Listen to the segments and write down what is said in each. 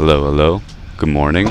Hello, hello. Good morning.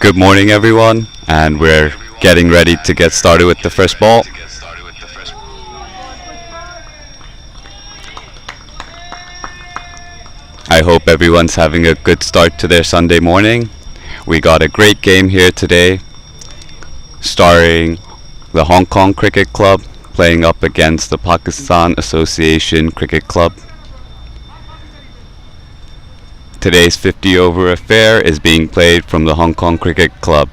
Good morning, everyone, and we're getting ready to get started with the first ball. I hope everyone's having a good start to their Sunday morning. We got a great game here today, starring the Hong Kong Cricket Club playing up against the Pakistan Association Cricket Club. Today's 50-over affair is being played from the Hong Kong Cricket Club.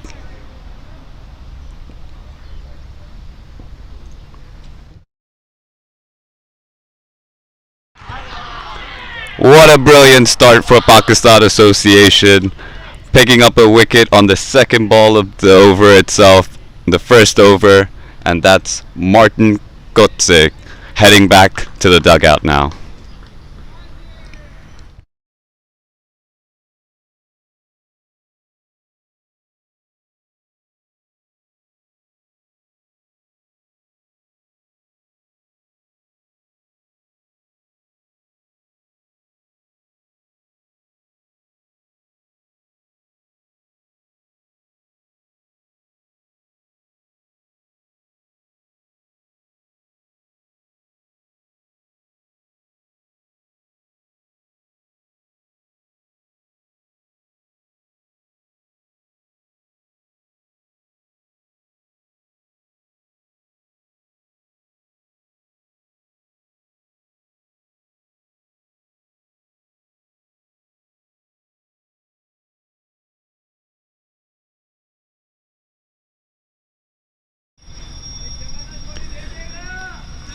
What a brilliant start for Pakistan Association, picking up a wicket on the second ball of the over itself, the first over, and that's Martin Kotze heading back to the dugout now.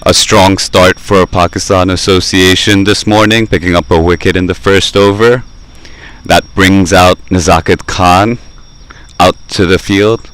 A strong start for Pakistan Association this morning, picking up a wicket in the first over. That brings out Nazakat Khan out to the field.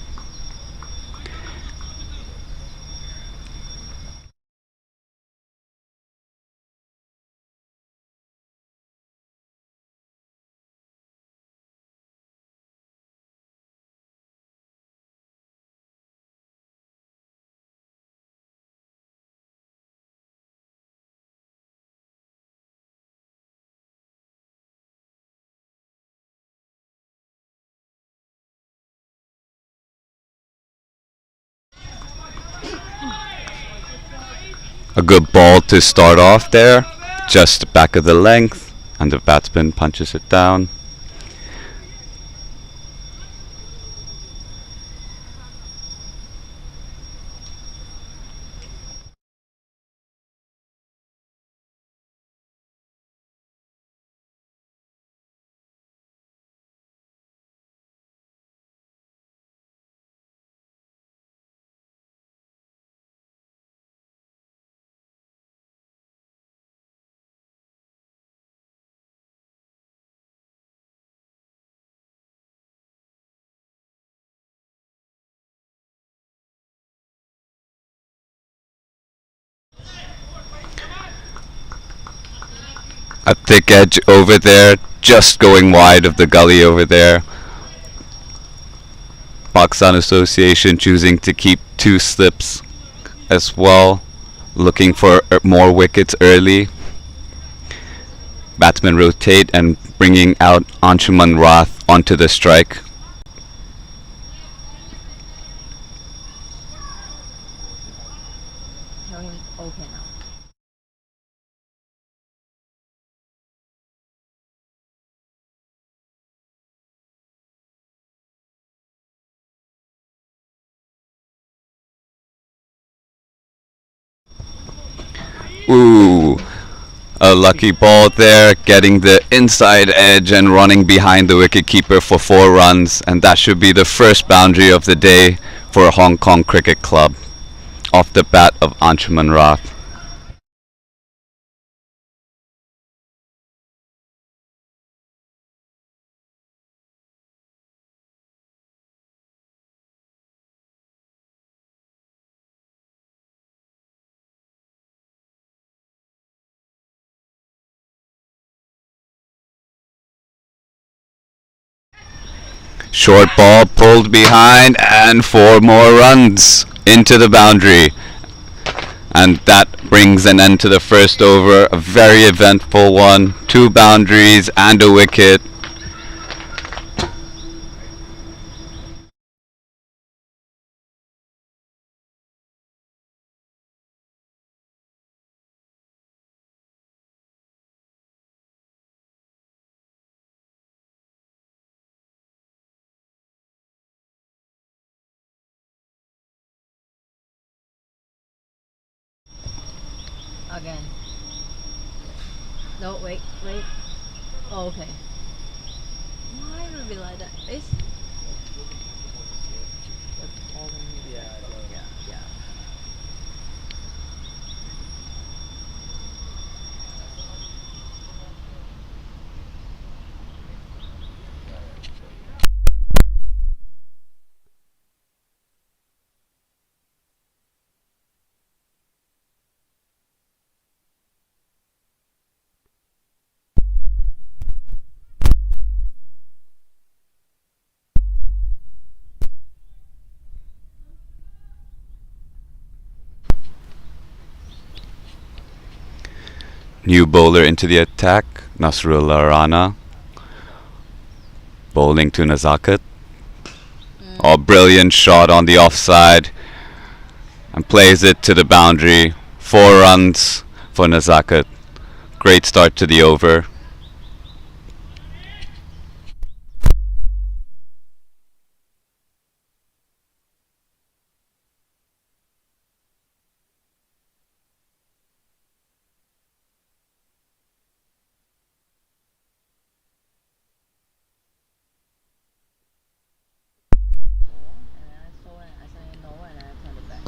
A good ball to start off there, just back of the length, and the batsman punches it down. A thick edge over there, just going wide of the gully over there. Pakistan Association choosing to keep two slips as well, looking for more wickets early. Batsmen rotate and bringing out Anshuman Rath onto the strike. Ooh, a lucky ball there, getting the inside edge and running behind the wicketkeeper for 4 runs, and that should be the first boundary of the day for Hong Kong Cricket Club, off the bat of Anshuman Rath. Short ball pulled behind, and 4 more runs into the boundary. And that brings an end to the first over, a very eventful one. 2 boundaries and a wicket. Again. No, wait, wait. Oh, okay. Why would it be like that? It's the ball in the yeah, yeah. New bowler into the attack, Nasrullah Rana, bowling to Nazakat. Oh, brilliant shot on the offside and plays it to the boundary. 4 runs for Nazakat. Great start to the over. And I saw it, I said no, and I turned it back.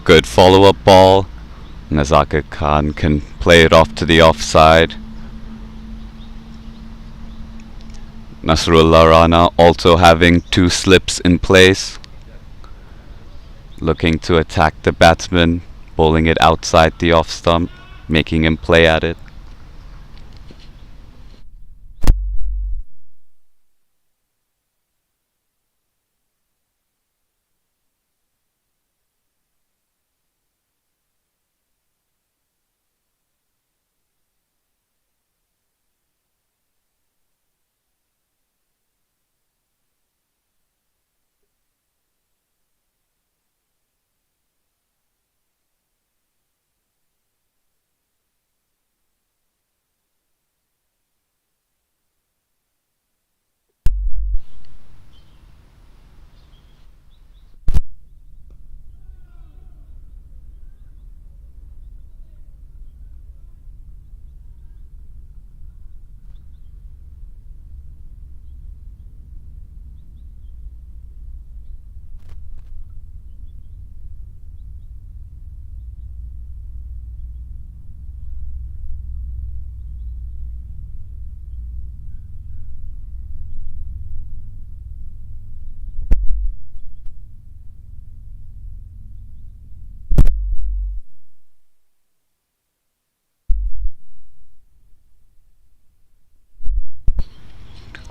Good follow-up ball. Nazakat Khan can play it off to the offside. Nasrullah Rana also having 2 slips in place. Looking to attack the batsman, bowling it outside the off stump, making him play at it.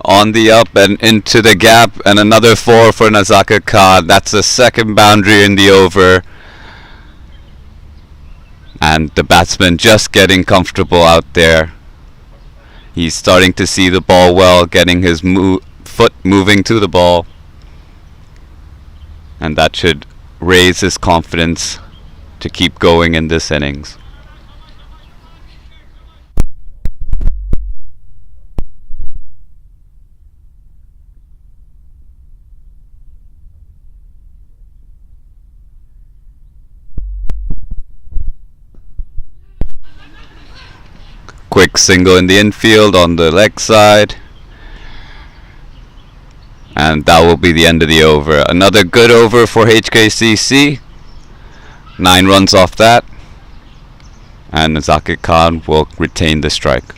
On the up and into the gap, and another 4 for Nazaka Khan. That's the second boundary in the over. And the batsman just getting comfortable out there. He's starting to see the ball well, getting his foot moving to the ball. And that should raise his confidence to keep going in this innings. Quick single in the infield on the leg side. And that will be the end of the over. Another good over for HKCC. 9 runs off that. And Zakir Khan will retain the strike.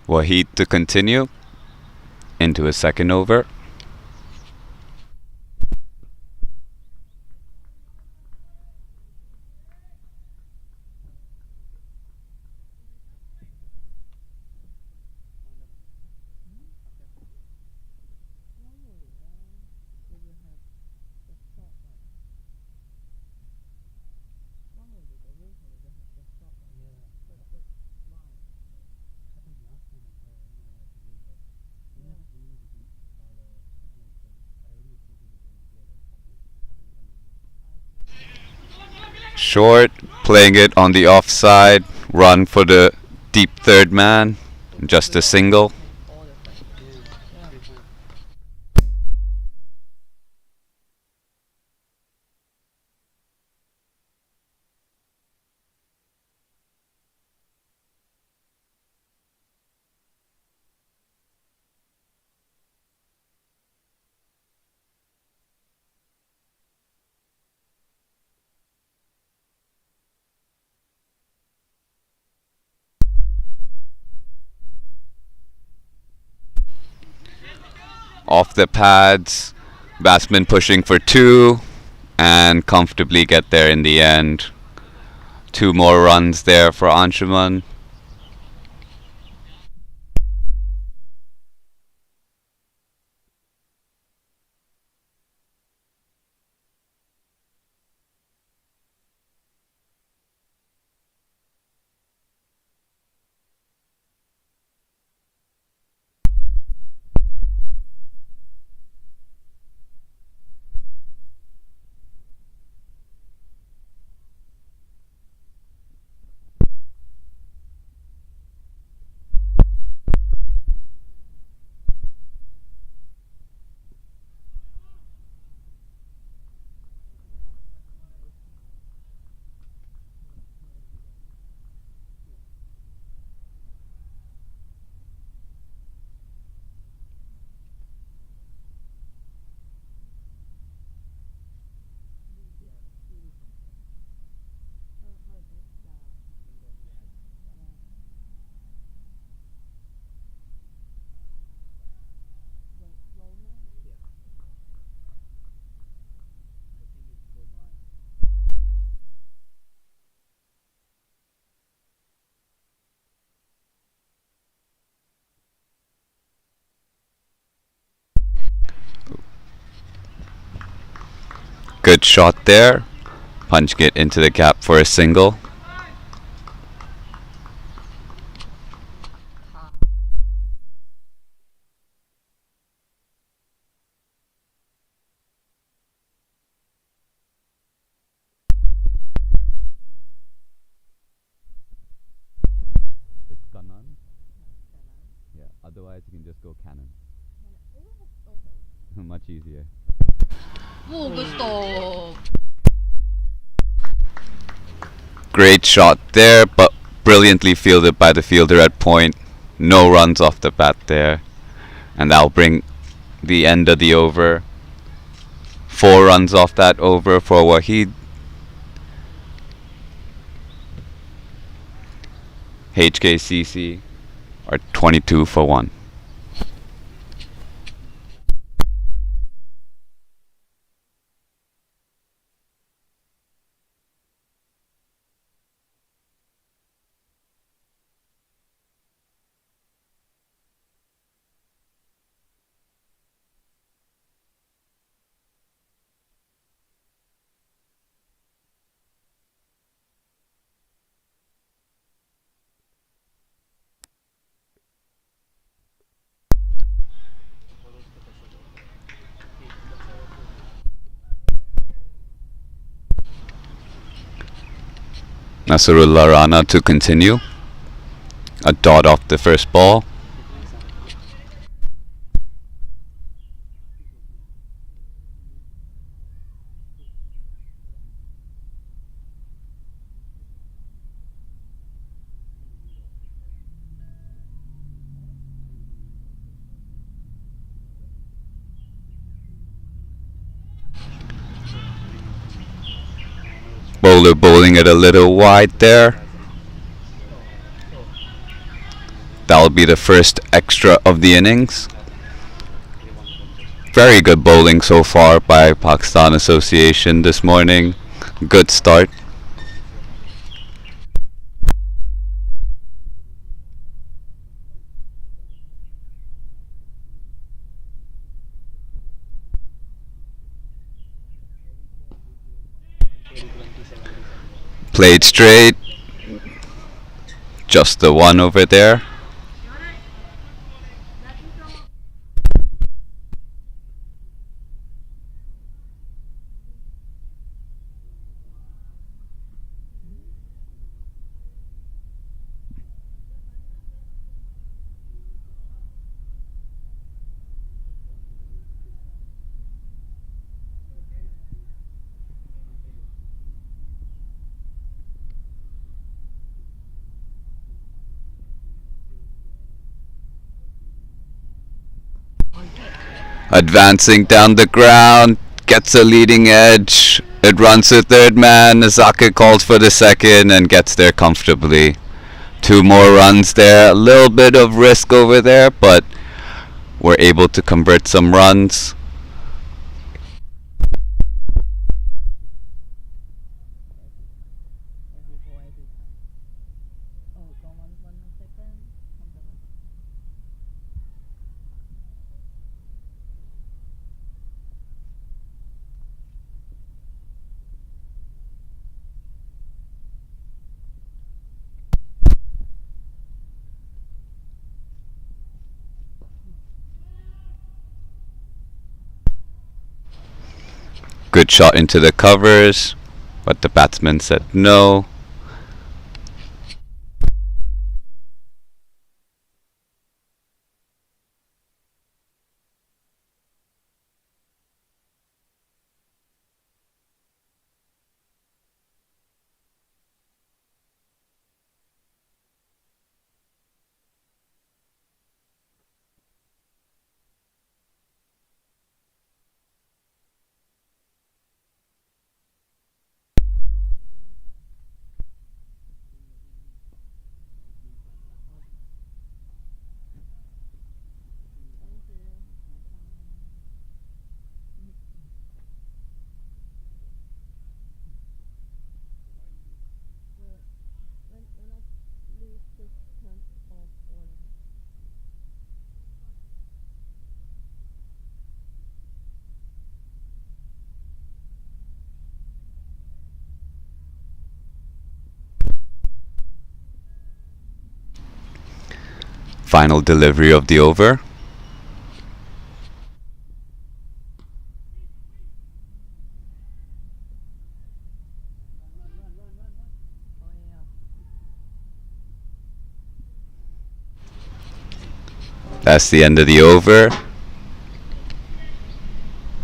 Wahid to continue into his second over. short, playing it on the offside, run for the deep third man, just a single. Off the pads, batsman pushing for two, and comfortably get there in the end. Two more runs there for Anshuman. Good shot there. Punch it into the gap for a single. It's Kanan. Yeah, otherwise you can just go cannon. Much easier. Oh, good stop. Great shot there, but brilliantly fielded by the fielder at point. No runs off the bat there. And that'll bring the end of the over. 4 runs off that over for Wahid. HKCC are 22 for 1. Nasrullah Rana to continue. A dot off the first ball. Bowler bowling it a little wide there. That'll be the first extra of the innings. Very good bowling so far by Pakistan Association this morning. Good start. Played straight. Just the one over there. Advancing down the ground, gets a leading edge. It runs to third man. Azaka calls for the second and gets there comfortably. Two more runs there. A little bit of risk over there, but we're able to convert some runs. Good shot into the covers, but the batsman said no. Final delivery of the over. That's the end of the over.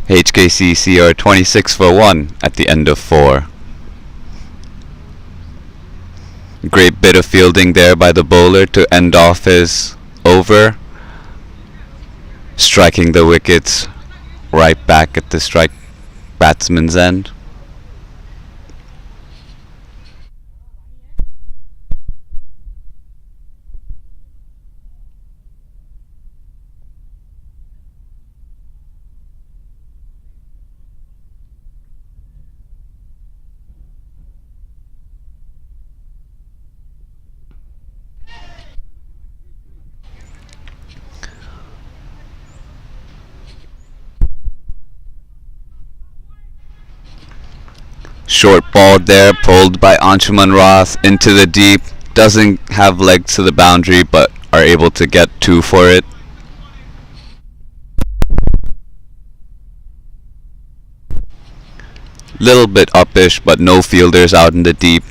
HKCC are 26 for 1 at the end of 4. Great bit of fielding there by the bowler to end off his over. Striking the wickets right back at the strike batsman's end. Short ball there, pulled by Anshuman Roth into the deep. Doesn't have legs to the boundary, but are able to get 2 for it. Little bit uppish, but no fielders out in the deep.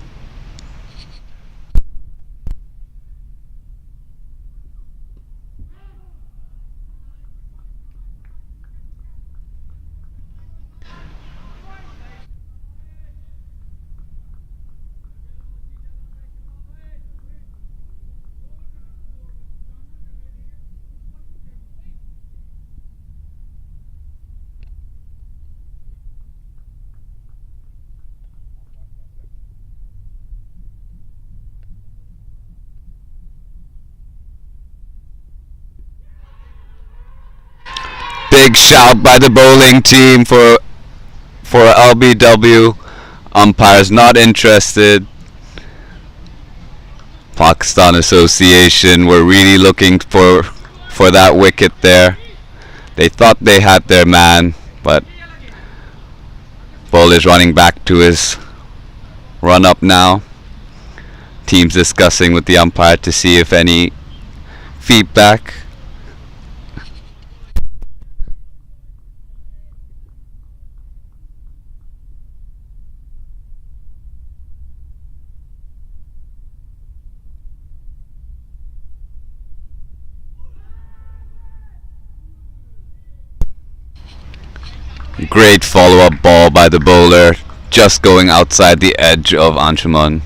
Big shout by the bowling team for LBW. Umpires not interested. Pakistan Association were really looking for that wicket there. They thought they had their man, but ball is running back to his run up now. Teams discussing with the umpire to see if any feedback. Great follow-up ball by the bowler, just going outside the edge of Anshuman.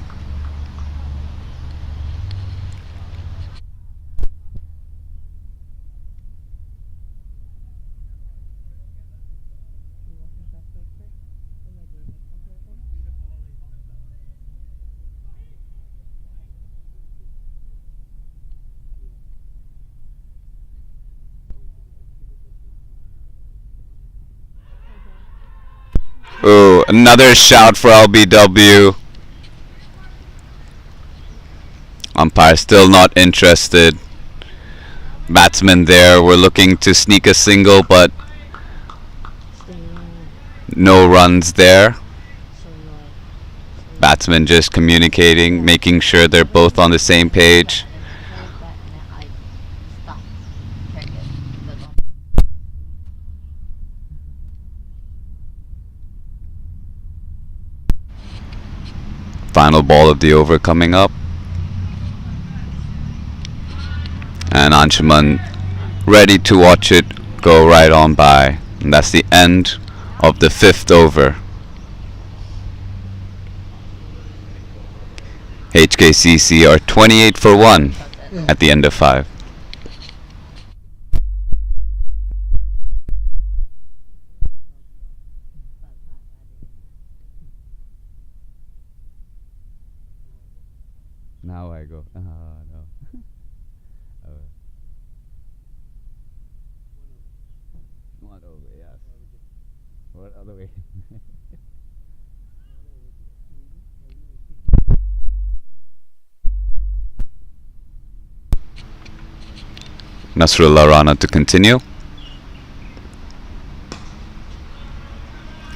Ooh, another shout for LBW. Umpire still not interested. Batsman there were looking to sneak a single, but no runs there. Batsman just communicating, making sure they're both on the same page. Final ball of the over coming up. And Anshuman ready to watch it go right on by. And that's the end of the 5th over. HKCC are 28 for 1 at the end of 5. Now I go. No. One over, yes. What other way? Nasrullah Rana to continue.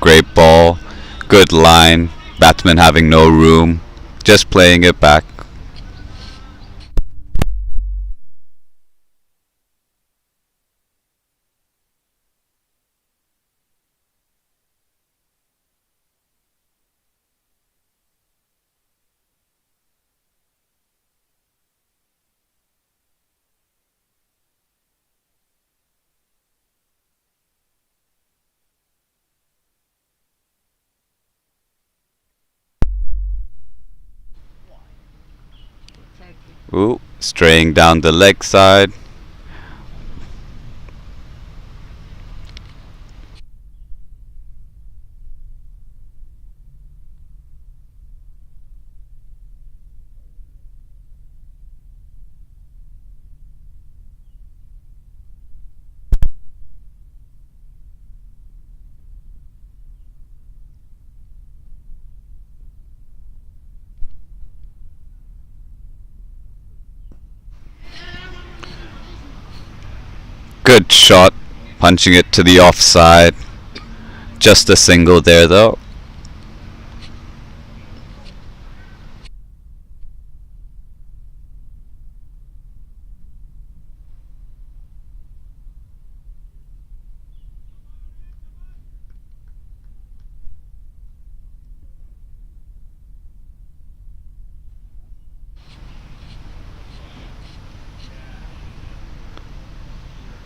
Great ball, good line. Batsman having no room, just playing it back. Ooh, straying down the leg side. Good shot, punching it to the offside. Just a single there though.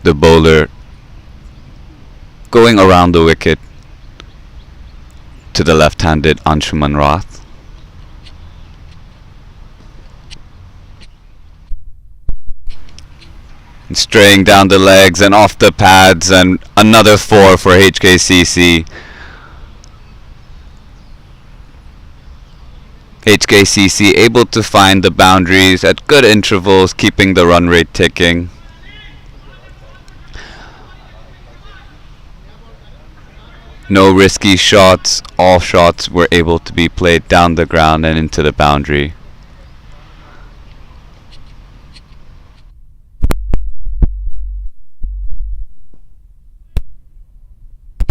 The bowler going around the wicket to the left-handed Anshuman Rath. And straying down the legs and off the pads, and another 4 for HKCC. HKCC able to find the boundaries at good intervals, keeping the run rate ticking. No risky shots, all shots were able to be played down the ground and into the boundary.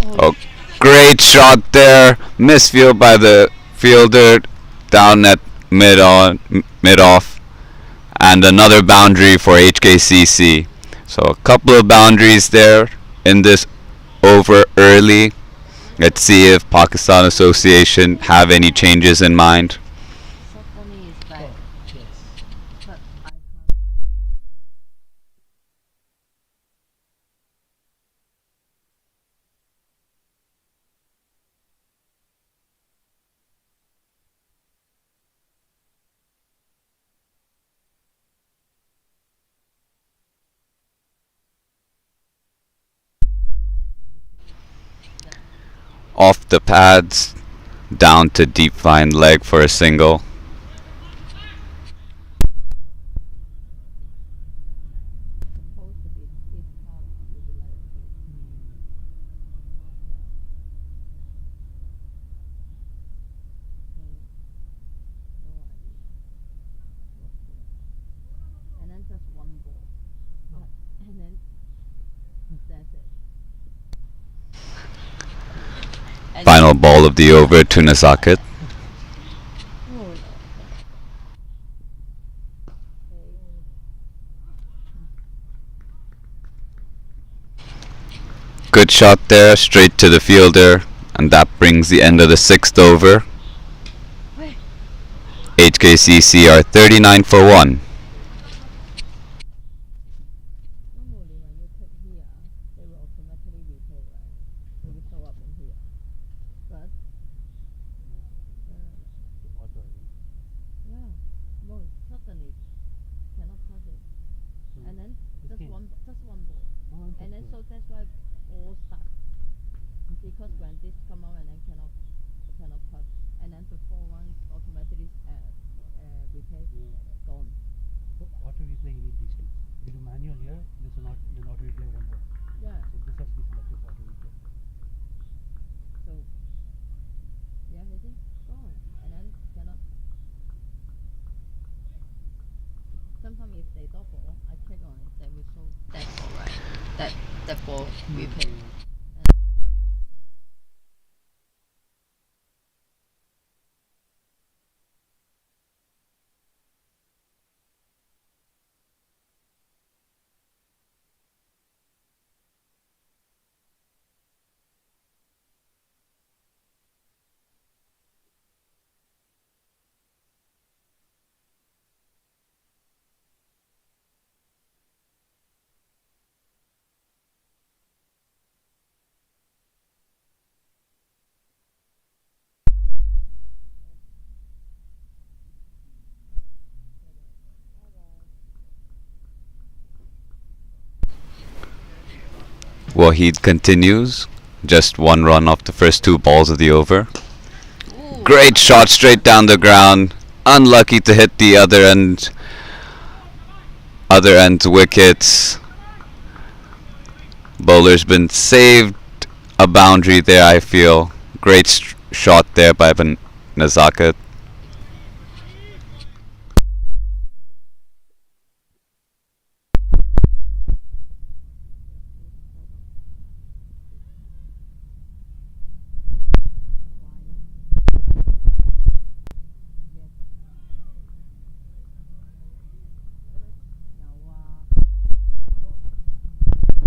Oh, great shot there, misfield by the fielder down at mid off, and another boundary for HKCC. So a couple of boundaries there in this over early. Let's see if Pakistan Association have any changes in mind. Off the pads, down to deep fine leg for a single. And then that's it. And Final ball of the over to Nazaket. oh no. Good shot there, straight to the fielder, and that brings the end of the sixth over. Wait. HKCC are 39 for 1. Normally when you click here, they will automatically replay, right? They will show up in here. But yeah, no, suddenly cannot touch it. And then just one ball. And then so that's why all start. Because when this come out and then cannot touch. And then before one automatically replay gone. So auto replay, you need these two. You do manual here, this will not, then auto replay won't work. Yeah. So this has to be selected for auto replay. So yeah, you see, gone. And then cannot. Sometimes if they double, I click on it, they will show that ball, right? That ball replay. Wahid continues. Just one run off the first two balls of the over. Ooh. Great shot straight down the ground. Unlucky to hit the other end. Other end's wickets. Bowler's been saved a boundary there, I feel. Great shot there by Nazaket.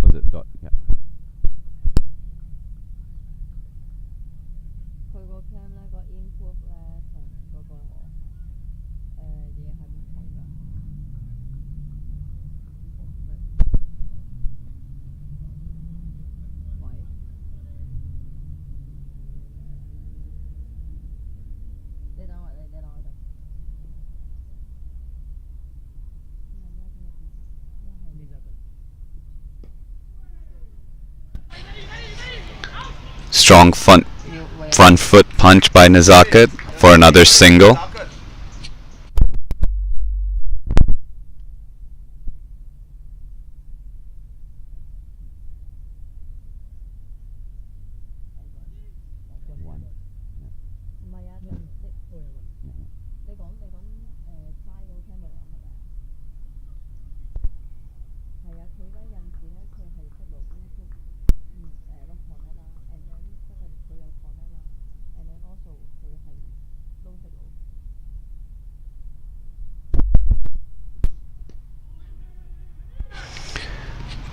Was it dot? Yeah. 佢個 cam 咧個 input 咧同嗰個嘢係唔同㗎。喂，你等我，你等我陣。Strong front foot punch by Nazaket for another single.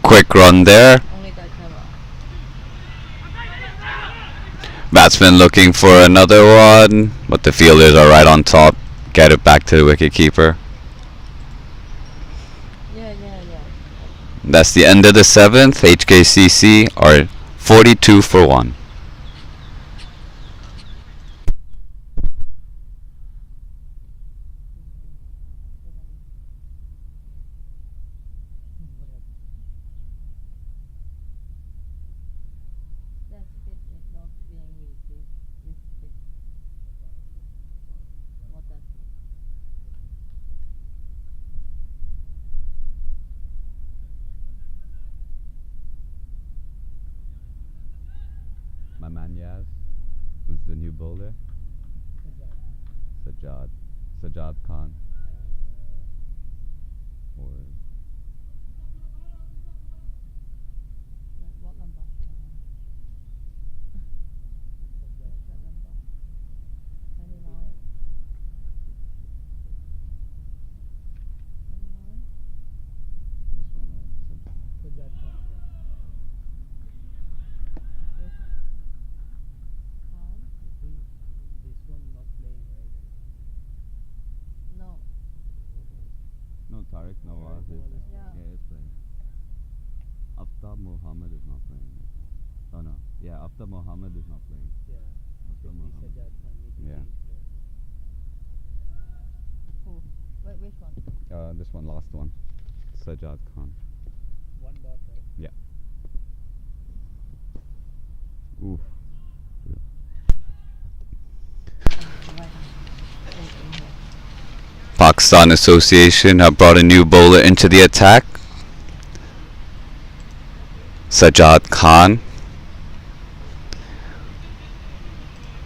Quick run there. Only that camera. Batsman looking for another one, but the fielders are right on top. Get it back to the wicketkeeper. Yeah. That's the end of the seventh. HKCC are 42 for 1. That bit is not being received. What that mean? My man Yaz, who's the new bowler? Sajjad Khan. Or Tariq Nawaz is Yeah. is playing. Aftab Mohammed is not playing. Oh no, yeah, Aftab Mohammed is not playing. Yeah. Aftab Maybe Mohammed. Sajjad Khan maybe Yeah. changed Who? Which one? This one, last one, Sajjad Khan. one dot, right? Yeah. Oof. Pakistan Association have brought a new bowler into the attack, Sajjad Khan.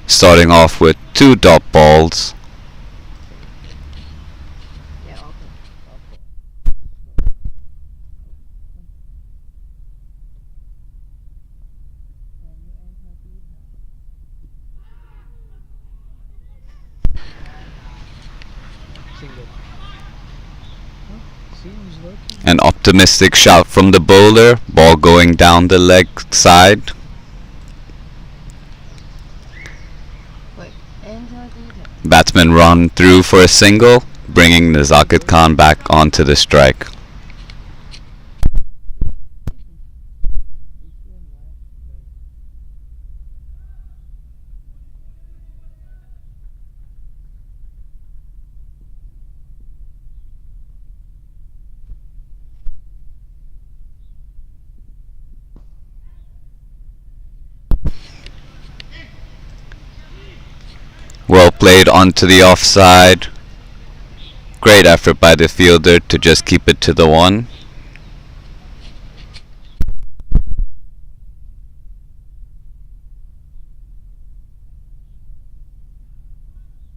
Starting off with 2 dot balls. Yeah, okay. Can you enter detail? Single. Huh? Seems working. An optimistic shot from the bowler, ball going down the leg side. Wait, enter detail. Batsman run through for a single, bringing Nazakat Khan back onto the strike. This is him, right? Well played onto the offside. Great effort by the fielder to just keep it to the one.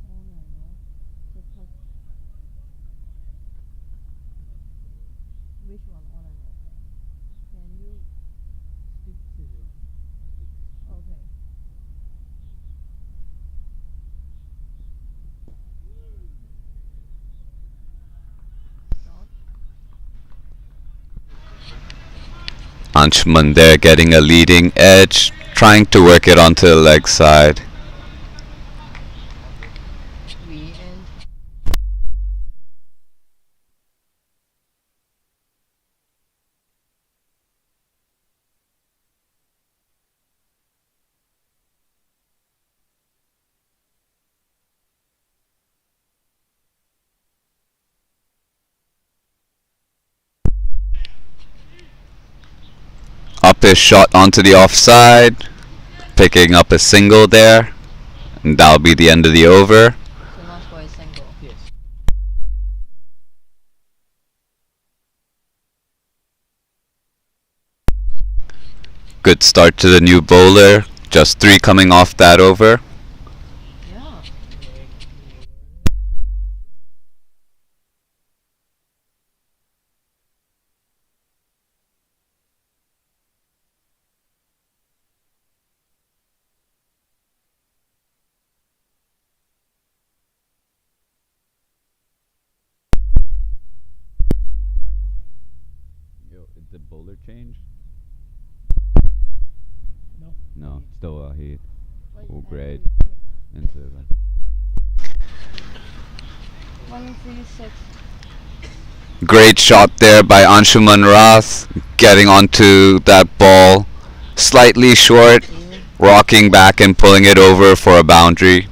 All I know. Because which one? All I know. Can you? Six is wrong. Okay. Dot. Anshuman there getting a leading edge, trying to work it onto the leg side. We end. Up his shot onto the offside, picking up a single there, and that'll be the end of the over. So not for a single. Yes. Good start to the new bowler, just 3 coming off that over. Yeah. Yo, did the bowler change? No. No, still Wahid. Wait, Oh, and great. we- Into it. 136. Great shot there by Anshuman Rath, getting onto that ball, slightly short, In. rocking back and pulling it over for a boundary.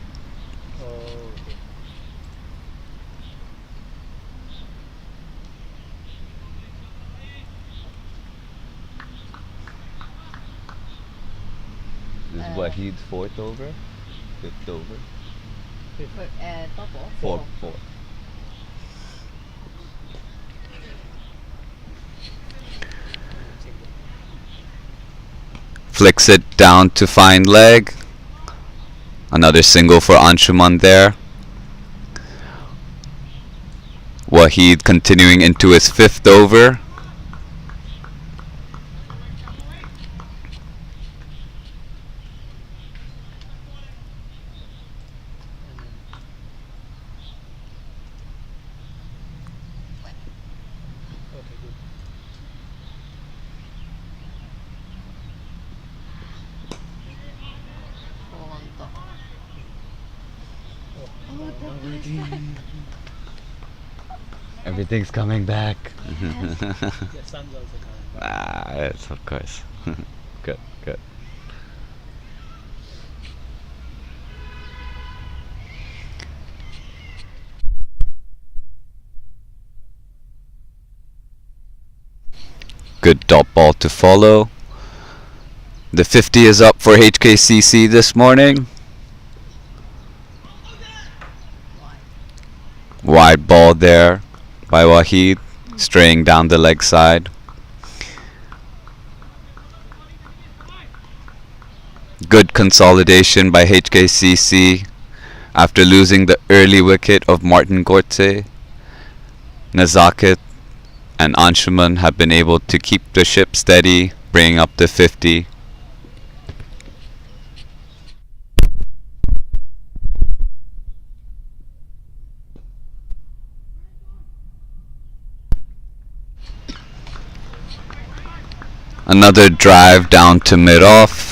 Oh, okay. This is Wahid's 4th over? 5th over? Wait, double. 4. Single. Flicks it down to fine leg. Another single for Anshuman there. Wahid continuing into his 5th over. And then okay, good. Four on top. Oh, Oh, wow, that already. Everything's coming back. The sun's also coming back. Yes, of course. Good, good. Good dot ball to follow. The 50 is up for HKCC this morning. Wide ball there by Wahid, straying down the leg side. Good consolidation by HKCC after losing the early wicket of Martin Gortze. Nazaket and Anshuman have been able to keep the ship steady, bringing up the 50. Another drive down to mid-off.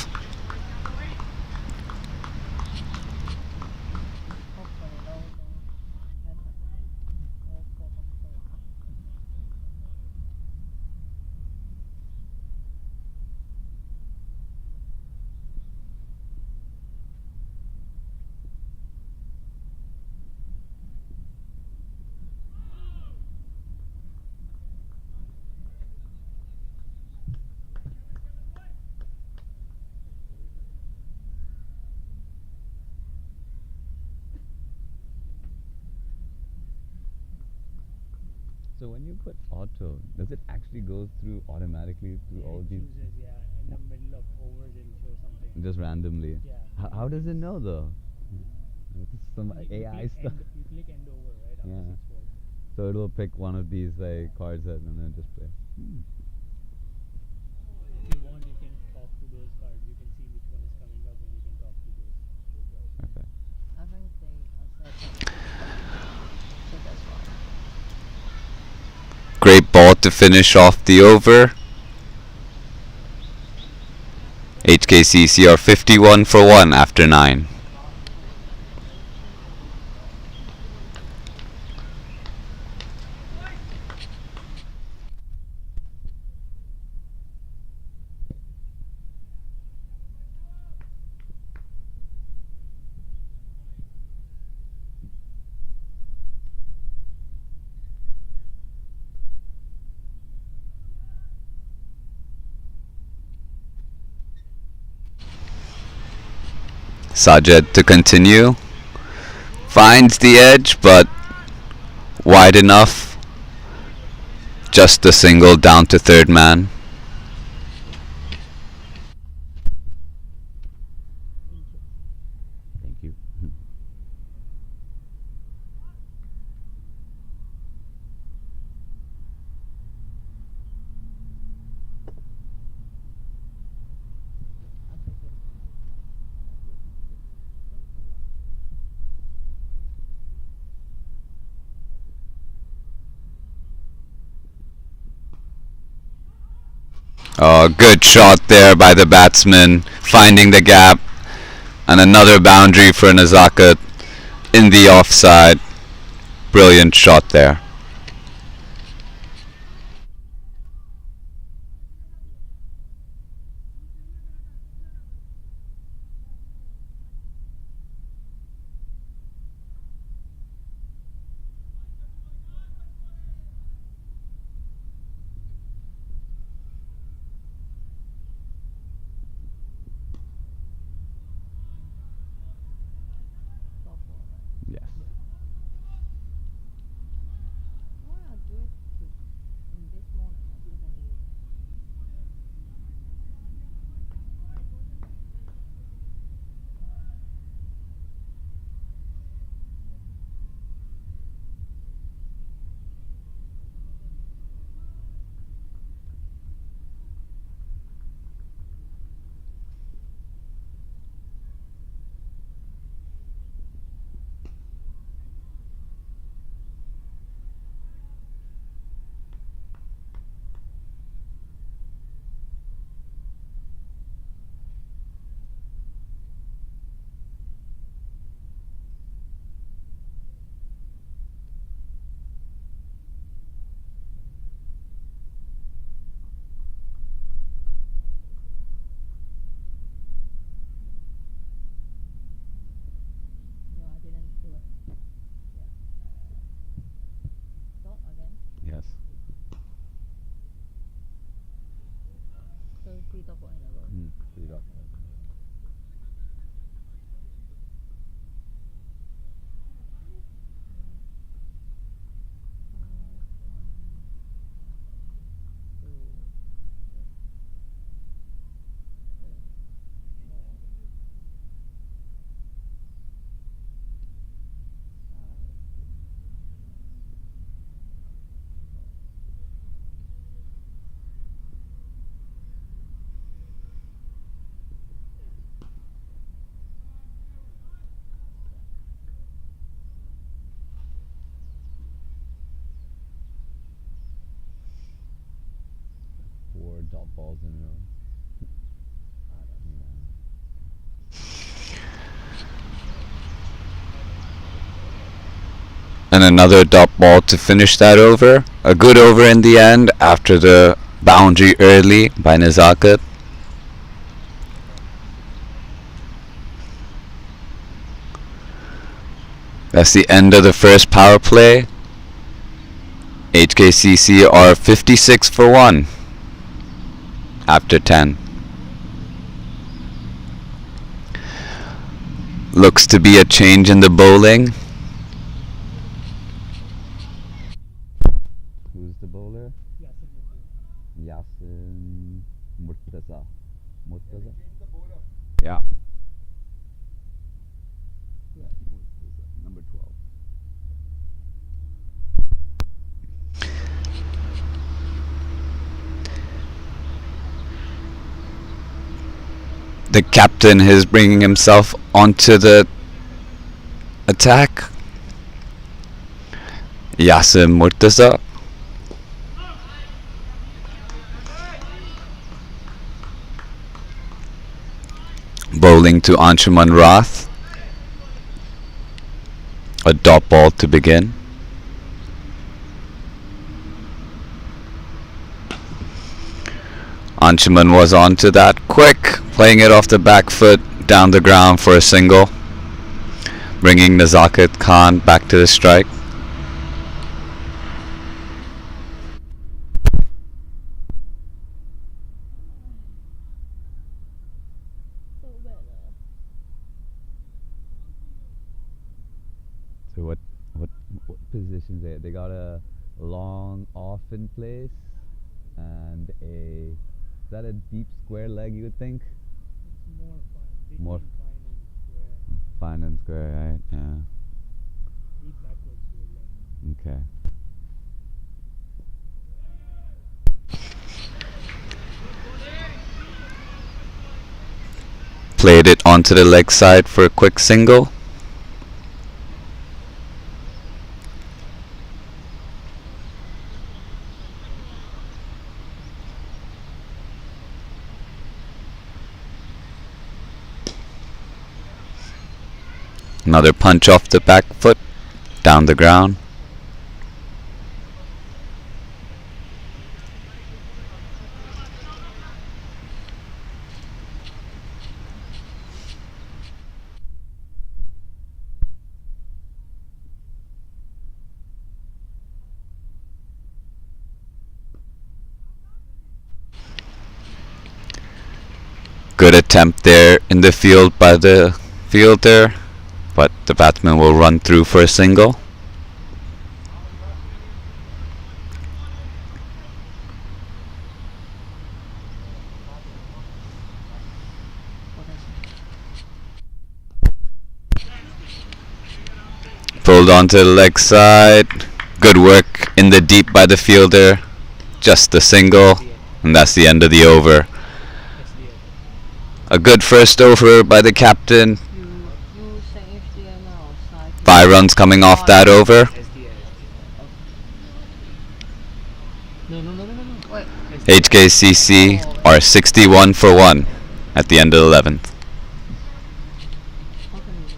So when you put auto, does it actually go through automatically through all It these? chooses, in the middle of overs it'll show something. Just randomly? Yeah. How does it know though? This is some You AI click stuff. you click end over, right? After Yeah. 6 balls. So it'll pick one of these like cards and then just play. If you want, you can talk to those cards. You can see which one is coming up and you can talk to those. Okay. I think they accept. So that's why. Great ball to finish off the over. HKCC are 51 for 1 after 9. Sajed to continue. Finds the edge, but wide enough. Just a single down to third man. Thank you. Oh, good shot there by the batsman, finding the gap. And another boundary for Nazakat in the offside. Brilliant shot there. Yes. dot ball in a row. 3 dot. Four dot balls in a row. And another dot ball to finish that over. A good over in the end after the boundary early by Nezaket. That's the end of the first power play. HKCC are 56 for 1 after 10. Looks to be a change in the bowling. Who's the bowler? Yasin Murtaza. Murtaza? Yeah. Number 12. The captain is bringing himself onto the attack. Yasin Murtaza. Bowling to Anshuman Rath. A dot ball to begin. Anshuman was onto that quick, playing it off the back foot down the ground for a single, bringing Nezaket Khan back to the strike. So bad. So what positions they got a long off in place and is that a deep square leg you would think? It's more fine. More Between fine and square. fine and square, right? Yeah. Deep backwards square leg. Okay. Played it onto the leg side for a quick single. Another punch off the back foot, down the ground. Good attempt there in the field by the fielder, but the batsman will run through for a single. Pulled onto the leg side. Good work in the deep by the fielder. Just the single, and that's the end of the over. A good first over by the captain. You say HDM outside. 5 runs coming off that over. No. Wait. HKCC are 61 for 1 at the end of the 11th. How can you?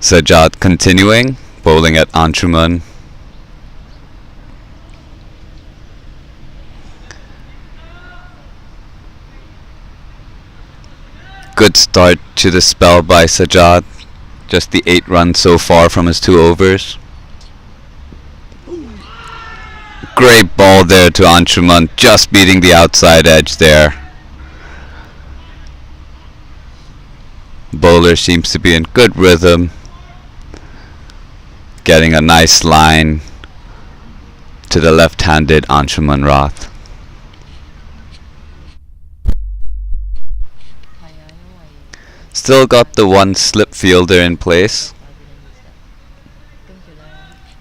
Sajjad continuing, bowling at Anshuman. Good start to the spell by Sajjad. Just the 8 runs so far from his 2 overs. Great ball there to Anshuman, just beating the outside edge there. Bowler seems to be in good rhythm, getting a nice line to the left-handed Anshuman Rath. 係啊，因為 Still got the 1 slip fielder in place. I didn't use that. 跟住咧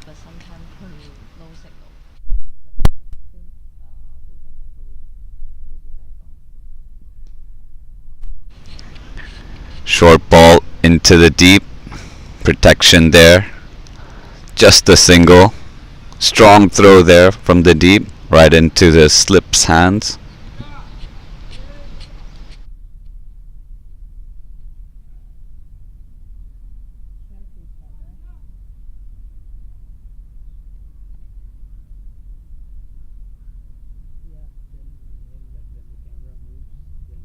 ，but sometimes 佢 no signal. But since both of them will be back on. Short ball into the deep. Protection there. Just a single. Strong throw there from the deep, right into the slip's hands. Yeah, then when the camera moves, then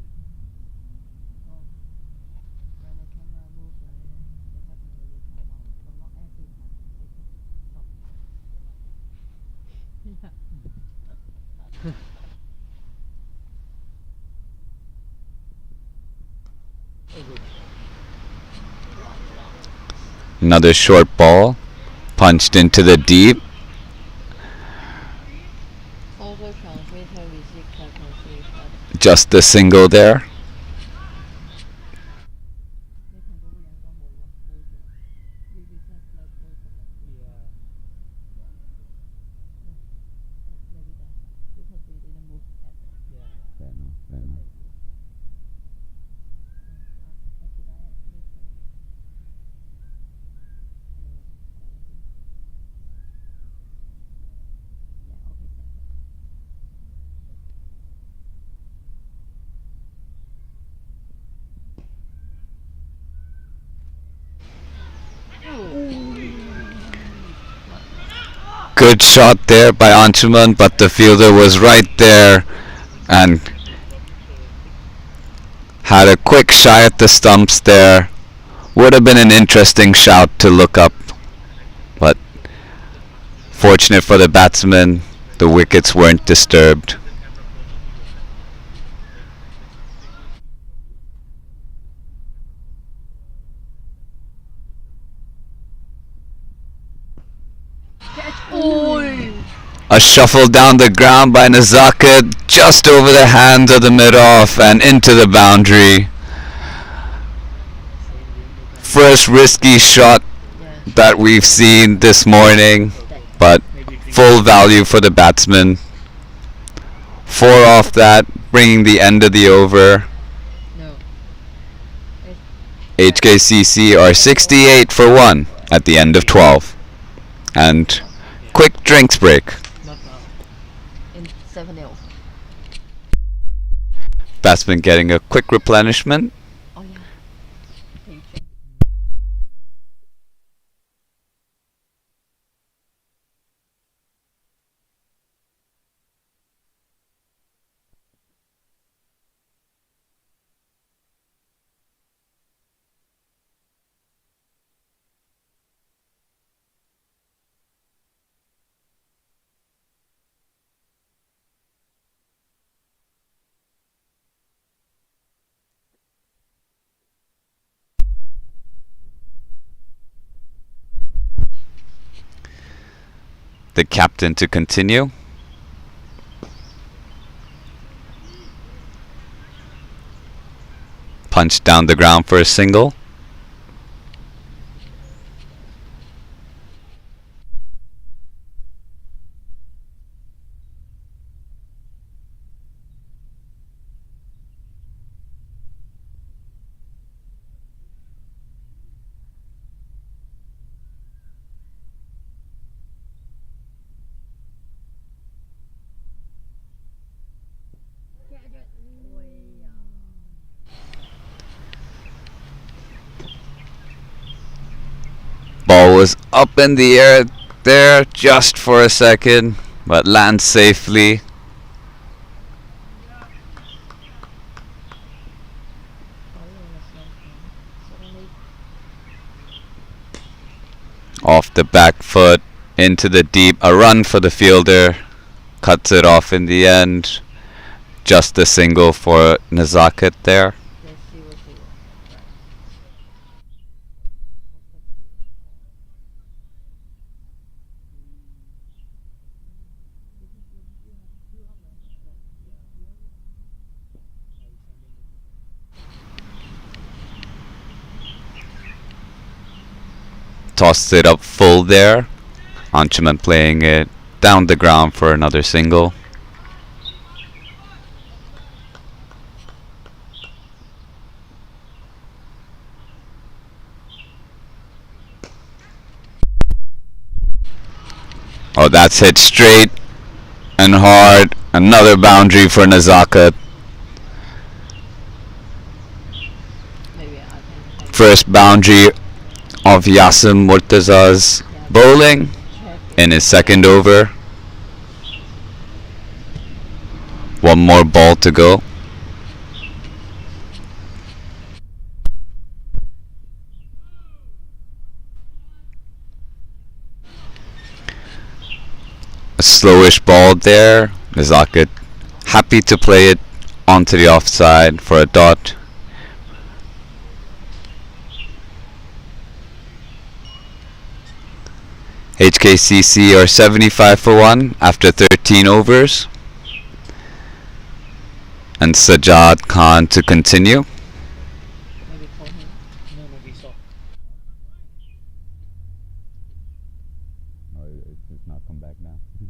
Oh, when the camera moves, they haven't really come out, but not every time. They just stop. Yeah. Another short ball. Punched into the deep. Also transmitter receive calculation, but Just a single there. 你同嗰個人講冇咯，冇咗。We reset like both of them. yeah. Maybe that's why. Because we didn't move at all. Yeah. Fair enough, fair enough. Did I miss anything? Yeah, okay, thank you. Good shot there by Anshuman, but the fielder was right there and had a quick shy at the stumps there. Would have been an interesting shout to look up, but fortunate for the batsman, the wickets weren't disturbed. A shuffle down the ground by Nazaka, just over the hands of the mid-off and into the boundary. First risky shot Yeah. that we've seen this morning, but full value for the batsman. 4 off that, bringing the end of the over. No. It's HKCC are 68 for 1 at the end of 12. And quick drinks break. Not now. in 7-0. Batsman getting a quick replenishment. Oh yeah. Patient. The captain to continue. Punch down the ground for a single. ball was up in the air there just for a second, but lands safely. Off the back foot, into the deep, a run for the fielder, cuts it off in the end. Just a single for Nazaket there. Yes, she was. Right. Tossed it up full there. Anchuman playing it down the ground for another single. Oh, that's hit straight and hard. Another boundary for Nazaket. Maybe I can First boundary of Yasim Murtaza's bowling check. in his second over. One more ball to go. A slowish ball there. Nazaket happy to play it onto the offside for a dot. HKCC are 75 for 1 after 13 overs. And Sajjad Khan to continue. Maybe call him. No, we saw. Oh, it's not come back now. Yeah.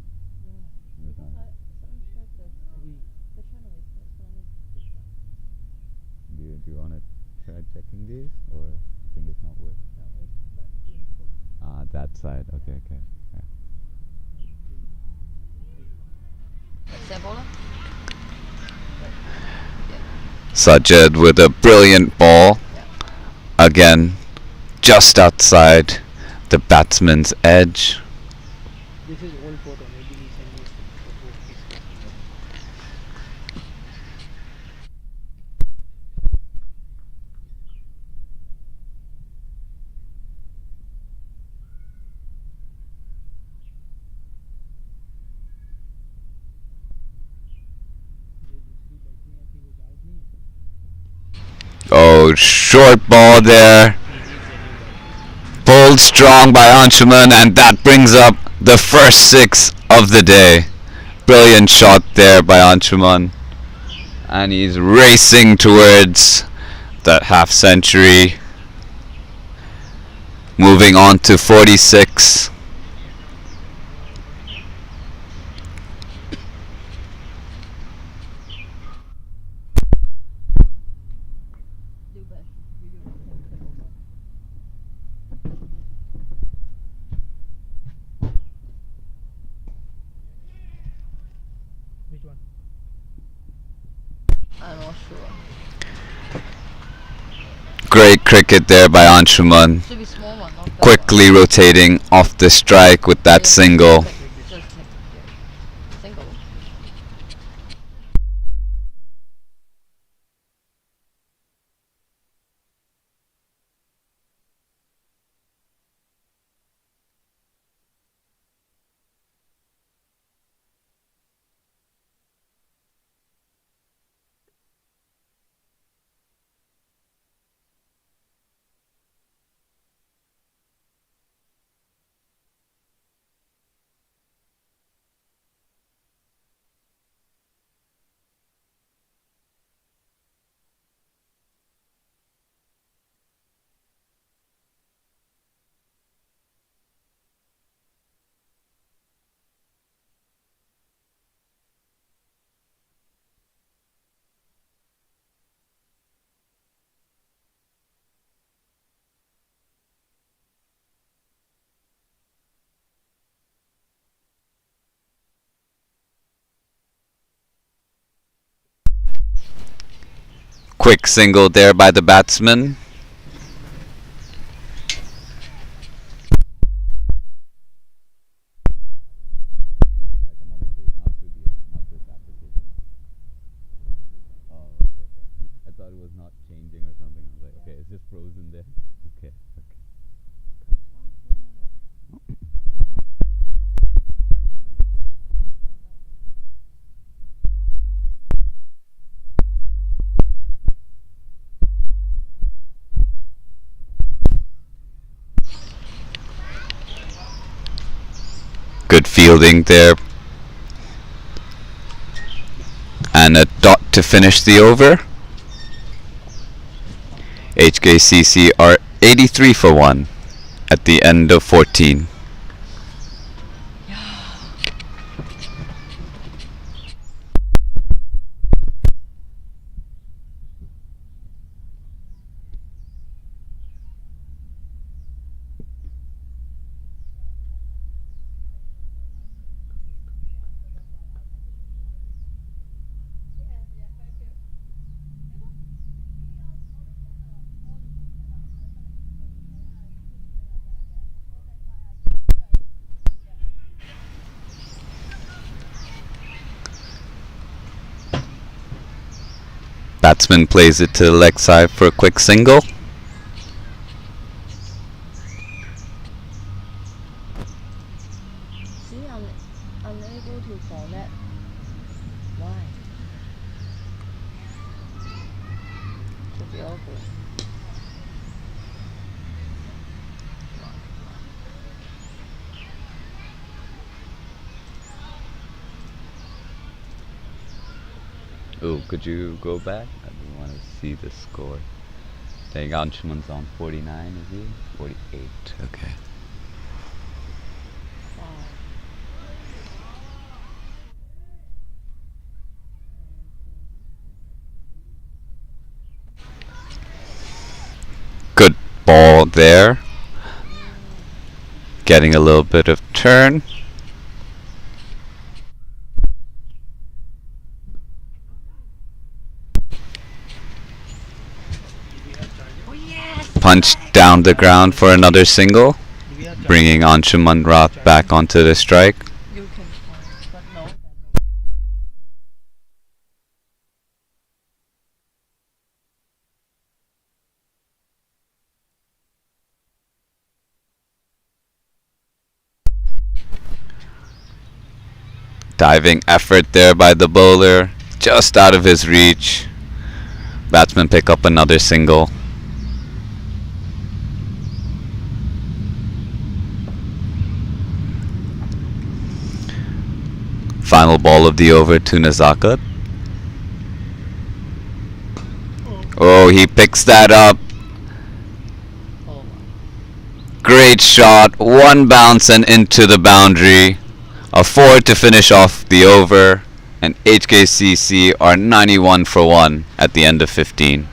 Because someone said that the channel is there, so I need to fix that. Do you want to try checking these, or think it's not worth? No, it's the input. Ah, that side. Okay. Is that bowler? Sajjad with a brilliant ball. Again, just outside the batsman's edge. This is old photo. Maybe he sent me some photo. Oh, short ball there. Pulled strong by Anshuman, and that brings up the first 6 of the day. Brilliant shot there by Anshuman. And he's racing towards that half century. Moving on to 46. Do best. You can take it over. Which one? I'm not sure. Great cricket there by Anshuman. Should be small one, not that Quickly rotating off the strike with that single. one. Just yeah. Single. Quick single there by the batsman. frozen there. Okay. Good fielding there. And a dot to finish the over. HKCC are 83 for 1 at the end of 14. Batsman plays it to the leg side for a quick single. See, unable to connect. Why? Should be over. Oh, could you go back? I didn't want to see the score. I think Anshuman's on 49, is he? 48. Okay. Wow. Good ball there. Getting a little bit of turn. Punch down the ground for another single, bringing Anshuman Rath back onto the strike. You can find, but no. Diving effort there by the bowler, just out of his reach. Batsman pick up another single. Final ball of the over to Nazaka. Oh, he picks that up. Oh, Great shot. One bounce and into the boundary. A 4 to finish off the over. And HKCC are 91 for 1 at the end of 15.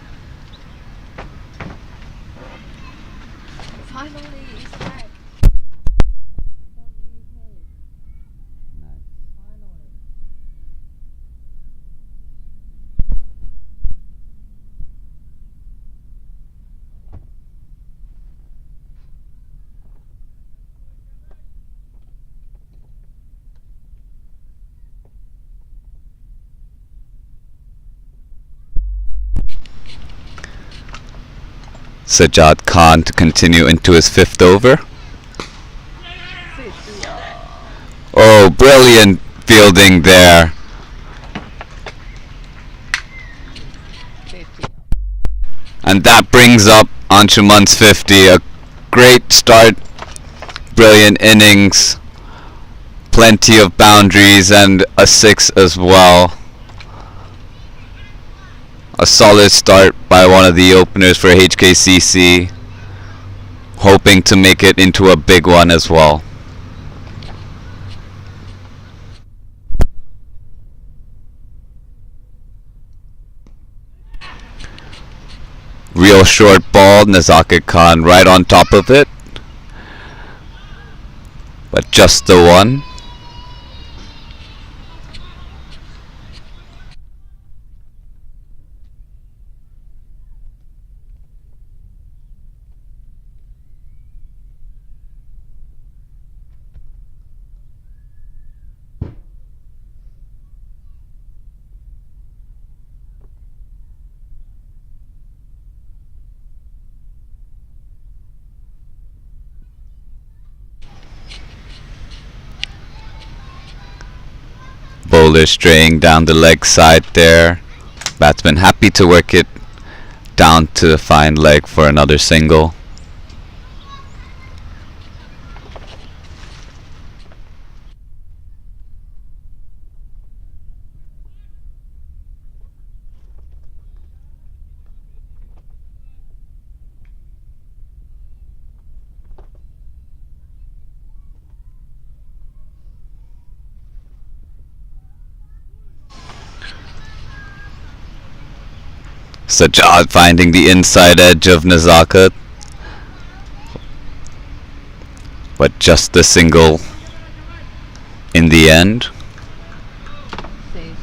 finally it's back. Finally. Sajjad Khan to continue into his 5th over. 50. Oh, brilliant fielding there. 50. And that brings up Anshuman's 50. A great start, brilliant innings, plenty of boundaries and a 6 as well. A solid start by one of the openers for HKCC, hoping to make it into a big one as well. Real short ball, Nazaka Khan right on top of it, but just the one. Bowler straying down the leg side there. Batsman happy to work it down to the fine leg for another single. Sajjad finding the inside edge of Nazakat, but just the single in the end. Say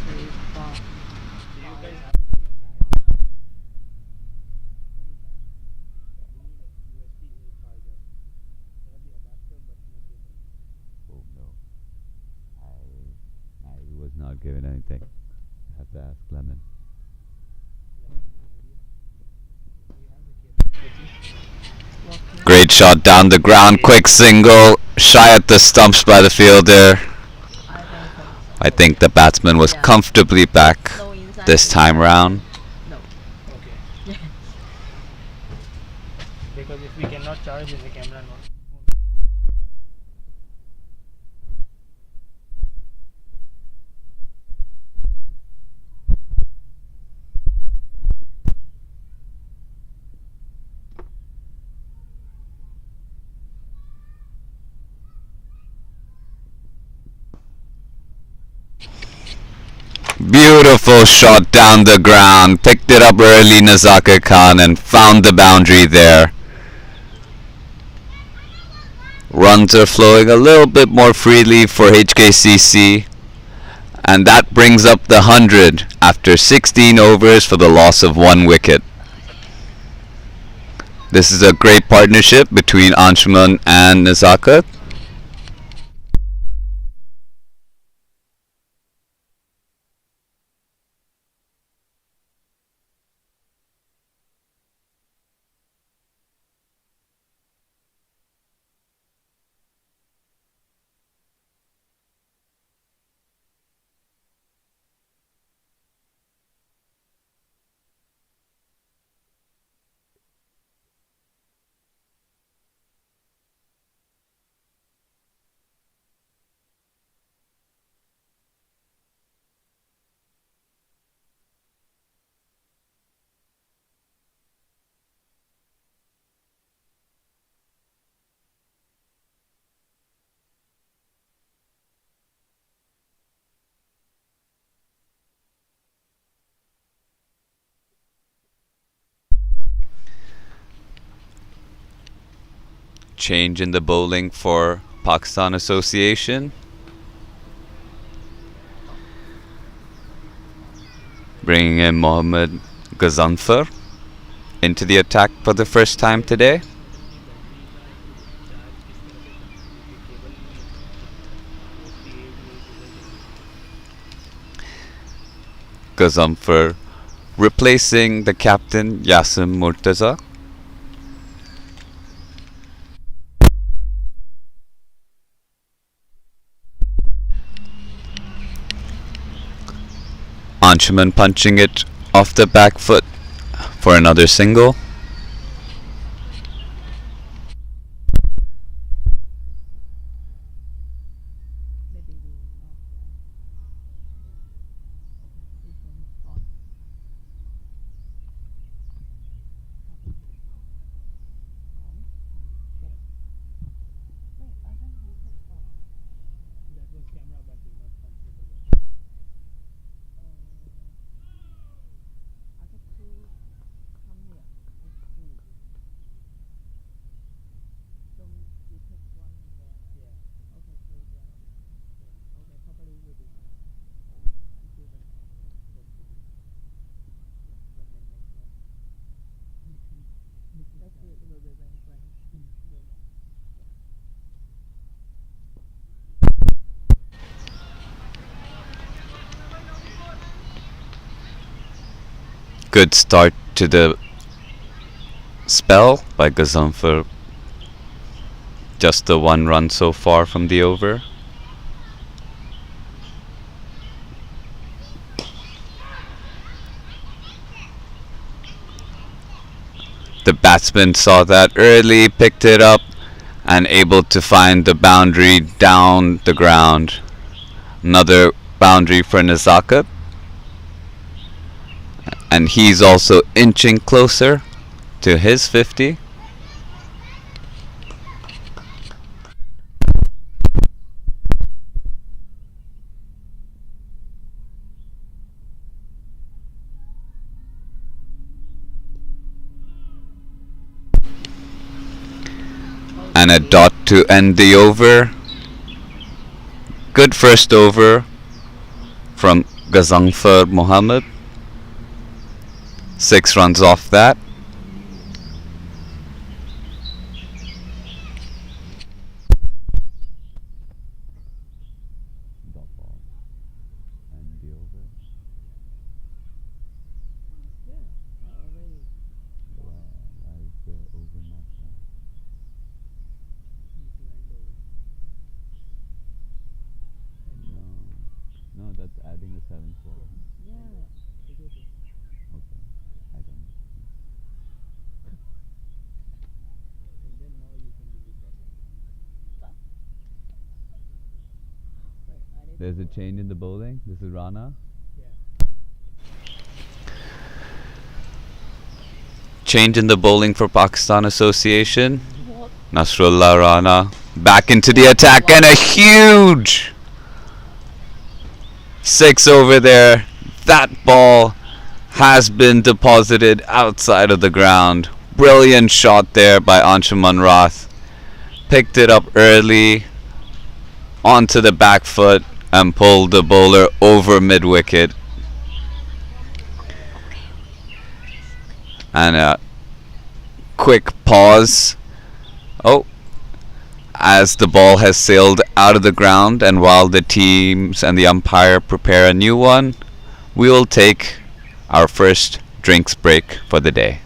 ball. Oh no, I was not given anything. I have to ask Lemon. Walking. Great shot down the ground, quick single, shy at the stumps by the fielder. I don't think I think the batsman was Yeah. comfortably back so. No inside. this time round. No. Okay. Yeah. Because if we cannot charge in the camera, not. Beautiful shot down the ground, picked it up early Nazaka Khan and found the boundary there. Runs are flowing a little bit more freely for HKCC, and that brings up the 100 after 16 overs for the loss of 1 wicket. This is a great partnership between Anshuman and Nazaka. Change in the bowling for Pakistan Association. Bringing in Mohammad Ghazanfar into the attack for the first time today. Ghazanfar replacing the captain Yasim Murtaza. Anshuman punching it off the back foot for another single. Maybe we will not. We can talk. Wait, I think we could talk. That was camera, but is not comfortable. I got two come here. It's two. So we take one there. Yeah. Okay, two there. Okay, probably will be fine. Until the That's it, it will be very frank. Good start to the spell by Ghazanfar. Just the 1 run so far from the over. The batsman saw that early, picked it up, and able to find the boundary down the ground. Another boundary for Nazakat. And he's also inching closer to his 50. And a dot to end the over. Good first over from Gazangfar Mohammed. 6 runs off that. No, that's adding a 7th ball. Yeah. Okay, I don't know. Wait, I need There's to a change in the bowling. This is Rana. Change in the bowling for Pakistan Association. What? Nasrullah Rana back into the attack and a huge 6 over there. That ball has been deposited outside of the ground. Brilliant shot there by Anshuman Rath. Picked it up early onto the back foot and pulled the bowler over mid wicket. And a quick pause. Oh, as the ball has sailed out of the ground, and while the teams and the umpire prepare a new one, we will take our first drinks break for the day.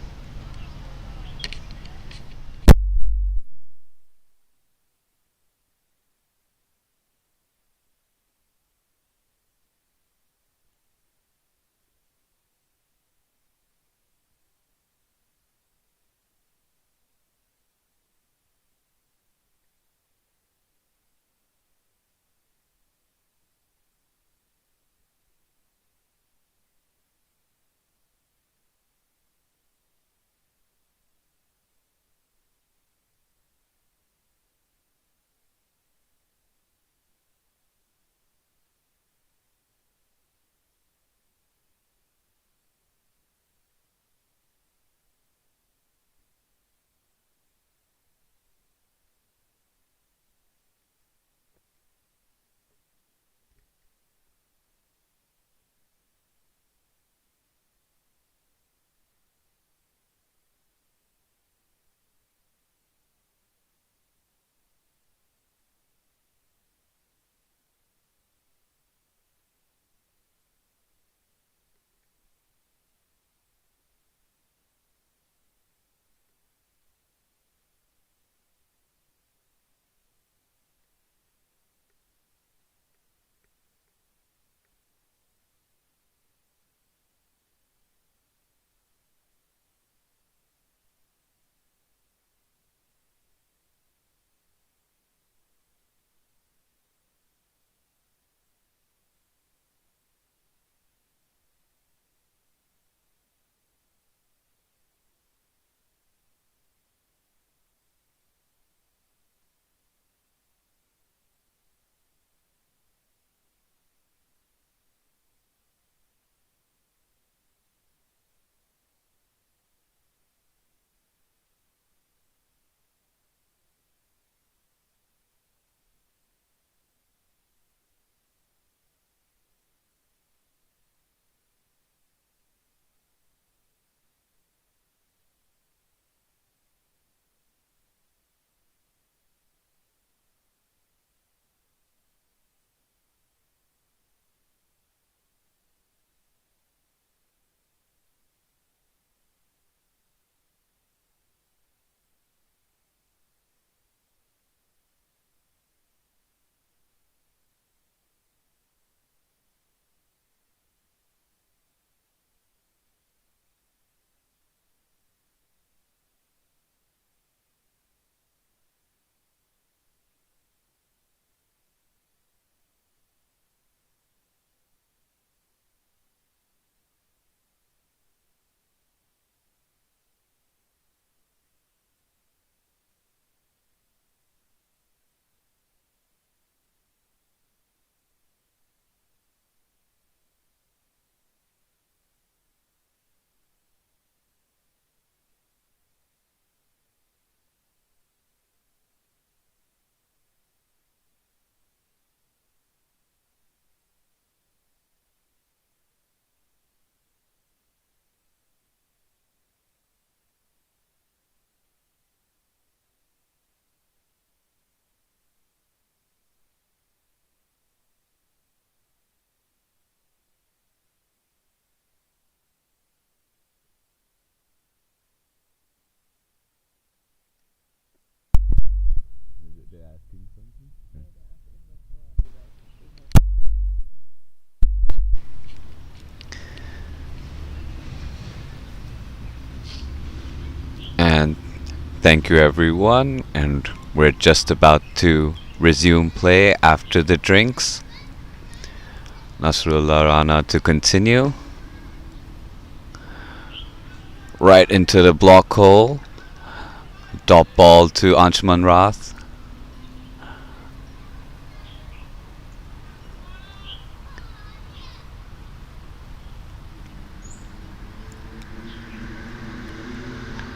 And thank you everyone, and we're just about to resume play after the drinks. Nasrullah Rana to continue. Right into the block hole. Dot ball to Anshuman Rath.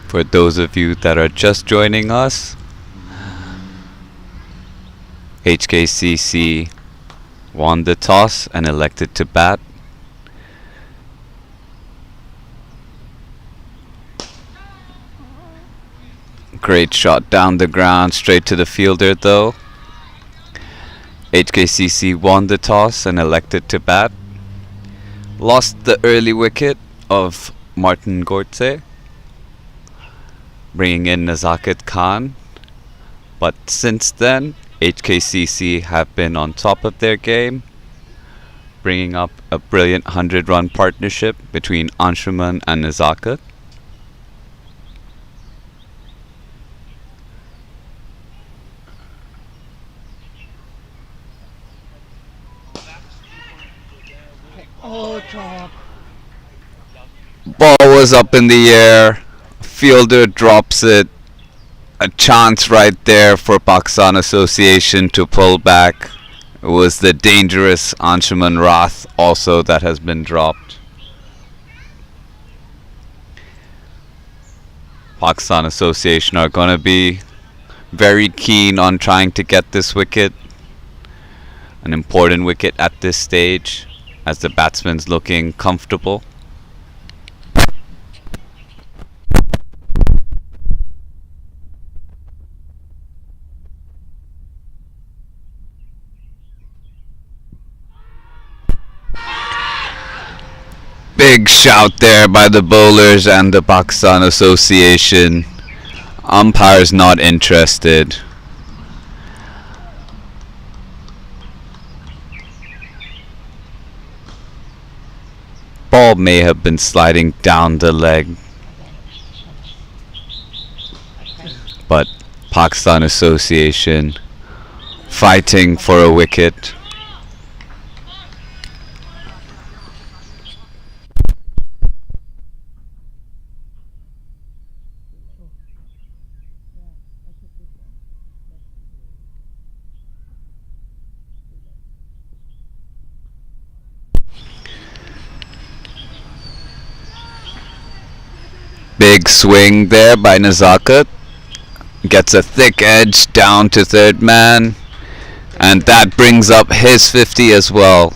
For those of you that are just joining us, HKCC won the toss and elected to bat. Great shot down the ground, straight to the fielder though. HKCC won the toss and elected to bat. Lost the early wicket of Martin Gortze, bringing in Nazakat Khan. But since then, HKCC have been on top of their game, bringing up a brilliant 100-run partnership between Anshuman and Nazakat. Oh, chop. Ball was up in the air. Fielder drops it. A chance right there for Pakistan Association to pull back. It was the dangerous Anshuman Rath also that has been dropped. Pakistan Association are going to be very keen on trying to get this wicket. An important wicket at this stage as the batsman's looking comfortable. Big shout there by the bowlers and the Pakistan Association. Umpires not interested. Ball may have been sliding down the leg, but Pakistan Association fighting for a wicket. Big swing there by Nazakat. Gets a thick edge down to third man. And that brings up his 50 as well.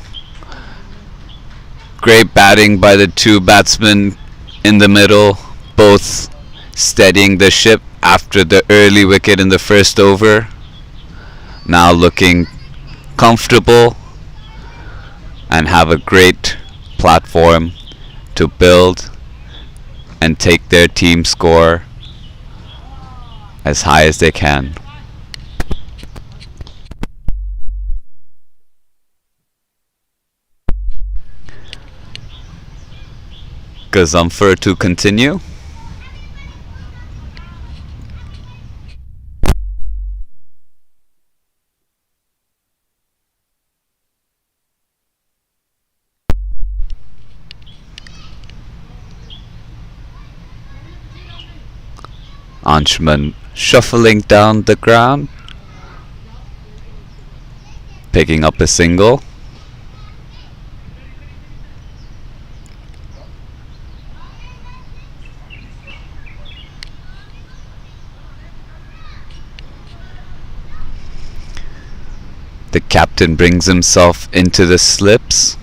Great batting by the two batsmen in the middle. Both steadying the ship after the early wicket in the first over. Now looking comfortable and have a great platform to build and take their team score as high as they can. Gazumfer to continue. Anshuman shuffling down the ground, picking up a single. The captain brings himself into the slips.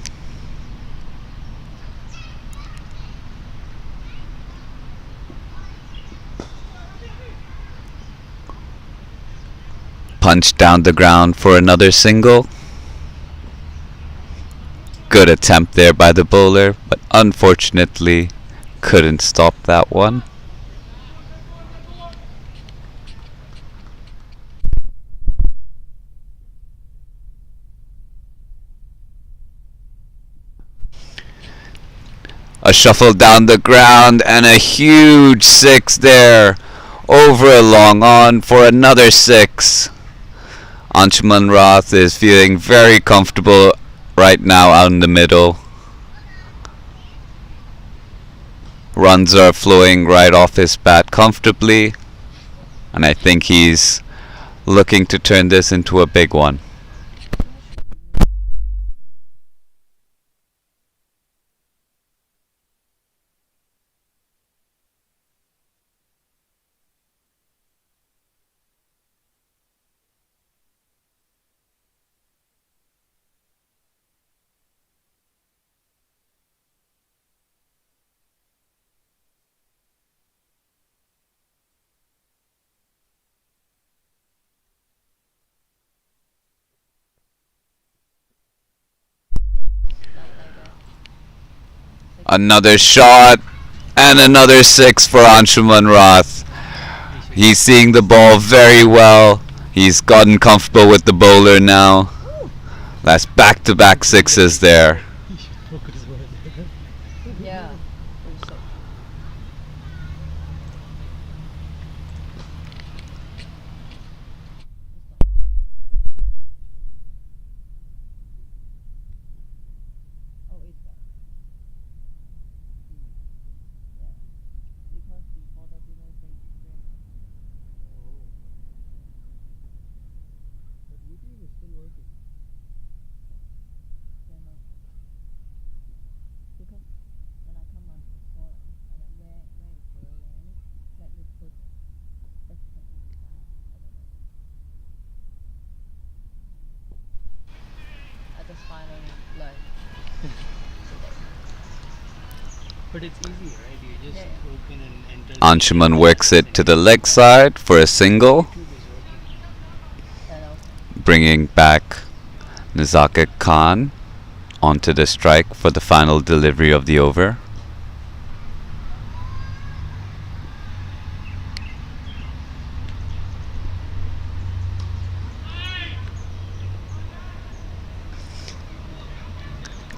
Punch down the ground for another single. Good attempt there by the bowler, but unfortunately couldn't stop that one. A shuffle down the ground and a huge six there. Over a long on for another six. Anshuman Roth is feeling very comfortable right now out in the middle. Runs are flowing right off his bat comfortably. And I think he's looking to turn this into a big one. Another shot and another six for Anshuman Roth. He's seeing the ball very well. He's gotten comfortable with the bowler now. That's back-to-back sixes there. Yeah. Also. Oh, it's that. Yeah. Because before the dinner they drink. But YouTube is still working. Yeah, no. Because when I come on the forum and then where is the link, let me put this thing in the chat. I don't know. I just finally learned today. But it's easy, right? You just Yeah. open and enter. Anshuman works it to the leg side for a single, YouTube is working. And also, bringing back Nizakit Khan onto the strike for the final delivery of the over.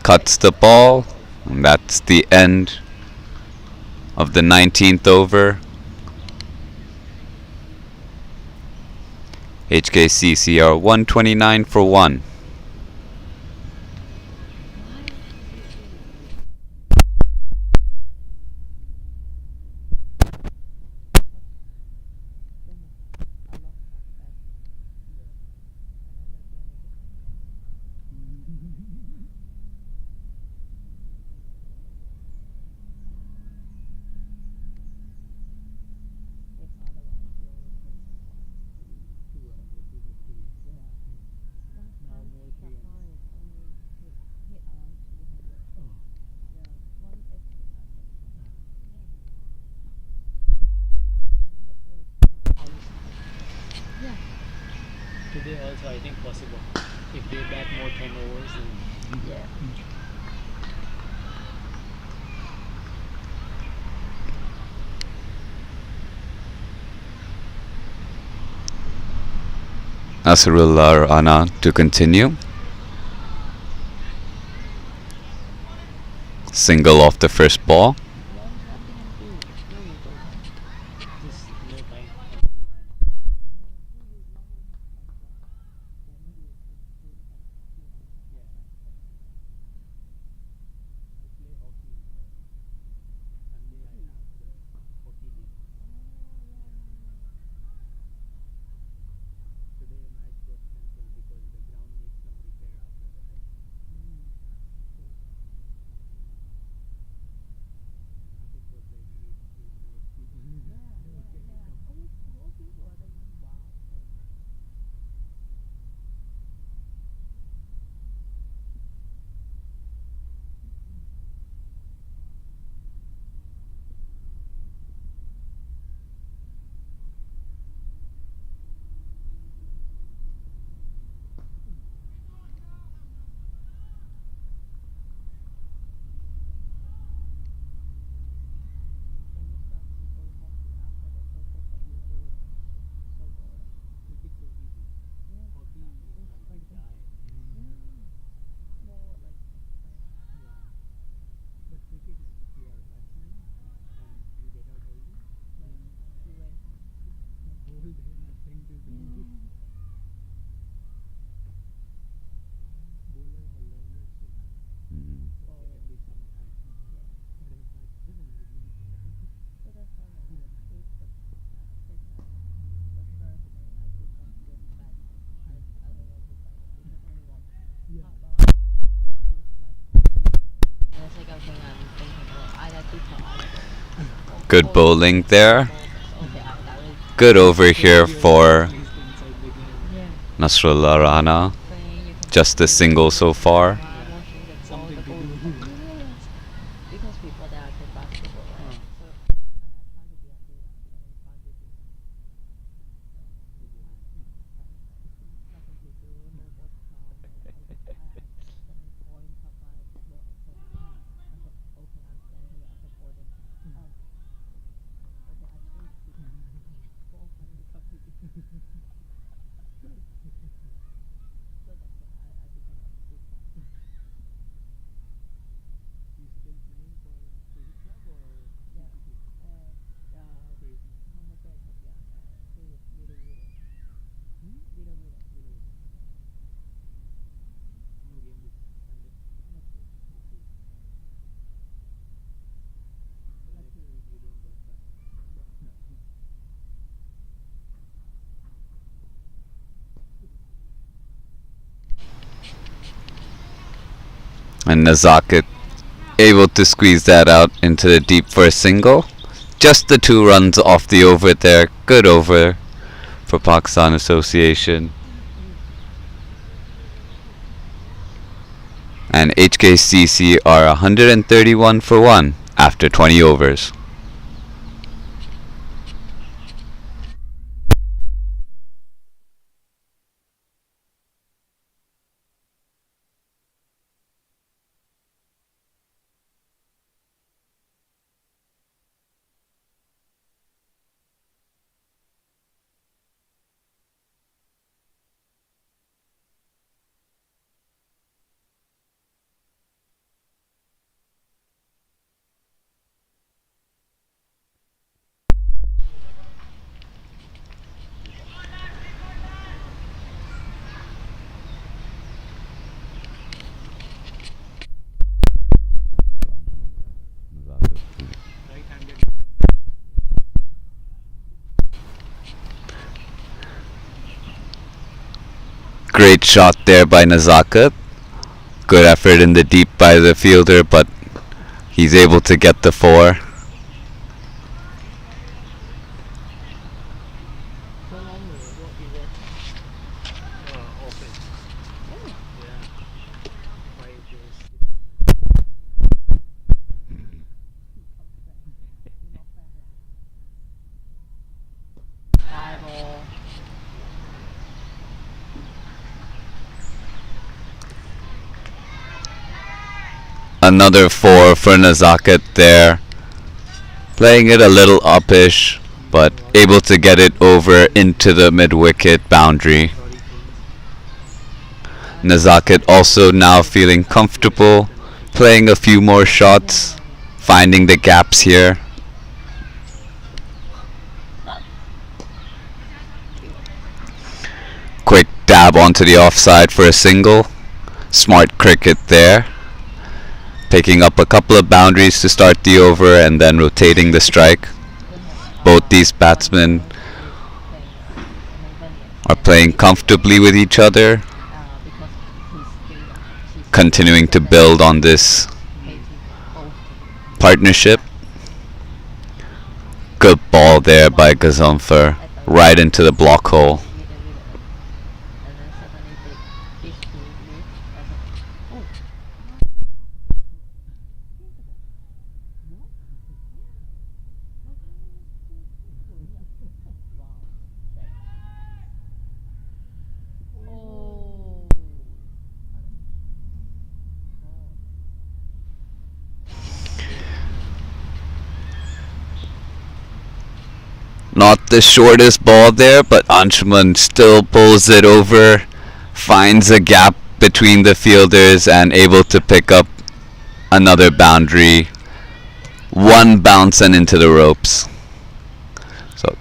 Cuts the ball, and that's the end of the 19th over. HKCC are 129 for 1. I love my best. And I'm not doing it. If otherwise you only take one. 250. Yeah. Last Now time more 300. Safari is only hit around 200. Oh. Yeah. 180 I think. Ah. Yeah. And then the ball is gone. Yeah. Today also I think possible. If they bat more 10 overs then Yeah. Nasrullah Ana to continue. Single off the first ball. One nothing and two. Where you go? just no time. Yeah. I play hockey. Sunday I have the hockey league. Today match got cancelled because the ground needs some repair after the hurricane. Good bowling there. Okay, I Good over here for He's inside the game. yeah. Nasrullah Rana. Playing, you can Just a single so far. Yeah. watching the ball, Something the to ball. do. Yeah. Because before that I play basketball, right? Uh. So I try to be a good athlete and try to do nothing to do, no ball to count. I suddenly point up my ball. I said, okay, I'm standing here, I supporting. Oh, okay, I chase people. Ball finally come to me. So that's why I became a good player. He's still playing for Crazy Club or Yeah. PCC? Crazy. How much I took, yeah. Little. Hmm? Little. Hello. No game this Sunday. Next week. Next week. So Next next week. week you don't broadcast. And Nazaket able to squeeze that out into the deep for a single. Just the 2 runs off the over there. Good over for Pakistan Association. And HKCC are 131 for 1 after 20 overs. Right-handed. Great shot there by Nazaket. Good effort in the deep by the fielder, but he's able to get the 4. So normally, what is it? Offense. Oh, Yeah. 5 days deployment. you're not fair. Eyeball. Another 4 for Nazaket there. Playing it a little uppish, but able to get it over into the mid-wicket boundary. Sorry, Prince. Nazaket also now feeling comfortable, playing a few more shots, finding the gaps here. Quick dab onto the offside for a single. Smart cricket there. Picking up a couple of boundaries to start the over and then rotating the strike. Both these batsmen are playing comfortably with each other, continuing to build on this partnership. Good ball there by Gazumfer, right into the block hole. Not the shortest ball there, but Anshuman still pulls it over, finds a gap between the fielders and able to pick up another boundary. 1 bounce and into the ropes. So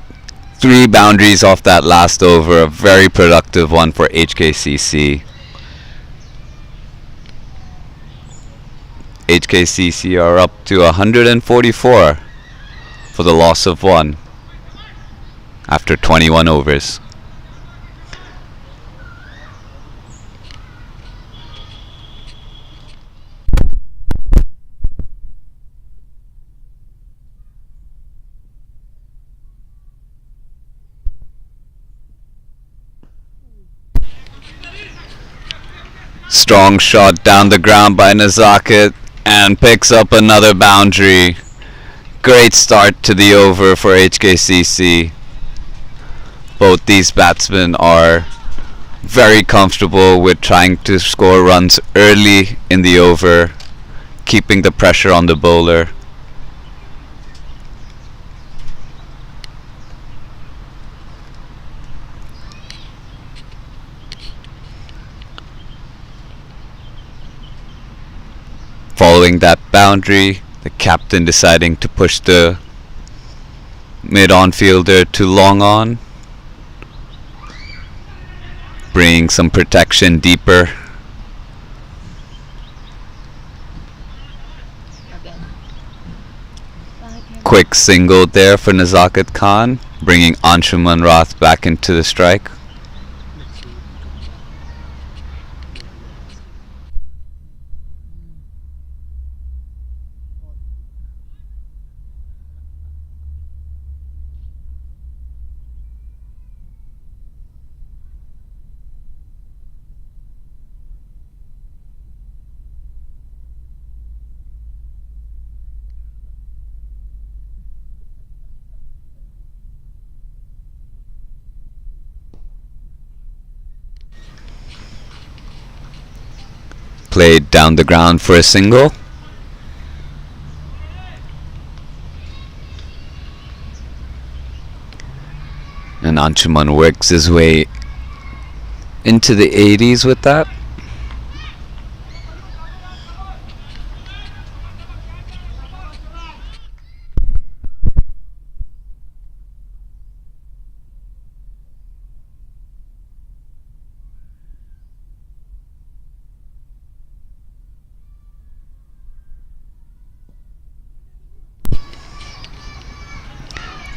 3 boundaries off that last over, a very productive one for HKCC. HKCC are up to 144 for the loss of 1 after 21 overs. Strong shot down the ground by Nazaket and picks up another boundary. Great start to the over for HKCC. Both these batsmen are very comfortable with trying to score runs early in the over, keeping the pressure on the bowler. Following that boundary, the captain deciding to push the mid-on fielder to long on, bringing some protection deeper. Again. Quick single there for Nazakat Khan, bringing Anshuman Rath back into the strike. Let's see. Played down the ground for a single. And Anshuman works his way into the 80s with that.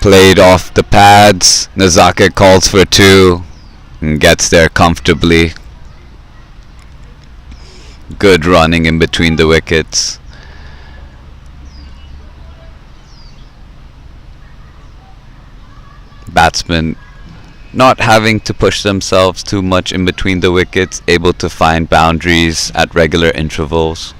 Played off the pads. Nazaka calls for 2 and gets there comfortably. Good running in between the wickets. Batsmen not having to push themselves too much in between the wickets, able to find boundaries at regular intervals.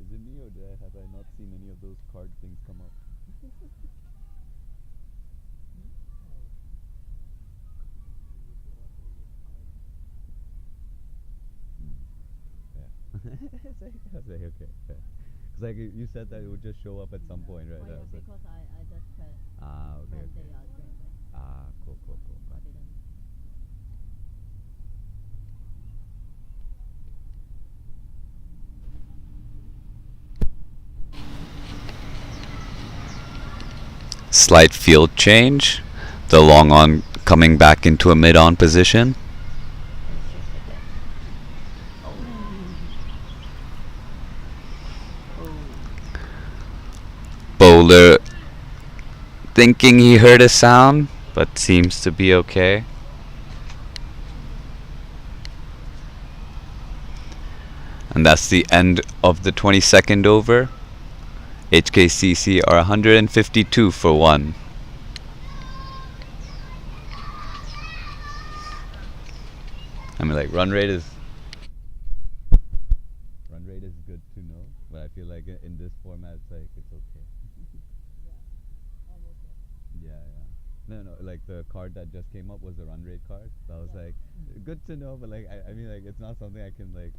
Is it me or have I not seen any of those card things come up? Yeah. I was like, okay. Because like you said that it would just show up at some point, right? Oh, yeah, I was like, because I just check okay, when they okay. are doing that. Cool. I Right. didn't. Slight field change. The long on coming back into a mid-on position. Bowler thinking he heard a sound, but seems to be okay. And that's the end of the 22nd over. HKCC are 152 for 1. I mean, like, run rate is good to know, but I feel like in this format it's like it's okay. Almost there. Yeah. No, like the card that just came up was the run rate card. So I was Yeah. like, good to know, but like I mean, like it's not something I can like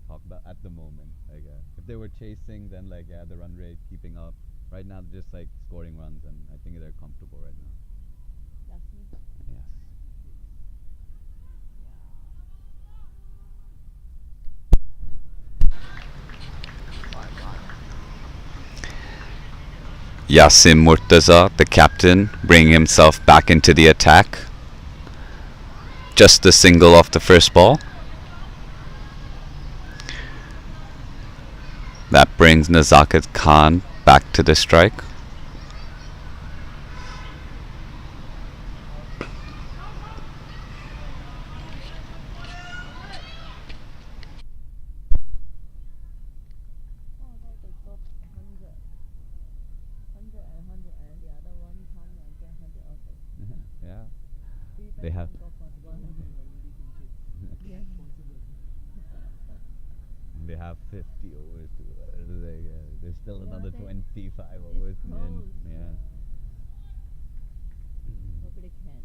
talk about at the moment. Like if they were chasing, then like the run rate keeping up. Right now they're just like scoring runs, and I think they're comfortable right now. That's me. Yes. Yasim Murtaza, the captain, bringing himself back into the attack. Just a single off the first ball. That brings Nazakat Khan back to the strike. Oh, now they got 100. 100 and 100 and the other one come and get 100 also. Yeah. Three They have- batsmen got 100. Yeah. They have 50 overs to there's still Yeah, another they- 25 it's overs in. close. Yeah. Probably can.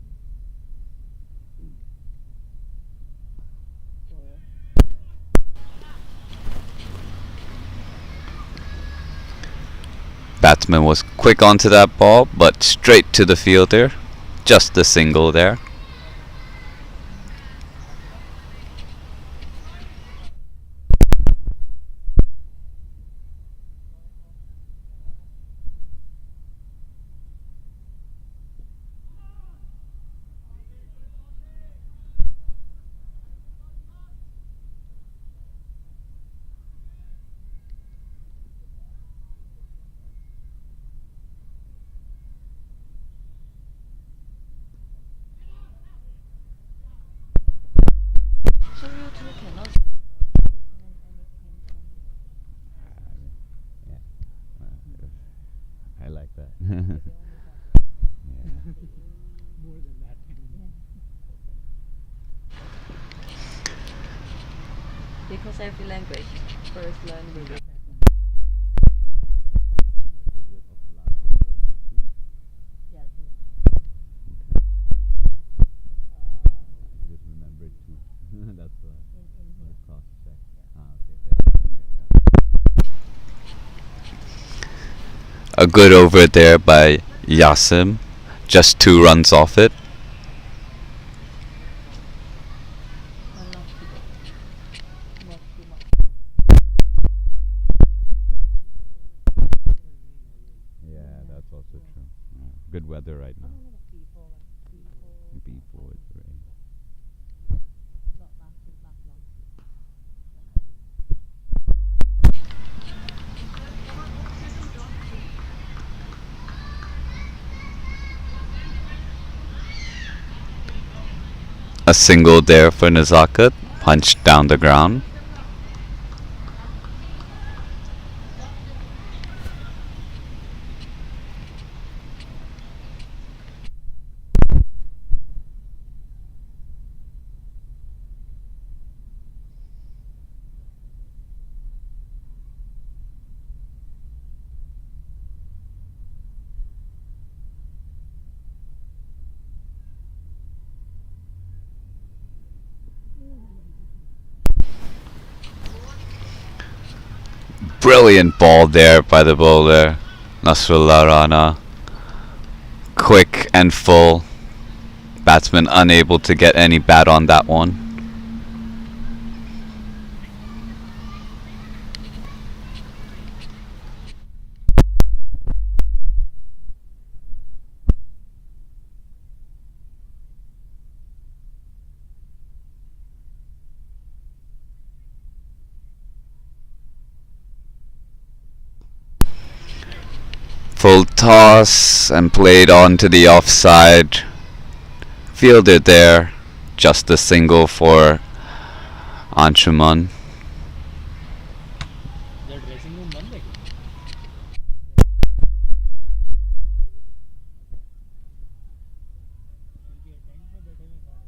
Four. Batsman was quick onto that ball, but straight to the fielder. Just a single there. So you two cannot I like that. More than that. because every language first learn with it. Yeah, two. Just remembered two. That's In here. cross check. A good over there by Yasim. Just 2 runs off it. Unlucky. Not too much. Yeah, that's also true. Good weather right now. No, before. Before it's rain. Not last week, last. A single there for Nazakat. Punched down the ground. Brilliant ball there by the bowler, Nasrullah Rana. Quick and full. Batsman unable to get any bat on that one. Full toss and played on to the offside. Fielder there. Just a single for Anshuman. The dressing room बंद है क्या? क्योंकि tent में बैठे हुए सारे.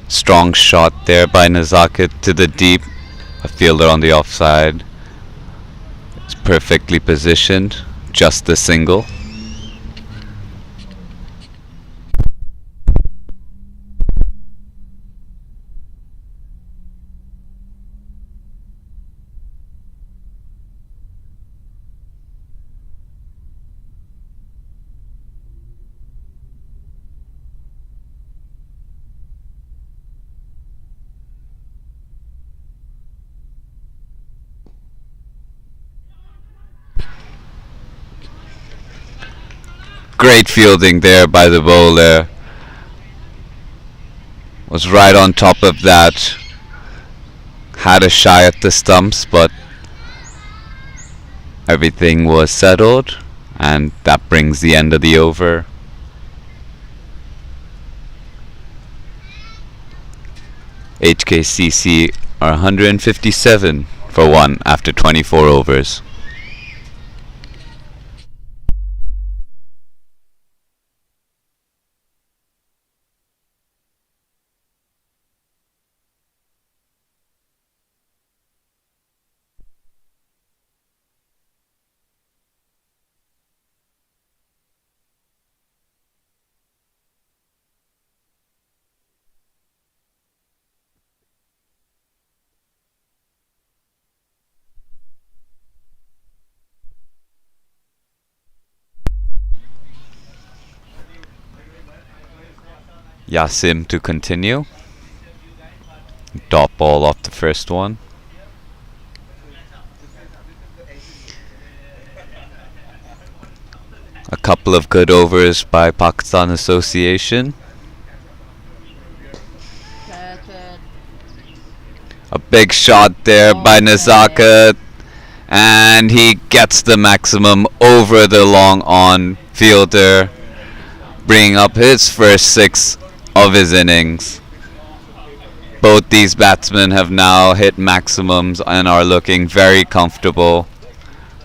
Strong shot there by Nazaket to the deep. A fielder on the offside. It's perfectly positioned. Just the single. Great fielding there by the bowler. Was right on top of that. Had a shy at the stumps, but everything was settled, and that brings the end of the over. HKCC are 157 for 1 after 24 overs. Yasim to continue. Dot ball off the first one. A couple of good overs by Pakistan Association. A big shot there by Nazaket, and he gets the maximum over the long on fielder, bringing up his first 6 of his innings. Both these batsmen have now hit maximums and are looking very comfortable.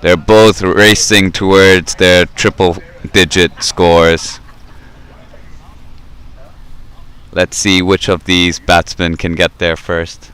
They're both racing towards their triple-digit scores. Let's see which of these batsmen can get there first.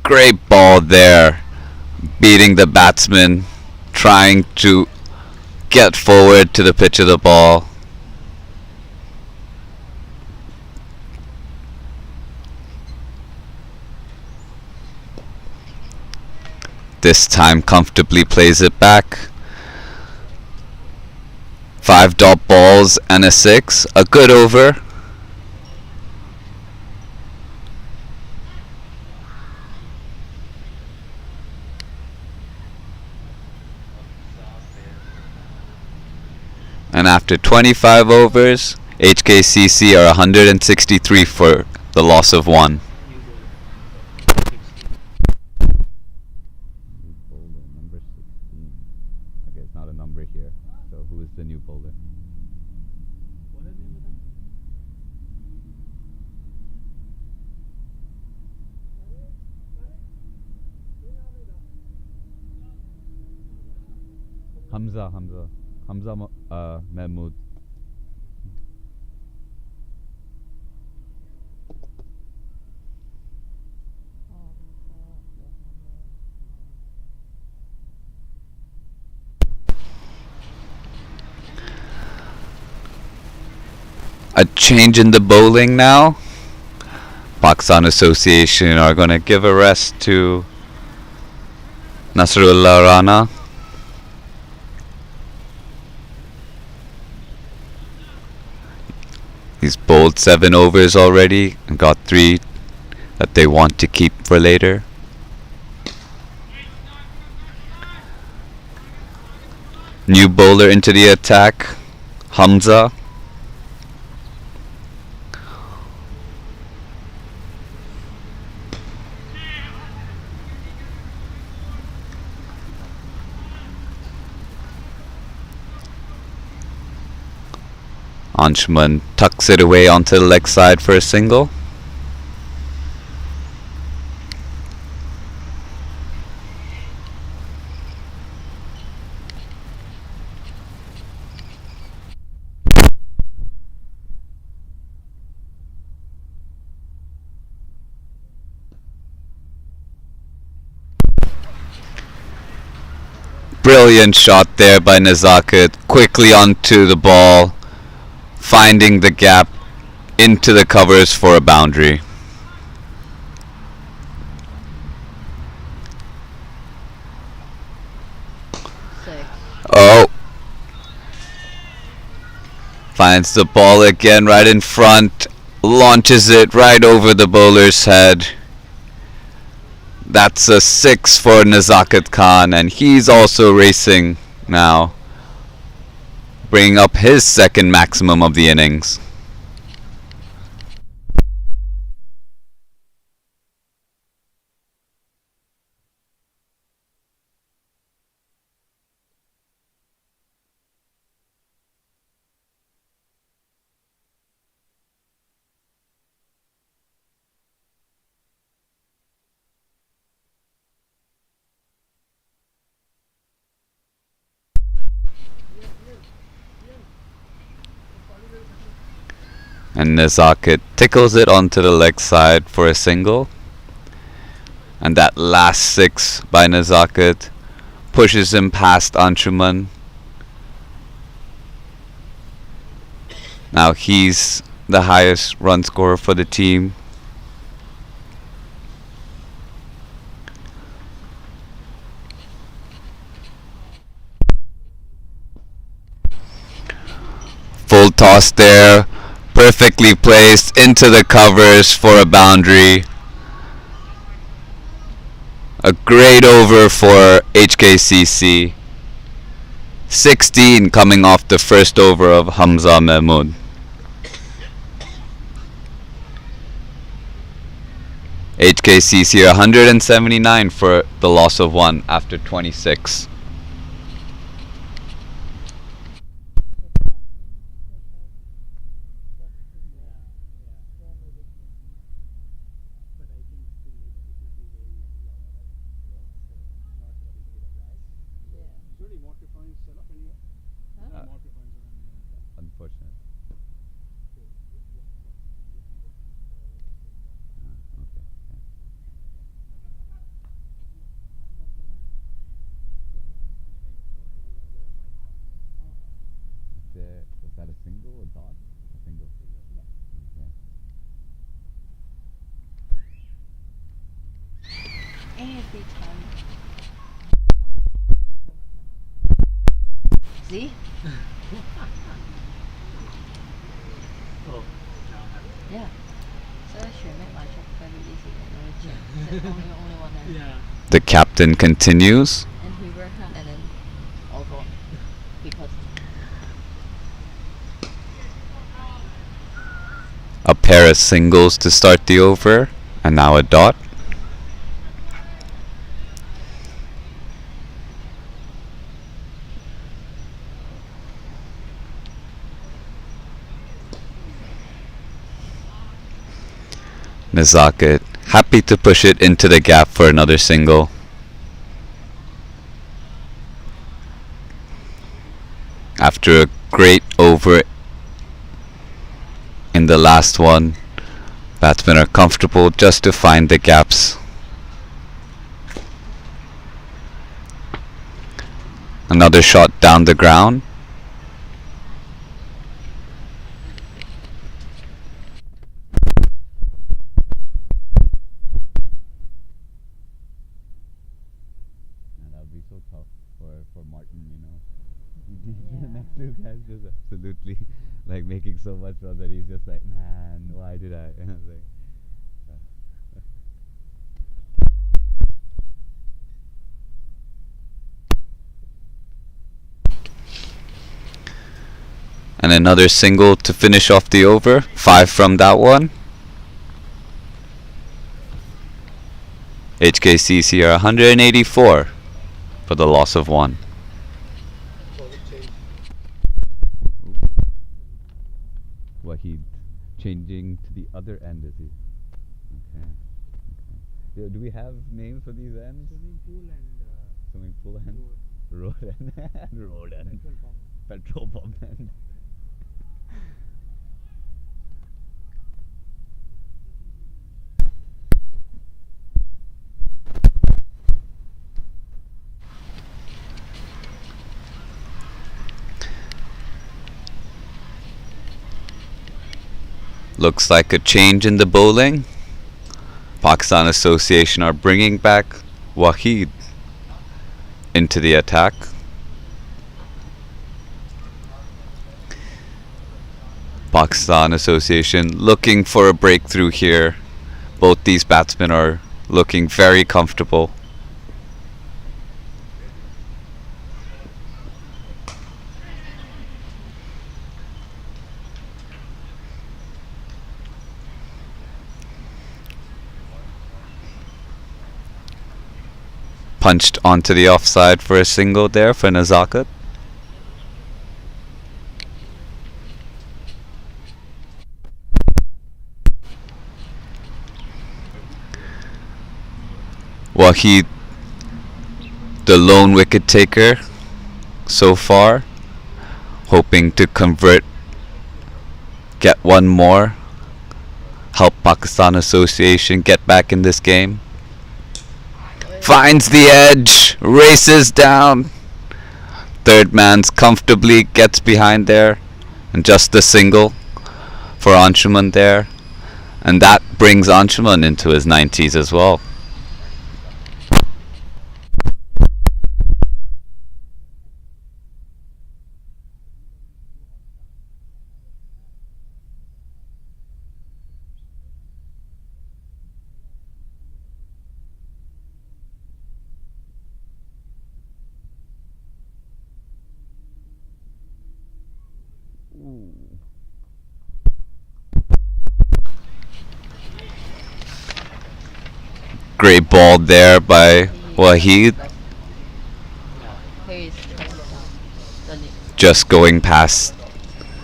Great ball there, beating the batsman, trying to get forward to the pitch of the ball. This time comfortably plays it back. 5 dot balls and a 6, a good over. And after 25 overs, HKCC are 163 for the loss of 1. Bowler number 16. Okay, it's not a number here. So who is the new bowler? What is the name of them? Hamza Mahmood. A change in the bowling now. Pakistan Association are going to give a rest to Nasrullah Rana. He's bowled 7 overs already and got 3 that they want to keep for later. New bowler into the attack, Hamza. Anshuman tucks it away onto the leg side for a single. Brilliant shot there by Nazaket, quickly onto the ball, finding the gap into the covers for a boundary. Six. Oh. Finds the ball again right in front, launches it right over the bowler's head. That's a 6 for Nazaket Khan, and he's also racing now, bringing up his second maximum of the innings. And Nazaket tickles it onto the leg side for a single. And that last 6 by Nazaket pushes him past Anshuman. Now he's the highest run scorer for the team. Full toss there, perfectly placed into the covers for a boundary. A great over for HKCC. 16 coming off the first over of Hamza Mahmood. HKCC 179 for the loss of 1 after 26. But I think still it will be very long, right? It's not a big deal, right? Yeah. Sorry, microphones set up anyway. Huh? Microphones are on. Unfortunate. Was that a single or dot? A single. Every time. See? Oh, now Yeah. So that should make my job very easy. That's only one end. yeah. The captain continues. And he worked hard and then all gone. Because A pair of singles to start the over, and now a dot. Nazaket happy to push it into the gap for another single. After a great over in the last one, batsmen are comfortable just to find the gaps. Another shot down the ground. That would be so tough for Martin, you know. The next two guys just absolutely like making so much fun that he's just like, man, why did I? And I was like, And another single to finish off the over. 5 from that one. HKCC are 184 for the loss of 1. Forward change. Wahid changing to the other end, is he? Okay. Do we have names for these ends? Swimming pool and Swimming pool end? Road end. Road end. petrol pump. Petrol pump end. Looks like a change in the bowling. Pakistan Association are bringing back Wahid into the attack. Pakistan Association looking for a breakthrough here. Both these batsmen are looking very comfortable. Punched onto the offside for a single there for Nazakat. Wahid, the lone wicket taker so far, hoping to convert, get one more, help Pakistan Association get back in this game. Finds the edge, races down. Third man's comfortably gets behind there, and just a single for Anshuman there, and that brings Anshuman into his 90s as well. Great ball there by Wahid, Pace comes down. Doesn't it? just going past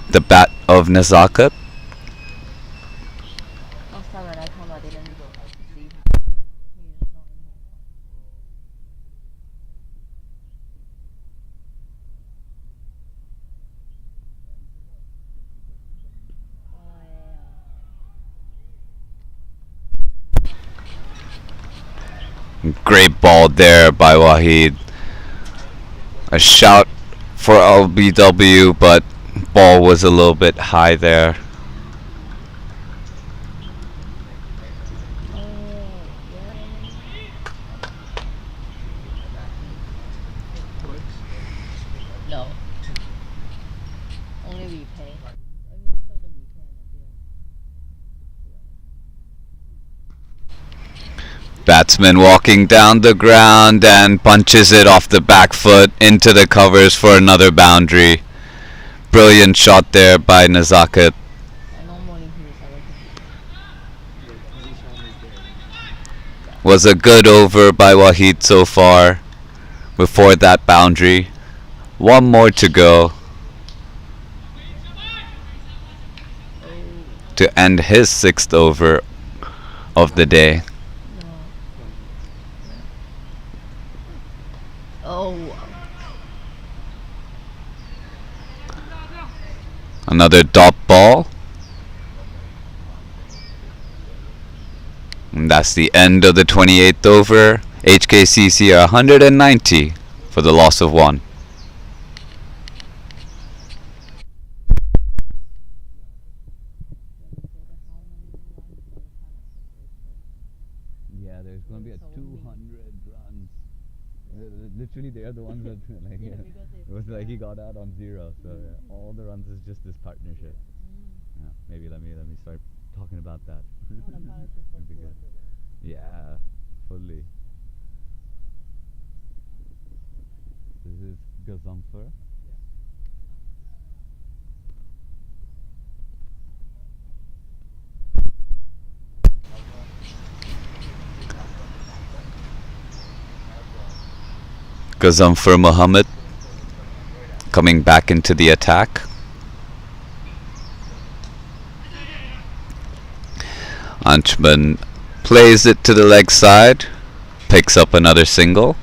the bat of Nazakat. Last time when I come, I didn't see him. He's not in here. Oh, yeah. Great ball there by Wahid. A shout for LBW, but ball was a little bit high there. No. Only replay. I mean, so the replay and the Batsman walking down the ground and punches it off the back foot into the covers for another boundary. Brilliant shot there by Nazakat. I normally he's The position is there. Was a good over by Wahid so far before that boundary. One more to go to end his 6th over of the day. Oh, Another dot ball. And that's the end of the 28th over. HKCC are 190 for the loss of 1. Yeah, there's going to be a 200 runs. Literally, they are the ones that like. Yeah, because It was like he got out on 0, so all the runs is just this partnership. Yeah, maybe let me start talking about that. the partnership for That'd be good. 200. Yeah, fully. This is Gazamfar. Gazamfar Muhammad coming back into the attack. Anchman plays it to the leg side, picks up another single.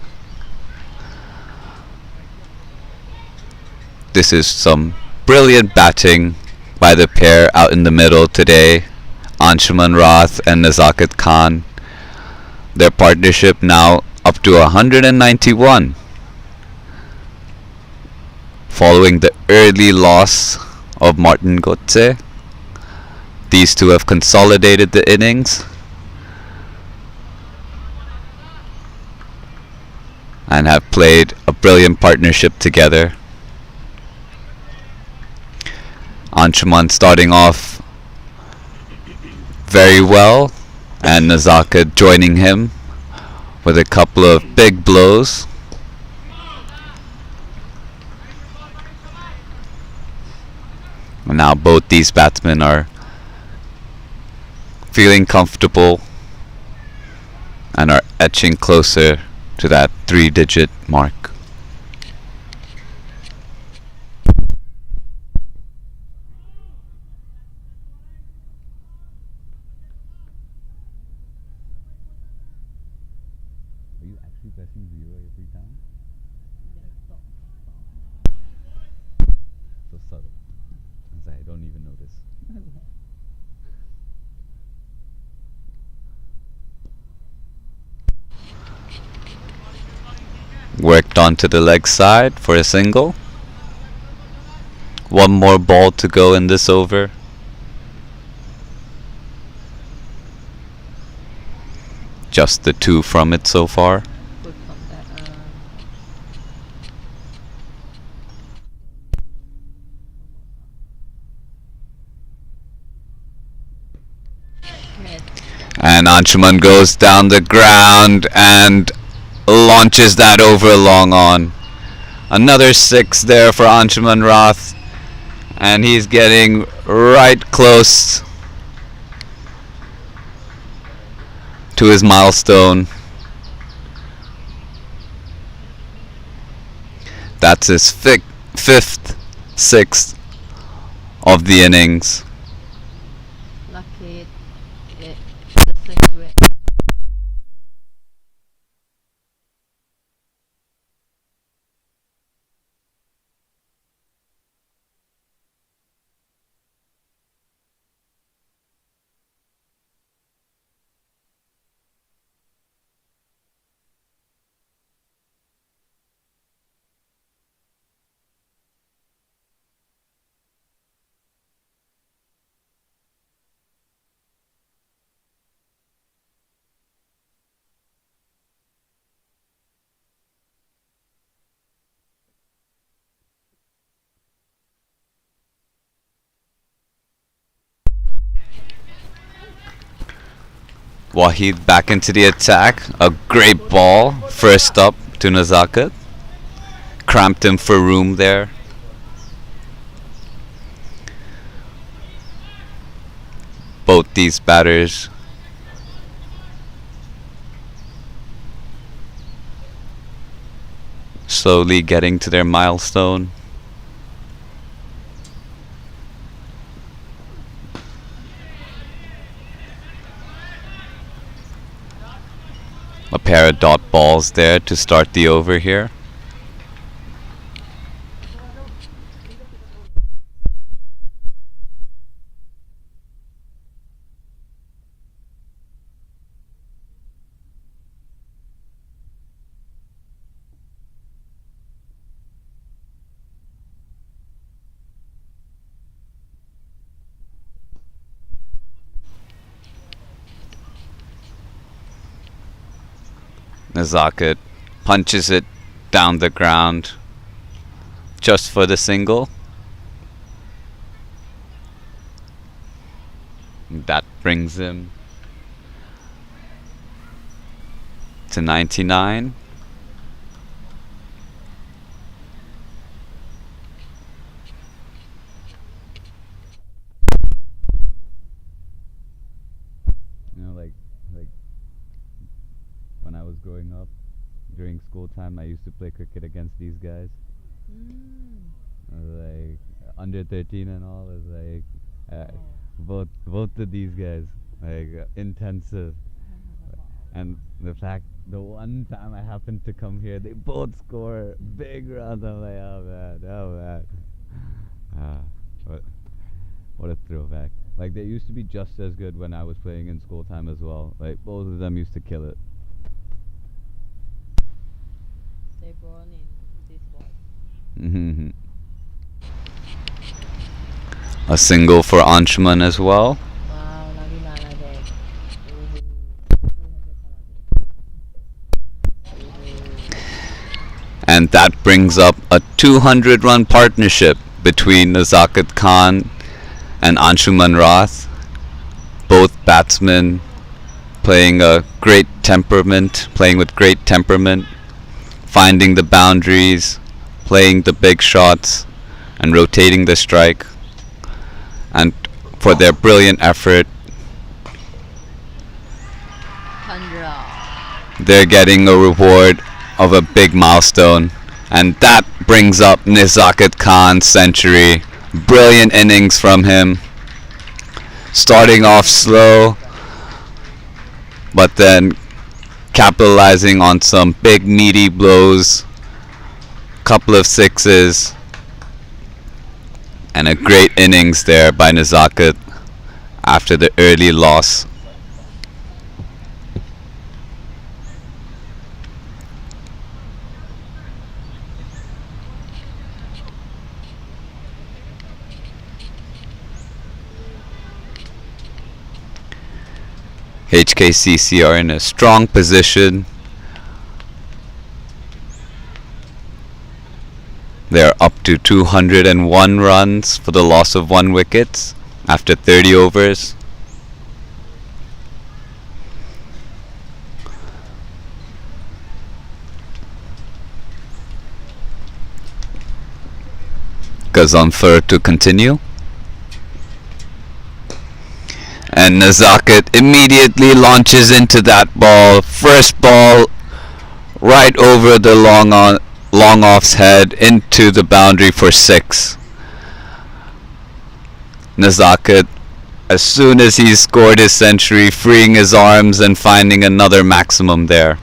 This is some brilliant batting by the pair out in the middle today, Anshuman Rath and Nazakat Khan. Their partnership now up to 191. Following the early loss of Martin Gotze, these two have consolidated the innings and have played a brilliant partnership together. Anshuman starting off very well, and Nazaka joining him with a couple of big blows. And now both these batsmen are feeling comfortable and are etching closer to that 3-digit mark. Are you actually pressing 0 every time? So subtle. I don't even notice. Worked onto the leg side for a single. One more ball to go in this over. Just the 2 from it so far. Good from that. And Anshuman goes down the ground and launches that over long on. Another 6 there for Anshuman Rath, and he's getting right close to his milestone. That's his 5th 6th of the innings. Lucky it the same way. Wahid back into the attack. A great ball. First up to Nazakat. Cramped him for room there. Both these batters slowly getting to their milestone. A pair of dot balls there to start the over here. Nazakat punches it down the ground just for the single. That brings him to 99. You know, like when I was growing up, during school time, I used to play cricket against these guys. Mm. Like under 13 and all. Is like Oh. both of these guys like intensive. And the one time I happened to come here, they both score big runs. I'm like, oh man. Ah, what a throwback. Like they used to be just as good when I was playing in school time as well. Like both of them used to kill it. They born in this sport. Mm-hmm. A single for Anshuman as well. Wow, lagi mana deh. And that brings up a 200-run partnership between Nazakat Khan and Anshuman Rath. Both batsmen playing with great temperament, finding the boundaries, playing the big shots, and rotating the strike. And for their brilliant effort, 100. they're getting a reward of a big milestone. And that brings up Nazakat Khan's century. Brilliant innings from him. Starting off slow, but then capitalizing on some big meaty blows, couple of sixes, and a great innings there by Nazakat after the early loss. HKCC are in a strong position. They're up to 201 runs for the loss of 1 wicket after 30 overs. Gazanfar to continue. And Nazakat immediately launches into that ball. First ball right over the long off's head into the boundary for 6. Nazakat, as soon as he scored his century, freeing his arms and finding another maximum there.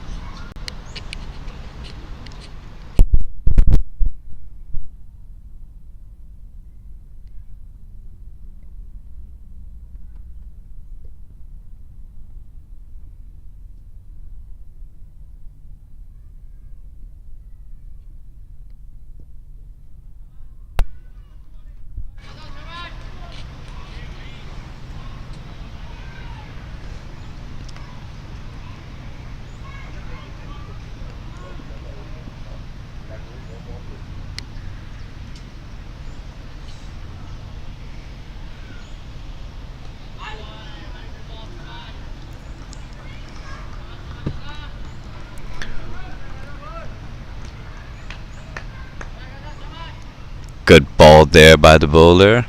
Good ball there by the bowler.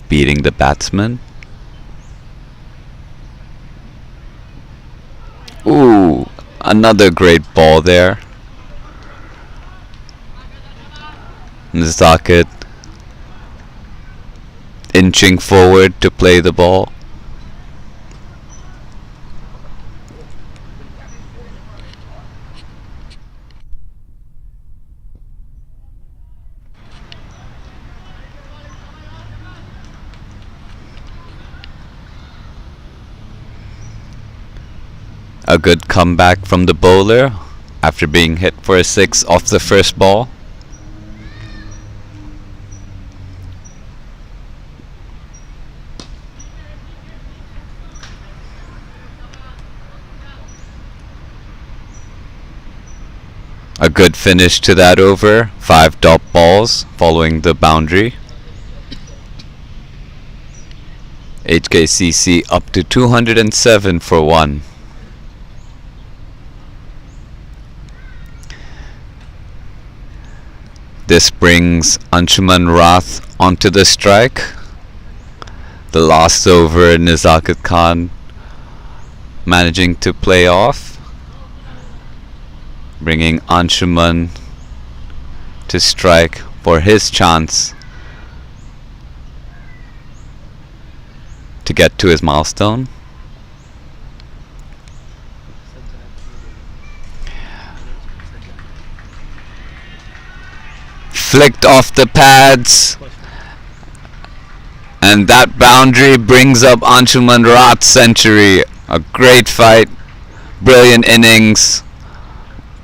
Beating the batsman. Ooh, another great ball there. Nazakat inching forward to play the ball. A good comeback from the bowler after being hit for a 6 off the first ball. A good finish to that over. 5 dot balls following the boundary. HKCC up to 207 for 1. This brings Anshuman Rath onto the strike. The last over, Nazakat Khan managing to play off, bringing Anshuman to strike for his chance to get to his milestone. Flicked off the pads, and that boundary brings up Anshuman Rath's century. A great fight, brilliant innings,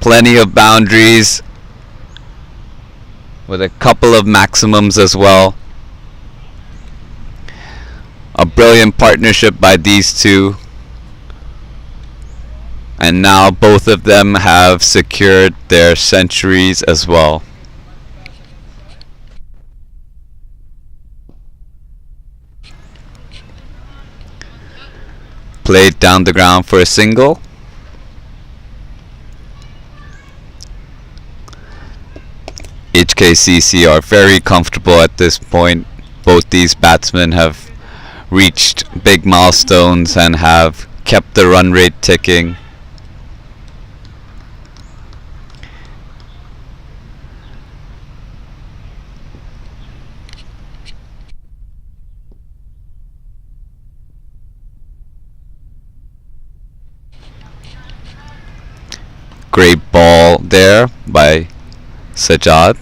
plenty of boundaries with a couple of maximums as well. A brilliant partnership by these two, and now both of them have secured their centuries as well. Played down the ground for a single. HKCC are very comfortable at this point. Both these batsmen have reached big milestones and have kept the run rate ticking. Great ball there by Sajjad.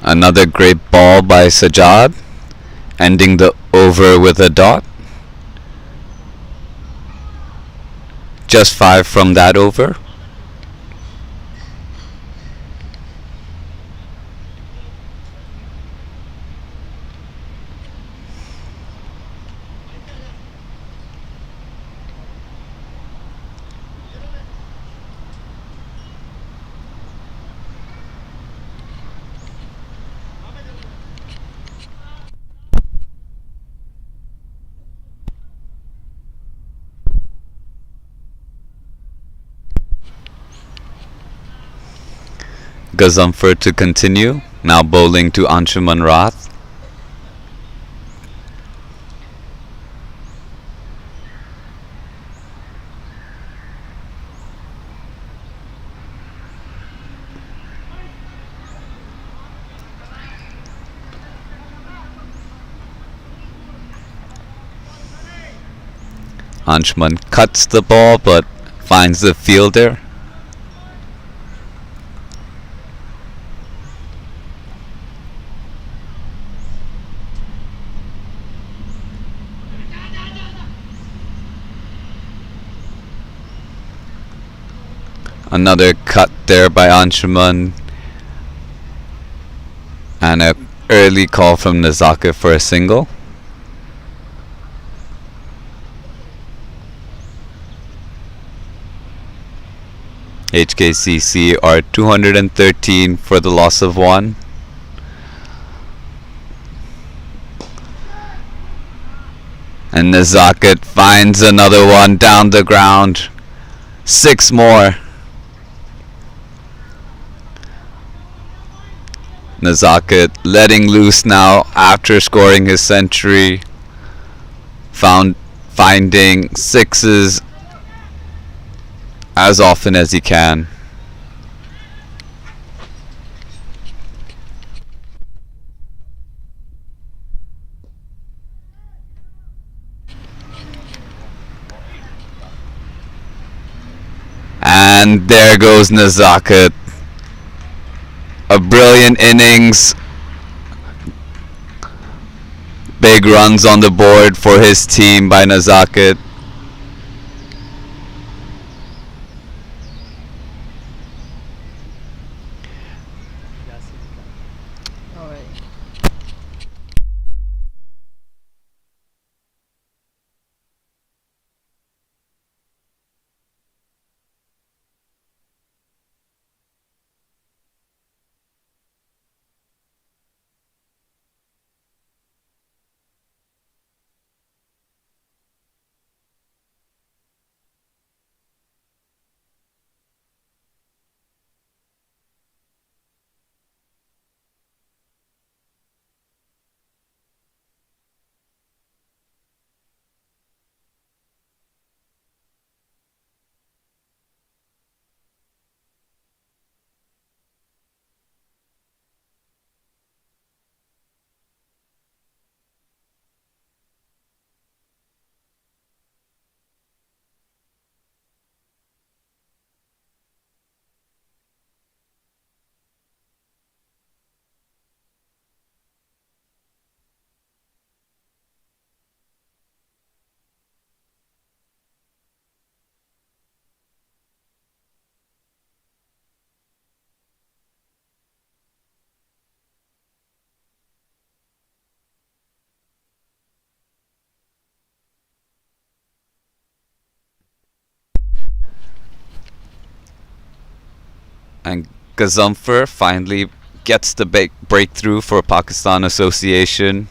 Another great ball by Sajjad, ending the over with a dot. Just 5 from that over. Gazumfer to continue, now bowling to Anshuman Rath. Anshuman cuts the ball but finds the fielder. Another cut there by Anshuman, and an early call from Nazaka for a single. HKCC are 213 for the loss of 1. And Nazaket finds another one down the ground. 6 more. Nazaket letting loose now after scoring his century. Finding sixes as often as he can. And there goes Nazaket. A brilliant innings. Big runs on the board for his team by Nazaket. Alright. And Gazumfer finally gets the breakthrough for Pakistan Association.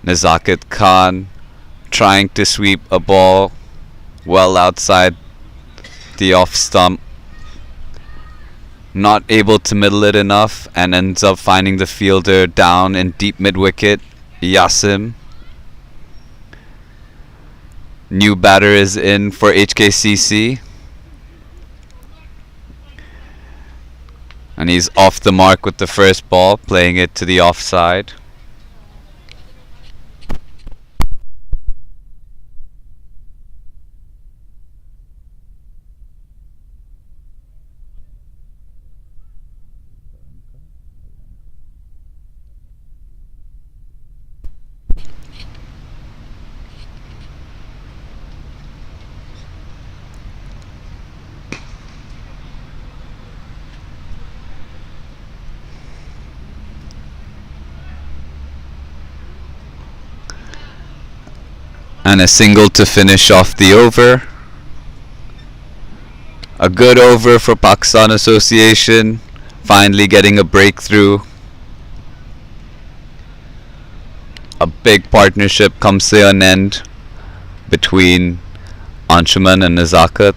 Nazaket Khan trying to sweep a ball well outside the off stump. Not able to middle it enough and ends up finding the fielder down in deep mid wicket, Yasim. New batter is in for HKCC. And he's off the mark with the first ball, playing it to the offside. And a single to finish off the over. A good over for Pakistan Association, finally getting a breakthrough. A big partnership comes to an end between Anshuman and Nazakat.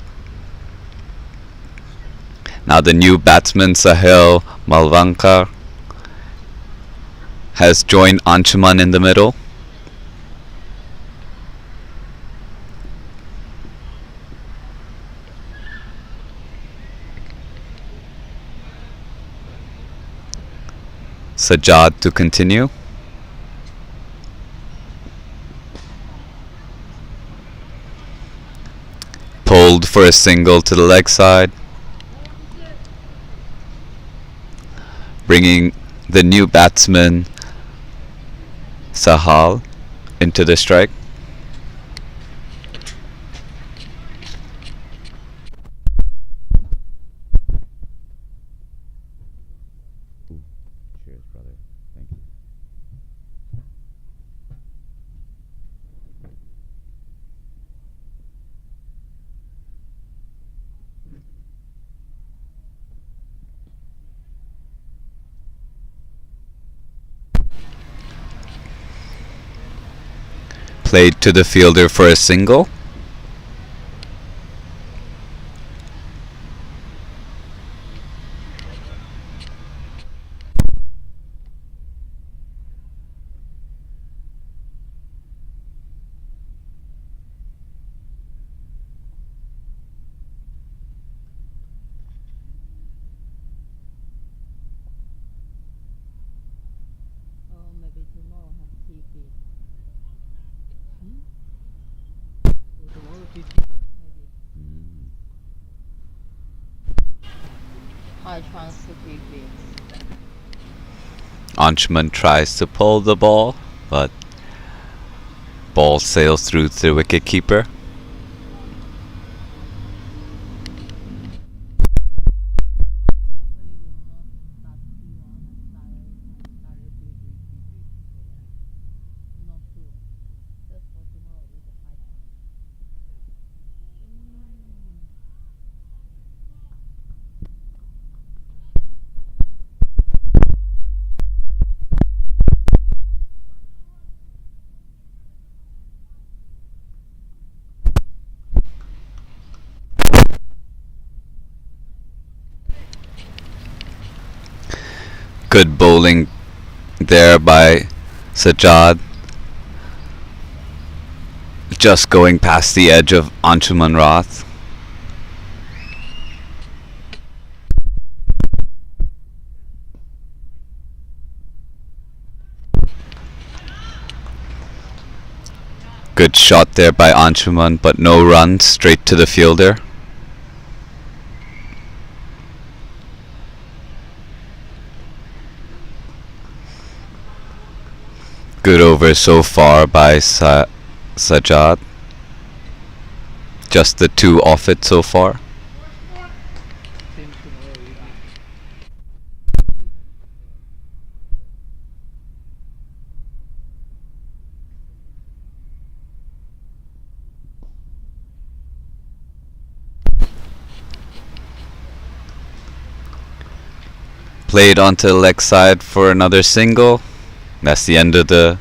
Now the new batsman Sahil Malvankar has joined Anshuman in the middle. Sajjad to continue. Pulled for a single to the leg side. Bringing the new batsman Sahal into the strike. Cheers, brother. Thank you. Played to the fielder for a single. Oh, maybe tomorrow have TV. Tomorrow TC. Maybe high chance to TV. Anchman tries to pull the ball, but ball sails through the wicketkeeper. Hopefully will not start T1 and start TV. Not sure. Just for tomorrow is a high chance. Good bowling there by Sajjad. Just going past the edge of Anshuman Rath. Good shot there by Anshuman, but no run, straight to the fielder. Good over so far by Sajjad. Just the two off it so far. Same tomorrow evening. Played onto the leg side for another single. That's the end of the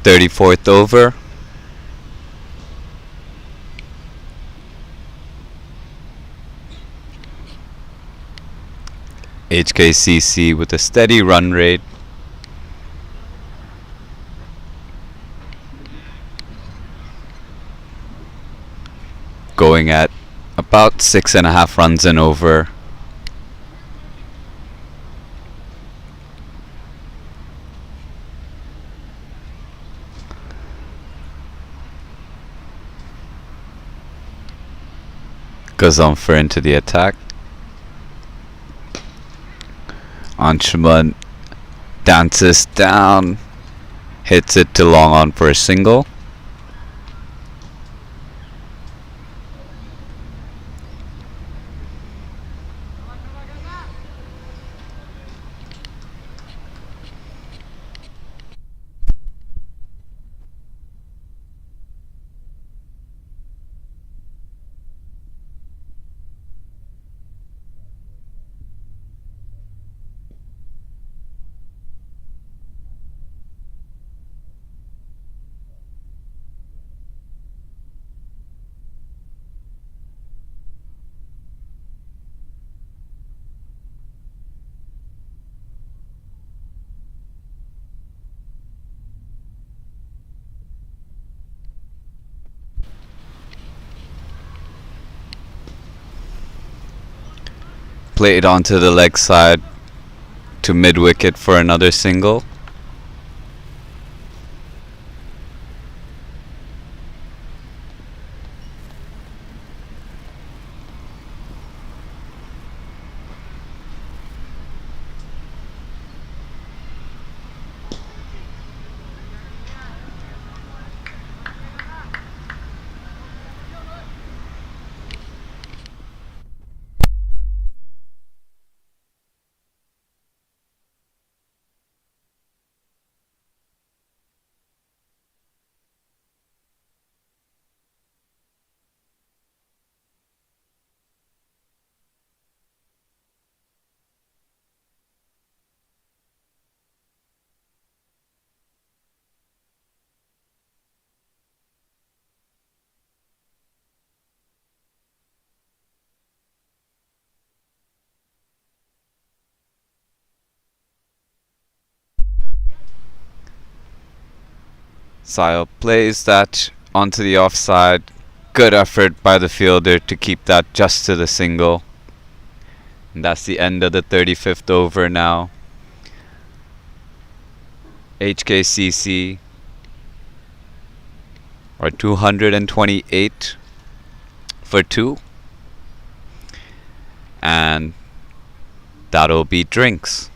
34th over. HKCC with a steady run rate. Going at about 6.5 runs and over. Gazumfer into the attack. Anshuman dances down, hits it to long on for a single. Played onto the leg side to mid wicket for another single. Sile plays that onto the offside. Good effort by the fielder to keep that just to the single. And that's the end of the 35th over now. HKCC are 228 for 2. And that'll be drinks.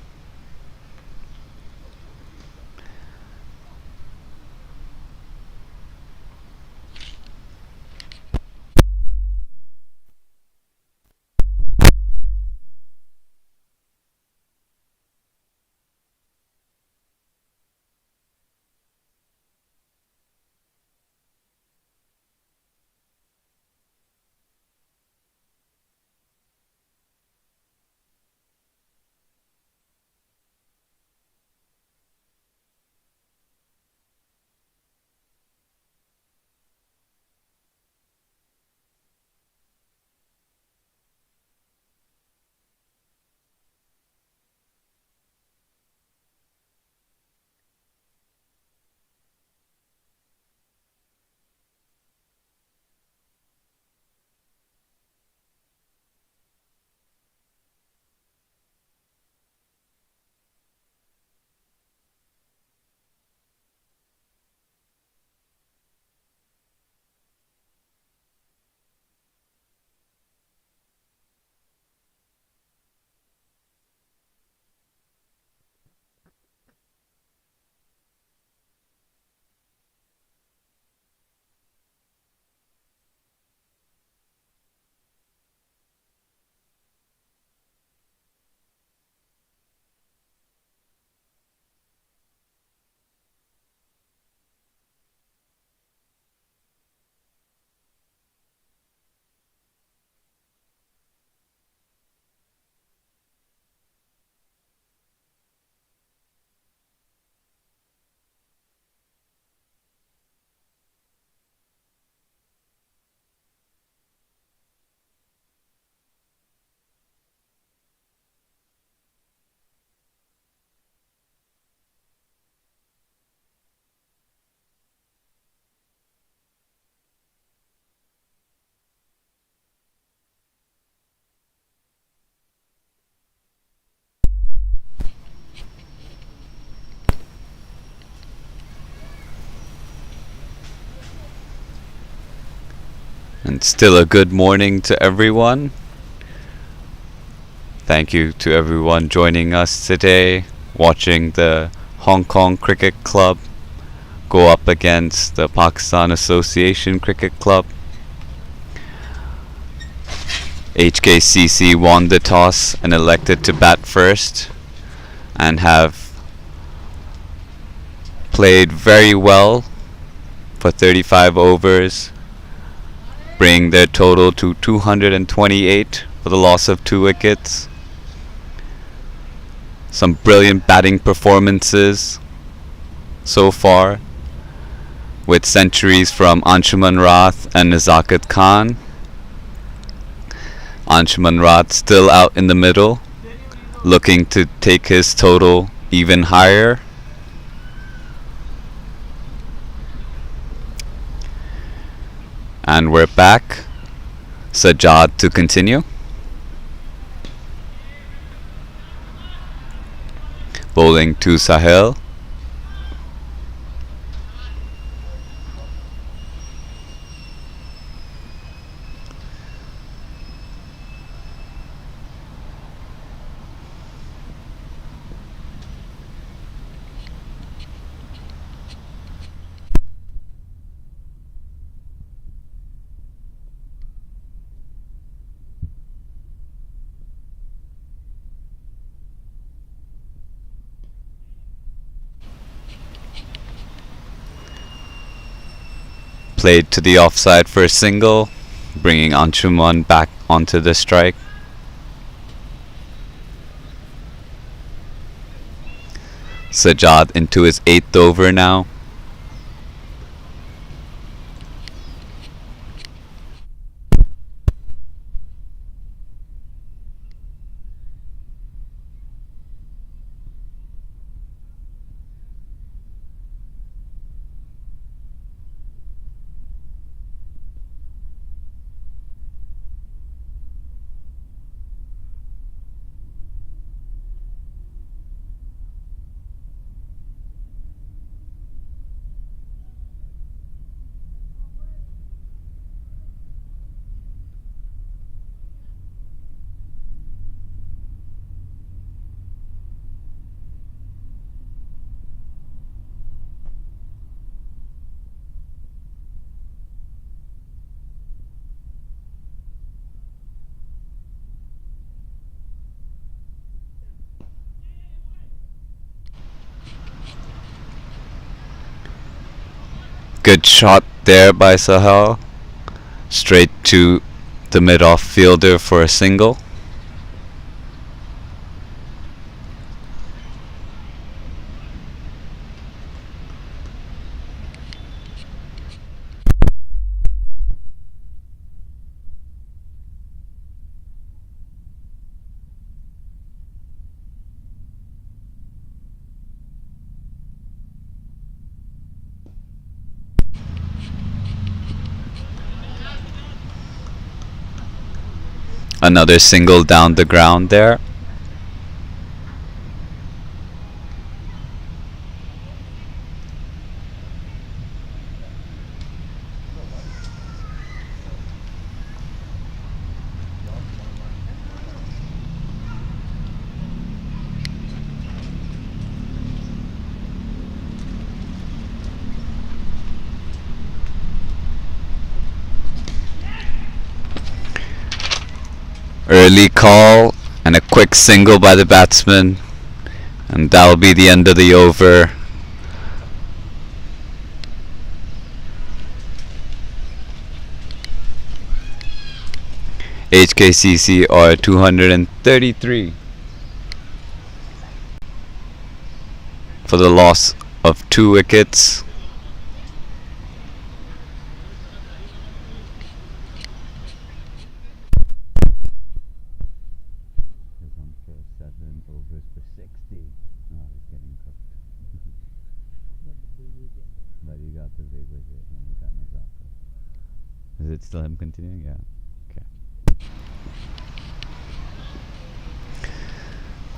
And still a good morning to everyone. Thank you to everyone joining us today, watching the Hong Kong Cricket Club go up against the Pakistan Association Cricket Club. HKCC won the toss and elected to bat first and have played very well for 35 overs, bringing their total to 228 for the loss of 2 wickets. Some brilliant batting performances so far, with centuries from Anshuman Rath and Nazakat Khan. Anshuman Rath still out in the middle, looking to take his total even higher. And we're back. Sajjad to continue. Bowling to Sahil. Played to the offside for a single, bringing Anshuman back onto the strike. Sajjad into his 8th over now. Good shot there by Sahal. Straight to the mid-off fielder for a single. Another single down the ground there. Early call and a quick single by the batsman, and that'll be the end of the over. HKCC are 233 for the loss of 2 wickets. Is it still him continuing? Yeah. Okay.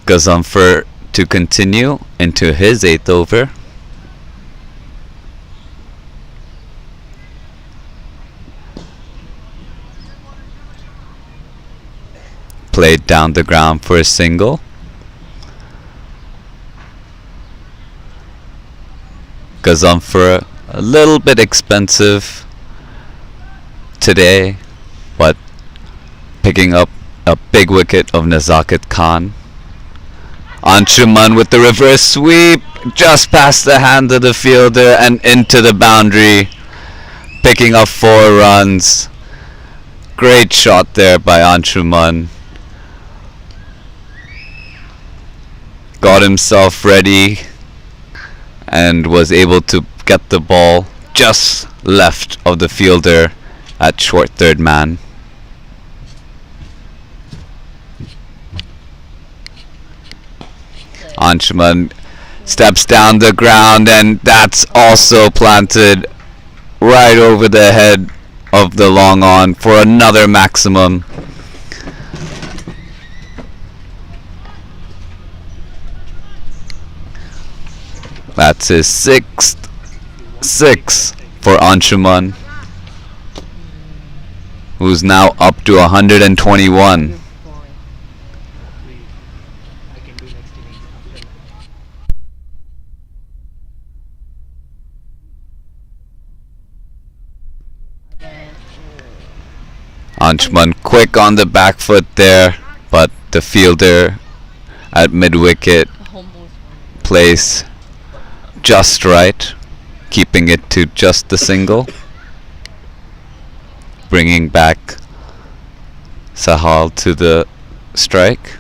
Gazumfer to continue into his 8th over. Played down the ground for a single. Gazumfer a little bit expensive today, but picking up a big wicket of Nazakat Khan. Anshuman with the reverse sweep, just past the hand of the fielder and into the boundary, picking up 4 runs. Great shot there by Anshuman. Got himself ready and was able to get the ball just left of the fielder at short third man. Anshuman steps down the ground, and that's also planted right over the head of the long on for another maximum. That's his 6th 6 for Anshuman, who's now up to 121. I can do next innings after Anshuman quick on the back foot there, but the fielder at mid-wicket Almost. plays just right, keeping it to just the single, bringing back Sahal to the strike.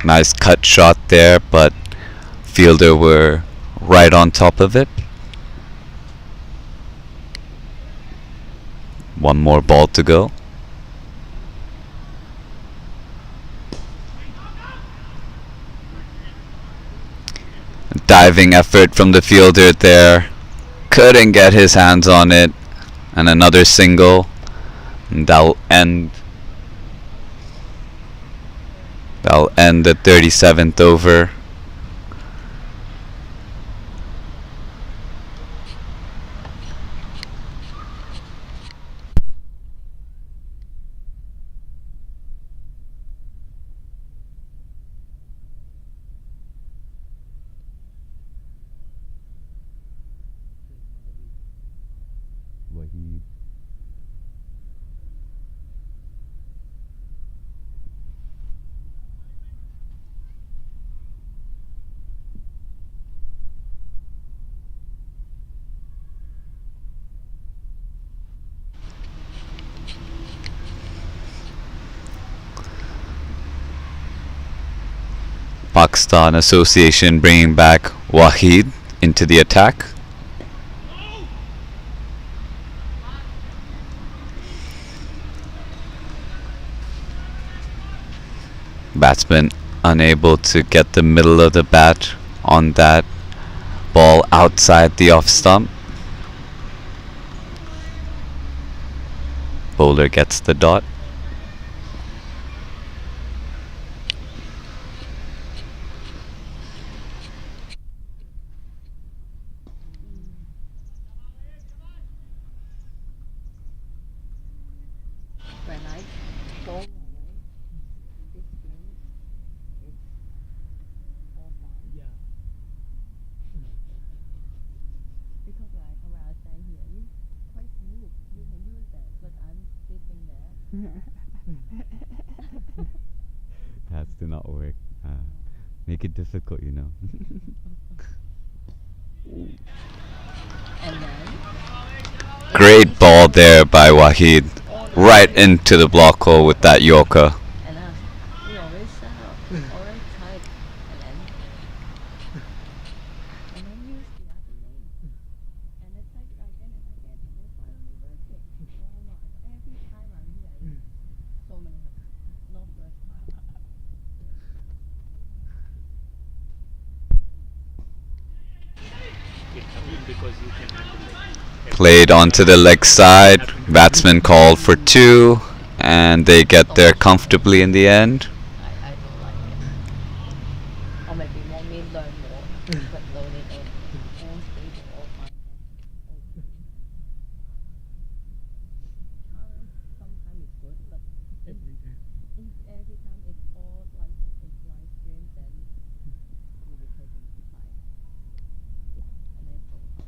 Nice cut shot there, but fielder were right on top of it. One more ball to go. Diving effort from the fielder there. Couldn't get his hands on it. And another single. And that'll end the 37th over. Pakistan Association bringing back Wahid into the attack. Batsman unable to get the middle of the bat on that ball outside the off stump. Bowler gets the dot. When I go away, this game is all fine. Yeah. Because when I stand here, you quite smooth. You can use that, but I'm sitting there. Has to not work. Make it difficult, you know. And then Great ball there by Wahid. all the Right way, into the block hole with that Yorker. and we always set up, always tight, and then use the other lane, and then take it again and again, and then finally work it. Oh my! Every time I'm here, so many times, not first time. Because you can handle it. Played onto the leg side. Batsman called for two, and they get there comfortably in the end. I don't like it. Or maybe want me learn more, but no need all stable, all fine. Sometimes it's good, but if every time it's all like it's live stream, then it will be taking time. And then go out.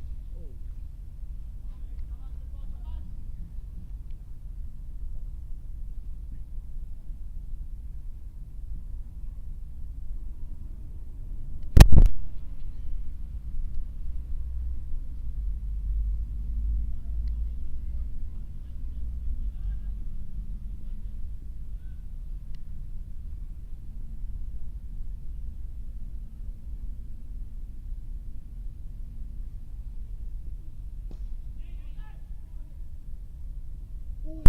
Oh.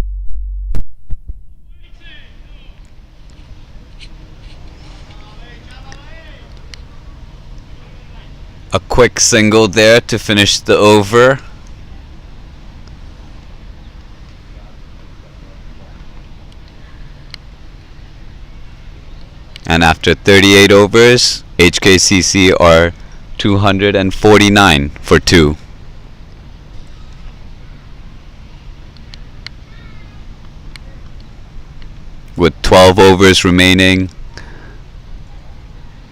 A quick single there to finish the over. And after 38 overs, HKCC are 249 for 2. With 12 overs remaining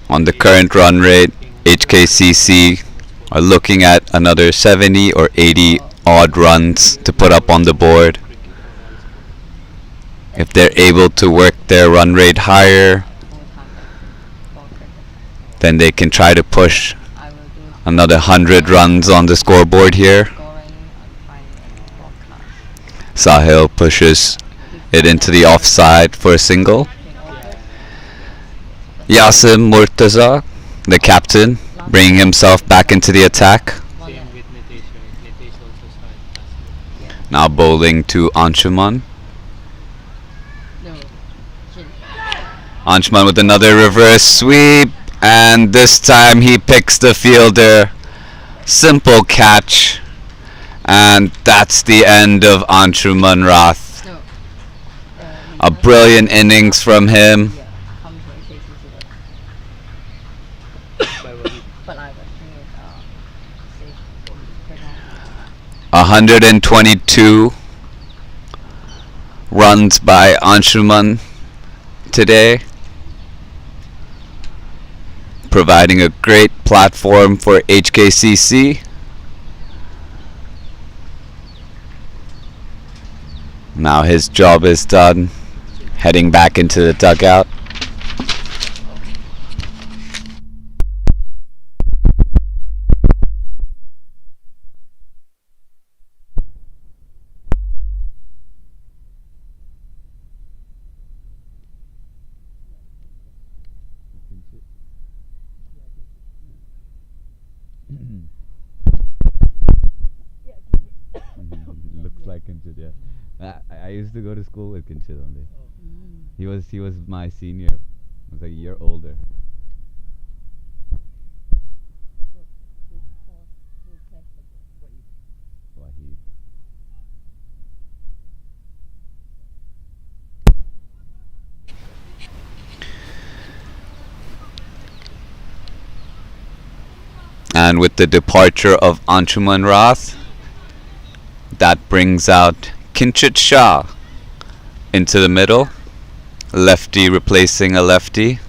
on the current run rate, HKCC are looking at another 70 or 80 odd runs to put up on the board. If they're able to work their run rate higher, Full time for cricket. then they can try to push I will do another 100 runs on the scoreboard here. scoring and finding broadcast. Sahil pushes it into the offside for a single. Yasim Murtaza, the captain, bringing himself back into the attack. Same with Nitesh, right? Nitesh also started last year. Now bowling to Anshuman. No. Chin. Anshuman with another reverse sweep, and this time he picks the fielder. Simple catch, and that's the end of Anshuman Rath. No. A brilliant innings from him. Yeah, come to HKCC, By Wahid. but I was thinking safe. 122 runs by Anshuman today, providing a great platform for HKCC. Now his job is done, heading back into the dugout. Yeah, Looks like Kinchit, yeah. I used to go to school with Kinchit only. Oh, He was my senior. He was like a year older. who pressed the ball? what you Wahid. And with the departure of Anshuman Rath, that brings out Kinchit Shah into the middle. Lefty replacing a lefty.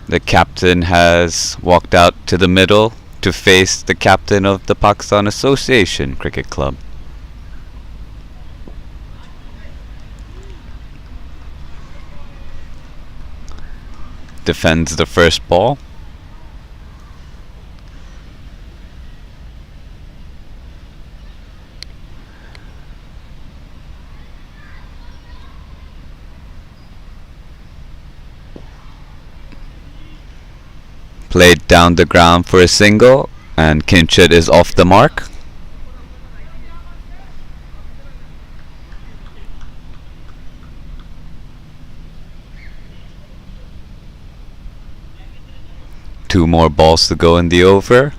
The captain has walked out to the middle to face the captain of the Pakistan Association Cricket Club. Defends the first ball. Played down the ground for a single, and Kinchit is off the mark. Two more balls to go in the over.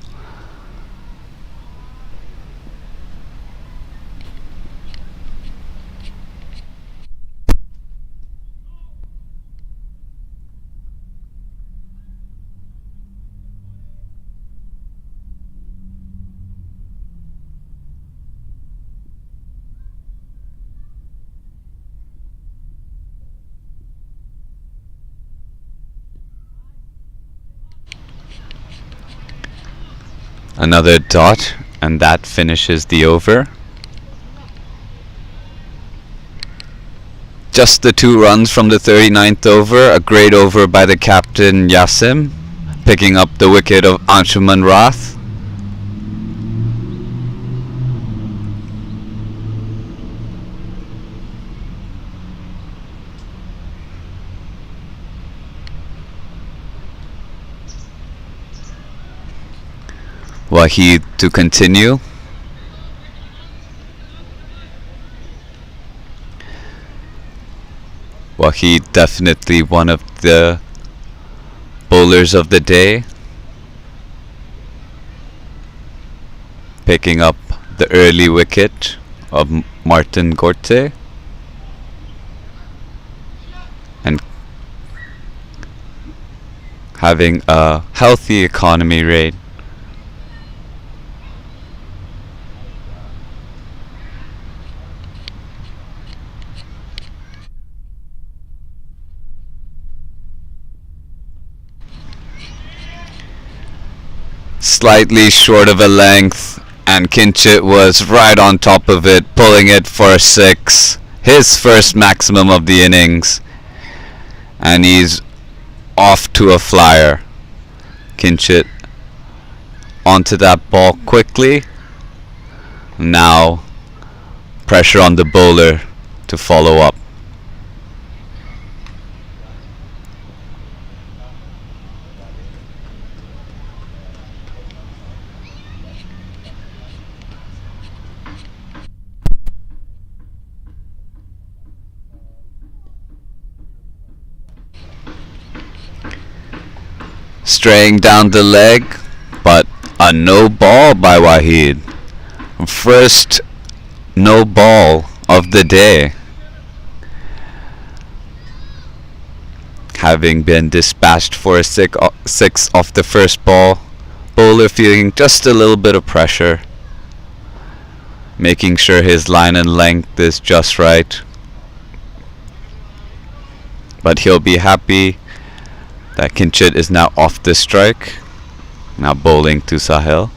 Another dot, and that finishes the over. Just the 2 runs from the 39th over. A great over by the captain Yasim, picking up the wicket of Anshuman Rath. Wahid to continue. Wahid definitely one of the bowlers of the day, picking up the early wicket of Martin Gorte and having a healthy economy rate. Slightly short of a length, and Kinchit was right on top of it, pulling it for a 6. His first maximum of the innings, and he's off to a flyer. Kinchit onto that ball quickly. Now pressure on the bowler to follow up. Straying down the leg, but a no ball by Wahid. First no ball of the day. Having been dispatched for a 6 off the first ball, bowler feeling just a little bit of pressure, making sure his line and length is just right. But he'll be happy that Kinchit is now off the strike, now bowling to Sahil.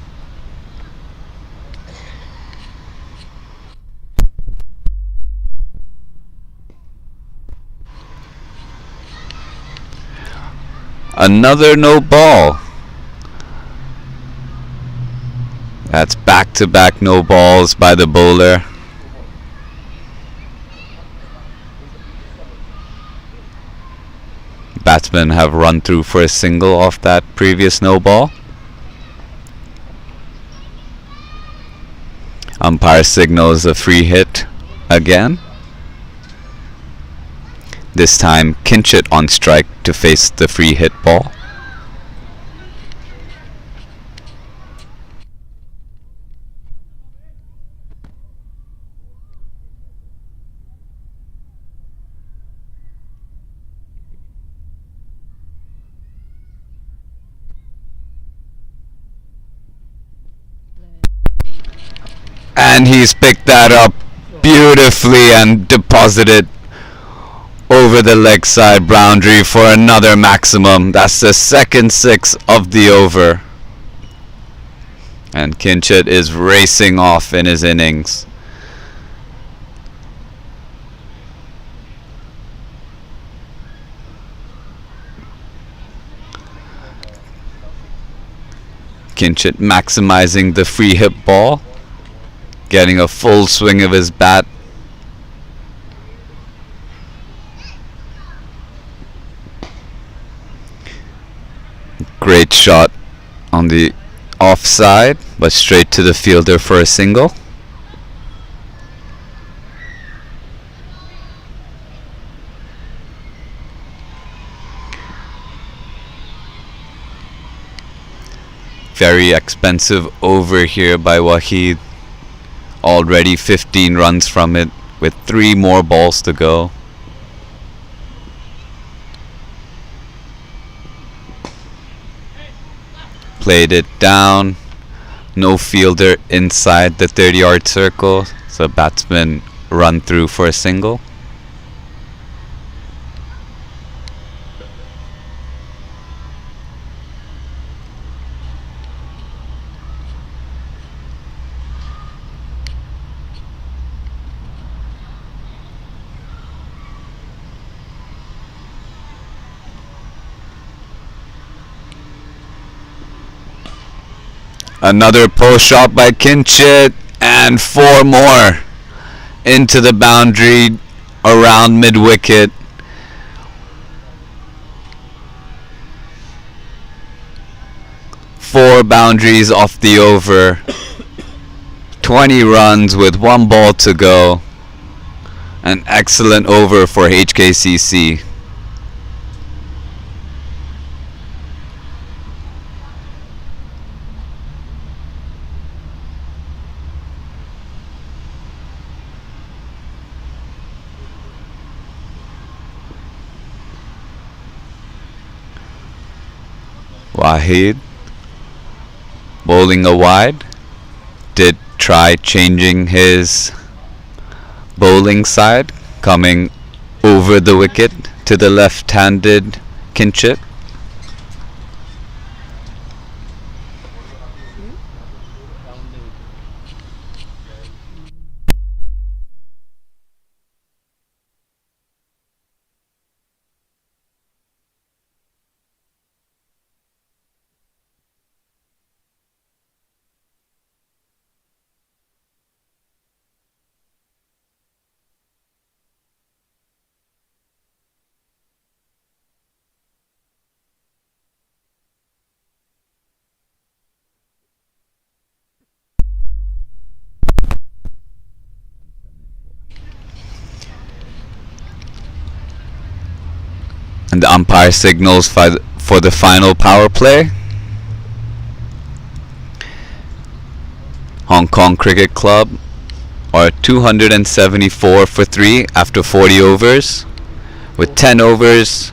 Another no ball. That's back-to-back no balls by the bowler. Batsman batsmen have run through for a single off that previous no ball. Umpire signals a free hit again. This time Kinchit on strike to face the free hit ball. And he's picked that up beautifully and deposited over the leg side boundary for another maximum. That's the second six of the over. And Kinchit is racing off in his innings. Kinchit maximizing the free hit ball, getting a full swing of his bat. Great shot on the offside, but straight to the fielder for a single. Very expensive over here by Waheed. Already 15 runs from it with 3 more balls to go. Played it down. No fielder inside the 30-yard circle, so batsman run through for a single. Another post shot by Kinchit, and 4 more into the boundary around mid-wicket. Four boundaries off the over. 20 runs with 1 ball to go. An excellent over for HKCC. Waheed bowling a wide, did try changing his bowling side, coming over the wicket to the left-handed Kinchit. And the umpire signals for the final power play. Hong Kong Cricket Club are 274 for 3 after 40 overs, with 10 overs.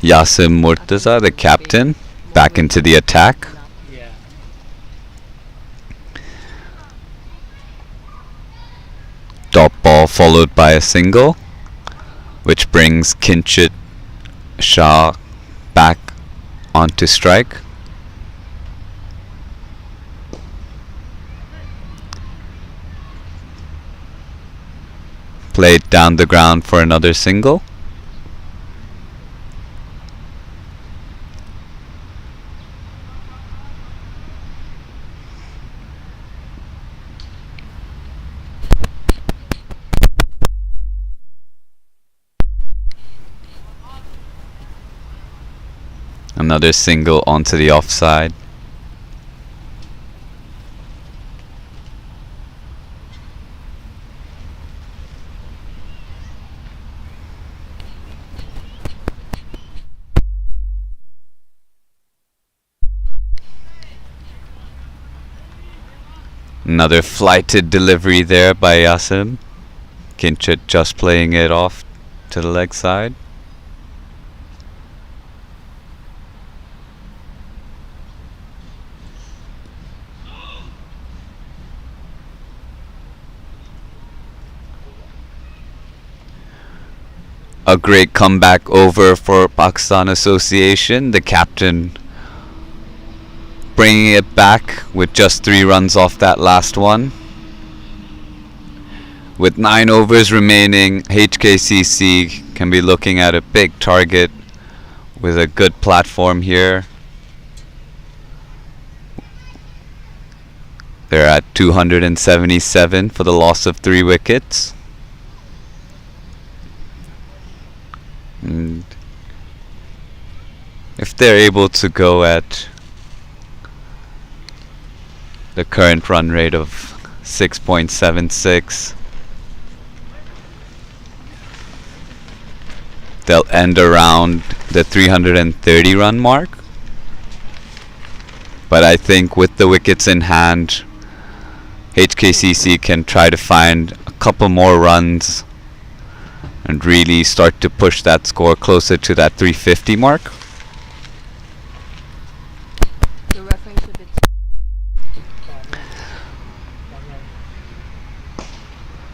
Yasim Murtaza, the captain, back into the attack. followed by a single, which brings Kinchit Shah back onto strike. Played down the ground for another single. Another single onto the offside. Another flighted delivery there by Yasim. Kinchit just playing it off to the leg side. A great comeback over for Pakistan Association. The captain bringing it back with just 3 runs off that last one. With 9 overs remaining, HKCC can be looking at a big target with a good platform here. They're at 277 for the loss of 3 wickets. And if they're able to go at the current run rate of 6.76, they'll end around the 330 run mark. But I think with the wickets in hand, HKCC can try to find a couple more runs and really start to push that score closer to that 350 mark. The referee should be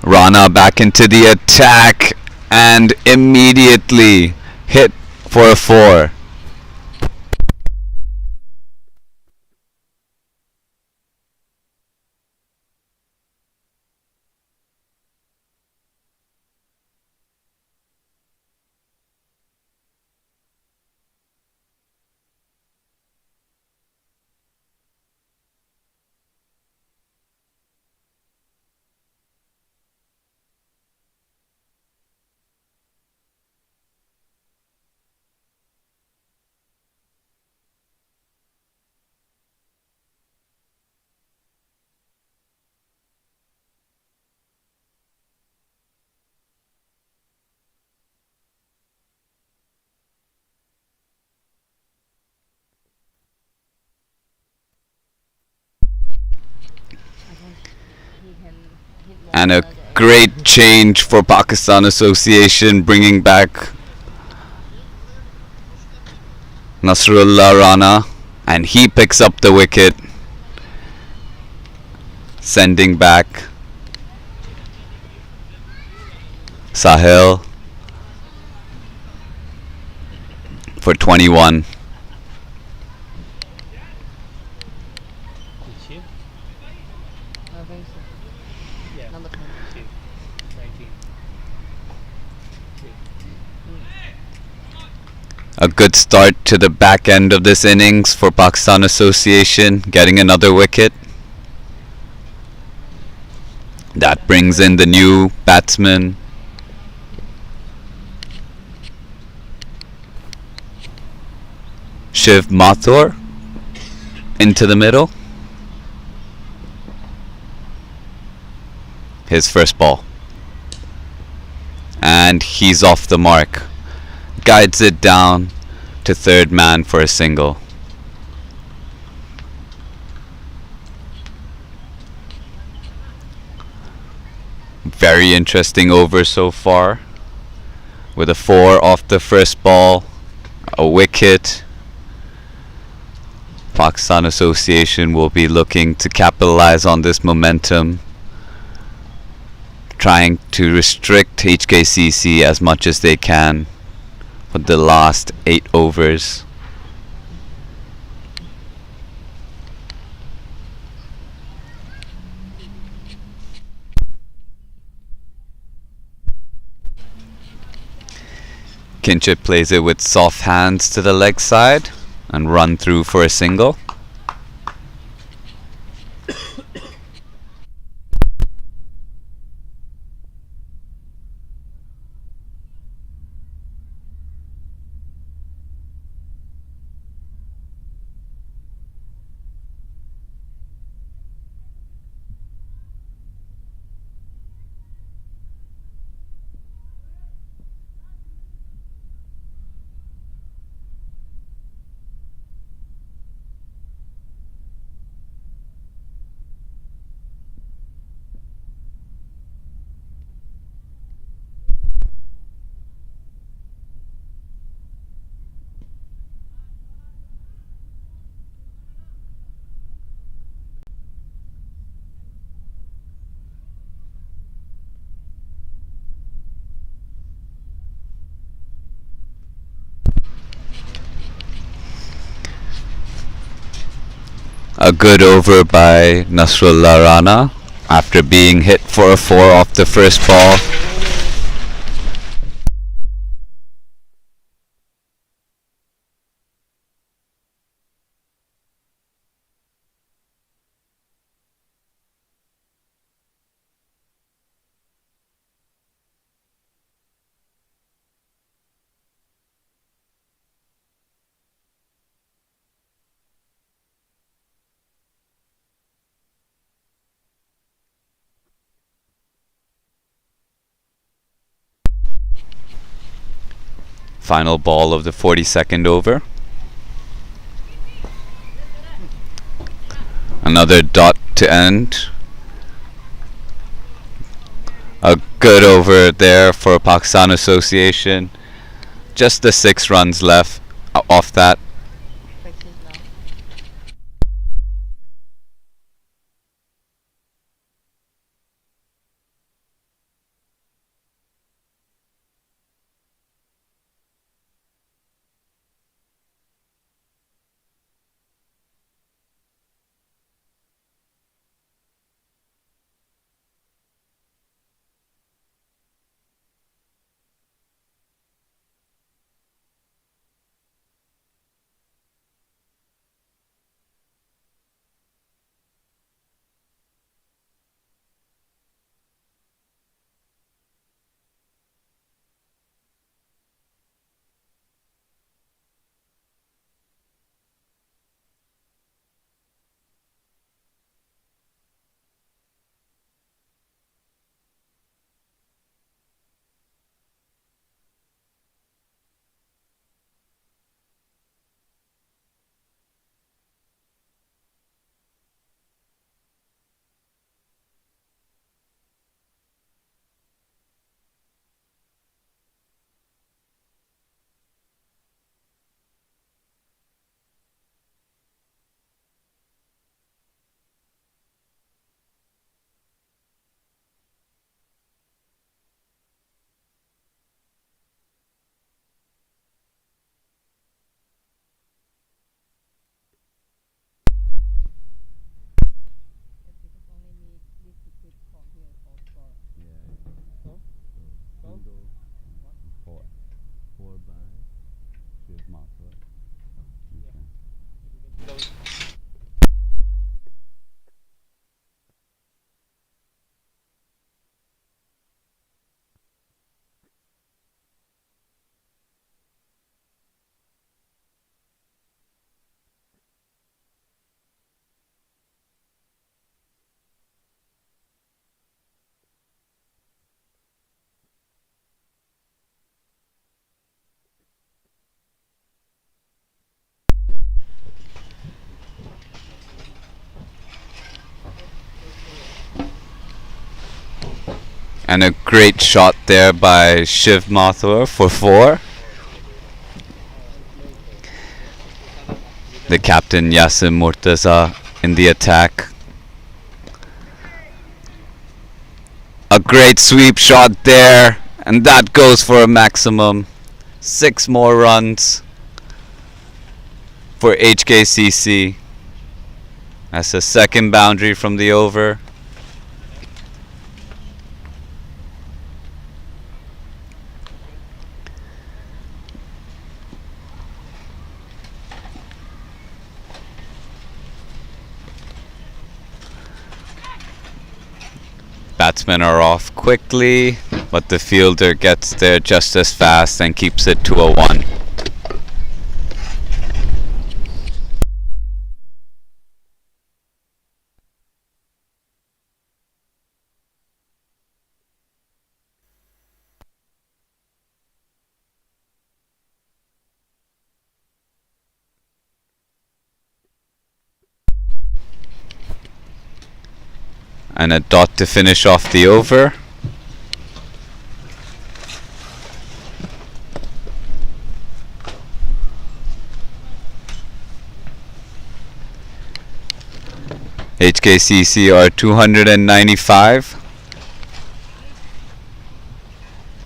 Rana back into the attack and immediately hit for a 4. And a great change for Pakistan Association, bringing back Nasrullah Rana, and he picks up the wicket, sending back Sahil for 21. Which year? I think so. Yeah. Number 10. 19. A good start to the back end of this innings for Pakistan Association, getting another wicket. That brings in the new batsman, Shiv Mathur, into the middle. His first ball. And he's off the mark. Guides it down to third man for a single. Very interesting over so far, with a 4 off the first ball, a wicket. Pakistan Association will be looking to capitalize on this momentum, trying to restrict HKCC as much as they can for the last 8 overs. Kinchip plays it with soft hands to the leg side and run through for a single. A good over by Nasrullah Rana after being hit for a 4 off the first ball. Final ball of the 42nd over. Another dot to end. A good over there for Pakistan Association. Just the 6 runs left off that. Practice now. If because only need to keep from here or score. So? So? Four by Shiv Mathur. And a great shot there by Shiv Mathur for 4. The captain Yasim Murtaza in the attack. A great sweep shot there, and that goes for a maximum. 6 more runs for HKCC. That's the second boundary from the over. Batsmen are off quickly, but the fielder gets there just as fast and keeps it to a 1. And a dot to finish off the over. HKCC are 295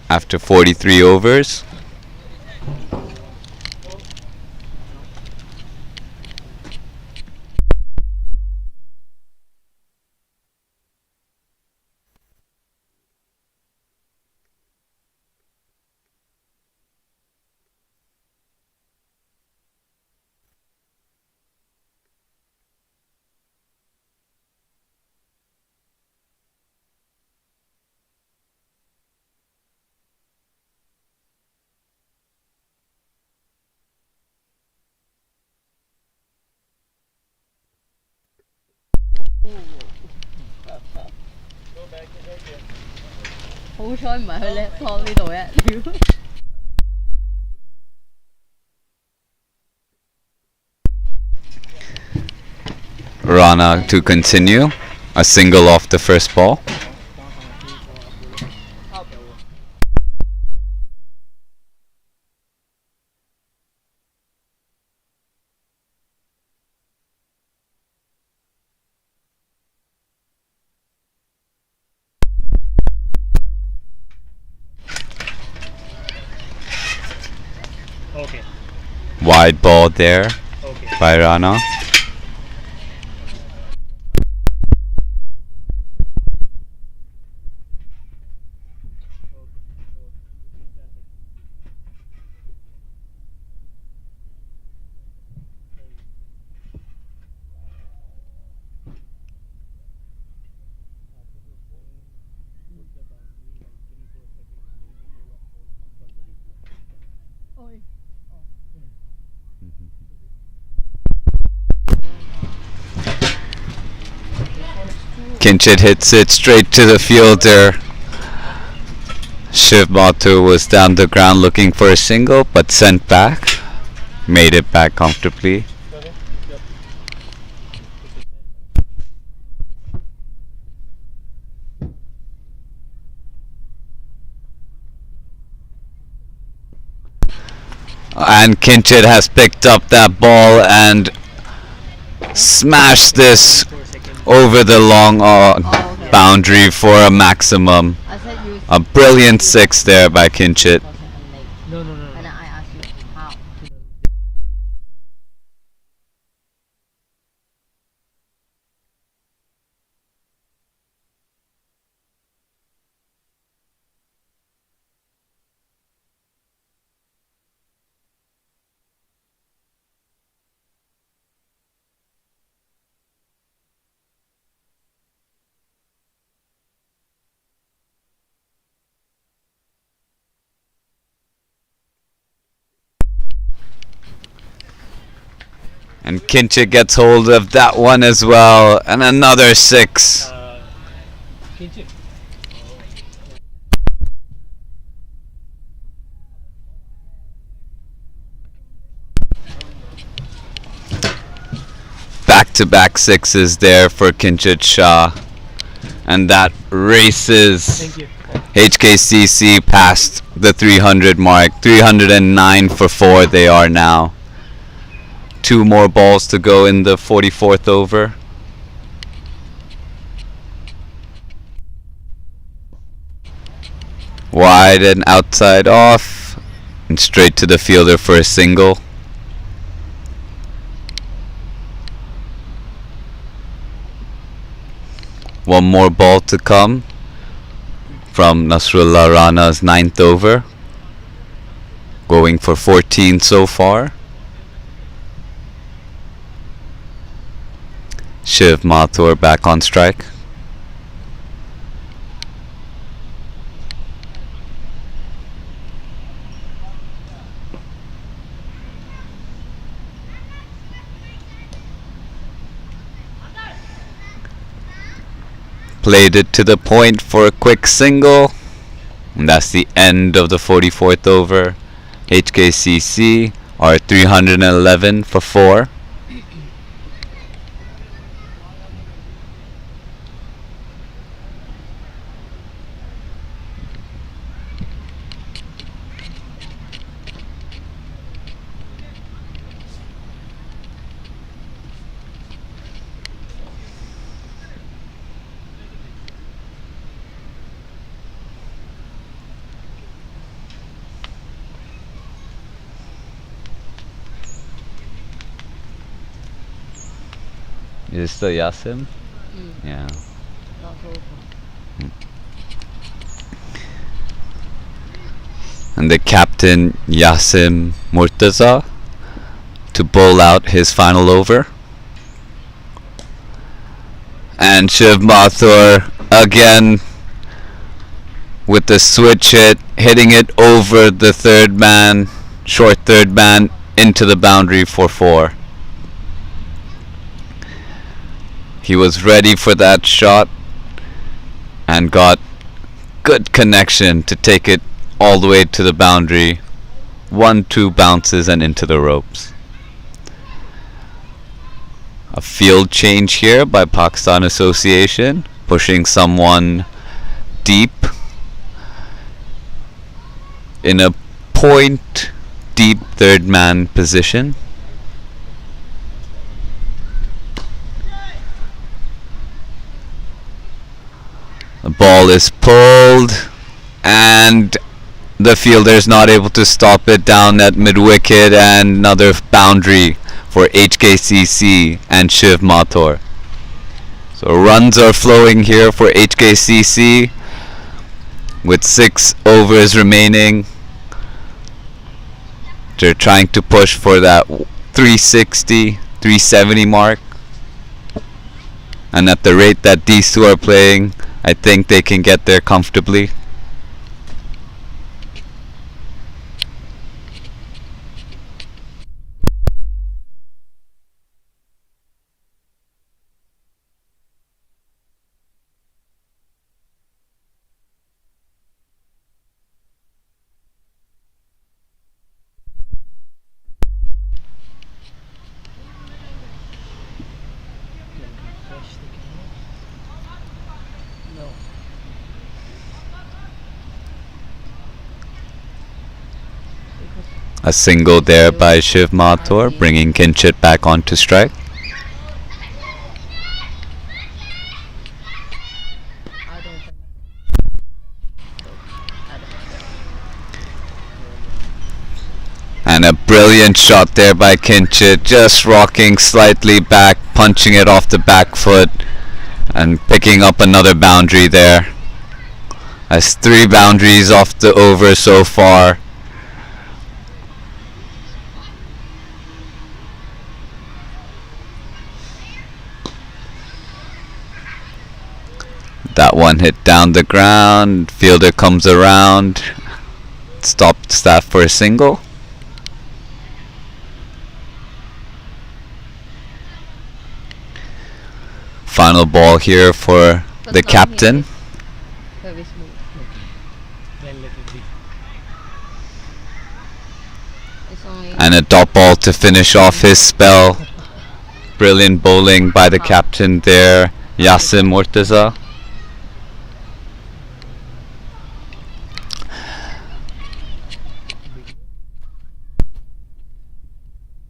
after 43 overs.好彩唔係去 laptop 呢度啫，屌！ Rana to continue. A single off the first ball. Okay. Wide ball there Okay. by Rana. Kinchit hits it straight to the fielder. Shiv Mathur was down the ground looking for a single, but sent back. Made it back comfortably. And Kinchit has picked up that ball and smashed this over the long okay. boundary for a maximum. I said you. A brilliant 6 there by Kinchit. No. And I asked you how. And Kinchit gets hold of that one as well. And another 6. Kinchit. Back-to-back 6s there for Kinchit Shah. And that races Thank you. HKCC past the 300 mark. 309 for 4 they are now. 2 more balls to go in the 44th over. Wide and outside off, and straight to the fielder for a single. One more ball to come from Nasrullah Rana's 9th over, going for 14 so far. Shiv Mathur back on strike. Played it to the point for a quick single. And that's the end of the 44th over. HKCC are 311 for 4. Is it still Yasim? Yeah. Not over. And the captain Yasim Murtaza to bowl out his final over. And Shiv Mathur again with the switch hit, hitting it over the third man, short third man, into the boundary for 4. He was ready for that shot and got good connection to take it all the way to the boundary. 1-2 bounces and into the ropes. A field change here by Pakistan Association, pushing someone deep in a point deep third man position. The ball is pulled and the fielder is not able to stop it down at mid-wicket, and another boundary for HKCC and Shiv Mathur. So runs are flowing here for HKCC with 6 overs remaining. They're trying to push for that 360, 370 mark. And at the rate that these two are playing, I think they can get there comfortably. Refresh the camera. No. Because A single there by Shiv Mathur, bringing Kinchit back onto strike. I don't think. I don't think. And a brilliant shot there by Kinchit, just rocking slightly back, punching it off the back foot, and picking up another boundary there. That's 3 boundaries off the over so far. That one hit down the ground, fielder comes around, stops that for a single. Final ball here for the captain. Very smooth. Relatively. It's only And a dot ball to finish off his spell. Brilliant bowling by the captain there, Yasim Murtaza.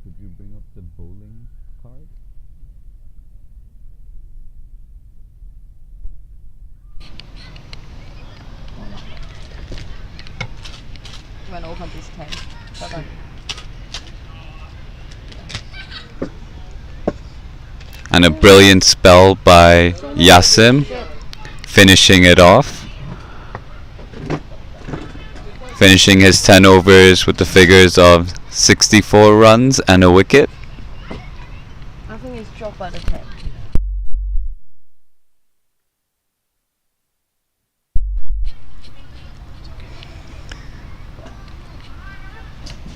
Could you bring up the bowling card? went over this 10 suddenly. And a brilliant spell by Yasim, Good. finishing it off. Finishing his 10 overs with the figures of 64 runs and a wicket. I think it's dropped by the 10.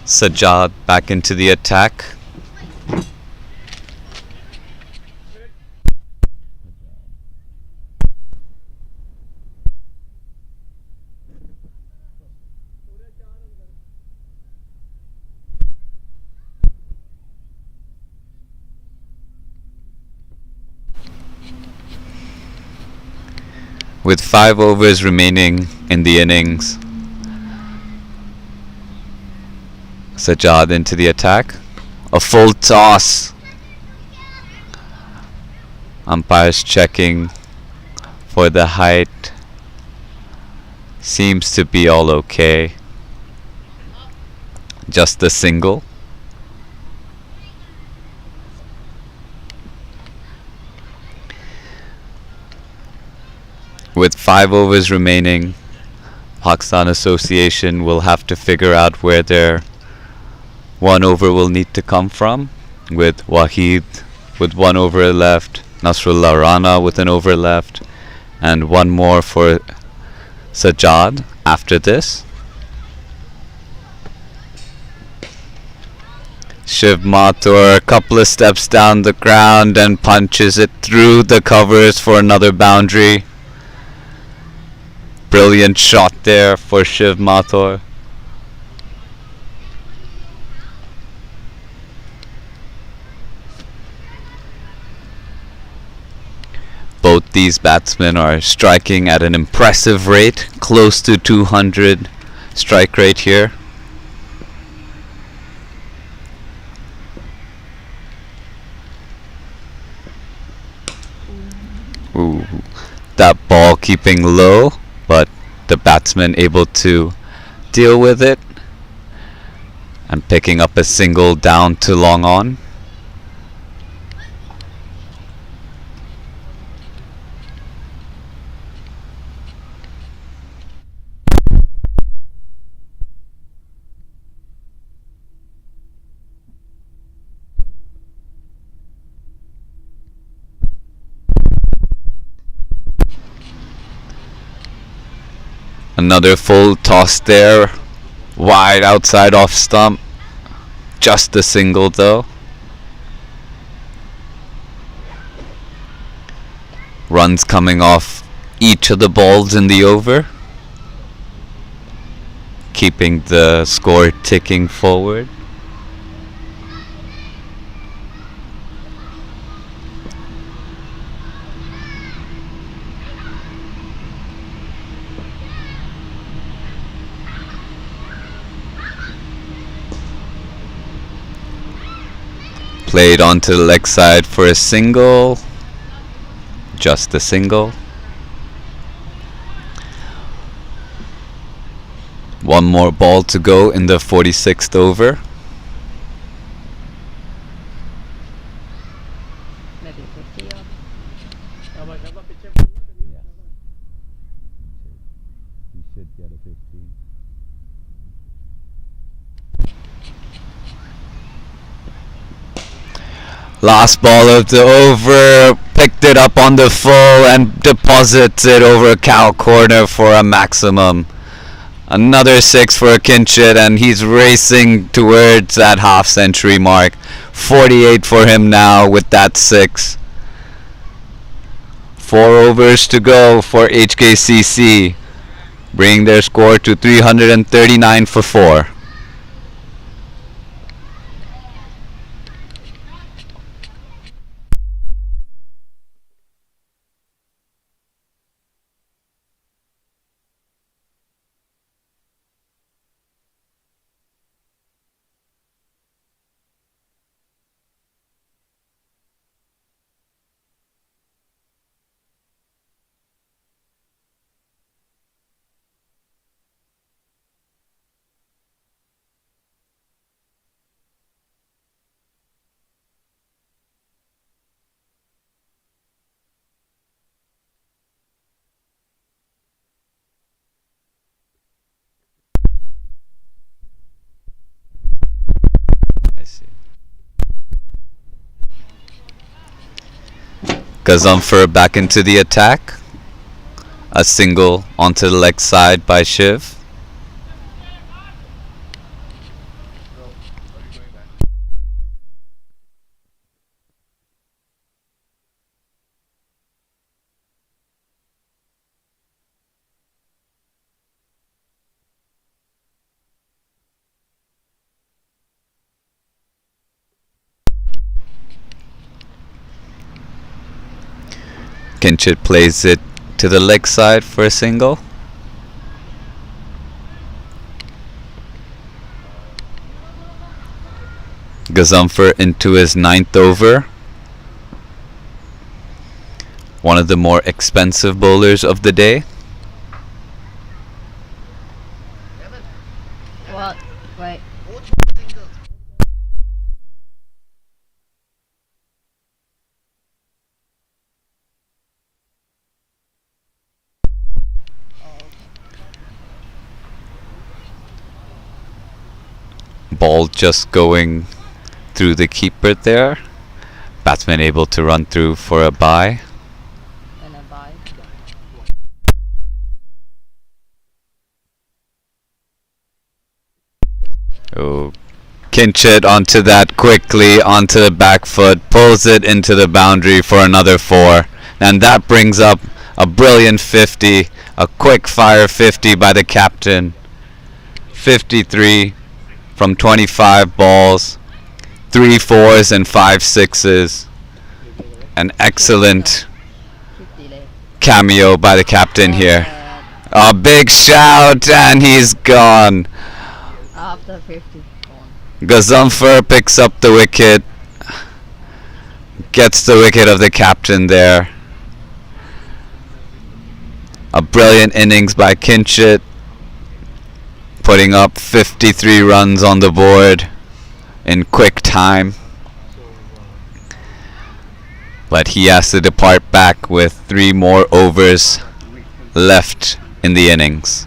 Sajjad back into the attack. With 5 overs remaining in the innings, Sajjad into the attack. A full toss. Umpires checking for the height. Seems to be all okay. Just a single. With 5 overs remaining, Pakistan Association will have to figure out where their 1 over will need to come from. With Wahid with 1 over left, Nasrullah Rana with an over left, and 1 more for Sajjad after this. Shiv Mathur a couple of steps down the ground and punches it through the covers for another boundary. Brilliant shot there for Shiv Mathur. Both these batsmen are striking at an impressive rate, close to 200 strike rate here. Ooh, that ball keeping low, but the batsman able to deal with it and picking up a single down to long on. Another full toss there, wide outside off stump. Just a single though. Runs coming off each of the balls in the over, keeping the score ticking forward. Played onto the leg side for a single. Just a single. 1 more ball to go in the 46th over. Maybe 50 odd. You should get a 15. Last ball of the over, picked it up on the full and deposits it over cow corner for a maximum. Another 6 for Kinchit, and he's racing towards that half century mark. 48 for him now with that 6. 4 overs to go for HKCC, bringing their score to 339 for 4. I see. Gazumfer back into the attack. A single onto the leg side by Shiv. Kinchit plays it to the leg side for a single. Gazumfer into his 9th over. One of the more expensive bowlers of the day. What? Wait. Ball just going through the keeper there. Batsman able to run through for a bye. And a bye. Oh, Kinchit onto that quickly, onto the back foot, pulls it into the boundary for another 4. And that brings up a brilliant 50, a quick fire 50 by the captain. 53 from 25 balls, 3 4s and 5 6s. An excellent 50 left. cameo by the captain here. And A big shout and he's gone. after 50 gone. Gazumfer picks up the wicket. Gets the wicket of the captain there. A brilliant innings by Kinchit, putting up 53 runs on the board in quick time. But he has to depart back with 3 more overs left in the innings.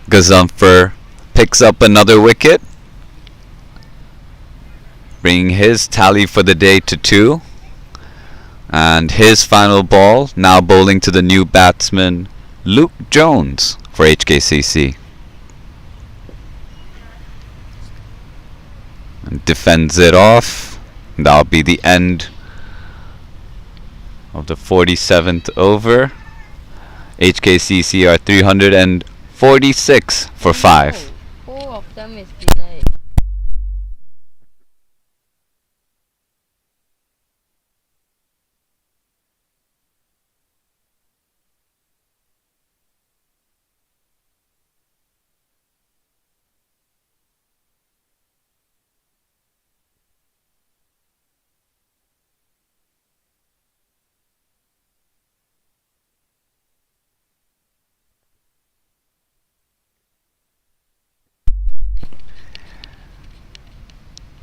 Gazumfer picks up another wicket, bringing his tally for the day to 2. And his final ball, now bowling to the new batsman Luke Jones for HKCC. And defends it off. That'll be the end of the 47th over. HKCC are 346 for 5. Oh, 4 of them is delayed.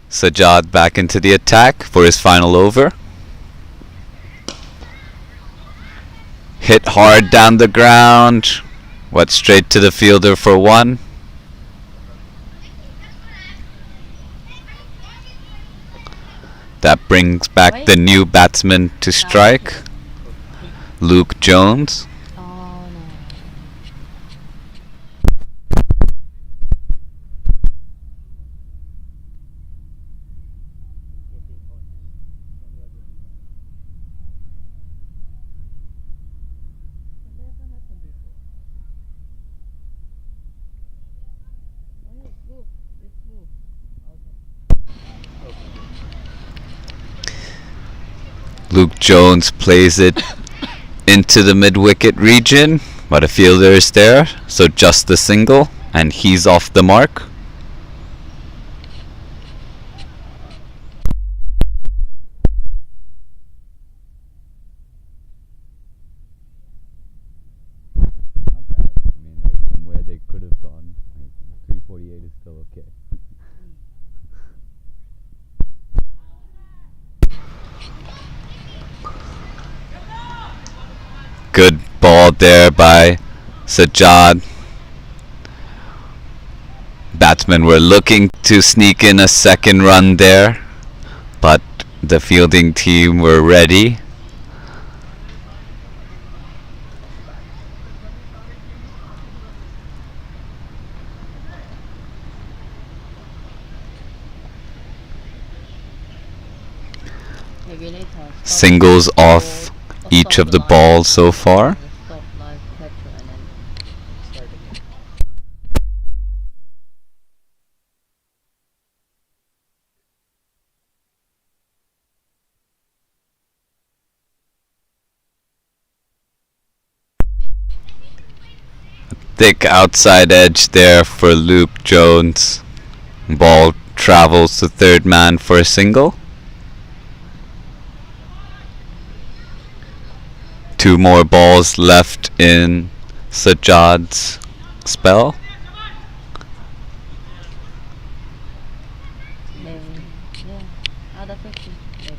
Sajjad back into the attack for his final over. Hit hard down the ground. Went straight to the fielder for 1. That brings back the new batsman to strike, Luke Jones. Oh no. It never happened before. Oh, it's move. It's move. Okay. Luke Jones plays it into the mid-wicket region, but a fielder is there, so just the single, and he's off the mark. Not bad. I mean, like, from where they could have gone, like, 348 is still okay. Good ball there by Sajjad. Batsmen were looking to sneak in a second run there, but the fielding team were ready. Regulator, stop Singles ball, off each of the balls so far. Stop live capture and then Start again. Thick outside edge there for Luke Jones. Ball travels to third man for a single. Two more balls left in Sajjad's spell. maybe, yeah, other 50 maybe.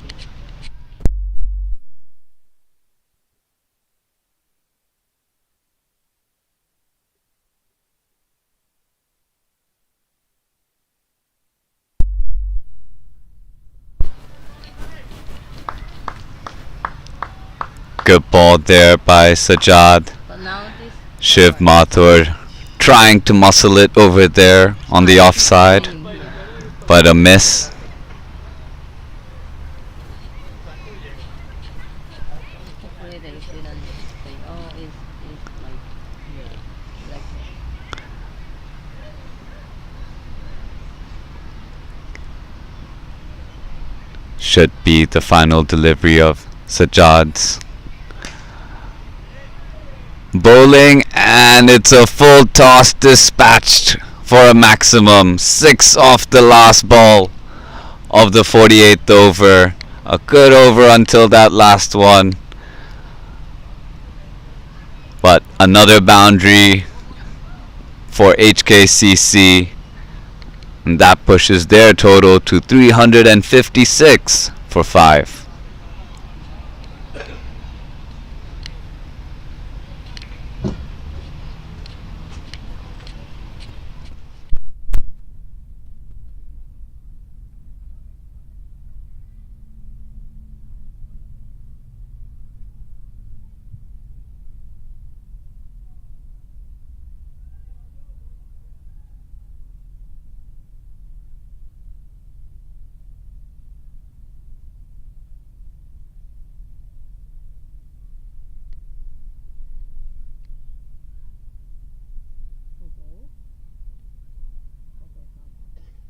Good ball there by Sajjad. But now this Shiv Mathur trying to muscle it over there on the offside, but a miss. hopefully they didn't say, oh, it's like like Should be the final delivery of Sajjad's bowling, and it's a full toss dispatched for a maximum. 6 off the last ball of the 48th over. A good over until that last one, but another boundary for HKCC, and that pushes their total to 356 for 5.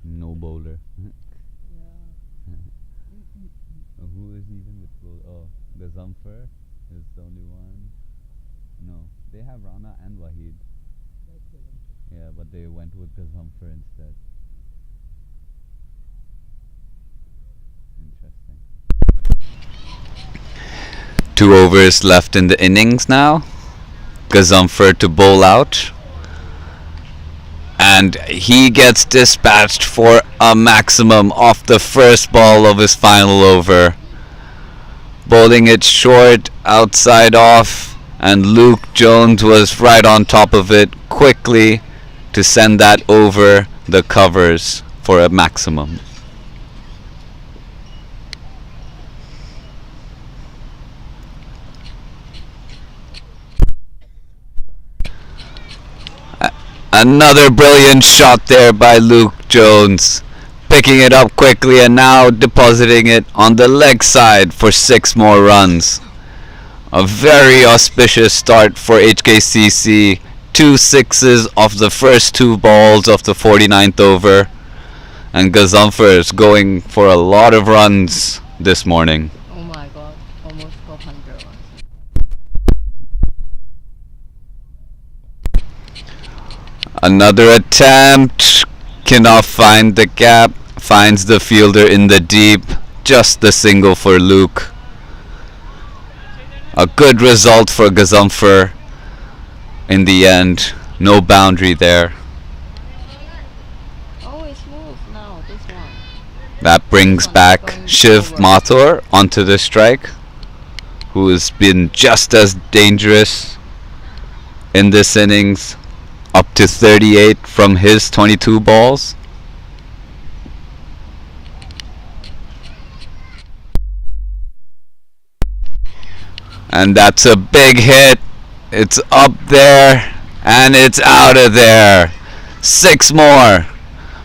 No bowler. Who is even with bowler? Oh, Gazamfar is the only one. No, they have Rana and Wahid. That's the one. Yeah, but they went with Gazamfar instead. Interesting. 2 overs left in the innings now. Gazamfar to bowl out. And he gets dispatched for a maximum off the first ball of his final over. Bowling it short, outside off, and Luke Jones was right on top of it quickly to send that over the covers for a maximum. Another brilliant shot there by Luke Jones, picking it up quickly and now depositing it on the leg side for 6 more runs. A very auspicious start for HKCC. 2 sixes off the first 2 balls of the 49th over, and Gazamfar is going for a lot of runs this morning. oh my god, Another attempt. Cannot find the gap. Finds the fielder in the deep. Just the single for Luke. A good result for Gazumfer in the end. No boundary there. Oh, it's smooth now, this one. That brings back Shiv Mathur onto the strike, who has been just as dangerous in this innings, up to 38 from his 22 balls. And that's a big hit. It's up there and it's out of there. 6 more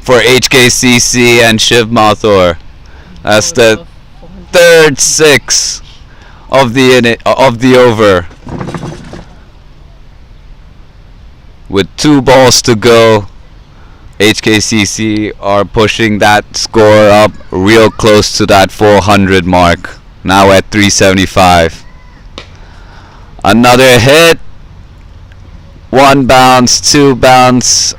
for HKCC and Shiv Mathur. That's the third 6 of the over. With 2 balls to go, HKCC are pushing that score up real close to that 400 mark. Now at 375. Another hit. 1 bounce, 2 bounce,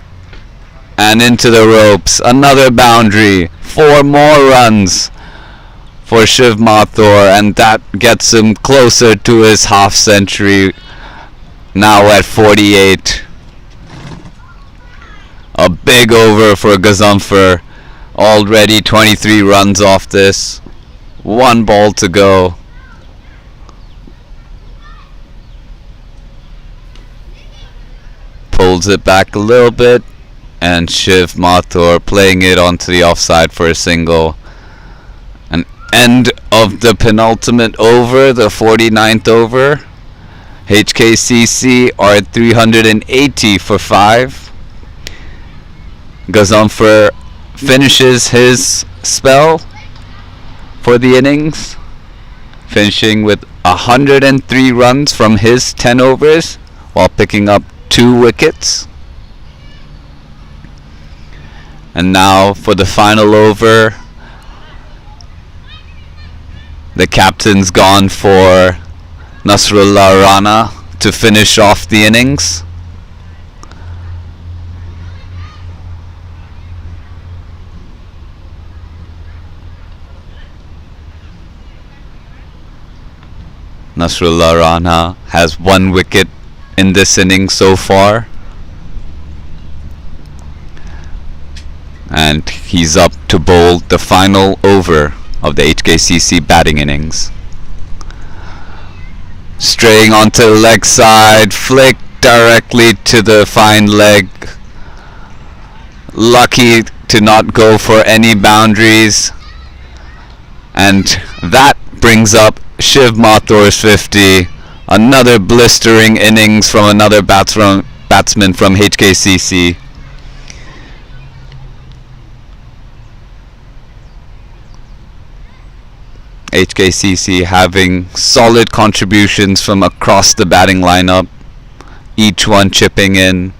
and into the ropes. Another boundary. 4 more runs for Shiv Mathur, and that gets him closer to his half century. Now at 48. A big over for Gazumfer. Already 23 runs off this. 1 ball to go. Pulls it back a little bit, and Shiv Mathur playing it onto the offside for a single. An end of the penultimate over, the 49th over. HKCC are at 380 for 5. Gazumfer finishes his spell for the innings, finishing with 103 runs from his 10 overs while picking up 2 wickets. And now for the final over, the captain's gone for Nasrullah Rana to finish off the innings. Nasrullah Rana has 1 wicket in this inning so far, and he's up to bowl the final over of the HKCC batting innings. Straying onto the leg side, flick directly to the fine leg. Lucky to not go for any boundaries, and that brings up Shiv Mathur's 50. Another blistering innings from another batsman from HKCC. HKCC having solid contributions from across the batting lineup, each one chipping in.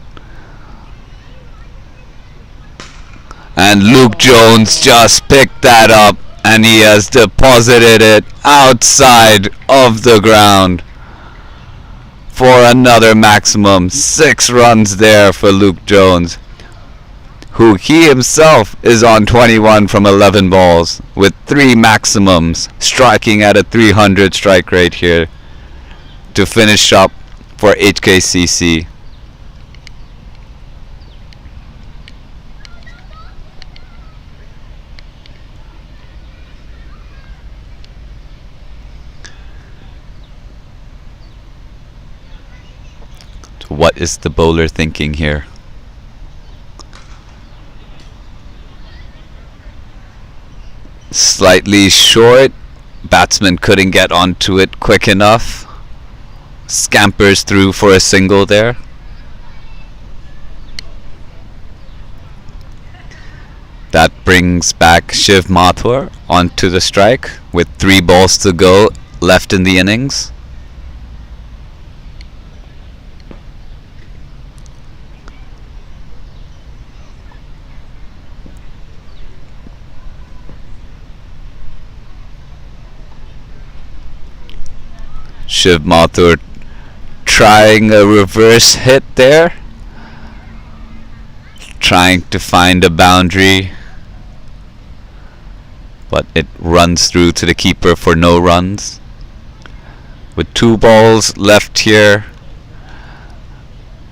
And Luke Jones just picked that up, and he has deposited it outside of the ground for another maximum. 6 runs there for Luke Jones, who he himself is on 21 from 11 balls with 3 maximums, striking at a 300 strike rate here to finish up for HKCC. What is the bowler thinking here? Slightly short. Batsman couldn't get onto it quick enough. Scampers through for a single there. That brings back Shiv Mathur onto the strike with 3 balls to go left in the innings. Shiv Mathur trying a reverse hit there, trying to find a boundary, but it runs through to the keeper for no runs. With 2 balls left here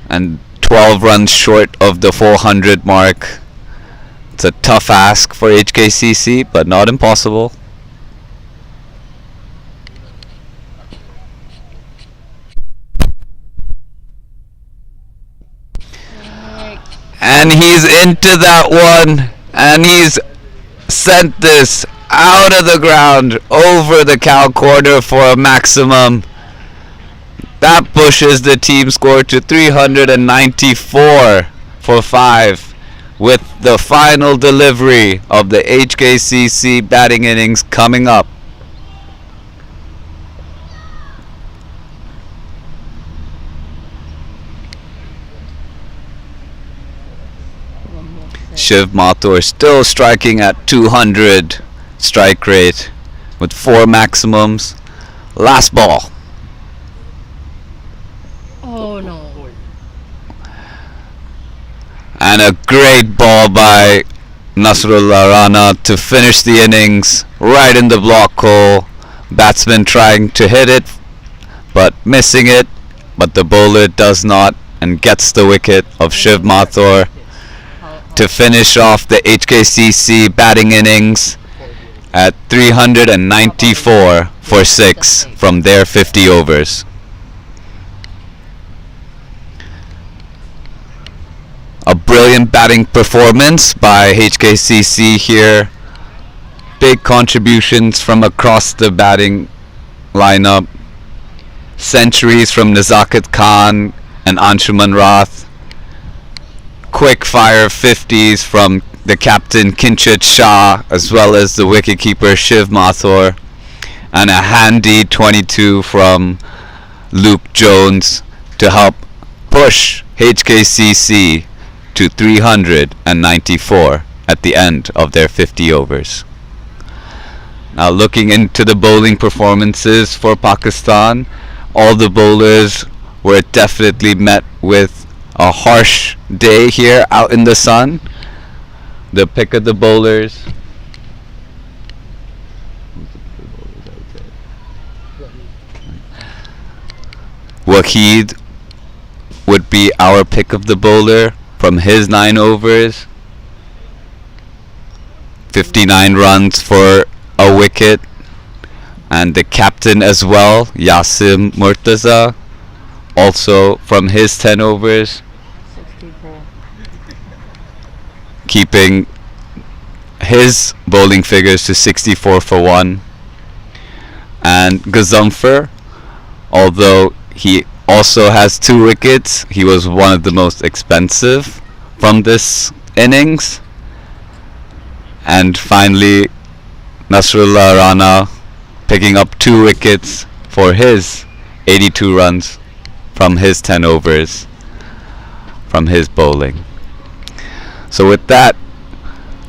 and 12 runs short of the 400 mark, it's a tough ask for HKCC, but not impossible. And he's into that one, and he's sent this out of the ground over the cow corner for a maximum. That pushes the team score to 394 for 5, with the final delivery of the HKCC batting innings coming up. One more set. Shiv Mathur still striking at 200 strike rate with 4 maximums. Last ball. Oh no. And a great ball by Nasrullah Rana to finish the innings right in the block hole. Batsman trying to hit it but missing it, but the bowler does not and gets the wicket of Shiv Mathur to finish off the HKCC batting innings at 394 for 6 from their 50 overs. A brilliant batting performance by HKCC here. Big contributions from across the batting lineup. Centuries from Nazakat Khan and Anshuman Rath. Quick fire 50s from the captain Kinchit Shah as well as the wicketkeeper Shiv Mathur. And a handy 22 from Luke Jones to help push HKCC to 394 at the end of their 50 overs. Now looking into the bowling performances for Pakistan, all the bowlers were definitely met with a harsh day here out in the sun. The pick of the bowlers. Waheed would be our pick of the bowler from his 9 overs. 59 runs for a wicket. And the captain as well, Yasim Murtaza, also from his 10 overs, 64. keeping his bowling figures to 64 for 1. And Gazumfer, although he also has 2 wickets, he was one of the most expensive from this innings. And finally, Nasrullah Rana picking up 2 wickets for his 82 runs from his 10 overs from his bowling. So with that,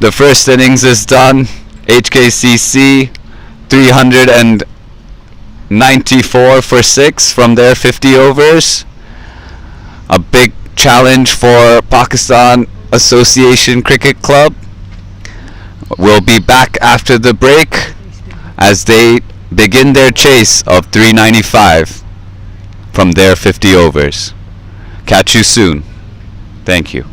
the first innings is done. HKCC 394 for 6 from their 50 overs. A big challenge for Pakistan Association Cricket Club. We'll be back after the break as they begin their chase of 395 from their 50 overs. Catch you soon. Thank you.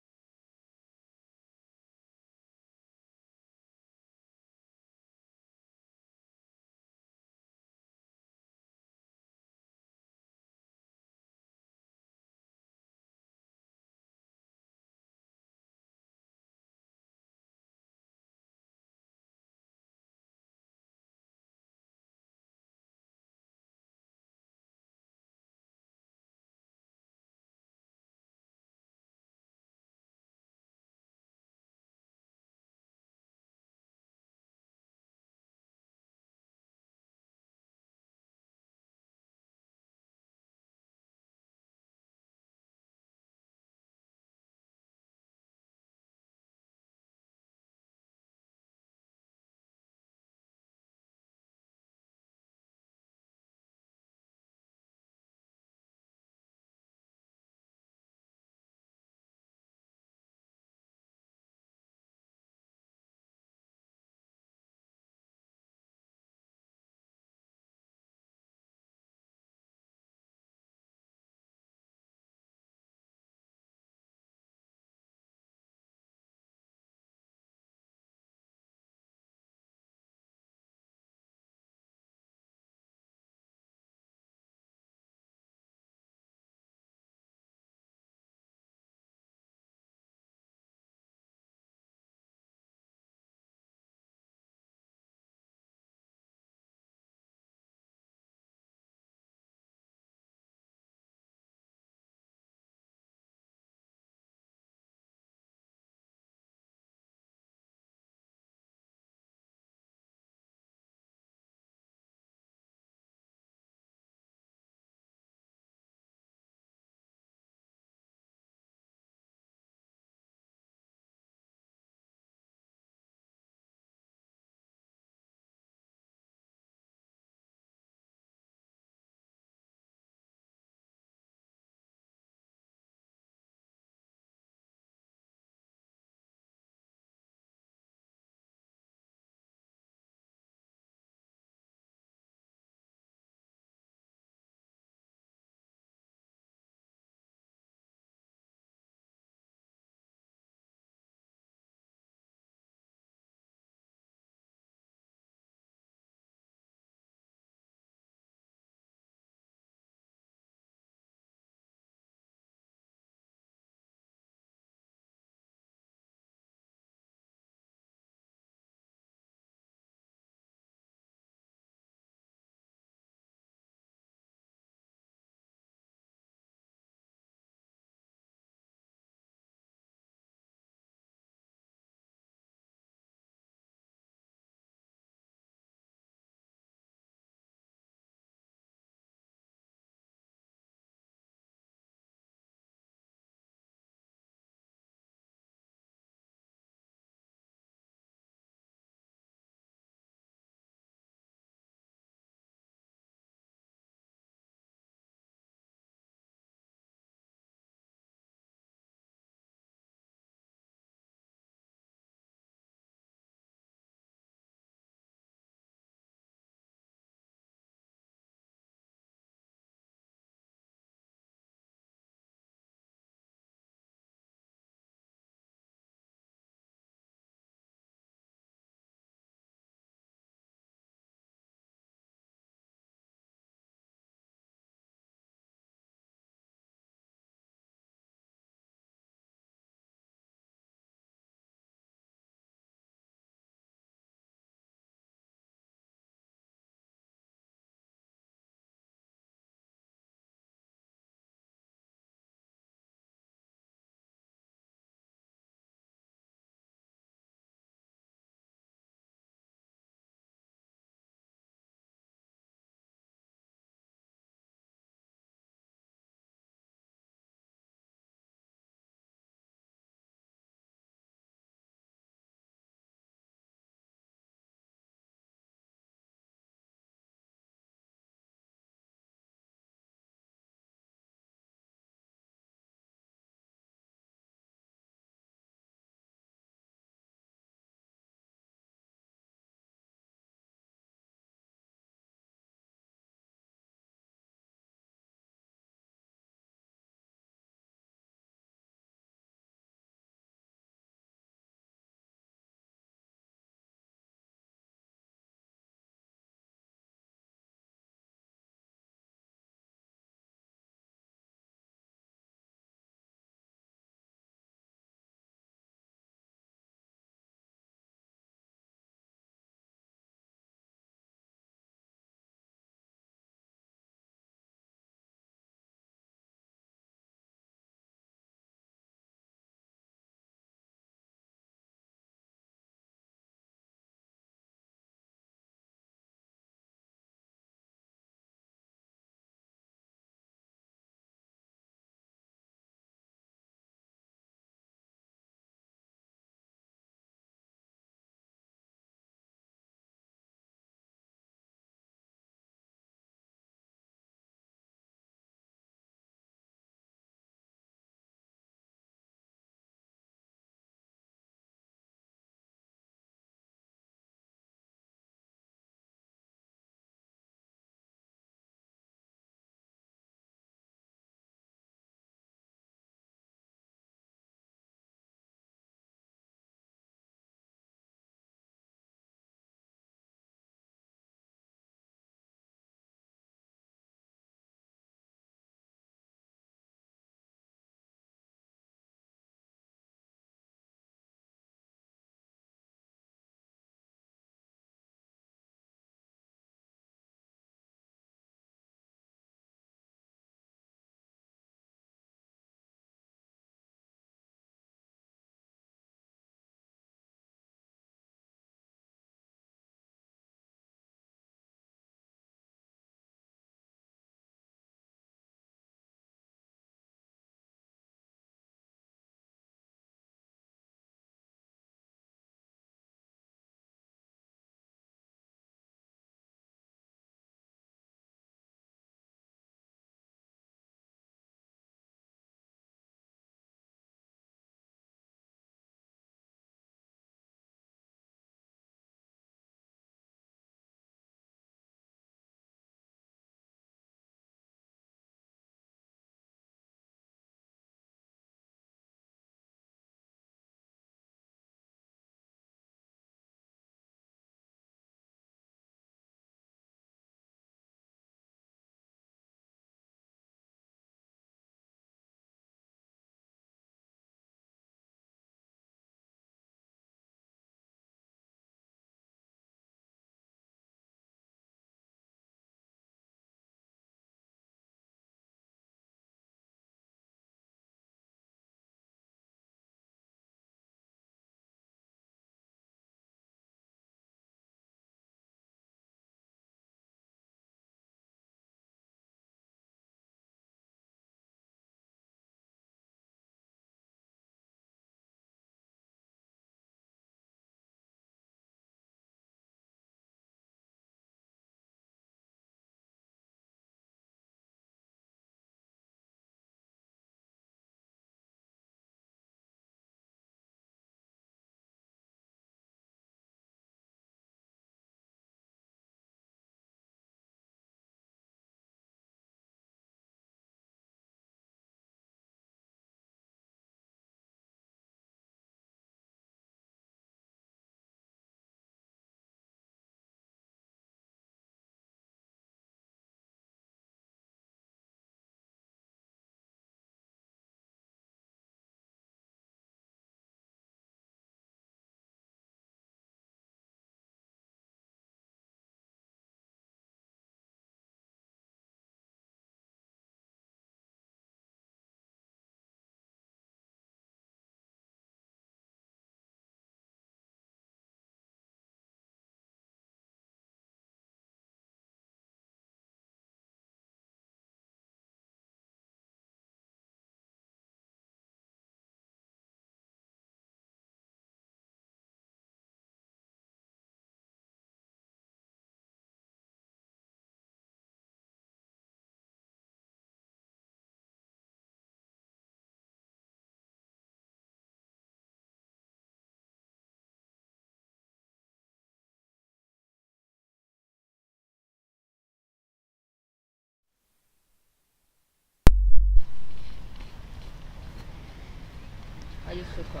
Super.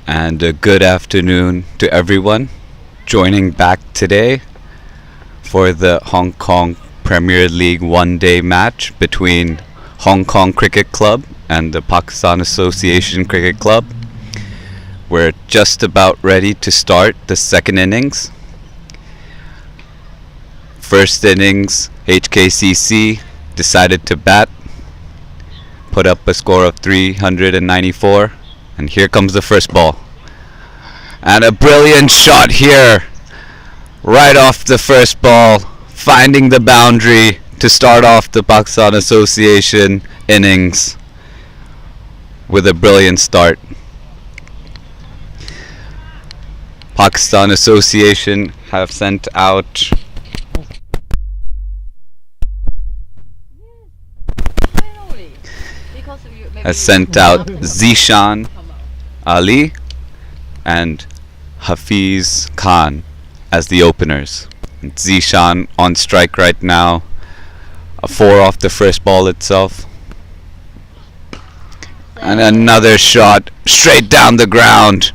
And a good afternoon to everyone joining back today for the Hong Kong Premier League one-day match between Hong Kong Cricket Club and the Pakistan Association Cricket Club. We're just about ready to start the second innings. First innings, HKCC decided to bat, put up a score of 394, and here comes the first ball. And a brilliant shot here, right off the first ball, finding the boundary to start off the Pakistan Association innings with a brilliant start. Pakistan Association have sent out Finally. Because you maybe has sent out Zishan Ali and Hafiz Khan as the openers. Zishan on strike right now, a 4 off the first ball itself. And another shot straight down the ground.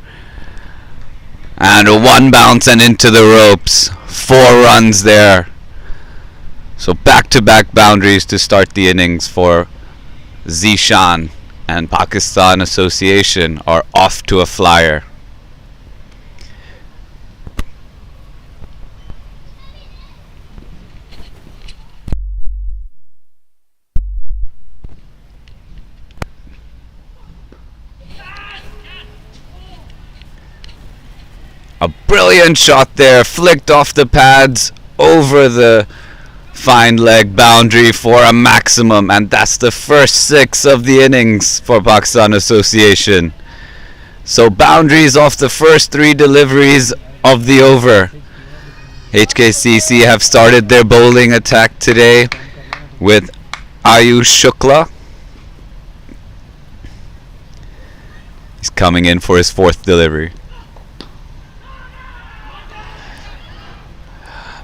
And a one bounce and into the ropes. 4 runs there. So back-to-back boundaries to start the innings for Zishan, and Pakistan Association are off to a flyer. A brilliant shot there, flicked off the pads over the fine leg boundary for a maximum, and that's the first 6 of the innings for Pakistan Association. So boundaries off the first 3 deliveries of the over. HKCC have started their bowling attack today with Ayush Shukla. He's coming in for his 4th delivery.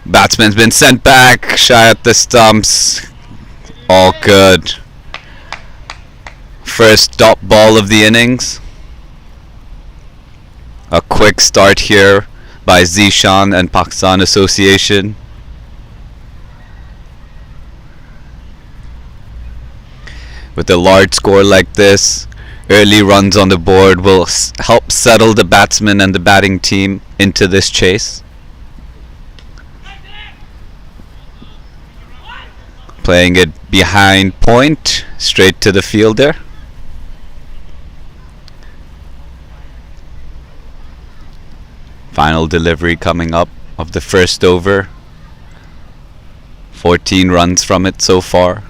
Batsman's been sent back, shy at the stumps. All good. First dot ball of the innings. A quick start here by Zishan and Pakistan Association. With a large score like this, early runs on the board will help settle the batsmen and the batting team into this chase. Playing it behind point, straight to the fielder. Final delivery coming up of the first over. 14 runs from it so far.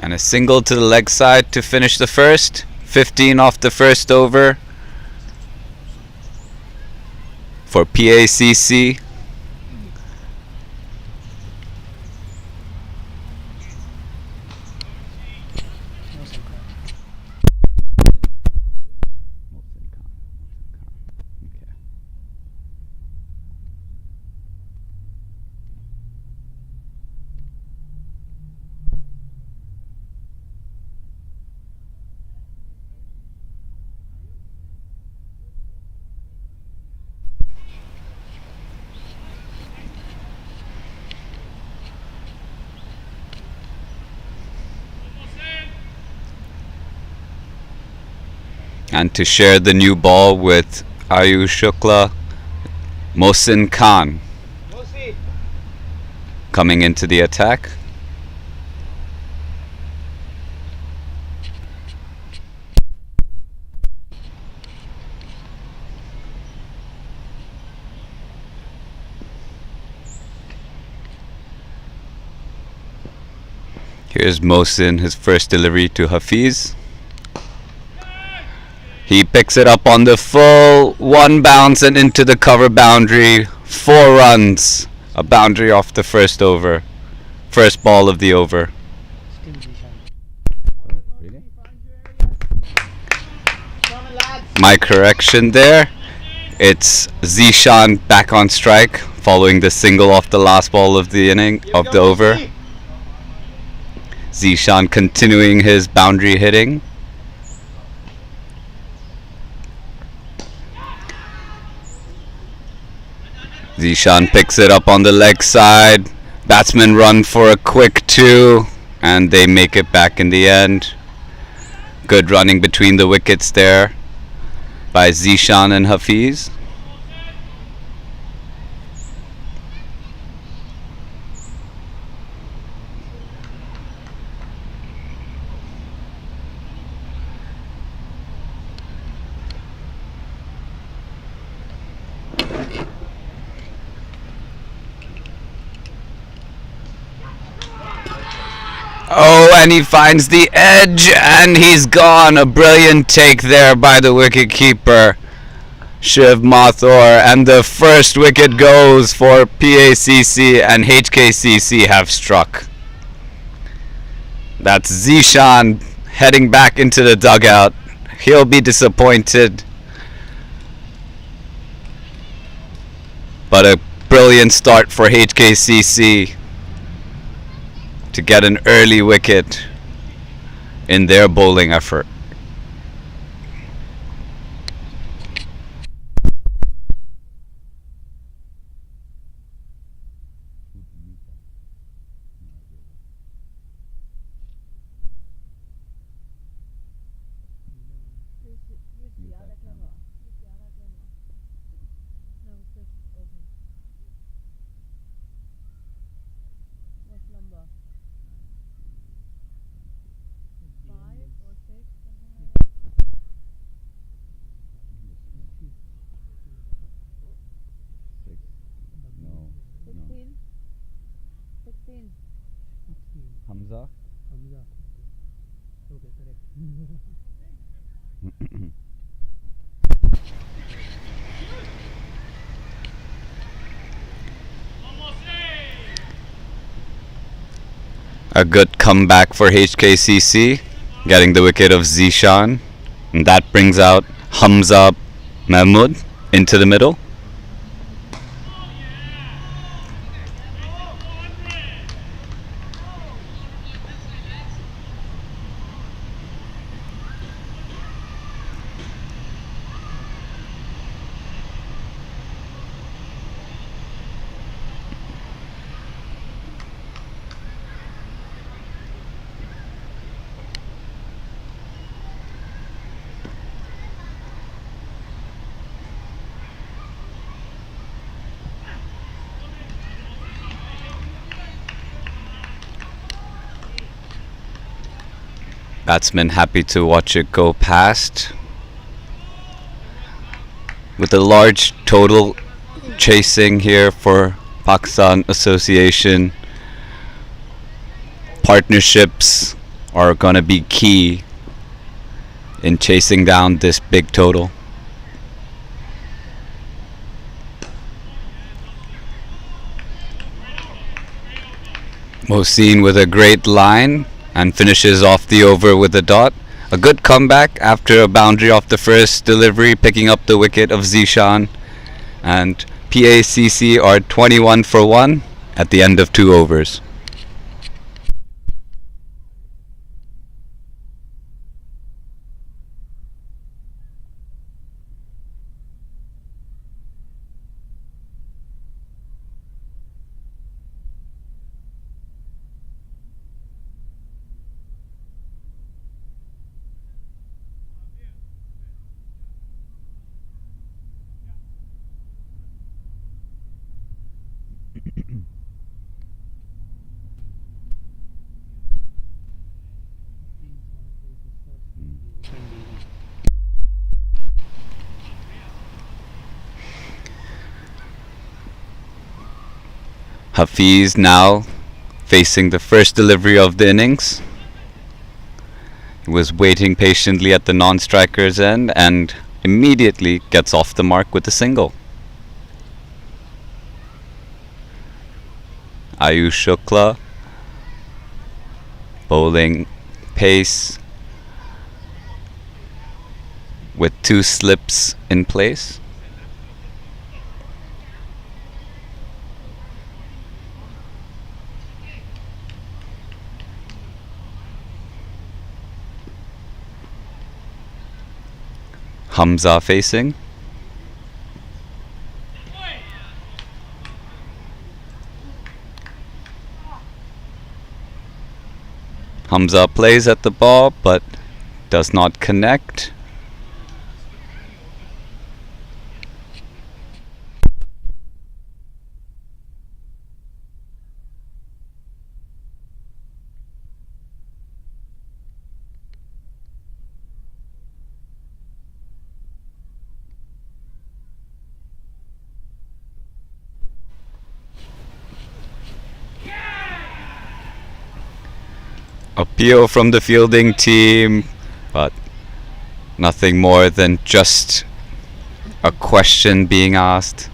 And a single to the leg side to finish the first. 15 off the first over for PACC. And to share the new ball with Ayush Shukla, Mohsin Khan coming into the attack. Here's Mohsin, his first delivery to Hafiz. He picks it up on the full, one bounce and into the cover boundary 4 runs. A boundary off the first over. First ball of the over. Still Zishan. My correction there. It's Zishan back on strike following the single off the last ball of the inning of the over. Zishan continuing his boundary hitting. Zishan picks it up on the leg side. Batsmen run for a quick 2 and they make it back in the end. Good running between the wickets there by Zishan and Hafiz. Oh, and he finds the edge and he's gone. A brilliant take there by the wicketkeeper, Shiv Mathur, and the first wicket goes for PACC, and HKCC have struck. That's Zishan heading back into the dugout. He'll be disappointed. But a brilliant start for HKCC to get an early wicket in their bowling effort. Use the other camera. Use the other camera. No, just open. What number? 5 or 6, something like that. No. 16? 16. Hamza? Hamza. Okay, correct. A good comeback for HKCC, getting the wicket of Zishan, and that brings out Hamza Mahmood into the middle. Batsman happy to watch it go past. With a large total chasing here for Pakistan Association, partnerships are going to be key in chasing down this big total. Mohsin with a great line and finishes off the over with a dot. A good comeback after a boundary off the first delivery, picking up the wicket of Zishan. And PACC are 21 for 1 at the end of 2 overs. Hafiz now facing the first delivery of the innings. He was waiting patiently at the non-striker's end and immediately gets off the mark with a single. Ayush Shukla bowling pace with 2 slips in place. Hamza facing. Hamza plays at the ball but does not connect. Appeal from the fielding team, but nothing more than just a question being asked.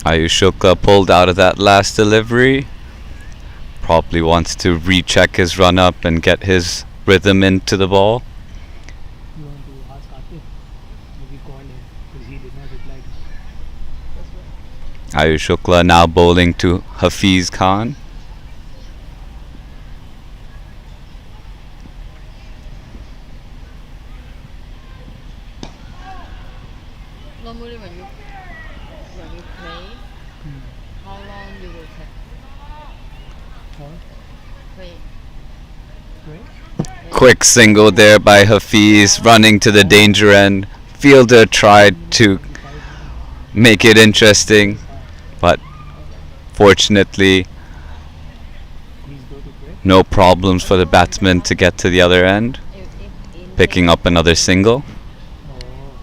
Ayush Shukla pulled out of that last delivery. Probably wants to recheck his run up and get his rhythm into the ball. You want to ask Akif? Maybe call him because he did not reply. Ayush Shukla now bowling to Hafiz Khan. Normally when you play, how long you will take? For Play. right? Quick single there by Hafiz, running to the danger end. Fielder tried to make it interesting, but fortunately Please go to play. no problems for the batsman to get to the other end, If in picking up another single. Oh.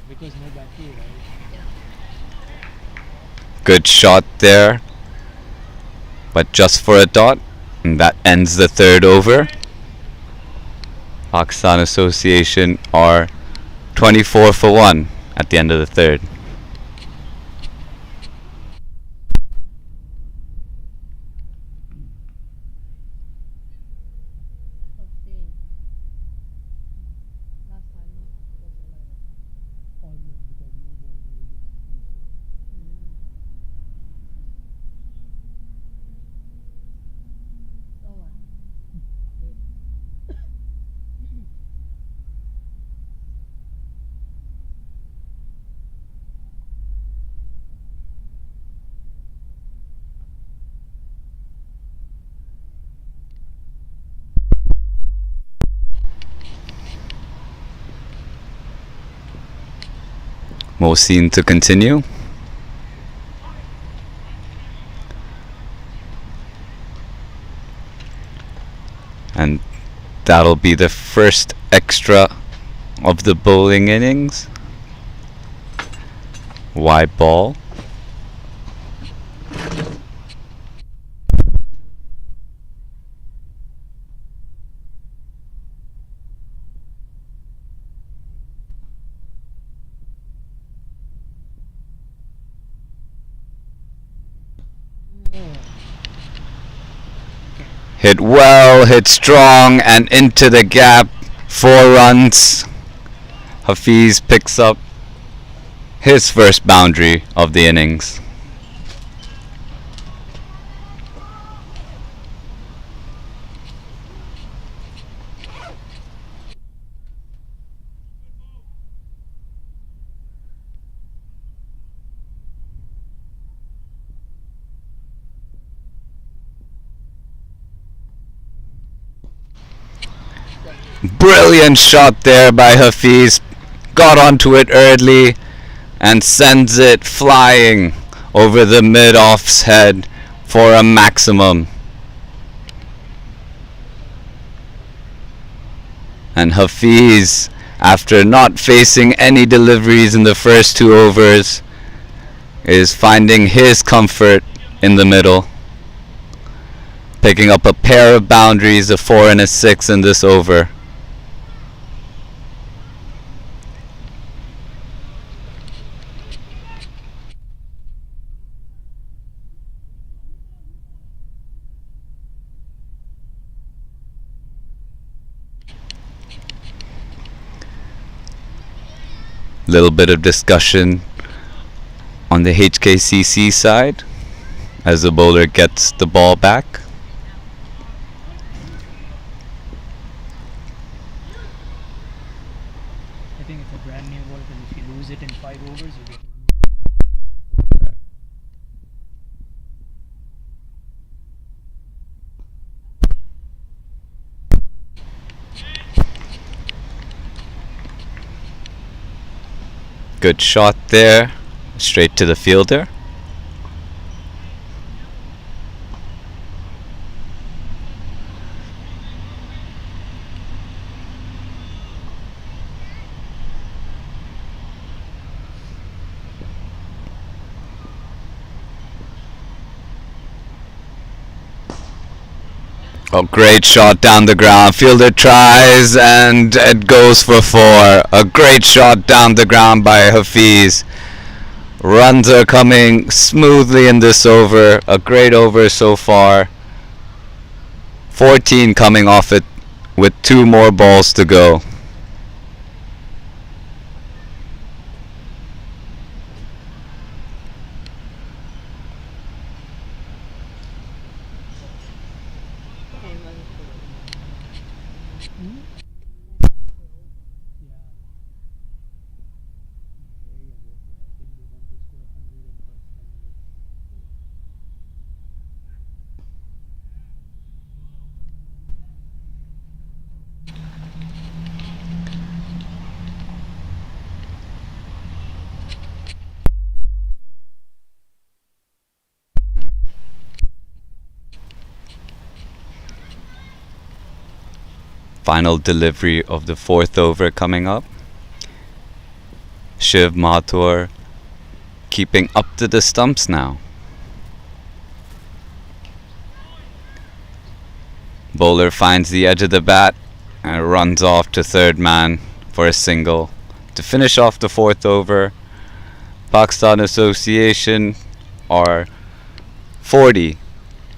Because no battery, right? Good shot there, but just for a dot, and that ends the third over. Pakistan Association are 24 for 1 at the end of the third. last time was Always because no ball will be so what? Mohsin to continue. And that'll be the first extra of the bowling innings. Wide ball. Hit well, hit strong, and into the gap. 4 runs. Hafiz picks up his first boundary of the innings. Brilliant shot there by Hafiz. Got onto it early and sends it flying over the mid-off's head for a maximum. And Hafiz, after not facing any deliveries in the first 2 overs, is finding his comfort in the middle, picking up a pair of boundaries, a 4 and a 6 in this over. Little bit of discussion on the HKCC side as the bowler gets the ball back. I think it's a brand new ball because if you lose it in 5 overs, you get. Good shot there, straight to the fielder. Oh, great shot down the ground. Fielder tries and it goes for 4. A great shot down the ground by Hafiz. Runs are coming smoothly in this over. A great over so far. 14 coming off it with 2 more balls to go. Final delivery of the 4th over coming up. Shiv Mathur keeping up to the stumps now. Bowler finds the edge of the bat and runs off to third man for a single to finish off the 4th over. Pakistan Association are 40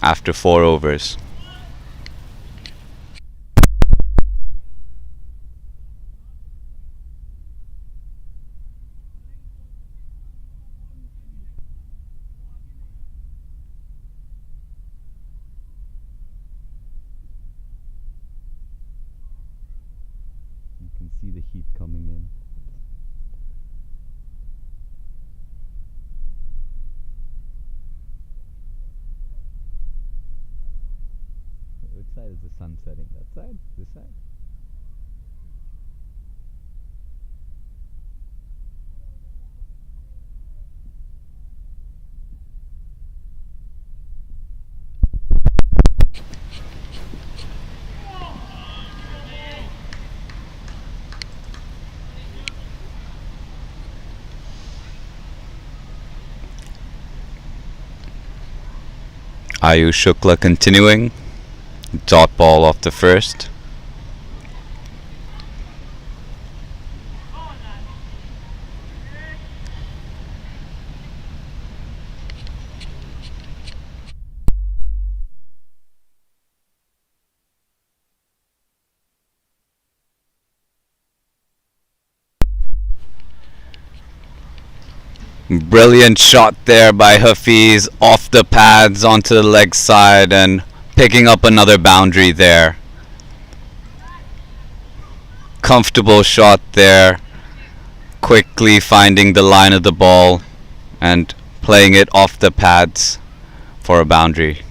after 4 overs. You can see the heat coming in. Which side is the sun setting? That side? This side? Ayush Shukla continuing. Dot ball off the first. Brilliant shot there by Hafiz off the pads onto the leg side and picking up another boundary there. Comfortable shot there, quickly finding the line of the ball and playing it off the pads for a boundary.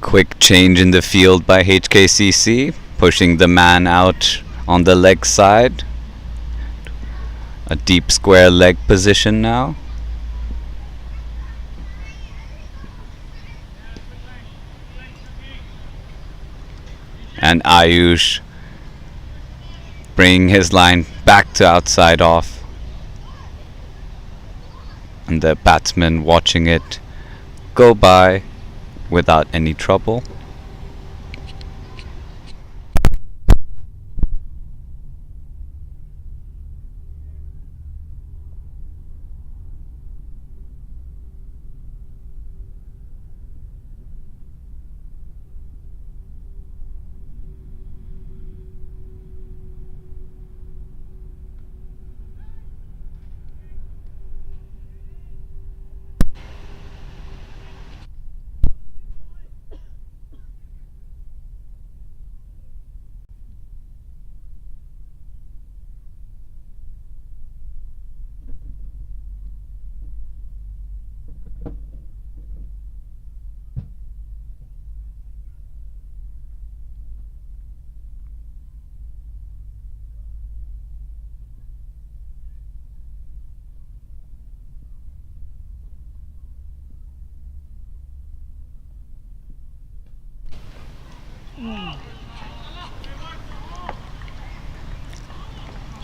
Quick change in the field by HKCC, pushing the man out on the leg side. A deep square leg position now. And Ayush bringing his line back to outside off. And the batsman watching it go by without any trouble.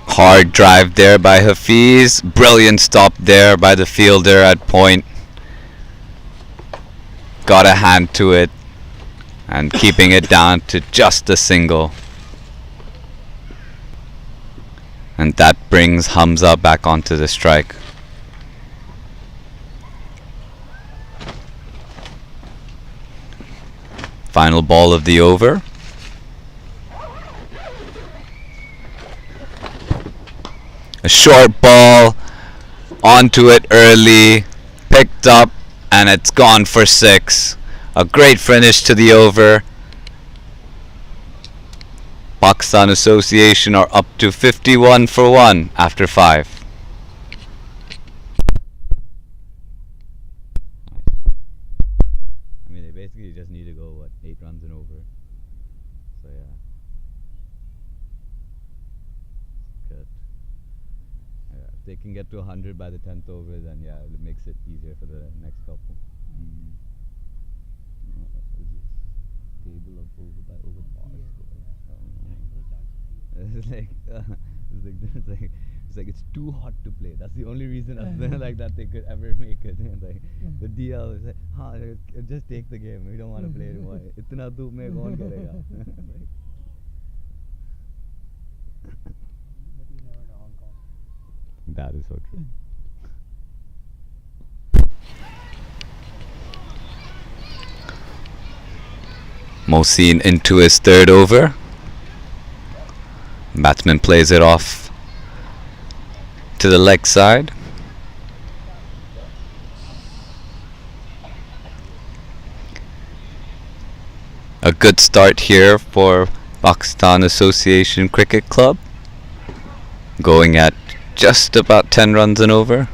Hard drive there by Hafiz. Brilliant stop there by the fielder at point. Got a hand to it and keeping it down to just a single. And that brings Hamza back onto the strike. Final ball of the over. A short ball, onto it early, picked up, and it's gone for 6. A great finish to the over. Pakistan Association are up to 51 for 1 after 5. I mean, they basically just need to go, 8 runs and over. So yeah. Good. If they can get to 100 by the 10th over, then yeah, it makes it easier for the next couple. Table of over by over par score. It's like it's too hot to play. That's the only reason like that they could ever make it. Like the DL is like, just take the game. We don't want to play anymore. Itna dhoop mein kaun karega? But you never know Hong Kong. That is so true. Mohsin into his 3rd over. Batsman plays it off to the leg side. A good start here for Pakistan Association Cricket Club, going at just about 10 runs and over.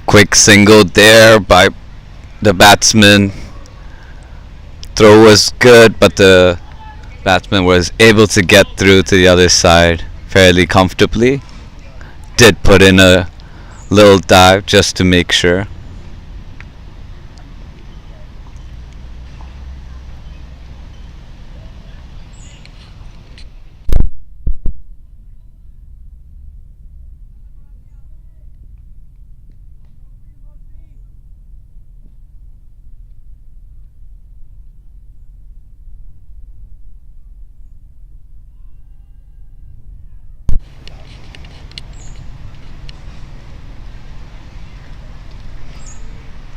Quick single there by the batsman. Throw was good, but the batsman was able to get through to the other side fairly comfortably. did put in a little dive just to make sure.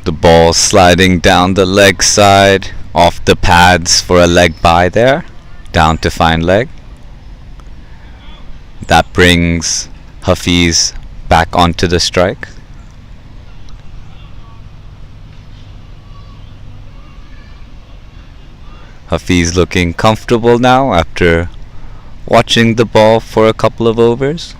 The ball sliding down the leg side, off the pads for a leg by there, down to fine leg. That brings Hafiz back onto the strike. Hafiz looking comfortable now after watching the ball for a couple of overs.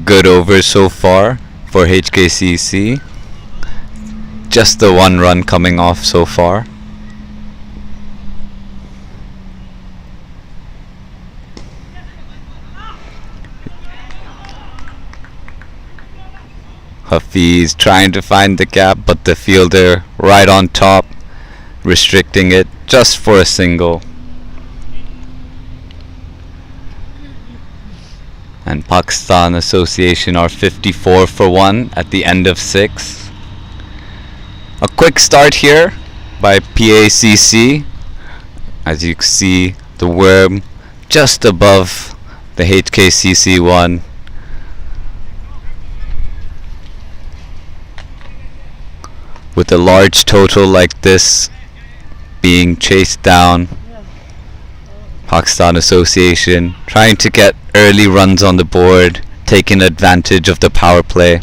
Good over so far for HKCC. Just the one run coming off so far. Hafiz trying to find the gap, but the fielder right on top, restricting it just for a single. And Pakistan Association are 54 for 1 at the end of 6. A quick start here by PACC. As you can see, the worm just above the HKCC one. With a large total like this being chased down, Pakistan Association trying to get early runs on the board, taking advantage of the power play.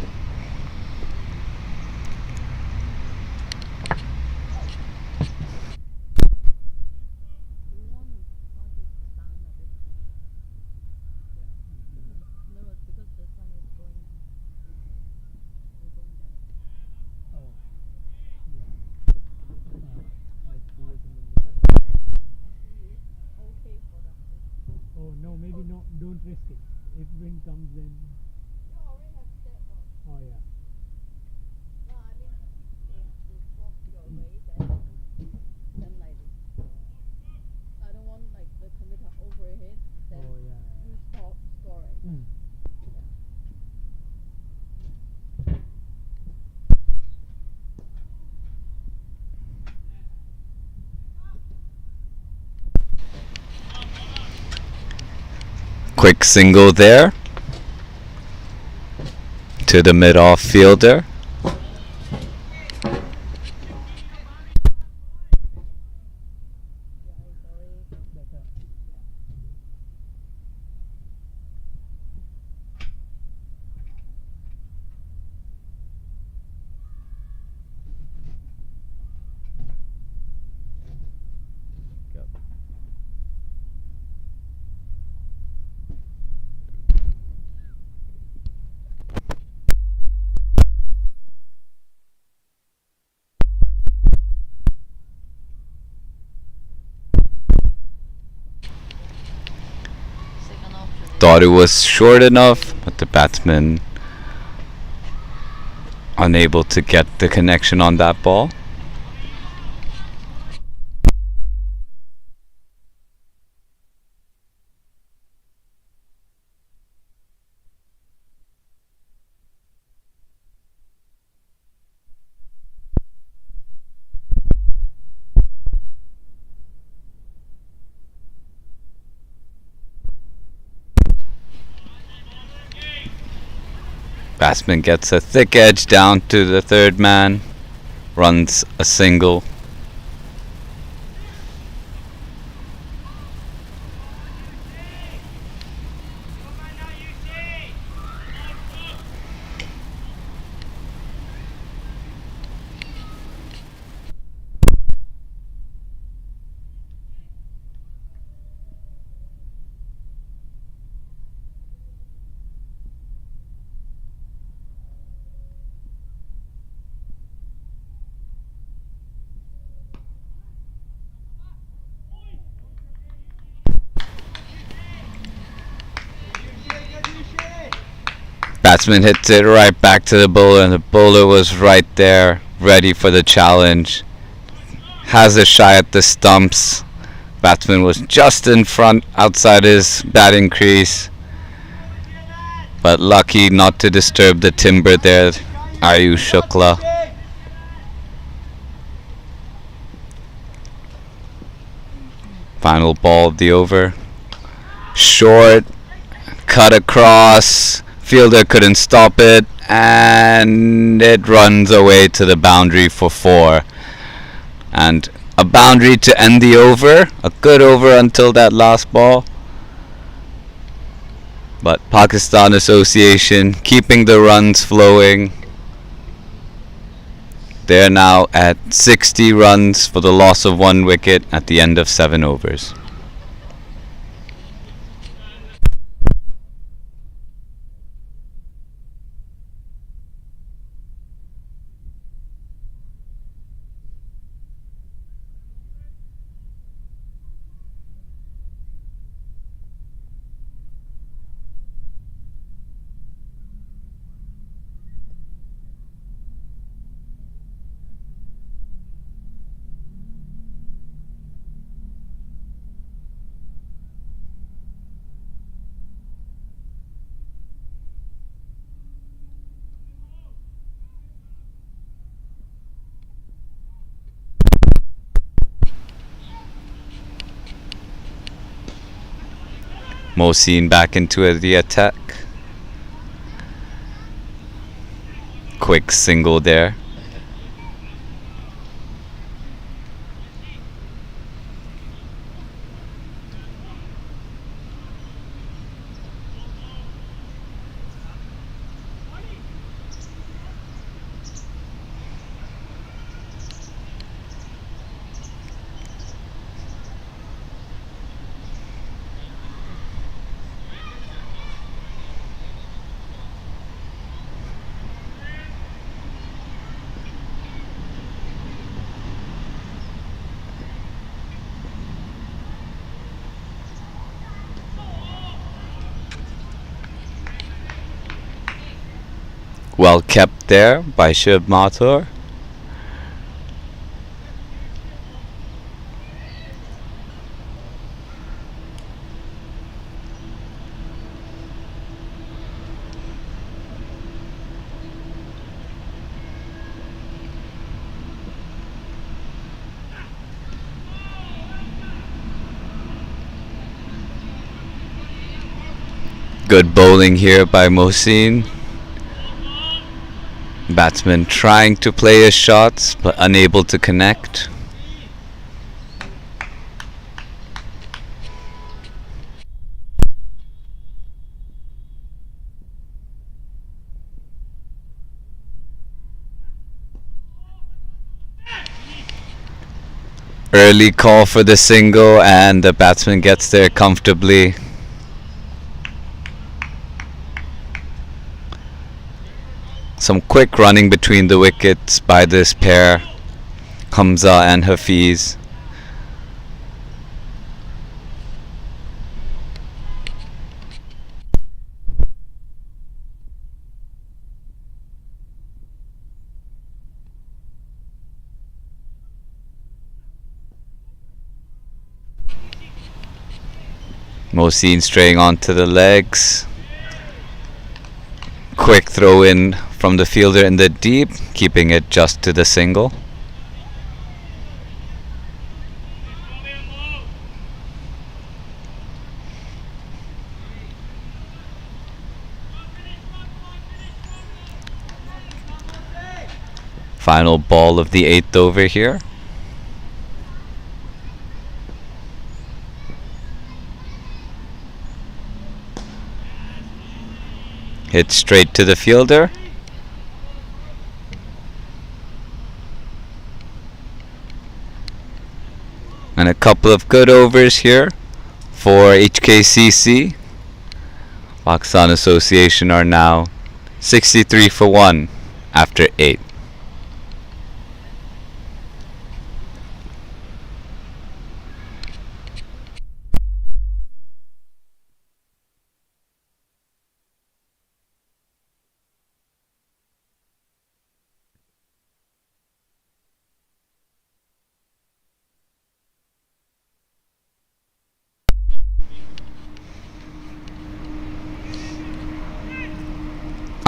Oh no, maybe no, don't risk it. If wind comes then. Oh yeah. I don't want like the computer overhead, then Oh yeah. you stop scoring. Mm. Quick single there to the mid-off fielder. Better. Second option. Thought it was short enough, but the batsman unable to get the connection on that ball. Batsman gets a thick edge down to the third man, runs a single. Batsman hits it right back to the bowler, and the bowler was right there, ready for the challenge. Has a shy at the stumps. Batsman was just in front, outside his batting crease, but lucky not to disturb the timber there. Ayush Shukla. Final ball of the over. Short, cut across. Fielder couldn't stop it, and it runs away to the boundary for 4. And a boundary to end the over. A good over until that last ball. But Pakistan Association keeping the runs flowing. They're now at 60 runs for the loss of 1 wicket at the end of 7 overs. Mohsin back into the attack. Quick single there. Well kept there by Shiv Mathur. Good bowling here by Mohsin. Batsman trying to play his shots but unable to connect. Early call for the single, and the batsman gets there comfortably. Some quick running between the wickets by this pair, Hamza and Hafiz. Mohsin straying onto the legs. Quick throw in from the fielder in the deep, keeping it just to the single. Final ball of the 8th over here. Hit straight to the fielder. And a couple of good overs here for HKCC. Pakistan Association are now 63 for 1 after 8.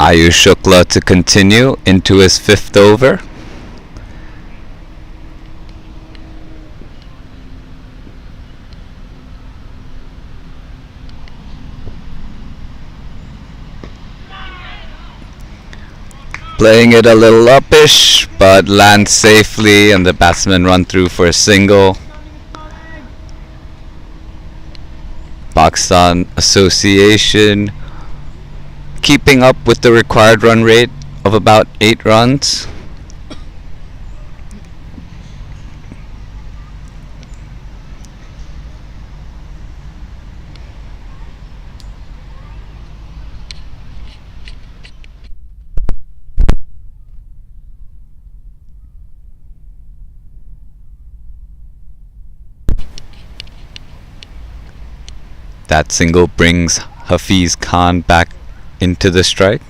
Ayush Shukla to continue into his 5th over. Playing it a little uppish, but lands safely, and the batsman run through for a single. Pakistan Association keeping up with the required run rate of about 8 runs. That single brings Hafiz Khan back into the strike.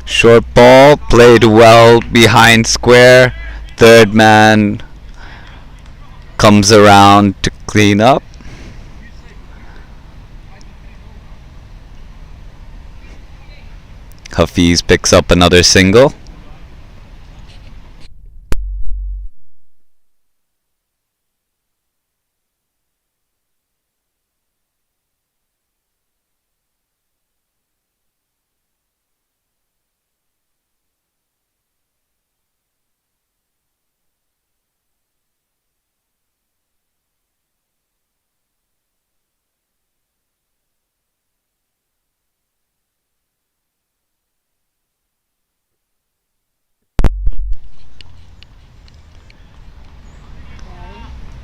Short ball played well behind square. Third man comes around to clean up. Hafiz picks up another single.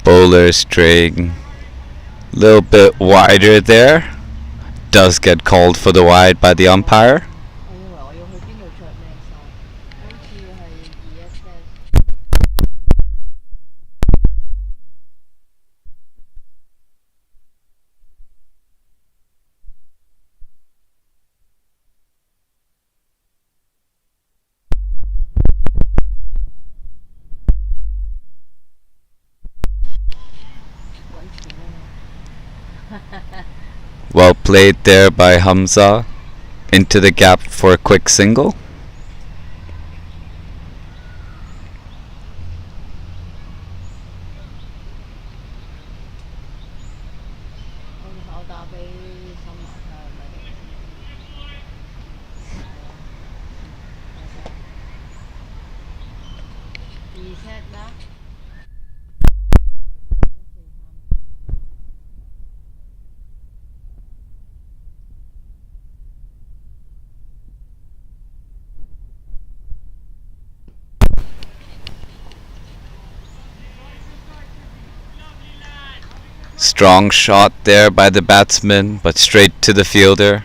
Bowler straying a little bit wider there. Does get called for the wide by the umpire. 我以為我要去邊度着咩衫？好似係2S Well played there by Hamza. Into the gap for a quick single. Strong shot there by the batsman, but straight to the fielder.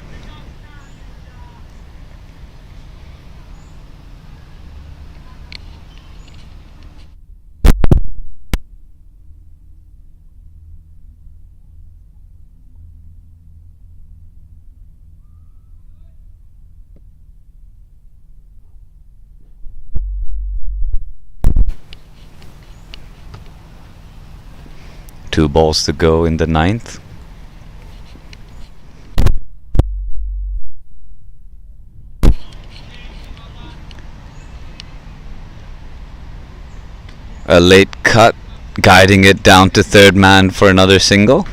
Two balls to go in the 9th. A late cut, guiding it down to third man for another single.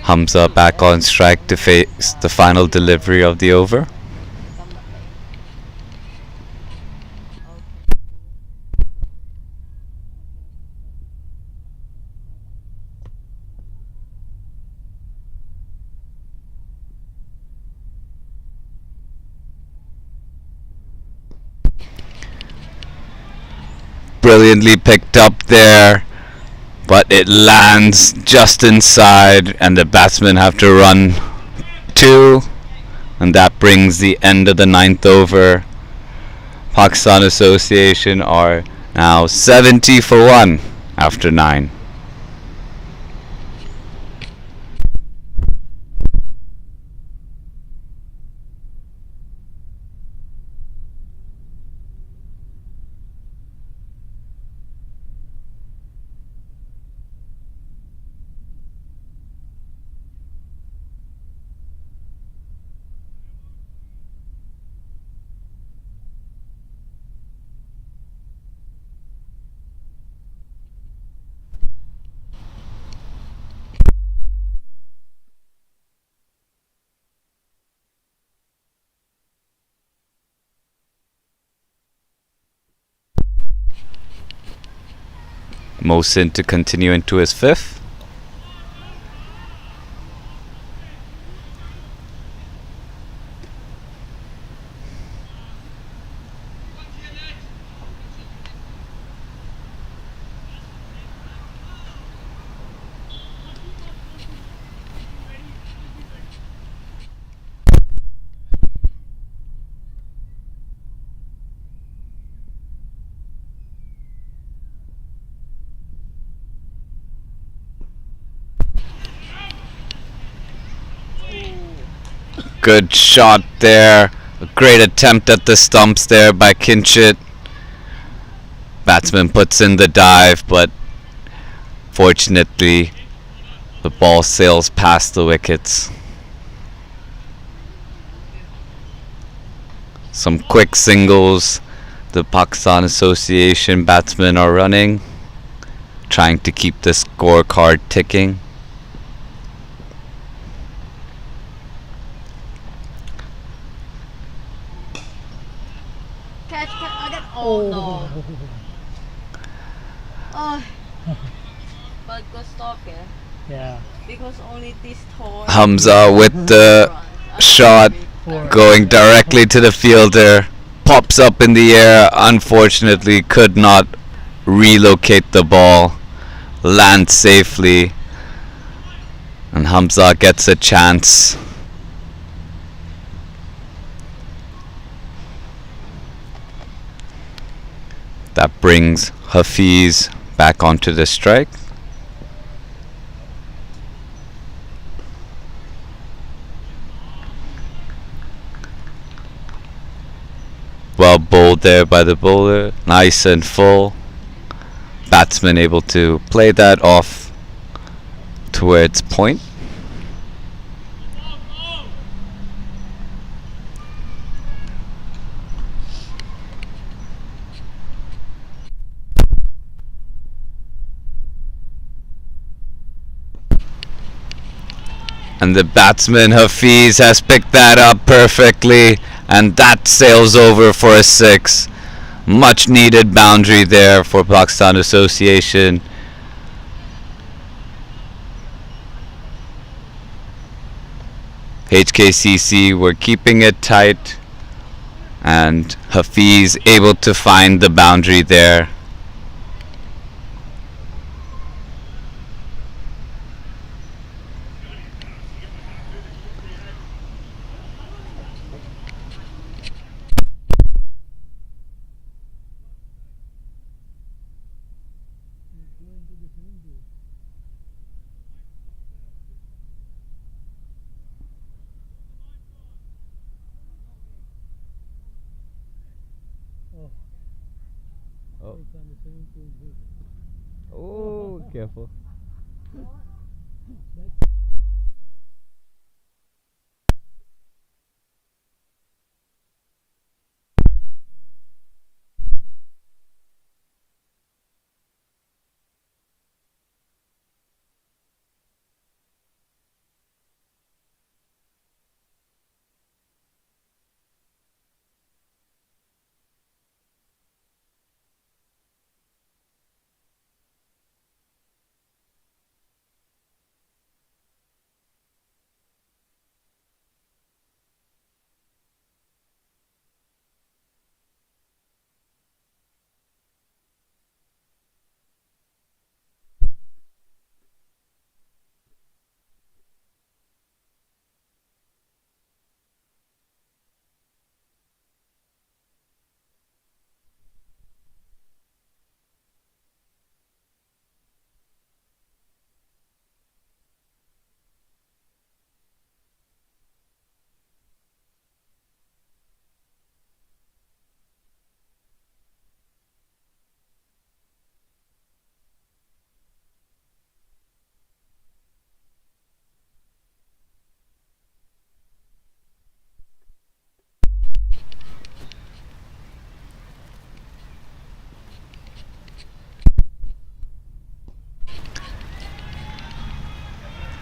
Hamza back on strike to face the final delivery of the over. Brilliantly picked up there, but it lands just inside and the batsmen have to run 2, and that brings the end of the 9th over. Pakistan Association are now 70 for 1 after 9. Mohsin to continue into his fifth. Good shot there. A great attempt at the stumps there by Kinchit. Batsman puts in the dive, but fortunately the ball sails past the wickets. Some quick singles the Pakistan Association batsmen are running, trying to keep the scorecard ticking. Catch, again. Oh no. Oh. But good stop, yeah. Yeah. Because only this tall. Hamza with the shot going directly to the fielder, pops up in the air, unfortunately could not relocate the ball, lands safely, and Hamza gets a chance. That brings Hafiz back onto the strike. Well bowled there by the bowler, nice and full. Batsman able to play that off towards point. And the batsman Hafiz has picked that up perfectly, and that sails over for a 6. Much needed boundary there for Pakistan Association. HKCC were keeping it tight, and Hafiz able to find the boundary there. Oh. It's on the swimming pool roof. Oh, careful.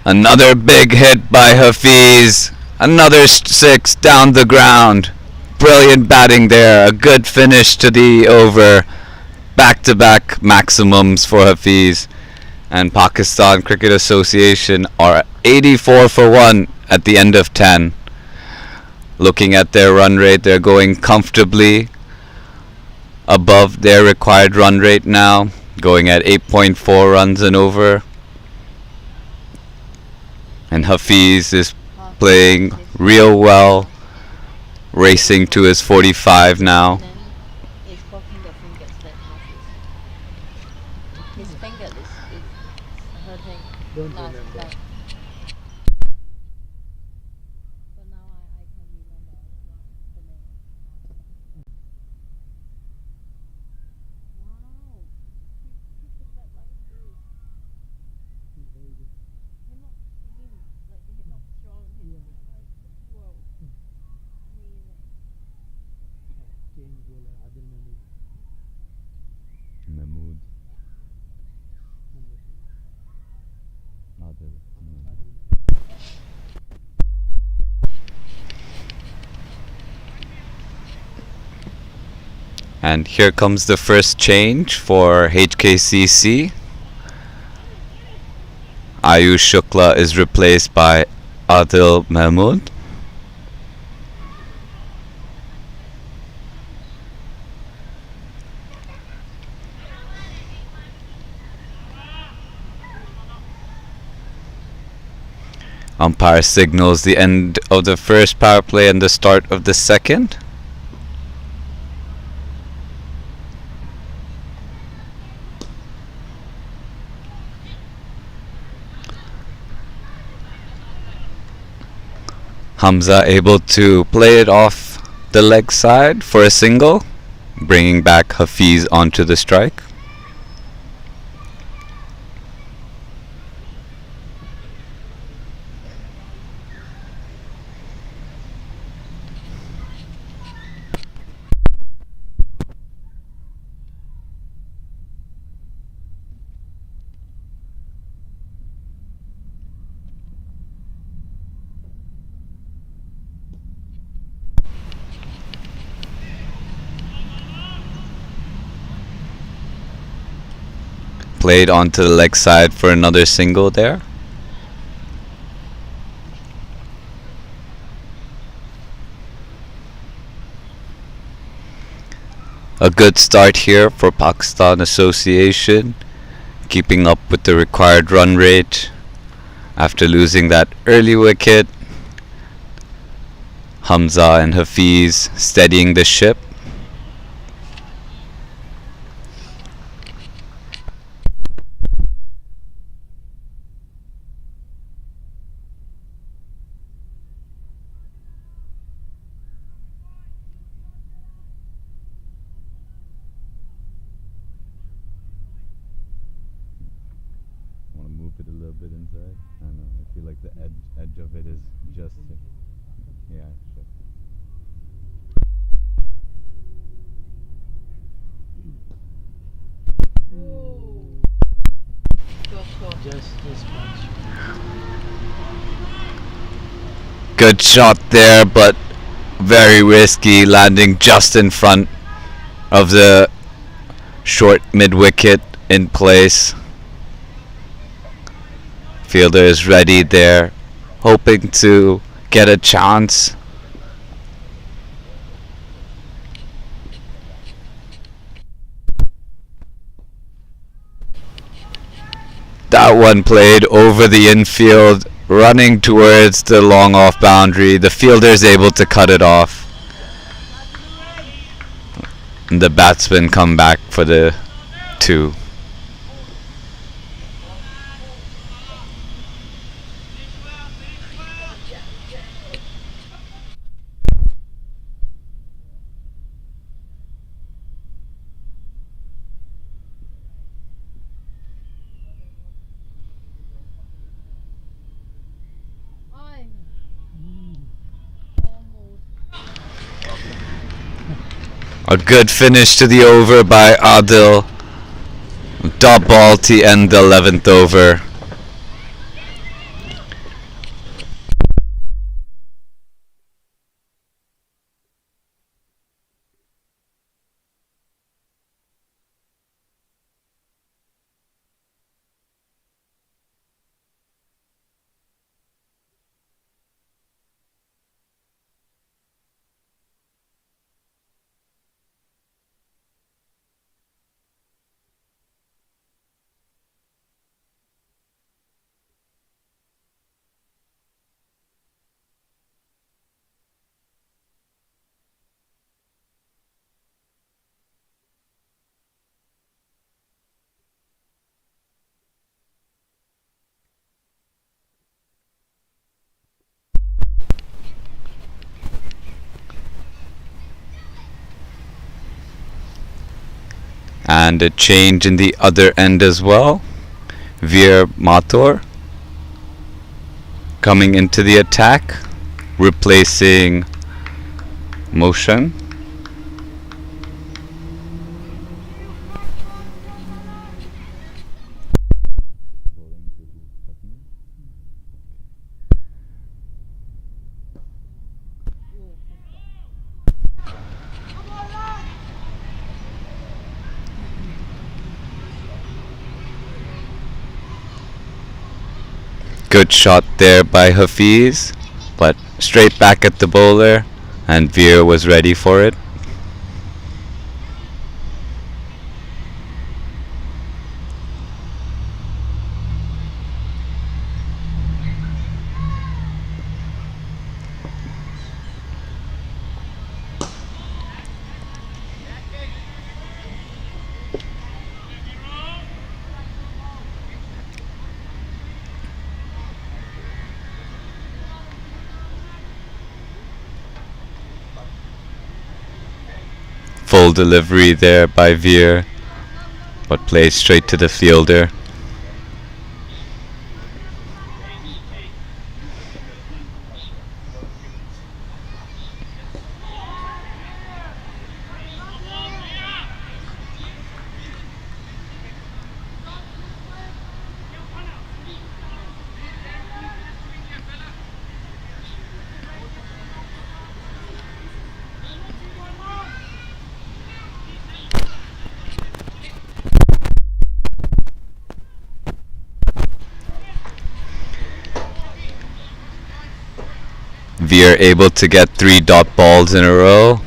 Another big hit by Hafiz. Another 6 down the ground. Brilliant batting there. A good finish to the over. back-to-back maximums for Hafiz, and Pakistan Cricket Association are 84 for 1 at the end of 10. Looking at their run rate, they're going comfortably above their required run rate now, going at 8.4 runs and over. And Hafiz is playing real well, racing to his 45 now. And then it's blocking the fingers that His finger is hurting. Don't Last remember. night. But now I can remember the name. Wow. He took that like this. Very good. He's not slim, like he's not strong. He's Yeah. like, whoa. Amazing. Change bowler Adil Mahmood. Mahmood. Number 2. Adil. Adil Mahmood. And here comes the first change for HKCC. Ayush Shukla is replaced by Adil Mahmood. Umpire signals the end of the first power play and the start of the second. Hamza able to play it off the leg side for a single, bringing back Hafiz onto the strike. Played onto the leg side for another single there. A good start here for Pakistan Association, keeping up with the required run rate after losing that early wicket. Hamza and Hafiz steadying the ship. Want to move it a little bit inside? I know. I feel like the edge of it is just. Yeah, sure. Ooh. Good. Just punch. Good shot there, but very risky, landing just in front of the short mid wicket in place. Fielder is ready there, hoping to get a chance. That one played over the infield, running towards the long off boundary. The fielder is able to cut it off. And the batsmen come back for the 2. Oi. Almost. A good finish to the over by Adil. Dot ball to end the 11th over. And a change in the other end as well. Veer Mathur coming into the attack, replacing Motion. Good shot there by Hafiz, but straight back at the bowler, and Veer was ready for it. Full delivery there by Veer, but played straight to the fielder. Veer able to get 3 dot balls in a row,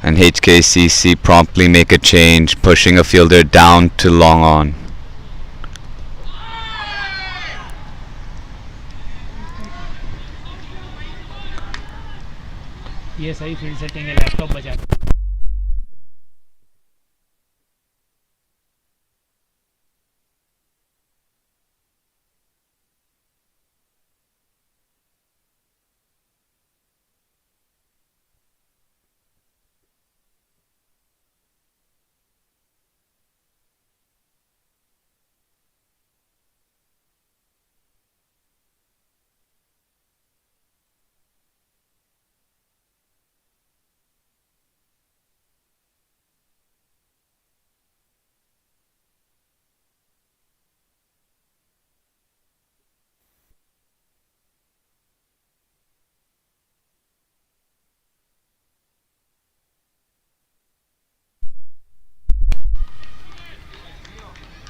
and HKCC promptly make a change, pushing a fielder down to long on. ये सही field setting है, laptop बजा.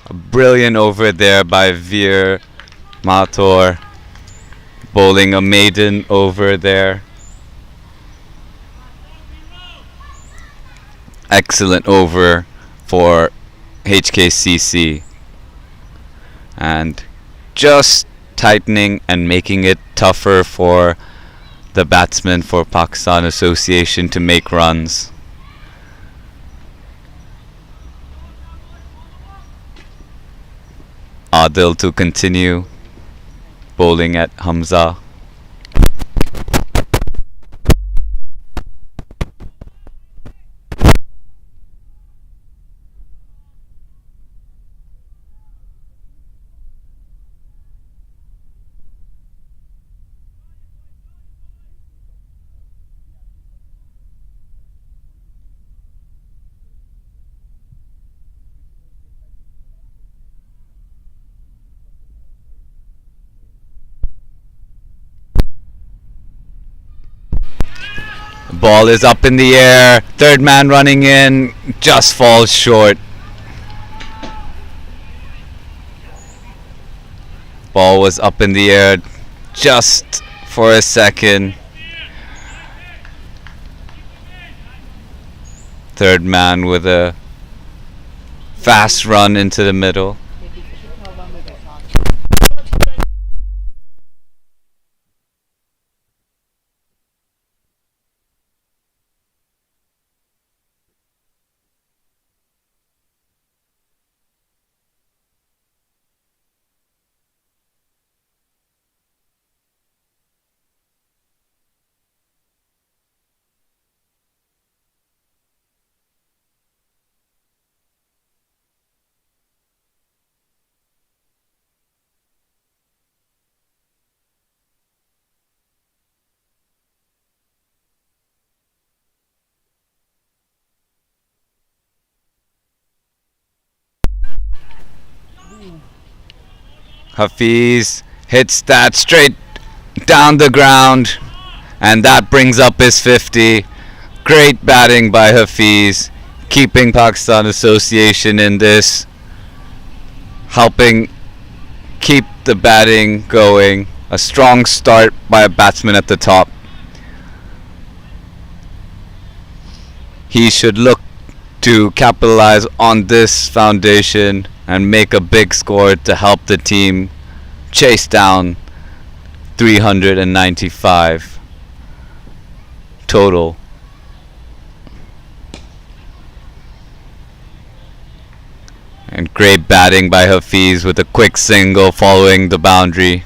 A brilliant over there by Veer Mathur, bowling a maiden over there. Excellent over for HKCC, and just tightening and making it tougher for the batsmen for Pakistan Association to make runs. Adil to continue bowling at Hamza. Ball is up in the air. Third man running in, just falls short. Ball was up in the air just for a second. Third man with a fast run into the middle. Hafiz hits that straight down the ground, and that brings up his 50. Great batting by Hafiz, keeping Pakistan Association in this, helping keep the batting going. A strong start by a batsman at the top. He should look to capitalize on this foundation and make a big score to help the team chase down 395 total. And great batting by Hafiz with a quick single following the boundary.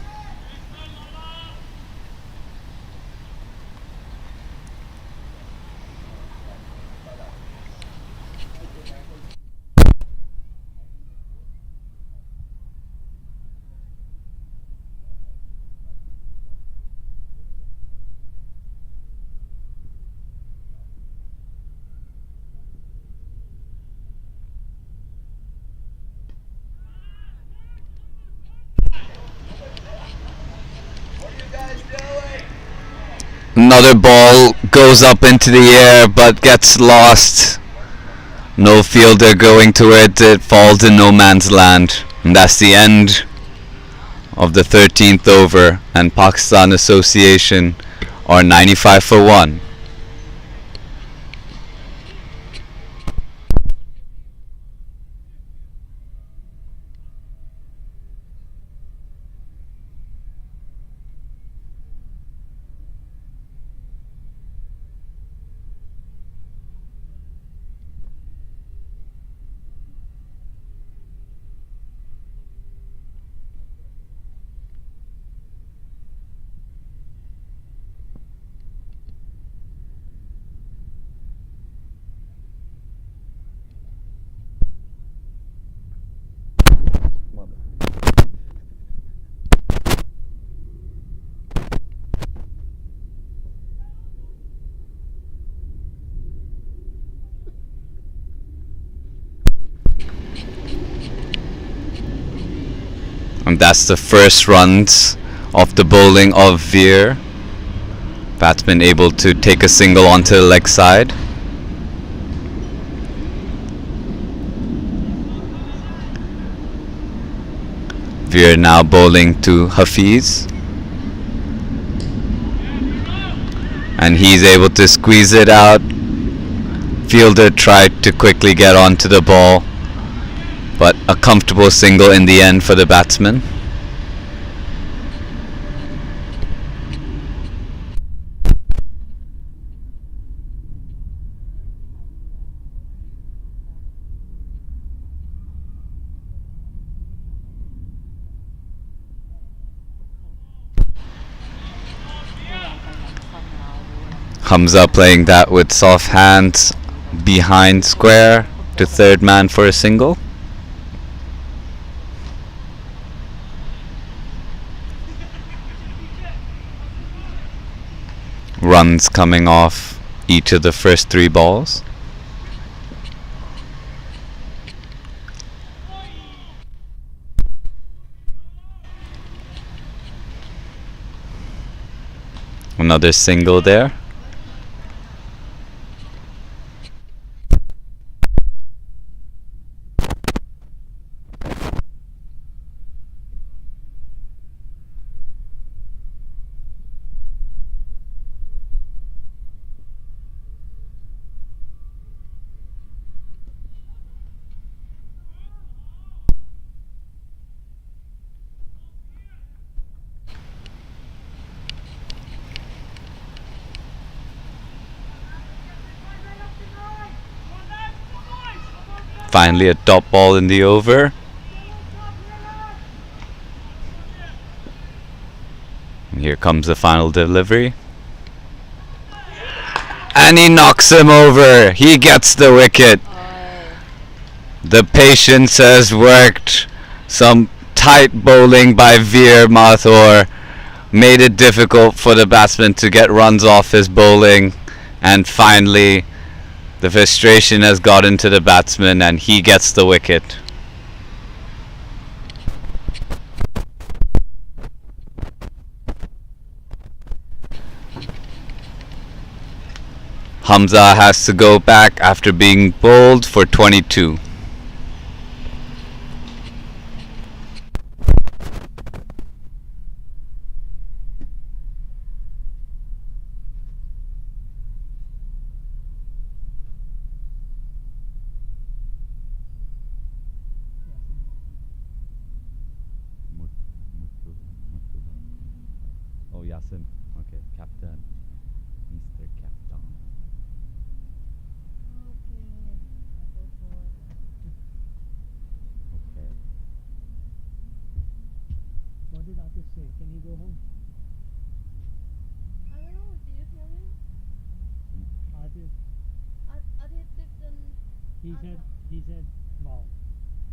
Another ball goes up into the air but gets lost. No fielder going towards it, falls in no man's land. And that's the end of the 13th over, and Pakistan Association are 95 for 1. And that's the first runs of the bowling of Veer. Batsman able to take a single onto the leg side. Veer now bowling to Hafiz. And he's able to squeeze it out. Fielder tried to quickly get onto the ball, but a comfortable single in the end for the batsman. Hamza playing that with soft hands behind square to third man for a single. Runs coming off each of the first 3 balls. Another single there. Finally a top ball in the over. And here comes the final delivery. And he knocks him over. He gets the wicket. The patience has worked. Some tight bowling by Veer Mathur made it difficult for the batsman to get runs off his bowling. And finally the frustration has got into the batsman and he gets the wicket. Hamza has to go back after being bowled for 22. Oh, Yasin. Okay, captain. Mr. Captain. Okay. What did artist say? Can you go home? I don't know. Do you tell him? Artist, Artist didn't. he said, wow.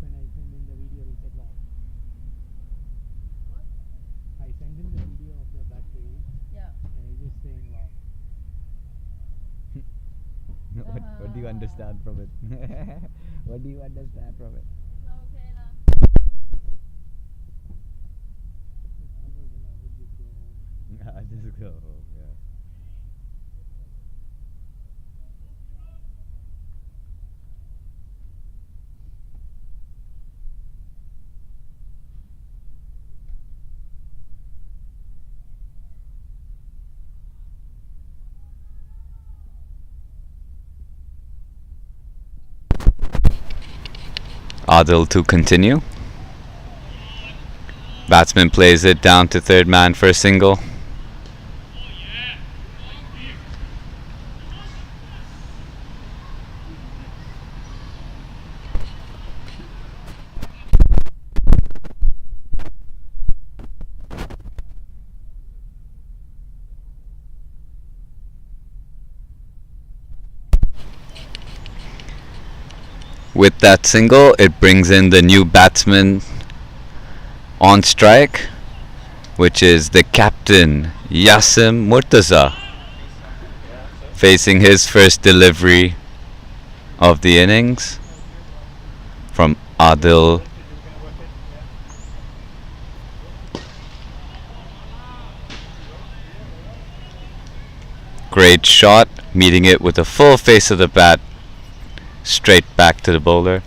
When I sent him the video, he said, wow. What? I sent him the video of the battery, Yeah. and he's just saying, wow. What do you understand from it? What do you understand from it? Okay lah. I would just go home. I just go home, yeah. Adil to continue. Batsman plays it down to third man for a single. With that single, it brings in the new batsman on strike, which is the captain, Yasim Murtaza, facing his first delivery of the innings from Adil. Great shot, meeting it with the full face of the bat, straight back to the bowler.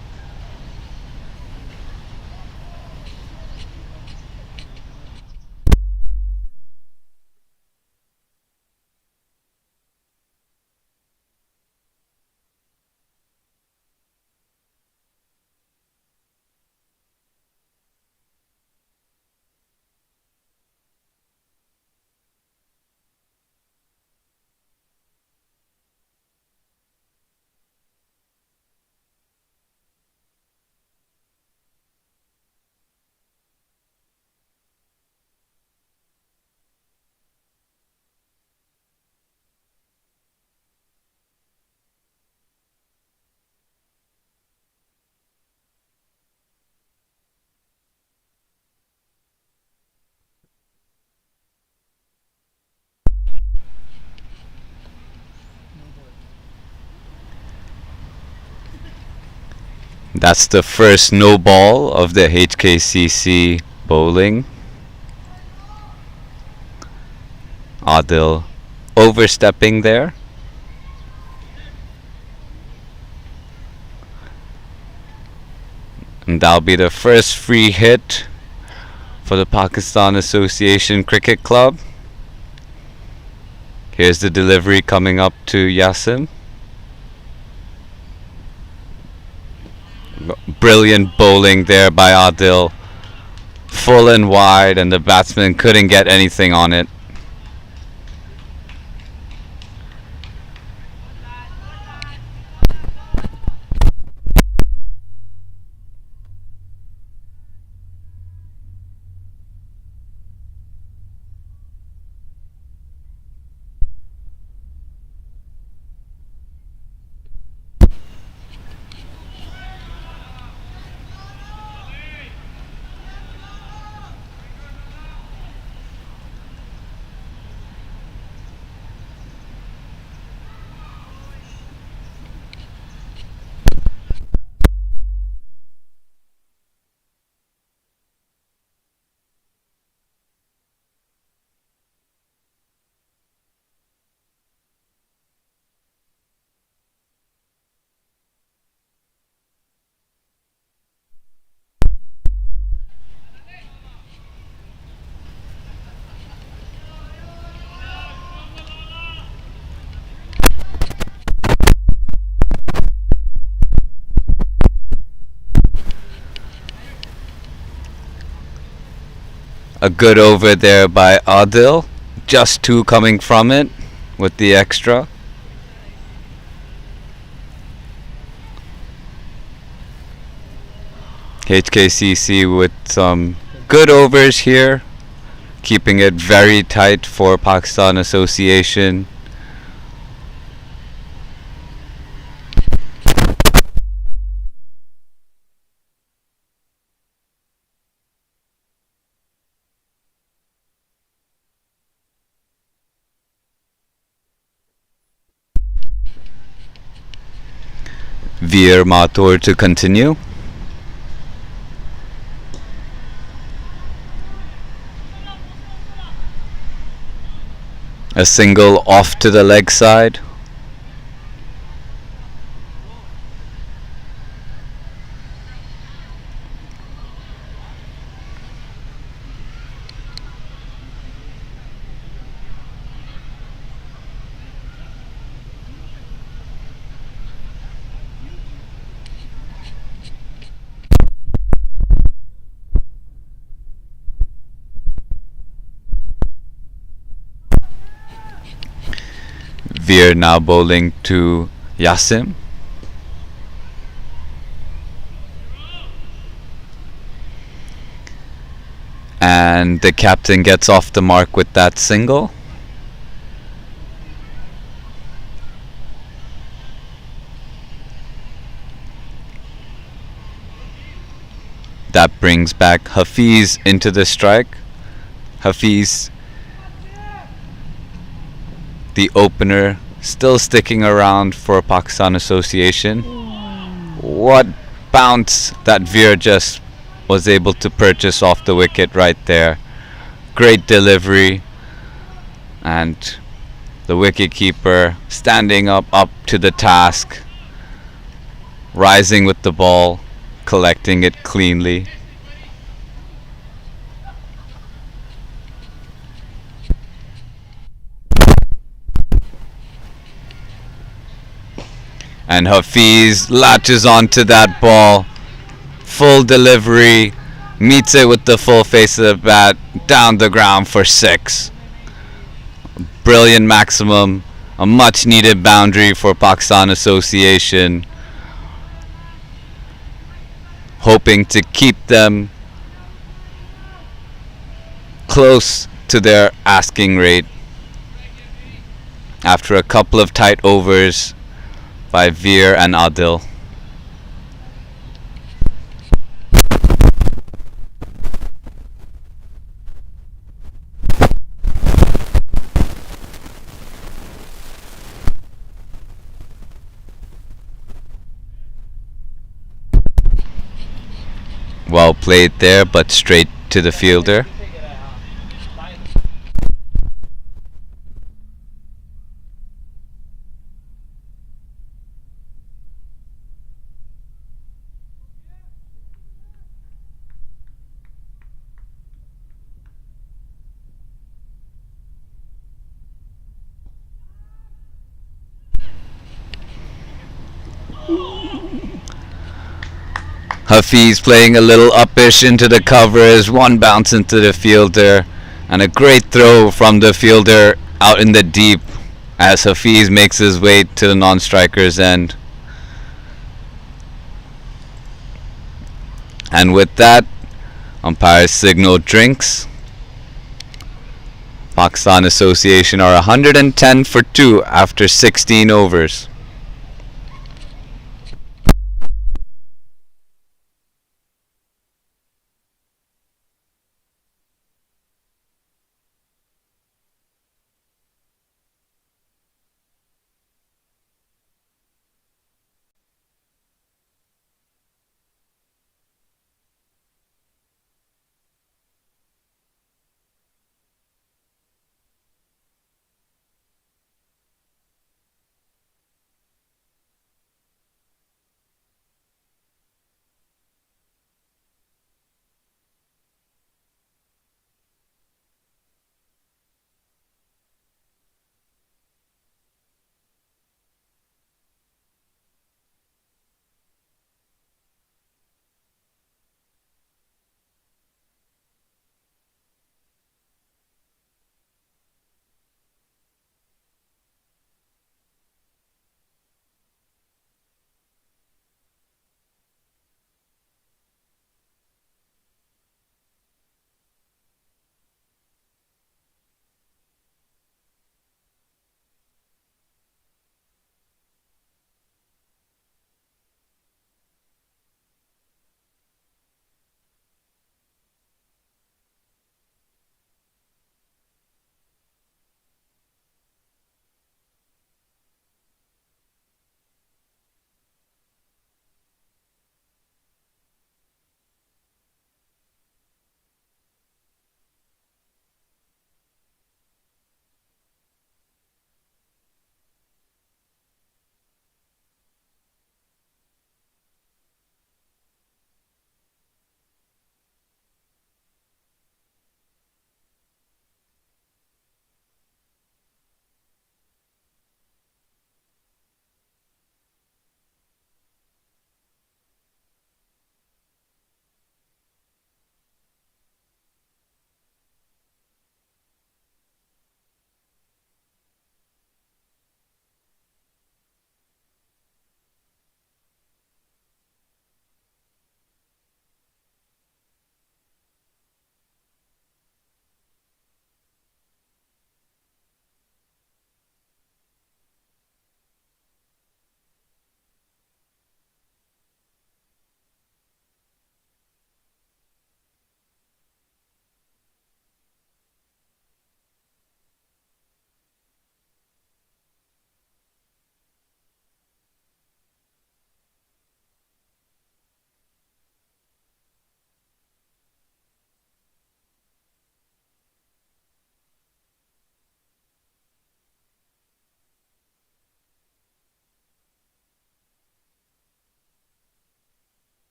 That's the first no ball of the HKCC bowling. Adil overstepping there. And that'll be the first free hit for the Pakistan Association Cricket Club. Here's the delivery coming up to Yasim. Brilliant bowling there by Adil. Full and wide, and the batsman couldn't get anything on it. A good over there by Adil. Just two coming from it with the extra. HKCC with some good overs here, keeping it very tight for Pakistan Association. Veer Mathur to continue. A single off to the leg side. Veer now bowling to Yasim. And the captain gets off the mark with that single. That brings back Hafiz into the strike. Hafiz, the opener, still sticking around for Pakistan Association. What bounce that Veer just was able to purchase off the wicket right there. Great delivery, and the wicketkeeper standing up to the task, rising with the ball, collecting it cleanly. And Hafiz latches onto that ball. Full delivery, meets it with the full face of the bat, down the ground for 6. Brilliant maximum, a much needed boundary for Pakistan Association, hoping to keep them close to their asking rate after a couple of tight overs by Veer and Adil. Well played there, but straight to the fielder. Hafiz playing a little uppish into the covers, one bounce into the fielder, and a great throw from the fielder out in the deep as Hafiz makes his way to the non-striker's end. And with that, umpire's signal drinks. Pakistan Association are 110 for 2 after 16 overs.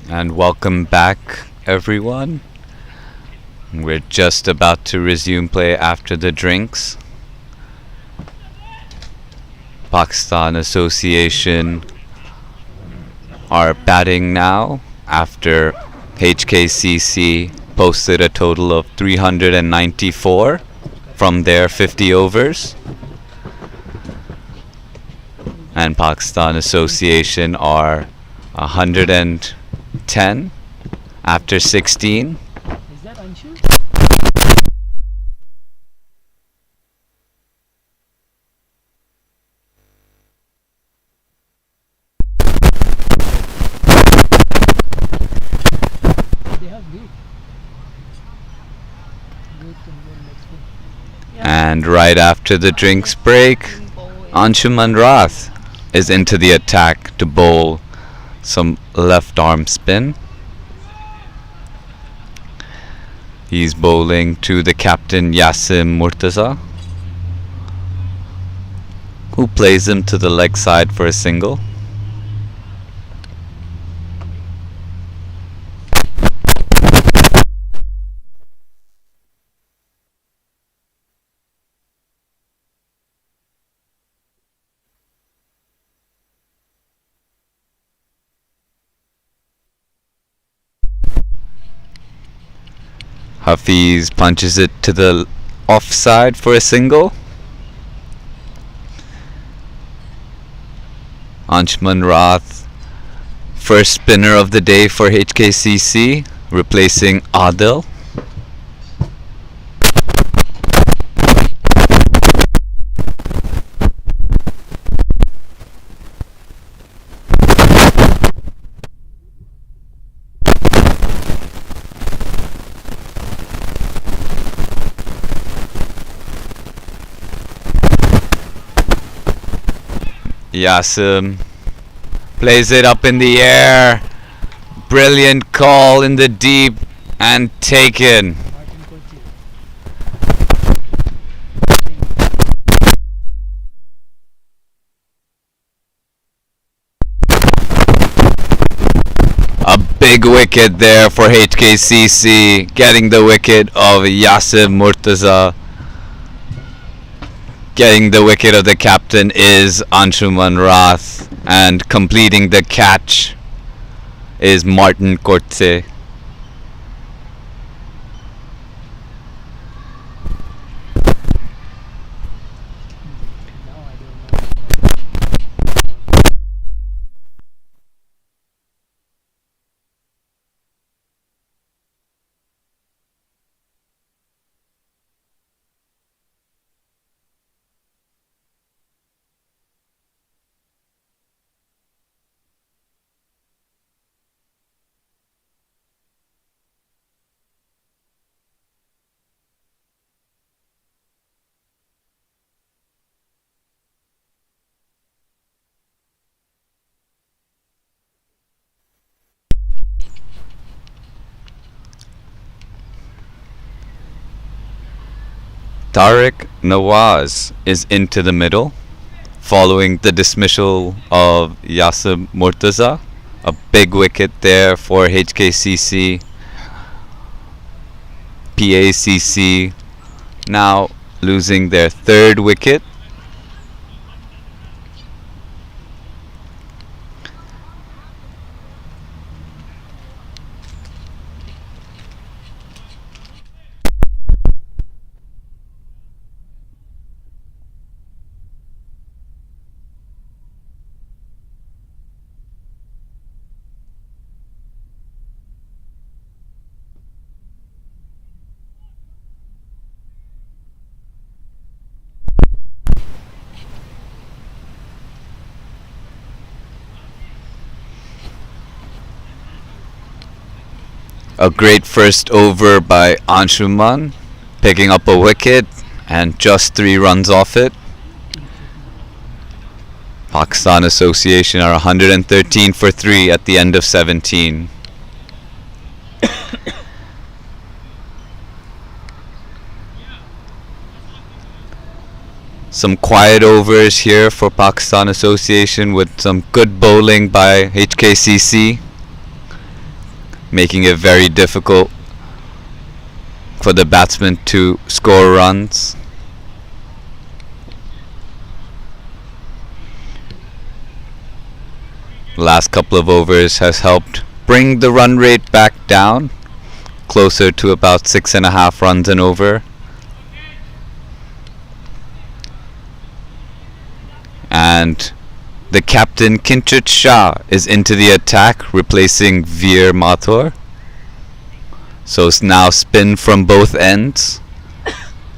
And welcome back, everyone. We're just about to resume play after the drinks. Pakistan Association are batting now after HKCC posted a total of 394 from their 50 overs. And Pakistan Association are 110 after 16. Is that Anshu? They have lead. Good can go next one. And right after the drinks break, Anshuman Rath is into the attack to bowl some left arm spin. He's bowling to the captain Yasim Murtaza, who plays him to the leg side for a single. Hafiz punches it to the offside for a single. Anshuman Rath, first spinner of the day for HKCC, replacing Adil. Yasim plays it up in the air. Brilliant call in the deep and taken. Martin Kochi. A big wicket there for HKCC, getting the wicket of Yasim Murtaza. Getting the wicket of the captain is Anshuman Rath, and completing the catch is Martin Kortse. Now I don't know. Tariq Nawaz is into the middle, following the dismissal of Yasim Murtaza. A big wicket there for HKCC. PACC now losing their third wicket. A great first over by Anshuman, picking up a wicket and just 3 runs off it. Pakistan Association are 113 for 3 at the end of 17. Some quiet overs here for Pakistan Association with some good bowling by HKCC. making it very difficult for the batsman to score runs. Last couple of overs has helped bring the run rate back down, closer to about 6.5 runs an over. And the captain Kinchit Shah is into the attack, replacing Veer Mathur. So it's now spin from both ends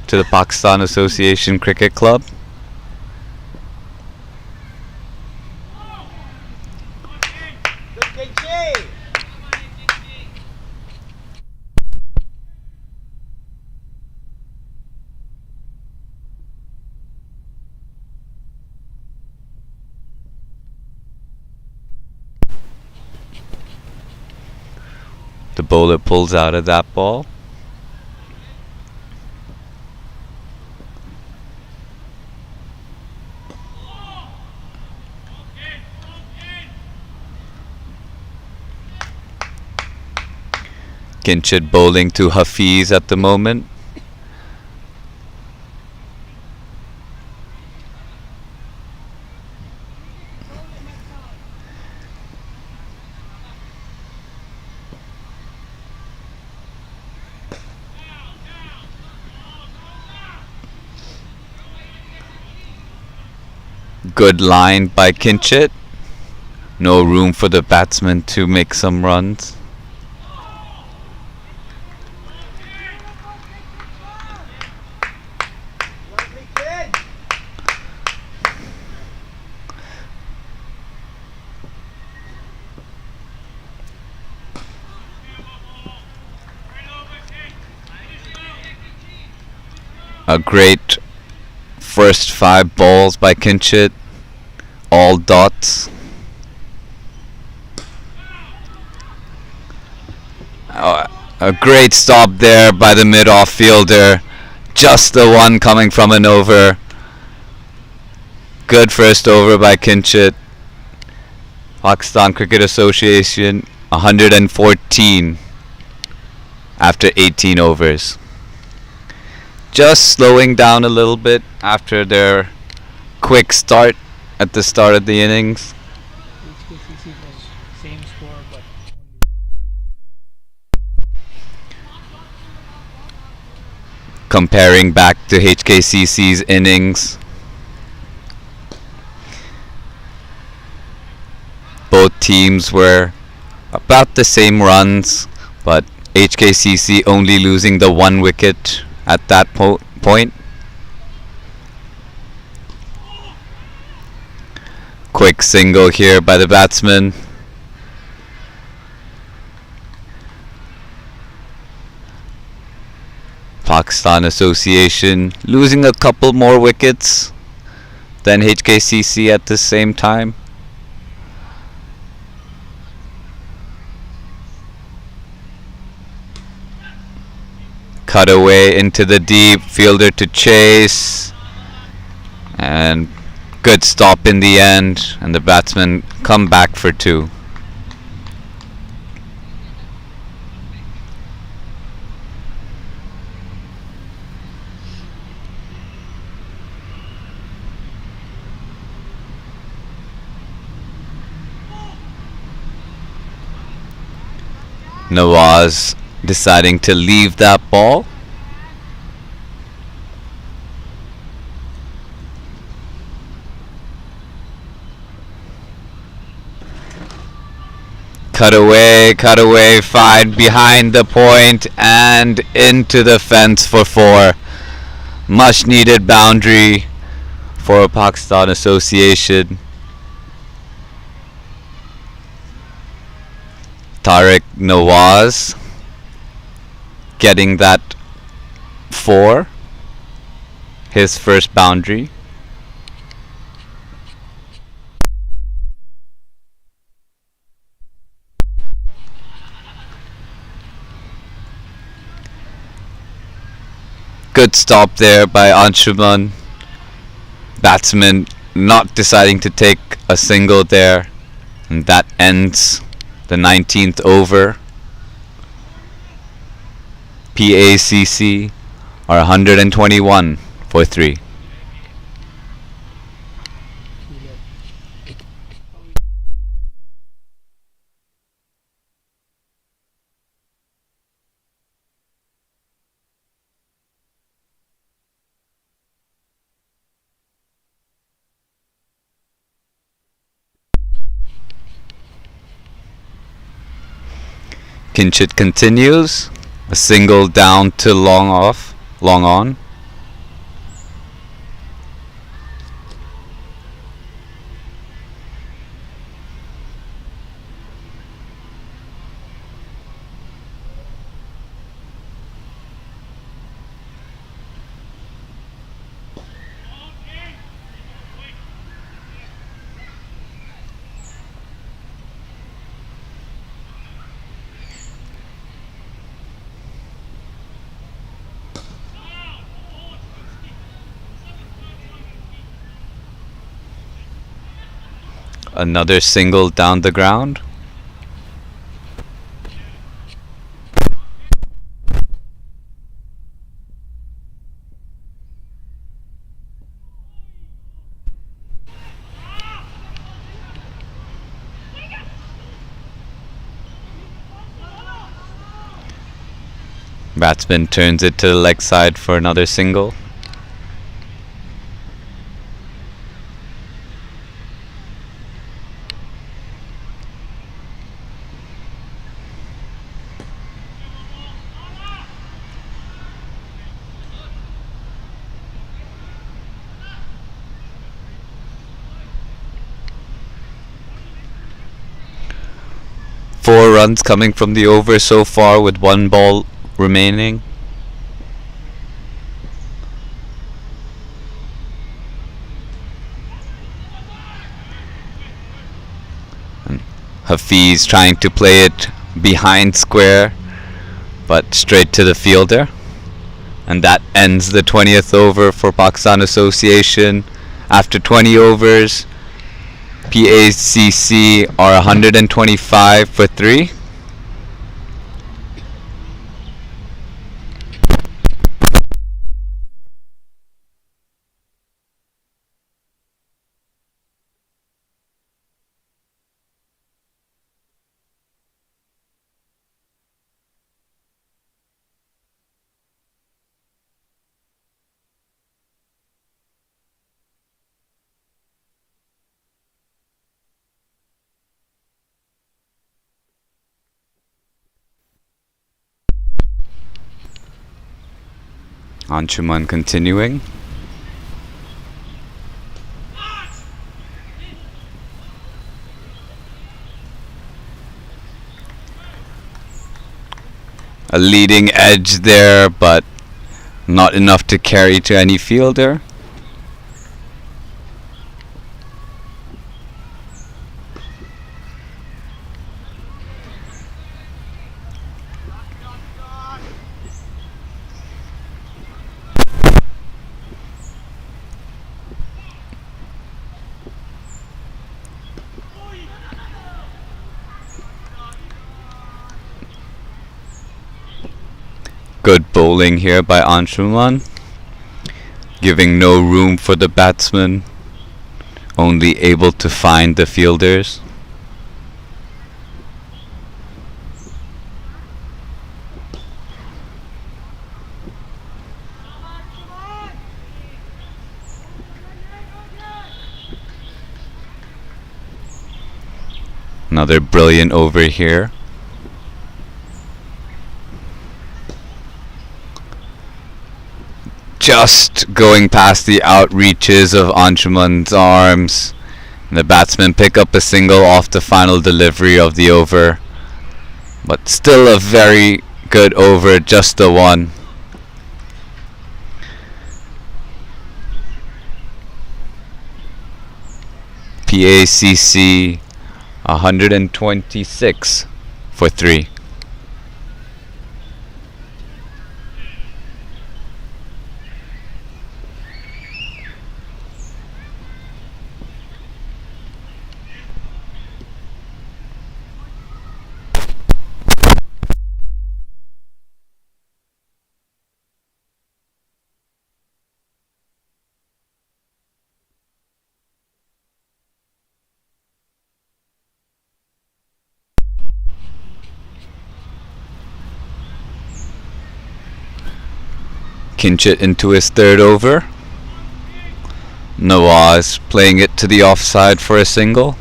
to the Pakistan Association Cricket Club. The bowler pulls out of that ball. Kinchit bowling to Hafiz at the moment. Good line by Kinchit. No room for the batsman to make some runs. A great first 5 balls by Kinchit, all dots. A great stop there by the mid-off fielder, just the one coming from an over. Good first over by Kinchit. Pakistan Cricket Association 114 after 18 overs. Just slowing down a little bit after their quick start at the start of the innings. HKCC was same score but only Comparing back to HKCC's innings, both teams were about the same runs, but HKCC only losing the 1 wicket at that point. Quick single here by the batsman. Pakistan Association losing a couple more wickets than HKCC at the same time. Cut away into the deep, fielder to chase, and good stop in the end, and the batsman come back for 2. Nawaz deciding to leave that ball. Cut away, fired behind the point and into the fence for 4. Much needed boundary for Pakistan Association. Tariq Nawaz getting that 4, his first boundary. Good stop there by Anshuman. Batsman not deciding to take a single there, and that ends the 19th over. PACC are 121 for 3. Killer. Kinchit continues. A single down to long off, long on. Another single down the ground. Batsman turns it to the leg side for another single. Four runs coming from the over so far with one ball remaining. And Hafiz trying to play it behind square, but straight to the fielder. And that ends the 20th over for Pakistan Association. After 20 overs, PACC are 125 for 3. Anshuman continuing. A leading edge there, but not enough to carry to any fielder. Good bowling here by Anshuman, giving no room for the batsman, only able to find the fielders. Another brilliant over here. Just going past the outreaches of Anshuman's arms. The batsmen pick up a single off the final delivery of the over. But still a very good over, just the one. PACC 126 for 3. Kinchit into his third over. Nawaz playing it to the offside for a single.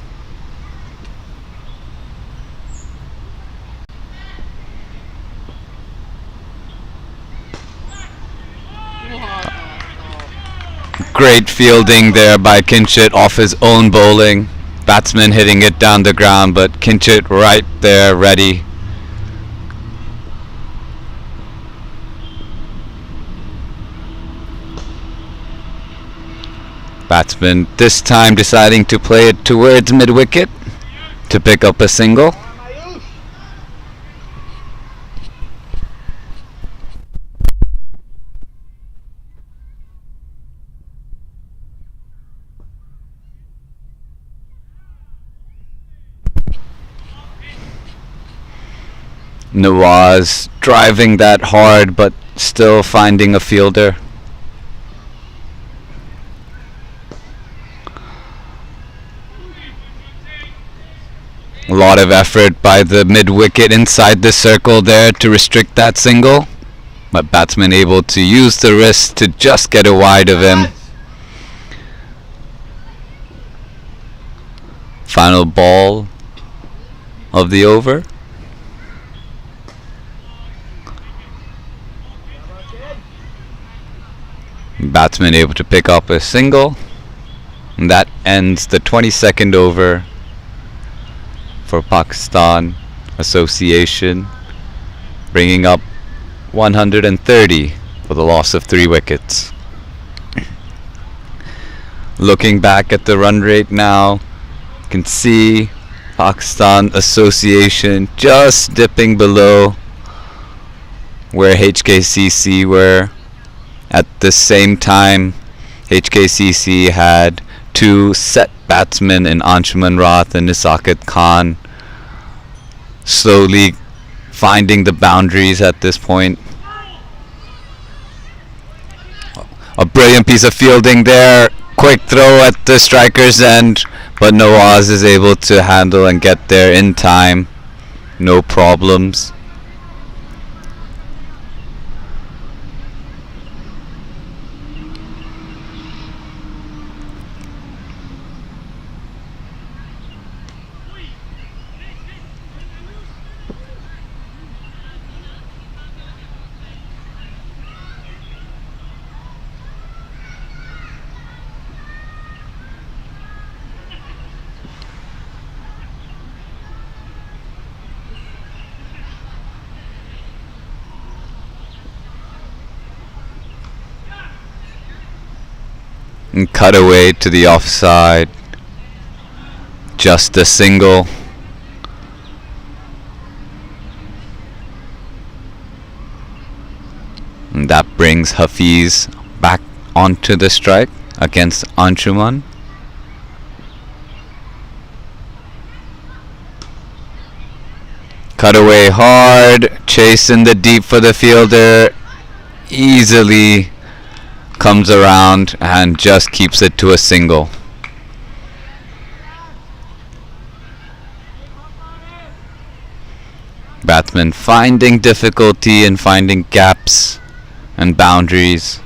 Great fielding there by Kinchit off his own bowling. Batsman hitting it down the ground, but Kinchit right there ready. Batsman this time deciding to play it towards mid-wicket to pick up a single. Nawaz driving that hard but still finding a fielder. A lot of effort by the mid-wicket inside the circle there to restrict that single, but batsman able to use the wrist to just get it wide of him. Final ball of the over. Batsman able to pick up a single, and that ends the 22nd over for Pakistan Association, bringing up 130 for the loss of 3 wickets. Looking back at the run rate now, you can see Pakistan Association just dipping below where HKCC were. At the same time, HKCC had 2 set batsmen in Anshuman Rath and Nisakat Khan, slowly finding the boundaries at this point. A brilliant piece of fielding there. Quick throw at the striker's end, but Nawaz is able to handle and get there in time. No problems. And cut away to the offside. Just a single. And that brings Hafiz back onto the strike against Anshuman. Cut away hard. Chase in the deep for the fielder. Easily comes around and just keeps it to a single. Batsman finding difficulty in finding gaps and boundaries.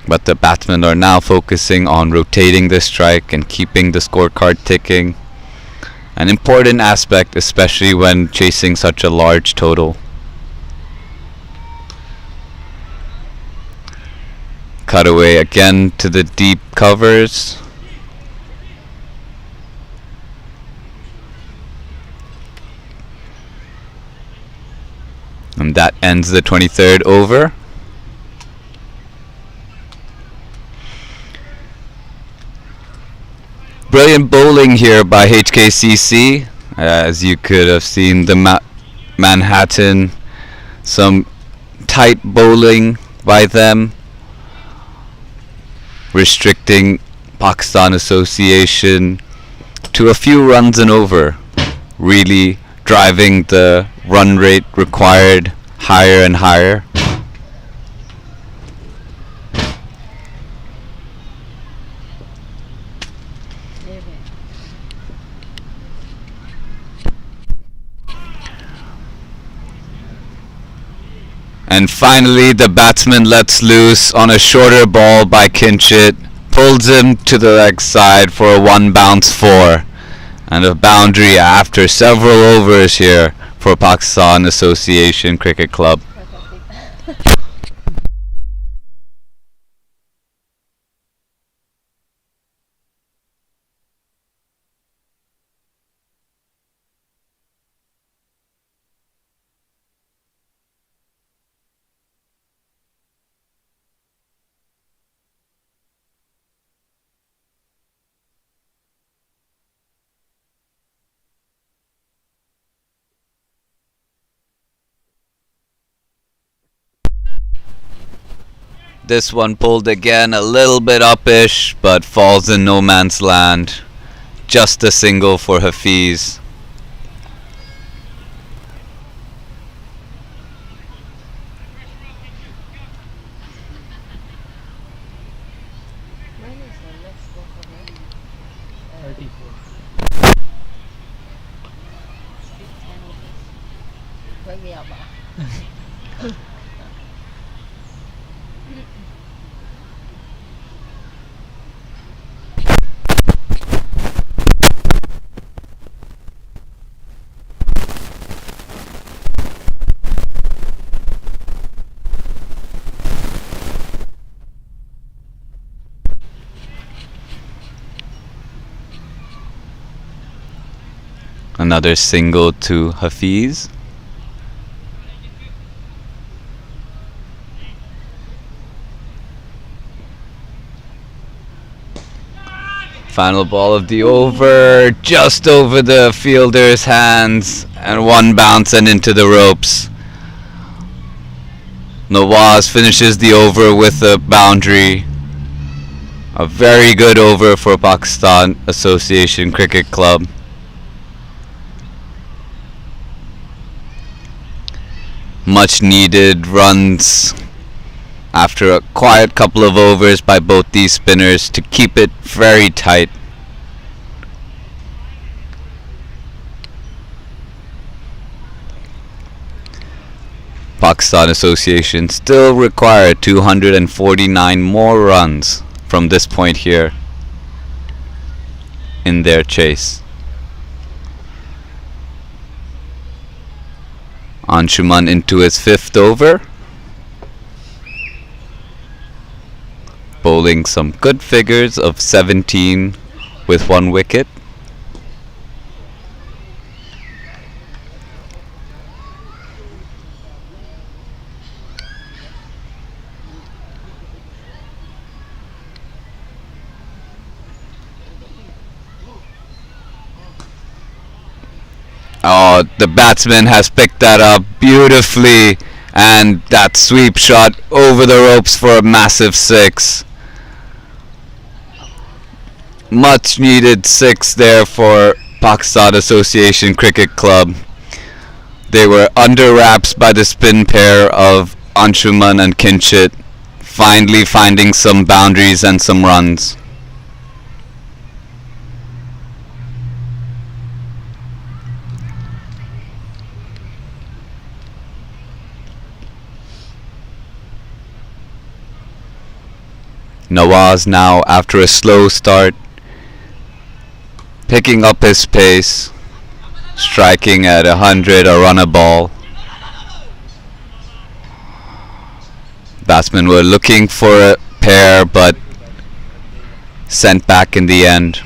But the batsmen are now focusing on rotating the strike and keeping the scorecard ticking. An important aspect, especially when chasing such a large total. Cut away again to the deep covers. And that ends the 23rd over. Brilliant bowling here by HKCC. As you could have seen, the Manhattan, some tight bowling by them, restricting Pakistan Association to a few runs and over, really driving the run rate required higher and higher. And finally, the batsman lets loose on a shorter ball by Kinchit, pulls him to the leg side for a one bounce four, and a boundary after several overs here for Pakistan Association Cricket Club. Fantastic. This one pulled again a little bit upish, but falls in no man's land. Just a single for Hafiz. Mine is a leg score for her. 34. Speed 10 overs. Wake me up. Another single to Hafiz. Final ball of the over, just over the fielder's hands, and one bounce and into the ropes. Nawaz finishes the over with a boundary. A very good over for Pakistan Association Cricket Club. Much needed runs after a quiet couple of overs by both these spinners to keep it very tight. Pakistan Association still require 249 more runs from this point here in their chase. Anshuman into his fifth over, bowling some good figures of 17 with one wicket. Oh, the batsman has picked that up beautifully, and that sweep shot over the ropes for a massive six. Much needed six there for Pakistan Association Cricket Club. They were under wraps by the spin pair of Anshuman and Kinchit, finally finding some boundaries and some runs. Nawaz now, after a slow start, picking up his pace, striking at 100 a run a ball. Batsmen were looking for a pair but sent back in the end.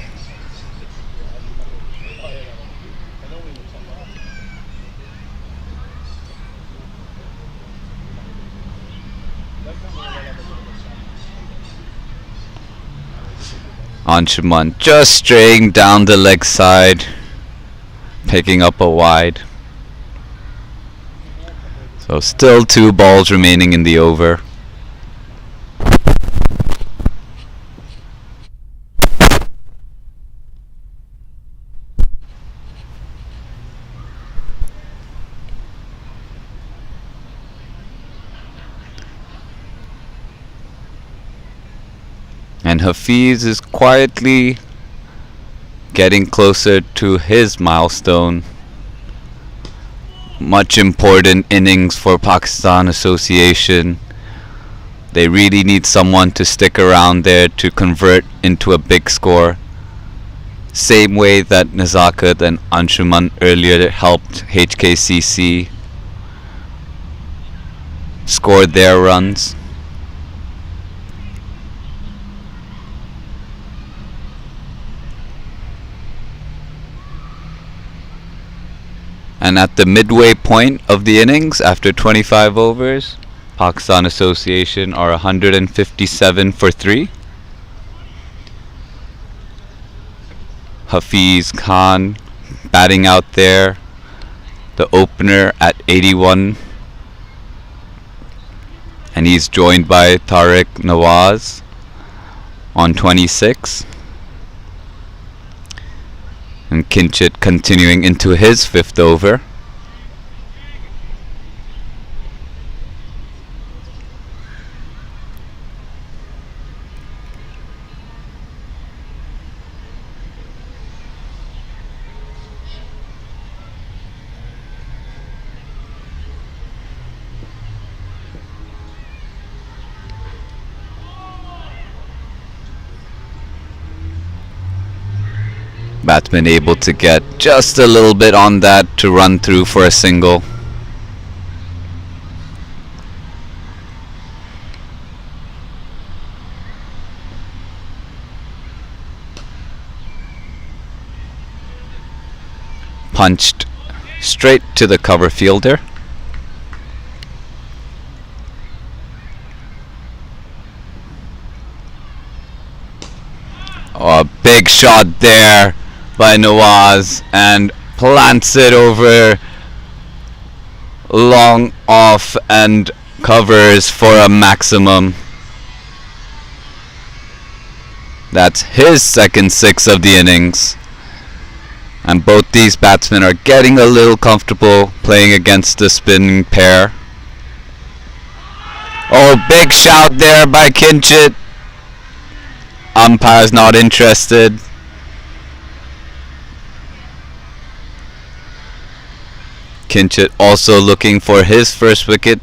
Anshuman just straying down the leg side, picking up a wide. So still 2 balls remaining in the over. And Hafiz is quietly getting closer to his milestone. much important innings for Pakistan Association. They really need someone to stick around there to convert into a big score. Same way that Nazakat and Anshuman earlier helped HKCC score their runs. And at the midway point of the innings, after 25 overs, Pakistan Association are 157 for 3. Hafiz Khan batting out there, the opener at 81. And he's joined by Tariq Nawaz on 26. And Kinchit continuing into his 5th over. Batsman able to get just a little bit on that to run through for a single. Punched straight to the cover fielder. Oh, a big shot there by Nawaz and plants it over long off and covers for a maximum. That's his second 6 of the innings. And both these batsmen are getting a little comfortable playing against the spinning pair. Oh, big shout there by Kinchit. Umpire's not interested. Kinchit also looking for his first wicket.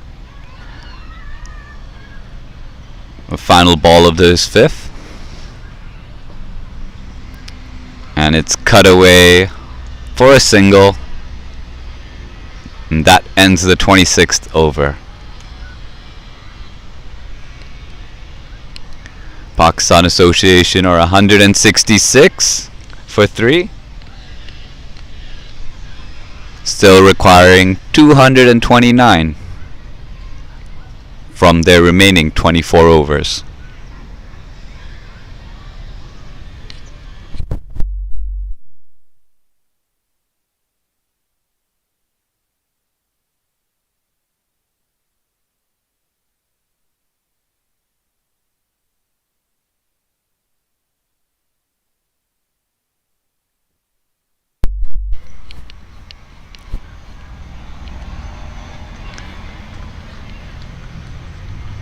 A final ball of his 5th. And it's cut away for a single. And that ends the 26th over. Pakistan Association are 166 for 3. Still requiring 229 from their remaining 24 overs.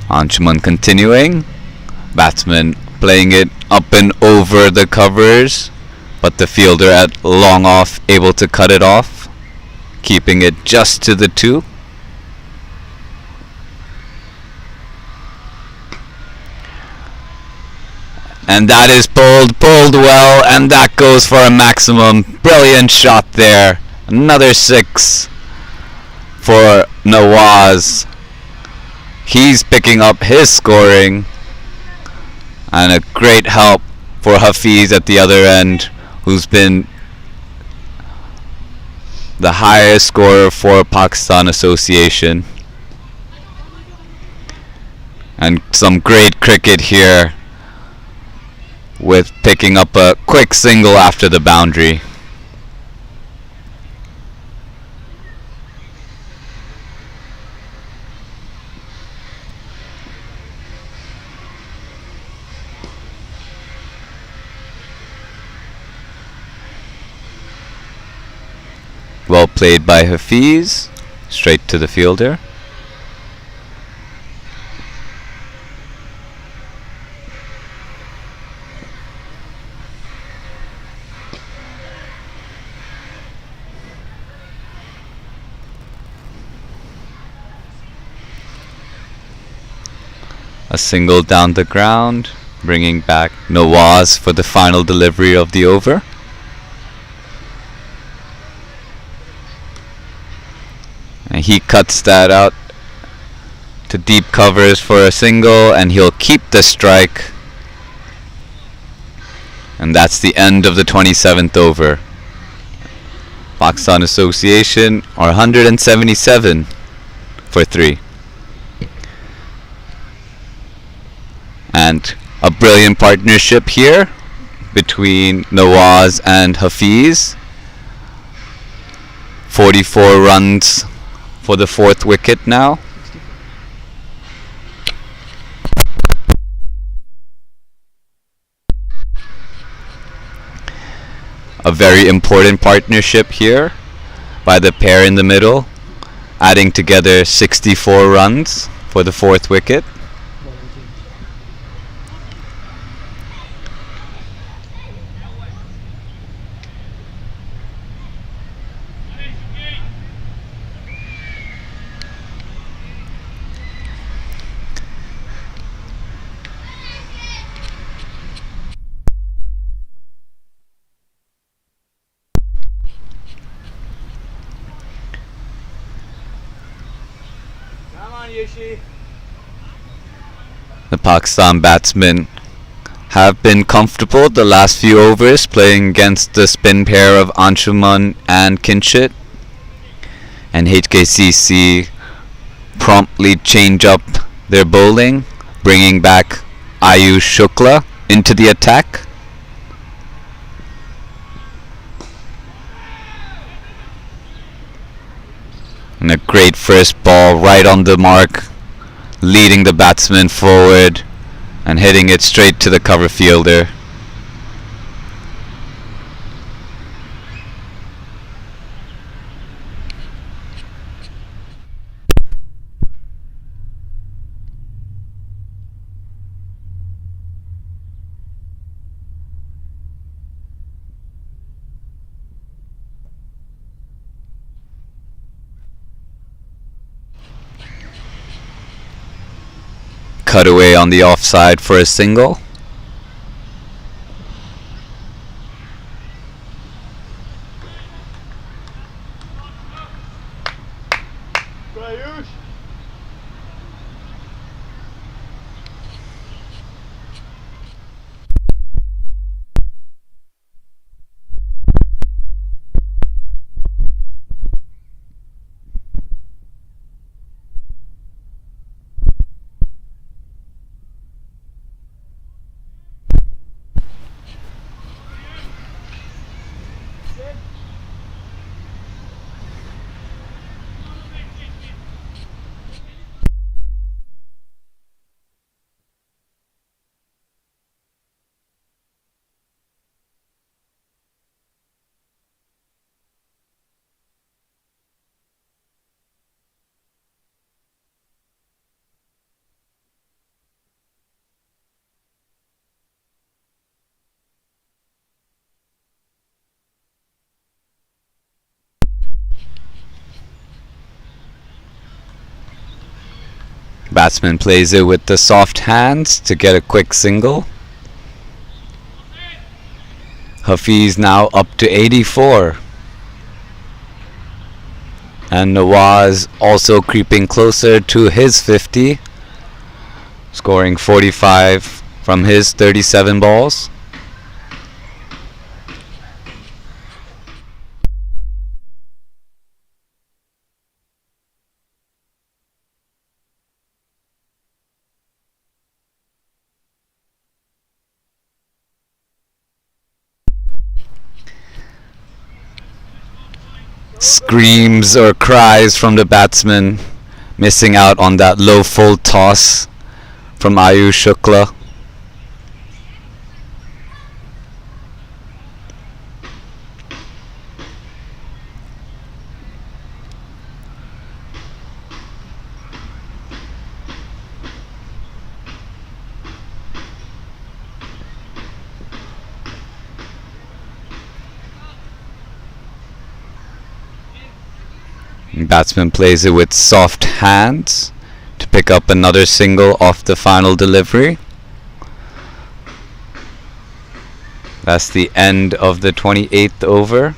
Anshuman continuing. Batsman playing it up and over the covers, but the fielder at long off able to cut it off, keeping it just to the 2. And that is pulled well, and that goes for a maximum. Brilliant shot there. Another 6 for Nawaz. He's picking up his scoring, and a great help for Hafiz at the other end, who's been the highest scorer for Pakistan Association. And some great cricket here with picking up a quick single after the boundary. Well played by Hafiz, straight to the fielder. A single down the ground, bringing back Nawaz for the final delivery of the over. And he cuts that out to deep covers for a single, and he'll keep the strike. And that's the end of the 27th over. Pakistan Association are 177 for 3. And a brilliant partnership here between Nawaz and Hafiz. 44 runs for the 4th wicket now. A very important partnership here by the pair in the middle, adding together 64 runs for the 4th wicket. The Pakistan batsmen have been comfortable the last few overs, playing against the spin pair of Anshuman and Kinshit. And HKCC promptly change up their bowling, bringing back Ayush Shukla into the attack. And a great first ball right on the mark, leading the batsman forward and hitting it straight to the cover fielder. Cut away on the offside for a single. Batsman plays it with the soft hands to get a quick single. Hafiz now up to 84. And Nawaz also creeping closer to his 50, scoring 45 from his 37 balls. Screams or cries from the batsman, missing out on that low full toss from Ayush Shukla. Batsman plays it with soft hands to pick up another single off the final delivery. That's the end of the 28th over.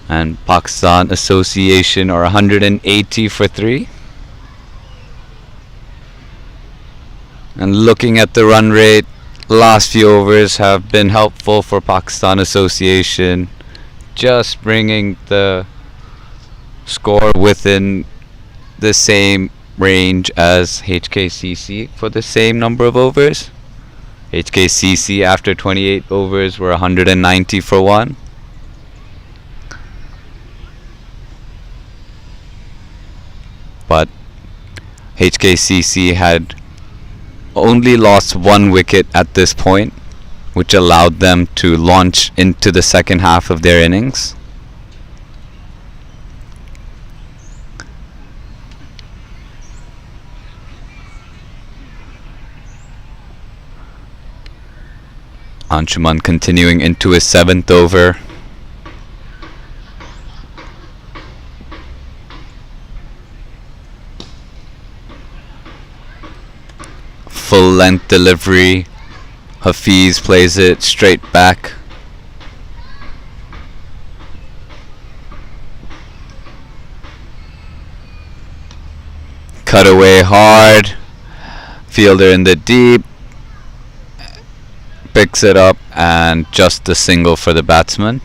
And Pakistan Association are 180 for 3. And looking at the run rate, last few overs have been helpful for Pakistan Association, just bringing the score within the same range as HKCC for the same number of overs. HKCC after 28 overs were 190 for 1. But HKCC had only lost 1 wicket at this point, which allowed them to launch into the second half of their innings. Anshuman continuing into his 7th over. Full length delivery. Hafiz plays it straight back. Cut away hard. Fielder in the deep. Picks it up and just a single for the batsman.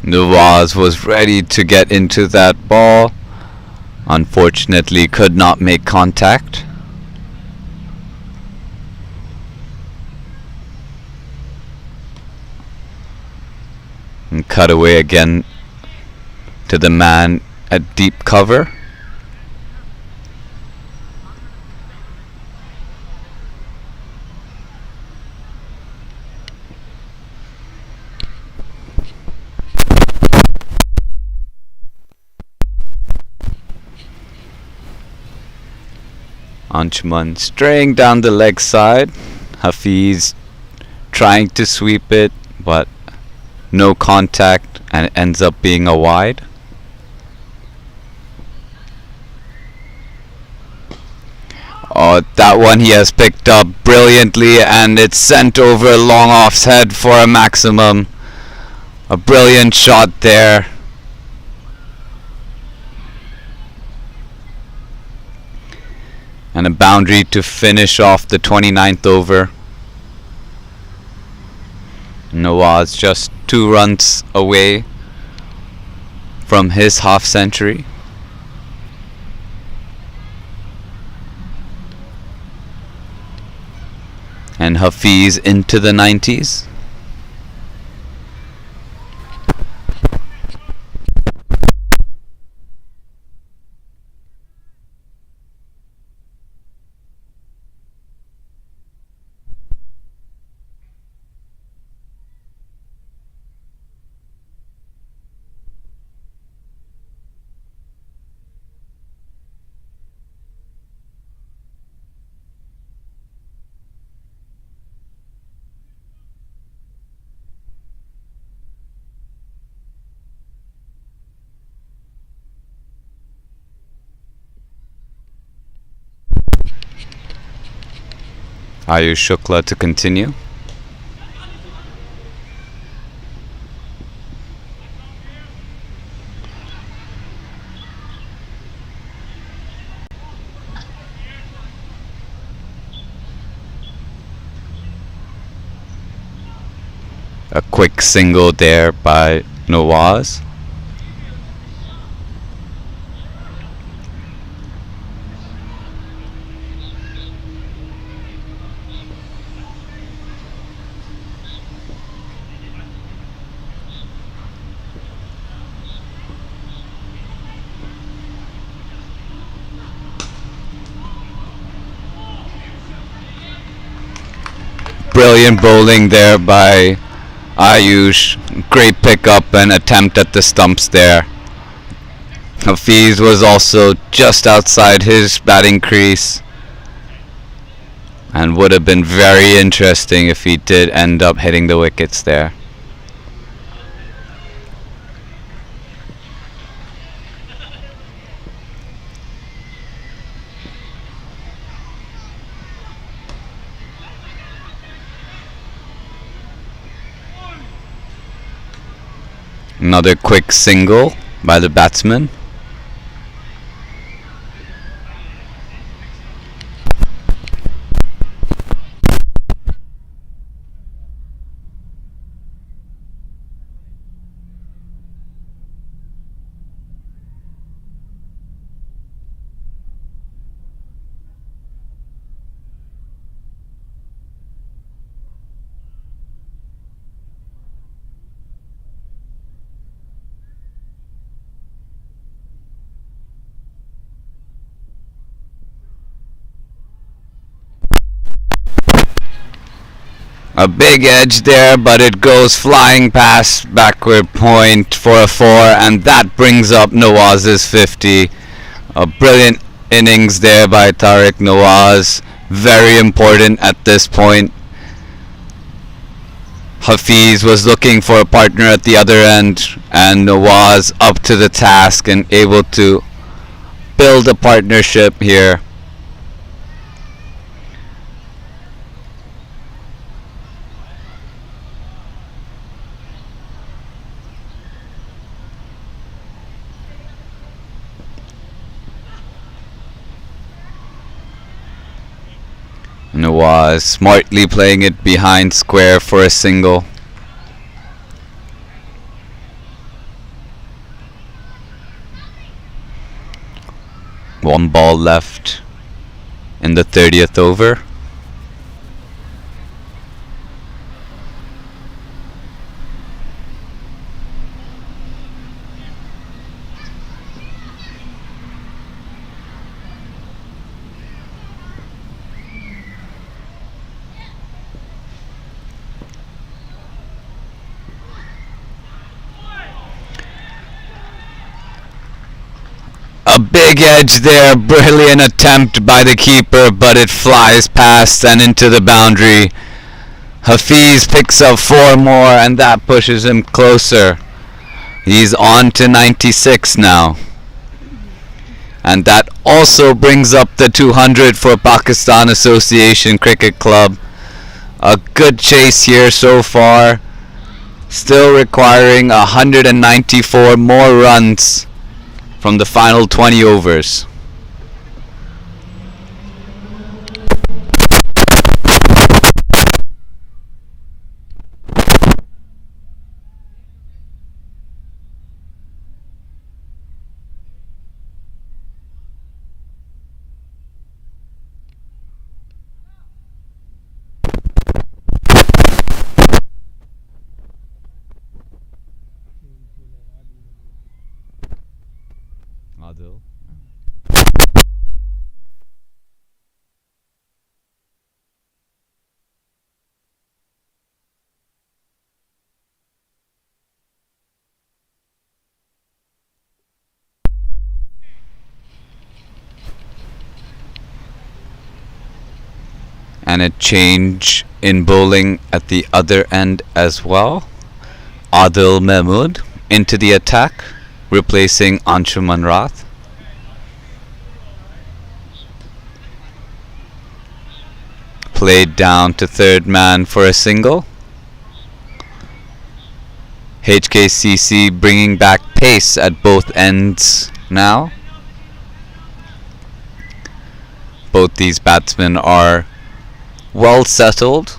Nawaz was ready to get into that ball. Unfortunately, could not make contact. And cut away again to the man at deep cover. Anshuman straying down the leg side. Hafiz trying to sweep it, but no contact, and it ends up being a wide. Oh, that one he has picked up brilliantly, and it's sent over long off's head for a maximum. A brilliant shot there. And a boundary to finish off the 29th over. Nawaz just 2 runs away from his half century. And Hafiz into the 90s. Ayush Shukla to continue. A quick single there by Nawaz. Brilliant bowling there by Ayush, great pickup and attempt at the stumps there. Hafiz was also just outside his batting crease and would have been very interesting if he did end up hitting the wickets there. Another quick single by the batsman. A big edge there, but it goes flying past backward point for a 4, and that brings up Nawaz's 50. A brilliant innings there by Tariq Nawaz. Very important at this point. Hafiz was looking for a partner at the other end, and Nawaz up to the task and able to build a partnership here. Nawaz smartly playing it behind square for a single. One ball left in the 30th over. A big edge there, brilliant attempt by the keeper, but it flies past and into the boundary. Hafiz picks up 4 more, and that pushes him closer. He's on to 96 now. And that also brings up the 200 for Pakistan Association Cricket Club. A good chase here so far. Still requiring 194 more runs from the final 20 overs. Adil. And a change in bowling at the other end as well. Adil Mahmood into the attack, replacing Anshuman Rath. Played down to third man for a single. HKCC bringing back pace at both ends now. Both these batsmen are well settled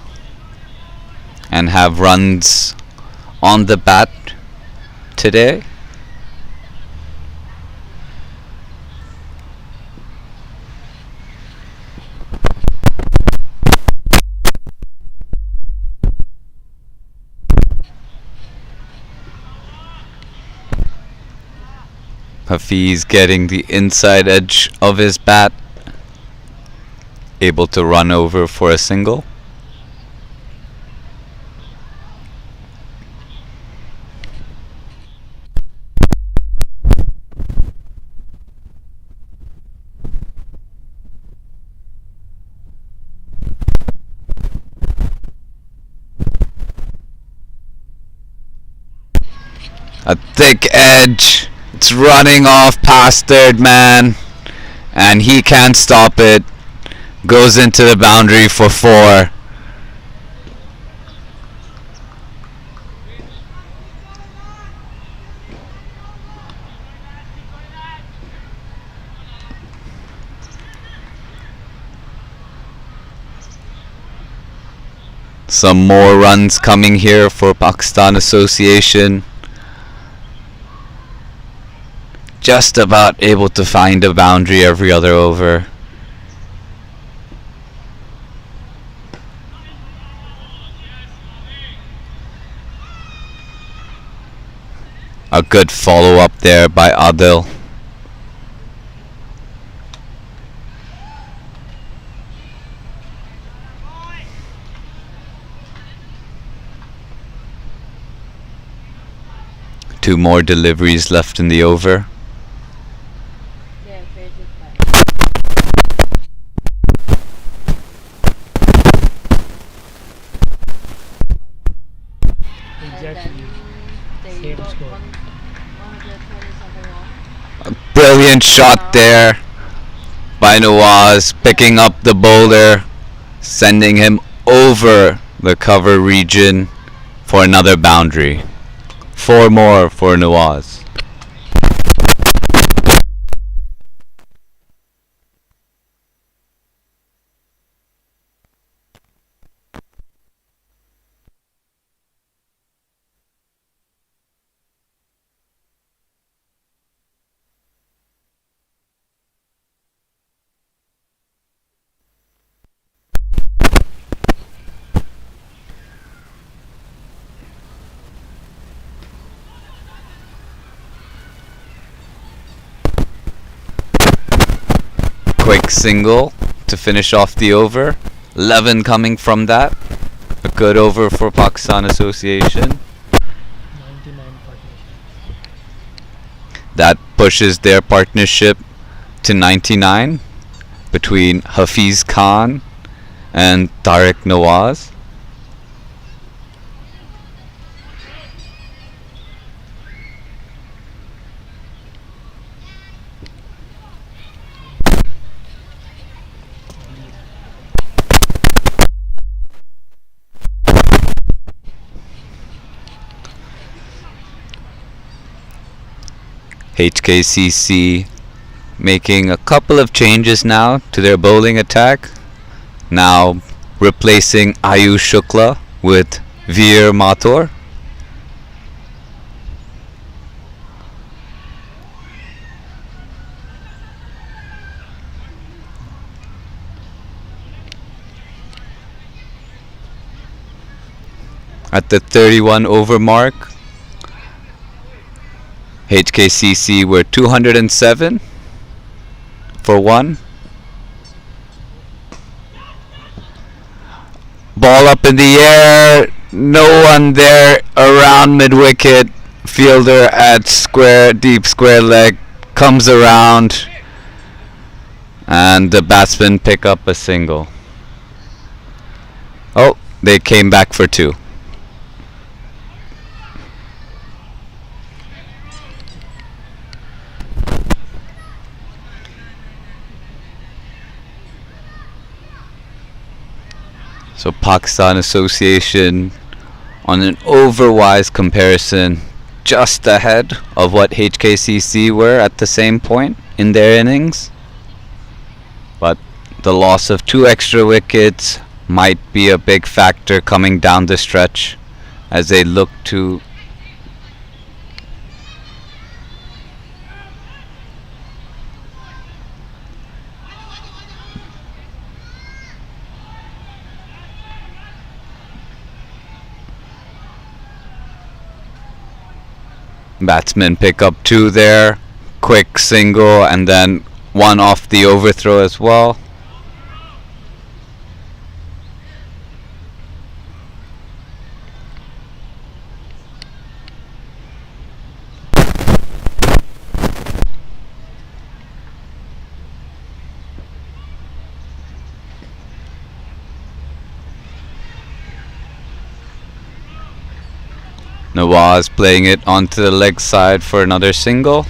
and have runs on the bat today. Hafiz getting the inside edge of his bat, able to run over for a single. A thick edge. It's running off past third man, and he can't stop it. Goes into the boundary for 4. Some more runs coming here for Pakistan Association. Just about able to find a boundary every other over. A good follow-up there by Adil. Two more deliveries left in the over. Their favorite back. And Exactly. then they Same got score. 120 something wrong. Brilliant shot there by Nawaz, picking up the bowler, sending him over the cover region for another boundary. 4 more for Nawaz. Quick single to finish off the over. 11 coming from that. A good over for Pakistan Association. 99 partnership. That pushes their partnership to 99 between Hafiz Khan and Tariq Nawaz. HKCC making a couple of changes now to their bowling attack. Now replacing Ayush Shukla with Veer Mathur. At the 31 over mark, HKCC were 207 for 1. Ball up in the air, no one there around mid-wicket. Fielder at square, deep square leg, comes around, and the batsmen pick up a single. Oh, they came back for 2. So Pakistan Association on an over-wise comparison just ahead of what HKCC were at the same point in their innings. But the loss of 2 extra wickets might be a big factor coming down the stretch as they look to batsmen pick up 2 there. Quick single and then 1 off the overthrow as well. Nawaz playing it onto the leg side for another single.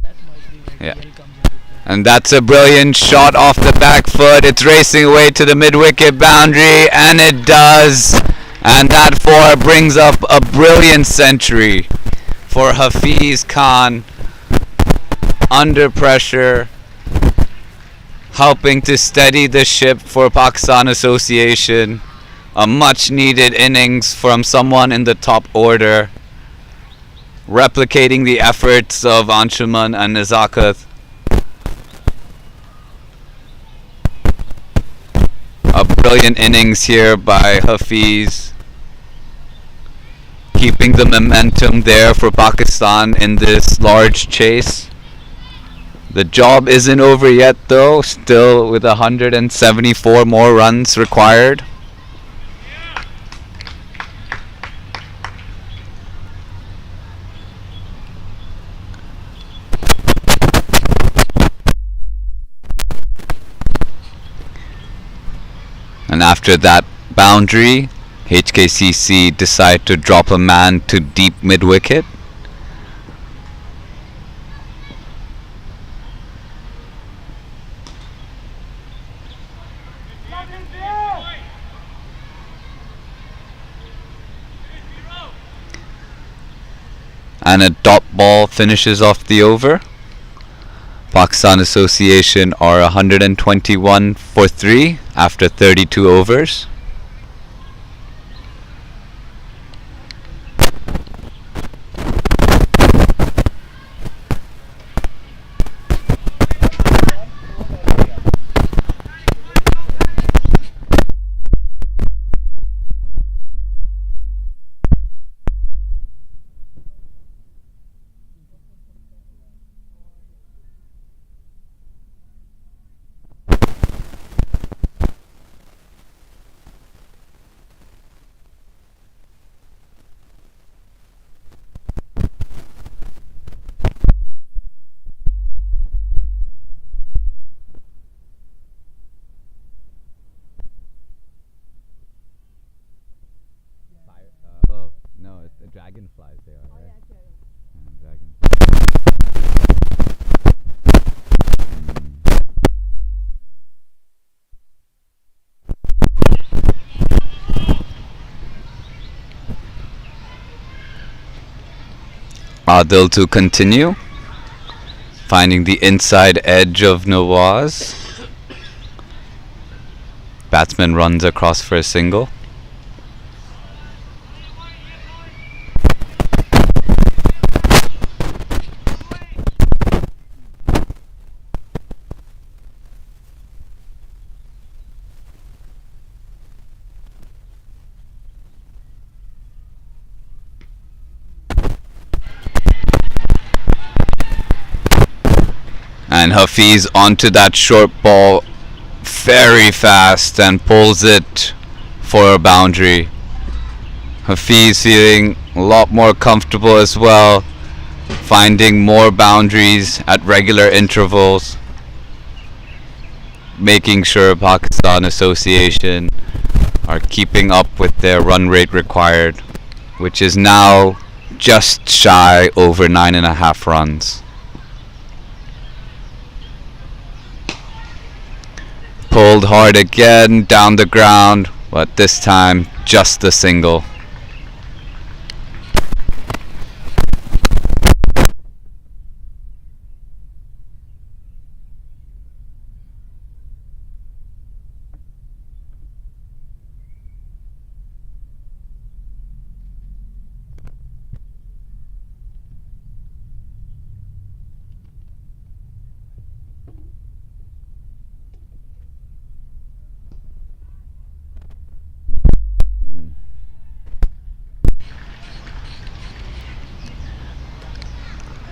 That might be when Yeah. DL comes into play. And that's a brilliant shot off the back foot. It's racing away to the mid-wicket boundary, and it does. And that four brings up a brilliant century for Hafiz Khan. Under pressure, helping to steady the ship for Pakistan Association. A much needed innings from someone in the top order, replicating the efforts of Anshuman and Nazakat. A brilliant innings here by Hafiz, keeping the momentum there for Pakistan in this large chase. The job isn't over yet though, still with 174 more runs required. And after that boundary, HKCC decide to drop a man to deep mid-wicket. And a dot ball finishes off the over. Pakistan Association are 121 for 3 after 32 overs. Oh, no, it's the dragonflies they are, right? Adil to continue, finding the inside edge of Nawaz. Batsman runs across for a single. And Hafiz onto that short ball very fast and pulls it for a boundary. Hafiz feeling a lot more comfortable as well, finding more boundaries at regular intervals, making sure Pakistan Association are keeping up with their run rate required, which is now just shy over 9.5 runs. Pulled hard again down the ground, but this time just the single.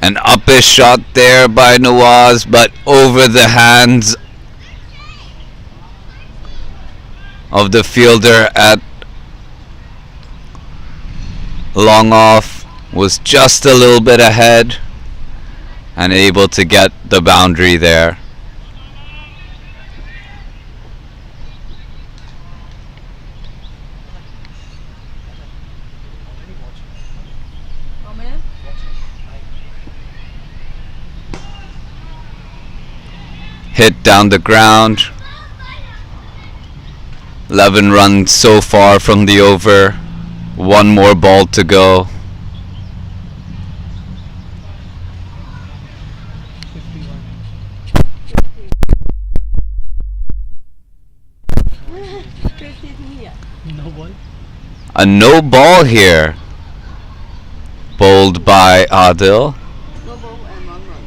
An uppish shot there by Nawaz, but over the hands of the fielder at long off, was just a little bit ahead and able to get the boundary there. How many? Hit down the ground. 11 runs so far from the over. One more ball to go. 52 here. No ball. A no ball here. Bowled by Adil. No ball and 1 run.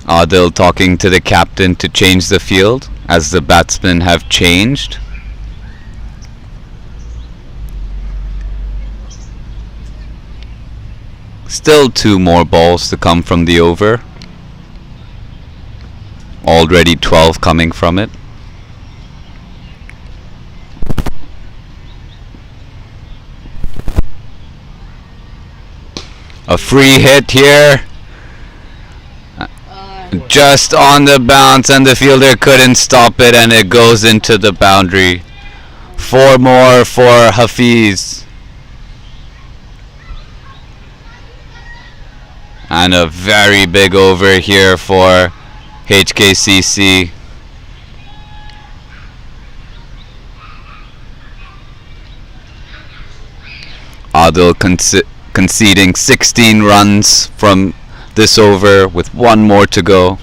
Why? Adil talking to the captain to change the field as the batsmen have changed. Still 2 more balls to come from the over. Already 12 coming from it. A free hit here. Just on the bounce, and the fielder couldn't stop it, and it goes into the boundary. 4 more for Hafiz. And a very big over here for HKCC. Adil conceding 16 runs from this over with 1 more to go.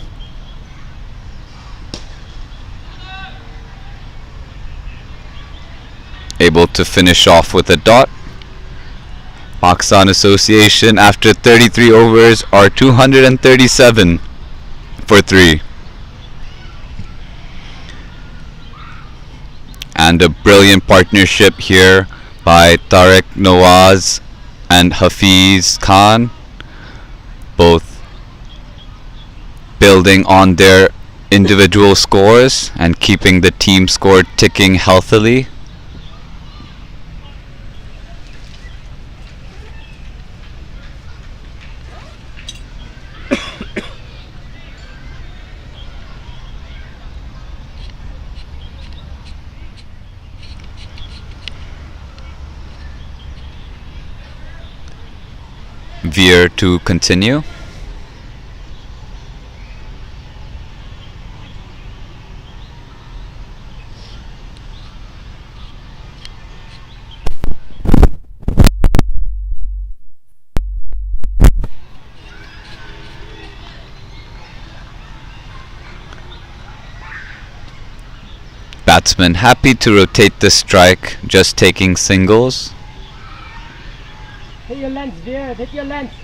Able to finish off with a dot. Pakistan Association after 33 overs are 237 for 3. And a brilliant partnership here by Tariq Nawaz and Hafiz Khan, both building on their individual scores and keeping the team score ticking healthily. Veer to continue. Batsman happy to rotate the strike, just taking singles. Take your length, dear. Take your length.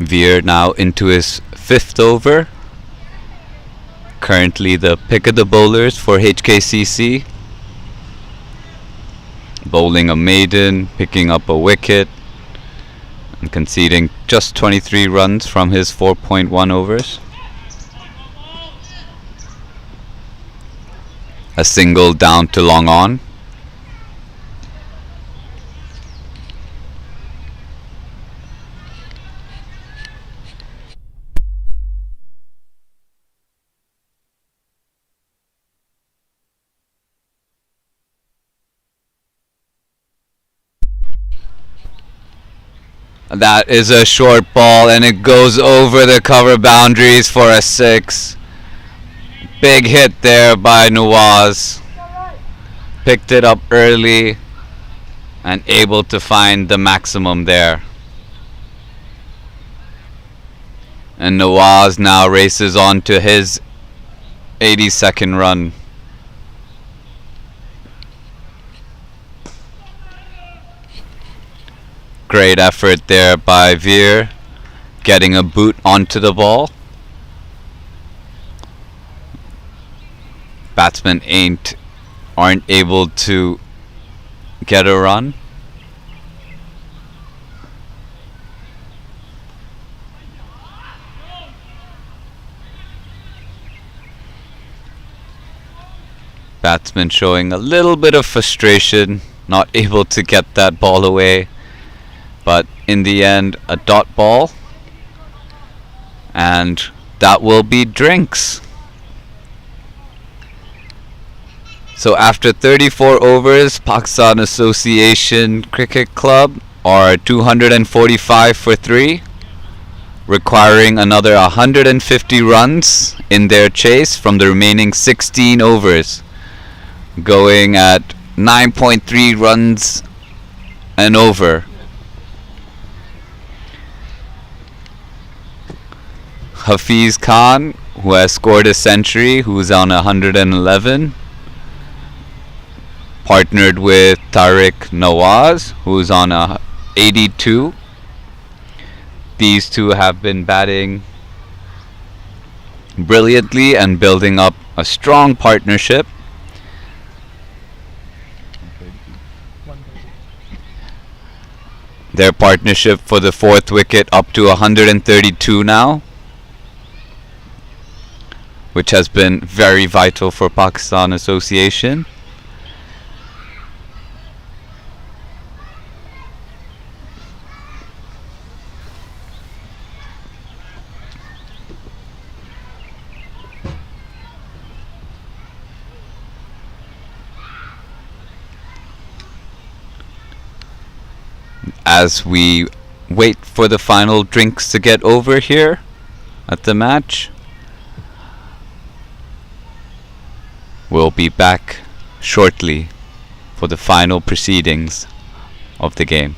Veer now into his 5th over. Currently the pick of the bowlers for HKCC. Bowling a maiden, picking up a wicket, and conceding just 23 runs from his 4.1 overs. A single down to long on. That is a short ball, and it goes over the cover boundaries for a 6. Big hit there by Nawaz. Picked it up early and able to find the maximum there. And Nawaz now races on to his 82nd run. Great effort there by Veer, getting a boot onto the ball. Batsmen aren't able to get a run. Batsman showing a little bit of frustration, not able to get that ball away. But in the end, a dot ball. And that will be drinks. So after 34 overs, Pakistan Association Cricket Club are 245 for 3, requiring another 150 runs in their chase from the remaining 16 overs, going at 9.3 runs an over. Hafiz Khan, who has scored a century, who's on 111, partnered with Tariq Nawaz, who's on 82. These two have been batting brilliantly and building up a strong partnership. 130. Their partnership for the 4th wicket up to 132 now, which has been very vital for Pakistan Association. As we wait for the final drinks to get over here at the match, we'll be back shortly for the final proceedings of the game.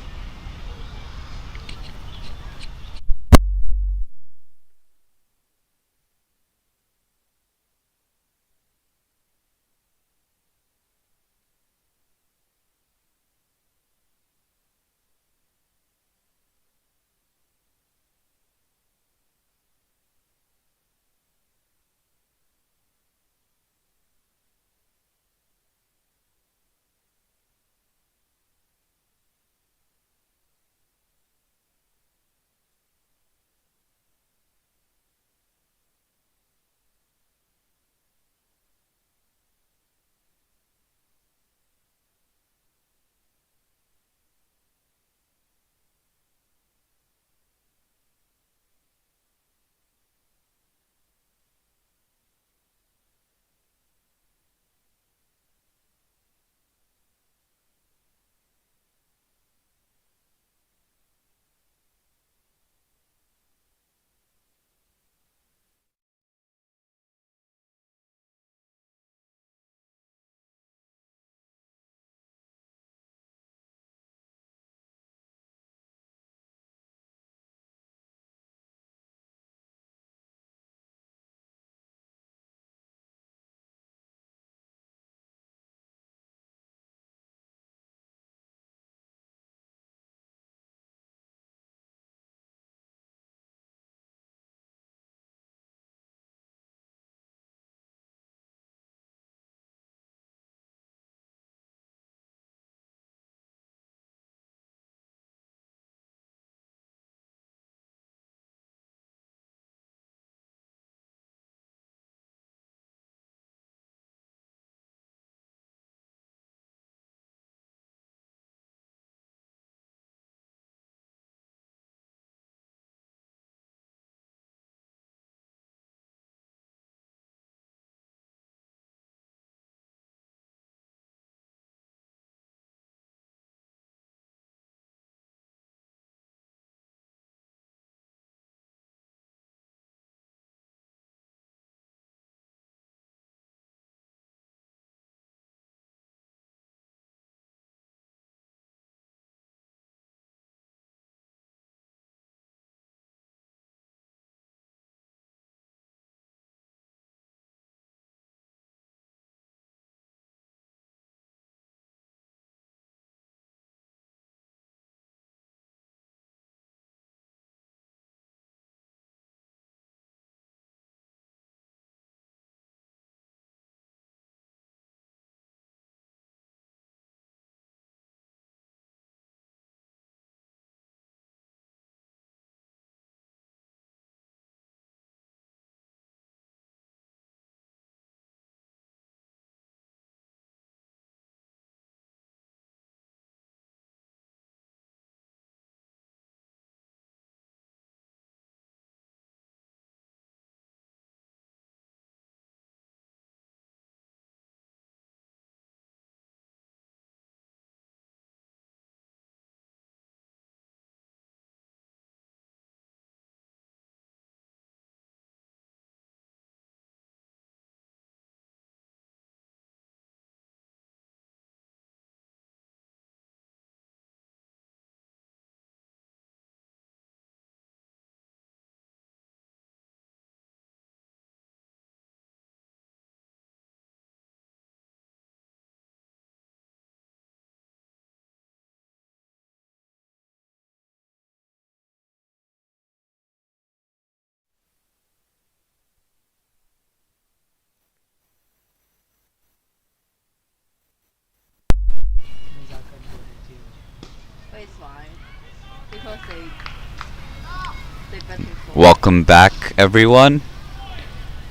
they better for Welcome back, everyone.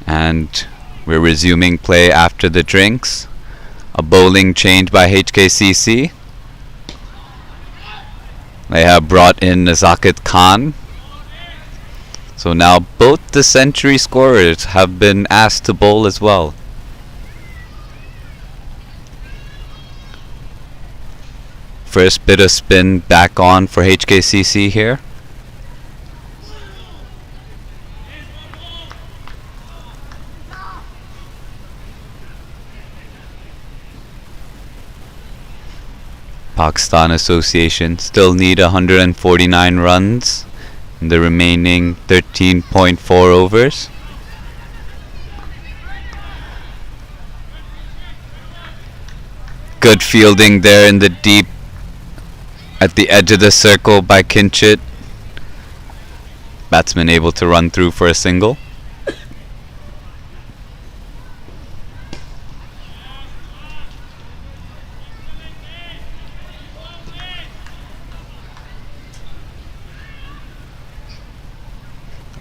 And we're resuming play after the drinks. A bowling change by HKCC. They have brought in Nazakat Khan. So now both the century scorers have been asked to bowl as well. First bit of spin back on for HKCC here. Pakistan Association still need 149 runs in the remaining 13.4 overs. Good fielding there in the deep at the edge of the circle by Kinchit. Batsman able to run through for a single.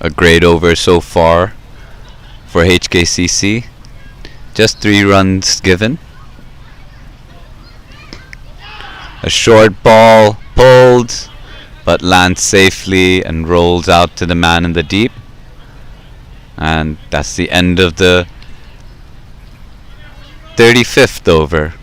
A great over so far for HKCC. Just 3 runs given. A short ball pulled, but lands safely and rolls out to the man in the deep. And that's the end of the 35th over.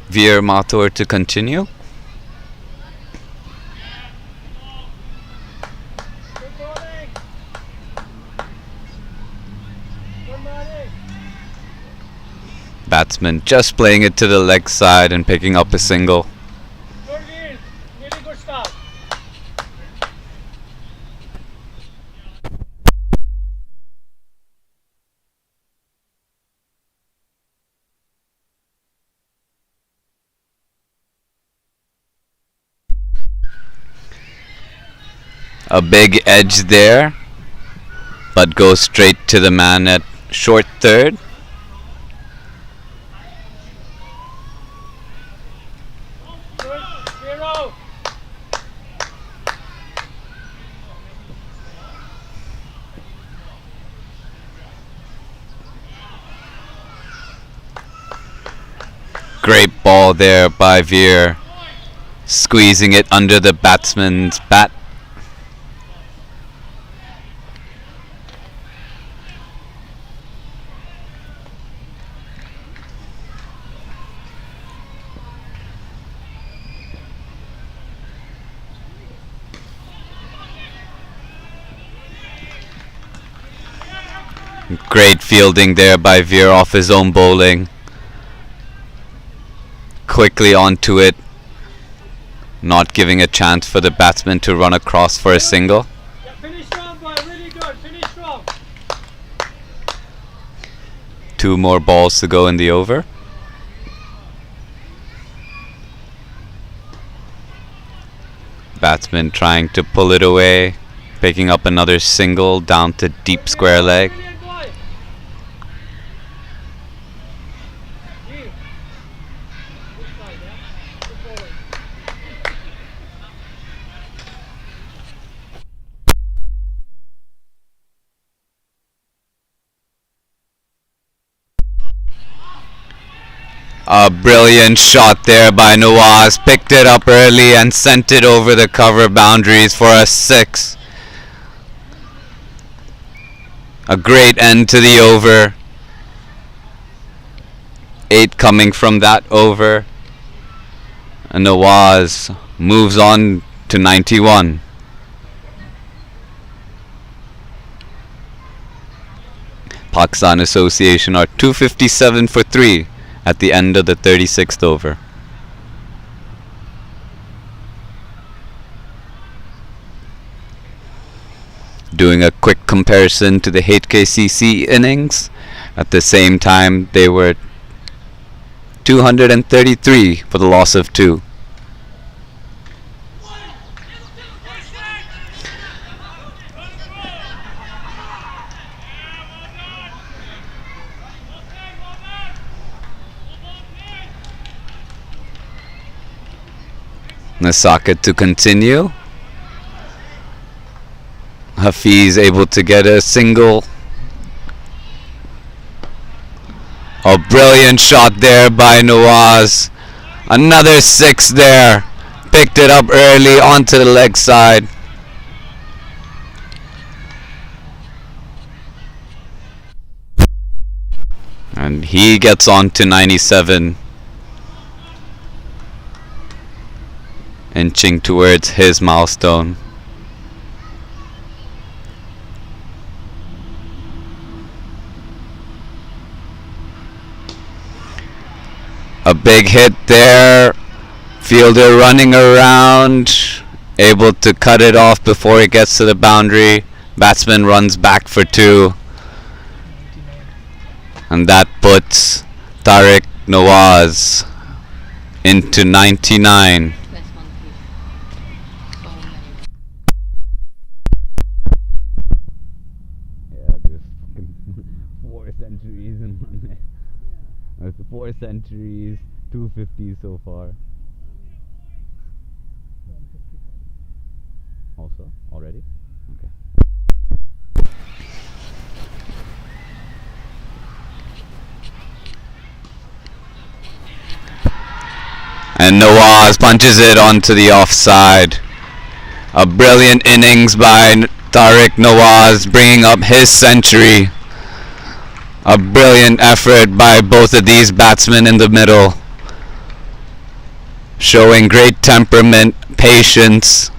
Veer Mathur to continue. Batsman just playing it to the leg side and picking up a single. Good Veer. Really good start. A big edge there, but goes straight to the man at short third. Good. 0. Great ball there by Veer, squeezing it under the batsman's bat. Great fielding there by Veer off his own bowling. Quickly onto it, not giving a chance for the batsman to run across for a single. Yeah, finish strong, boy. Really good. Finish strong. 2 more balls to go in the over. Batsman trying to pull it away, picking up another single down to deep square leg. Brilliant, boy. Veer. Good side, yeah. Good bowling. A brilliant shot there by Nawaz. Picked it up early and sent it over the cover boundaries for a 6. A great end to the over. 8 coming from that over. And Nawaz moves on to 91. Pakistan Association are 257 for 3 at the end of the 36th over. Doing a quick comparison to the HKCC innings, at the same time they were 233 for the loss of 2. Nasaka to continue. Hafiz able to get a single. A brilliant shot there by Nawaz. Another 6 there. Picked it up early onto the leg side. And he gets on to 97. Inching towards his milestone. A big hit there. Fielder running around, able to cut it off before it gets to the boundary. Batsman runs back for 2. And that puts Tariq Nawaz into 99. Yeah, there's 4 centuries in 1 day. There's 4 centuries, 250 so far. 155. Also, already? Okay. And Nawaz punches it onto the offside. A brilliant innings by Tariq Nawaz, bringing up his century. A brilliant effort by both of these batsmen in the middle, showing great temperament, patience,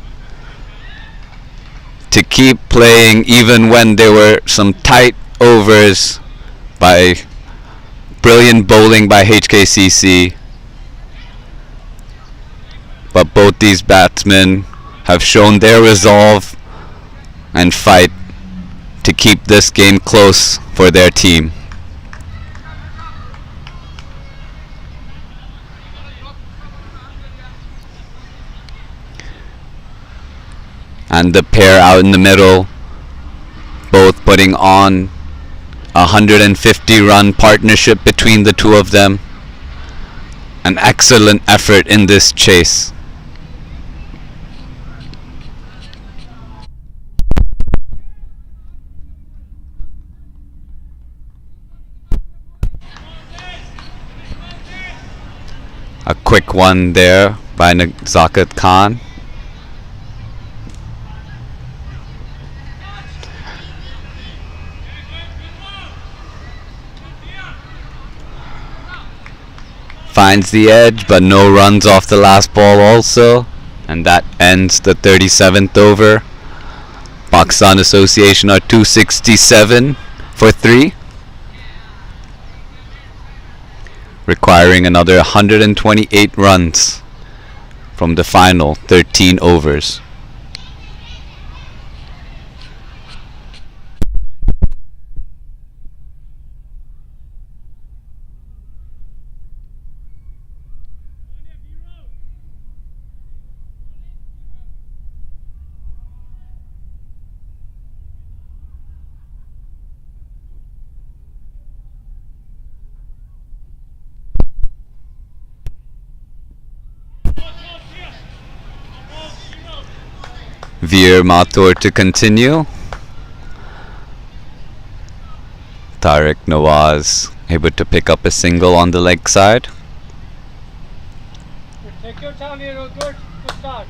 to keep playing even when there were some tight overs by brilliant bowling by HKCC. But both these batsmen have shown their resolve and fight to keep this game close for their team. And the pair out in the middle, both putting on a 150-run partnership between the two of them. An excellent effort in this chase. A quick one there by Zakat Khan. Finds the edge, but no runs off the last ball also. And that ends the 37th over. Pakistan Association are 267 for 3. Requiring another 128 runs from the final 13 overs. Veer Mathur to continue. Tariq Nawaz able to pick up a single on the leg side. Take your time here, good to start.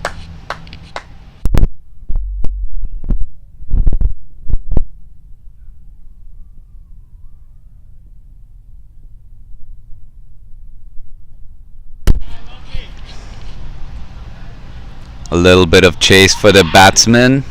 A little bit of chase for the batsman.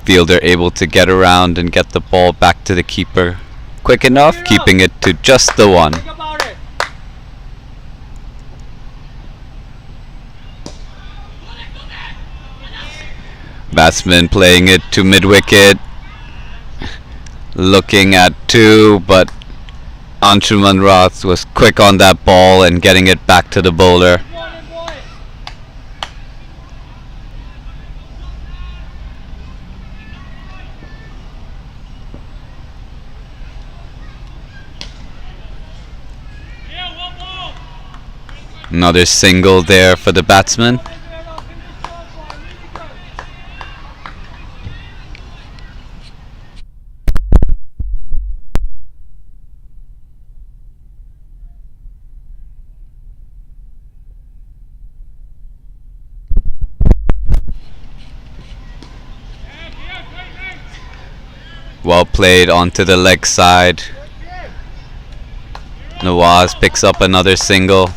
Fielder able to get around and get the ball back to the keeper quick enough, keeping it to just the one. Batsman playing it to mid-wicket, looking at two, but Anshuman Rath was quick on that ball and getting it back to the bowler. Another single there for the batsman. Well played onto the leg side. Nawaz picks up another single.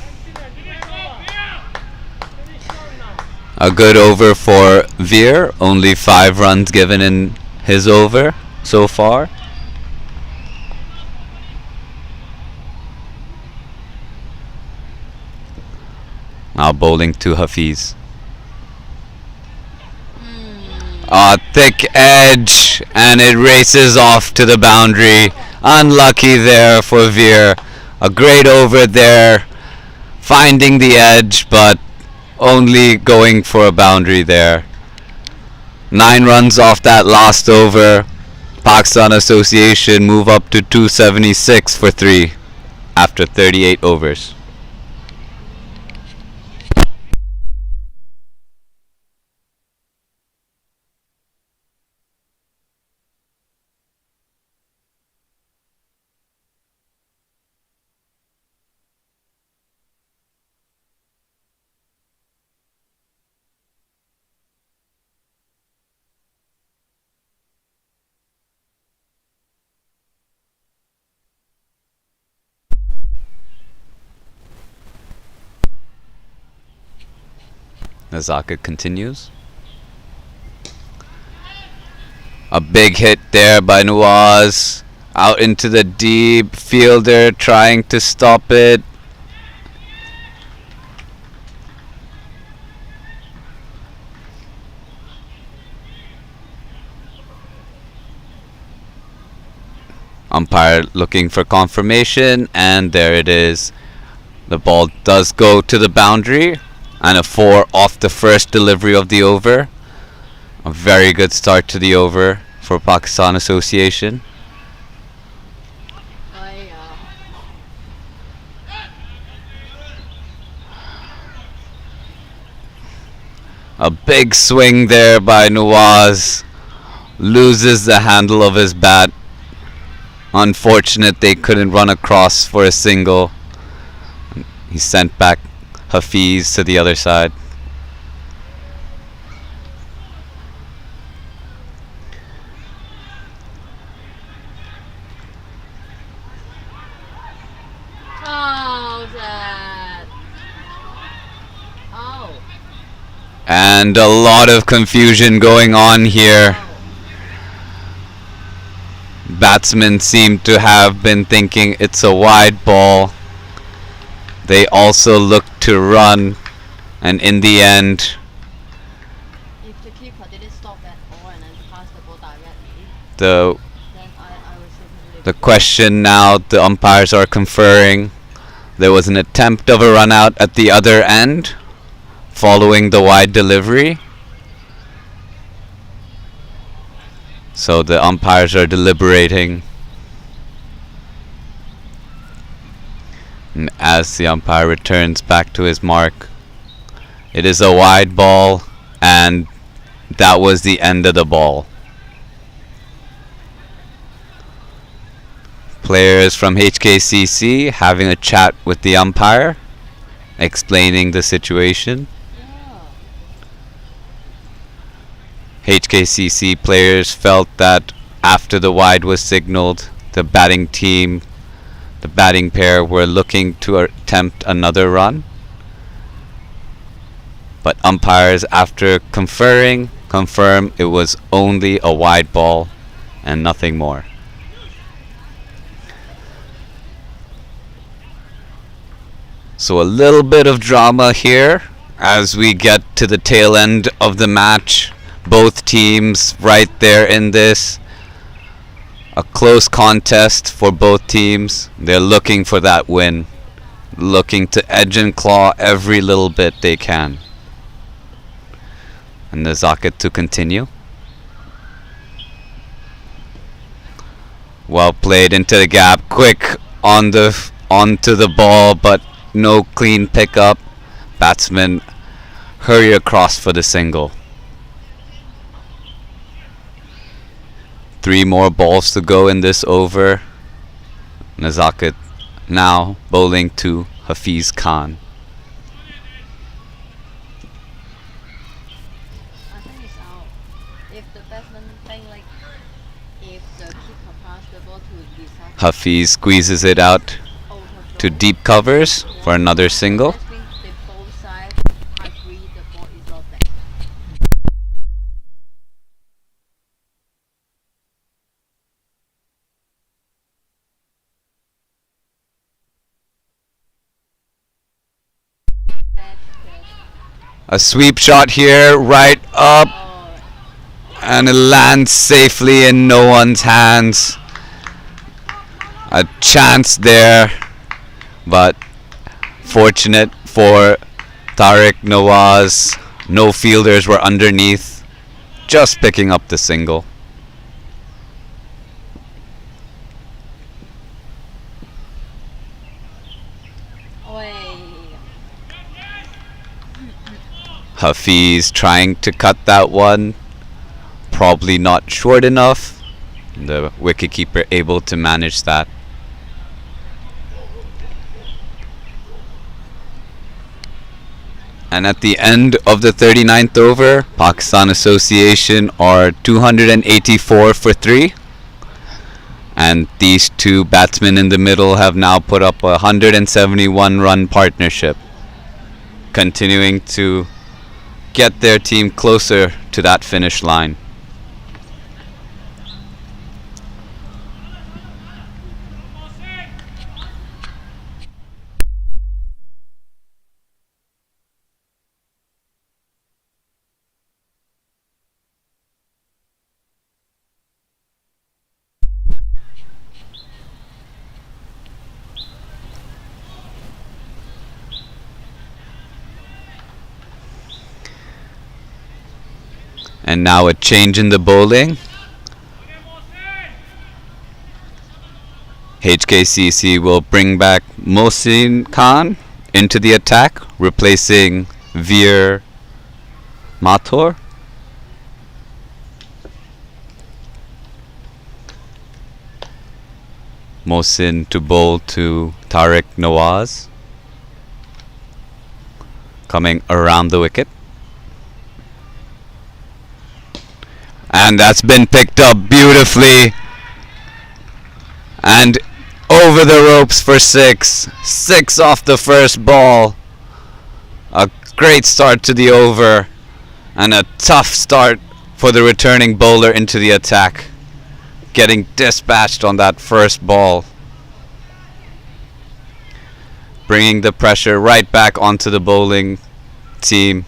A good over for Veer. Only 5 runs given in his over so far. Now bowling to Hafiz. A thick edge, and it races off to the boundary. Unlucky there for Veer. A great over there, finding the edge, but only going for a boundary there. 9 runs off that last over. Pakistan Association move up to 276 for 3 after 38 overs. Nazaka continues. A big hit there by Nawaz. Out into the deep. Fielder trying to stop it. Umpire looking for confirmation, and there it is. The ball does go to the boundary. And a 4 off the first delivery of the over. A very good start to the over for Pakistan Association. A big swing there by Nawaz. Loses the handle of his bat. Unfortunate they couldn't run across for a single. He sent back Hafiz to the other side. Oh, that. Oh. And a lot of confusion going on here. Batsmen seem to have been thinking it's a wide ball. They also look to run, and in the end, If the keeper didn't stop at all and then pass the ball directly, the then I would say the question now, the umpires are conferring. There was an attempt of a run out at the other end, following the wide delivery. So the umpires are deliberating. And as the umpire returns back to his mark, it is a wide ball, and that was the end of the ball. Players from HKCC having a chat with the umpire, explaining the situation. HKCC players felt that after the wide was signaled, the batting team, the batting pair were looking to attempt another run. But umpires, after conferring, confirm it was only a wide ball and nothing more. So a little bit of drama here as we get to the tail end of the match. Both teams right there in this. A close contest for both teams. They're looking for that win. Looking to edge and claw every little bit they can. And the Zakat to continue. Well played into the gap. Quick onto the ball, but no clean pickup. Batsman hurry across for the single. 3 more balls to go in this over. Nazakat now bowling to Hafiz Khan. I think it's out. If the batsman think like if the keeper pass the ball to Lisa Hafiz squeezes it out out of to ball, deep covers for another single. that means they both sides agree the ball is not there. That's good. A sweep shot here, right up, Oh, and it lands safely in no one's hands. A chance there, but fortunate for Tariq Nawaz. No fielders were underneath, just picking up the single. oi. Hafiz trying to cut that one, probably not short enough. The wicketkeeper able to manage that. And at the end of the 39th over, Pakistan Association are 284 for 3. And these two batsmen in the middle have now put up a 171 run partnership, continuing to get their team closer to that finish line. And now a change in the bowling. HKCC will bring back Mohsin Khan into the attack, replacing Veer Mathur. Mohsin to bowl to Tariq Nawaz, coming around the wicket. And that's been picked up beautifully. And over the ropes for 6. 6 off the first ball. A great start to the over. And a tough start for the returning bowler into the attack. Getting dispatched on that first ball. Bringing the pressure right back onto the bowling team.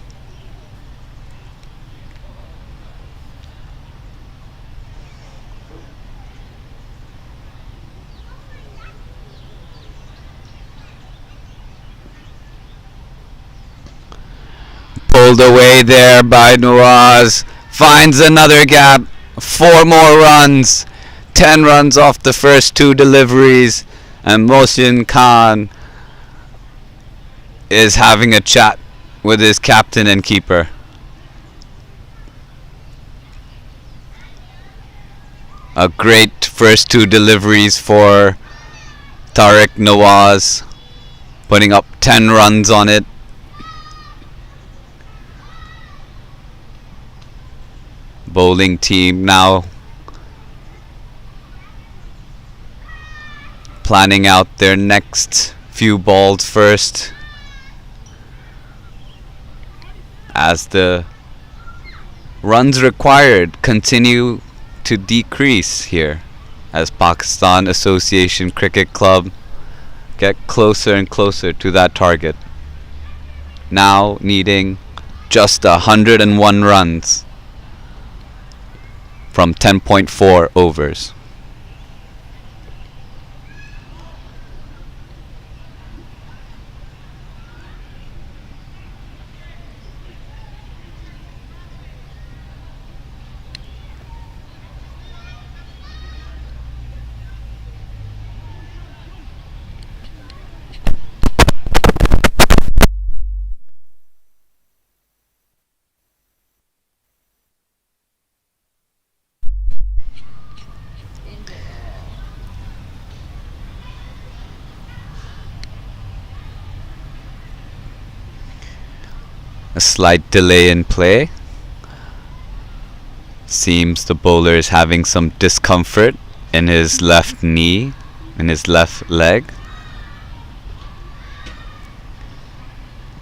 Pulled away there by Nawaz. Finds another gap. 4 more runs. 10 runs off the first 2 deliveries. And Mohsin Khan is having a chat with his captain and keeper. A great first 2 deliveries for Tariq Nawaz, putting up 10 runs on it. Bowling team now planning out their next few balls first, as the runs required continue to decrease here as Pakistan Association Cricket Club get closer and closer to that target. Now needing just 101 runs from 10.4 overs. In the A slight delay in play. Seems the bowler is having some discomfort in his left knee, in his left leg.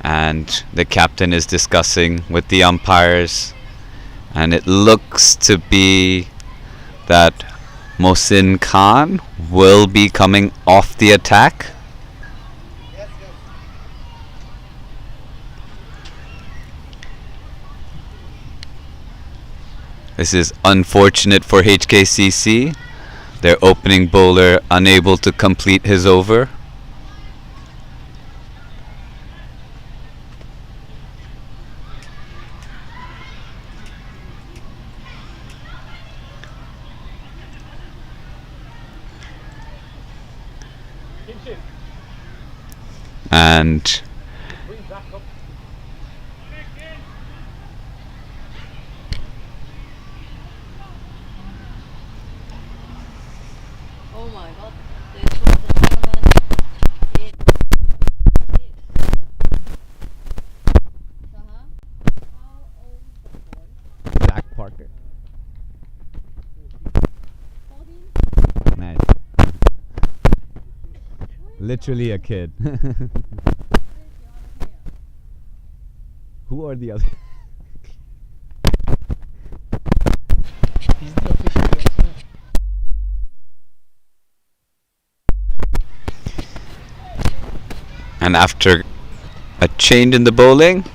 And the captain is discussing with the umpires, and it looks to be that Mohsin Khan will be coming off the attack. This is unfortunate for HKCC. Their opening bowler unable to complete his over. And oh my god, they put the tournament in. How old is the boy? Zach Parker. 14? Nice. Literally a kid. Where's your other player? Who are the other? He's the official batsman. And after a change in the bowling,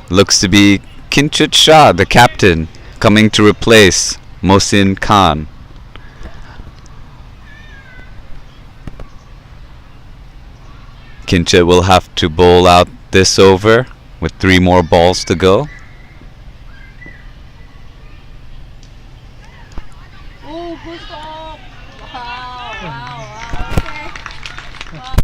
looks to be Kinchit Shah, the captain, coming to replace Mohsin Khan. Kinchit will have to bowl out this over with 3 more balls to go. Oh, good stop! Wow, okay. Wow.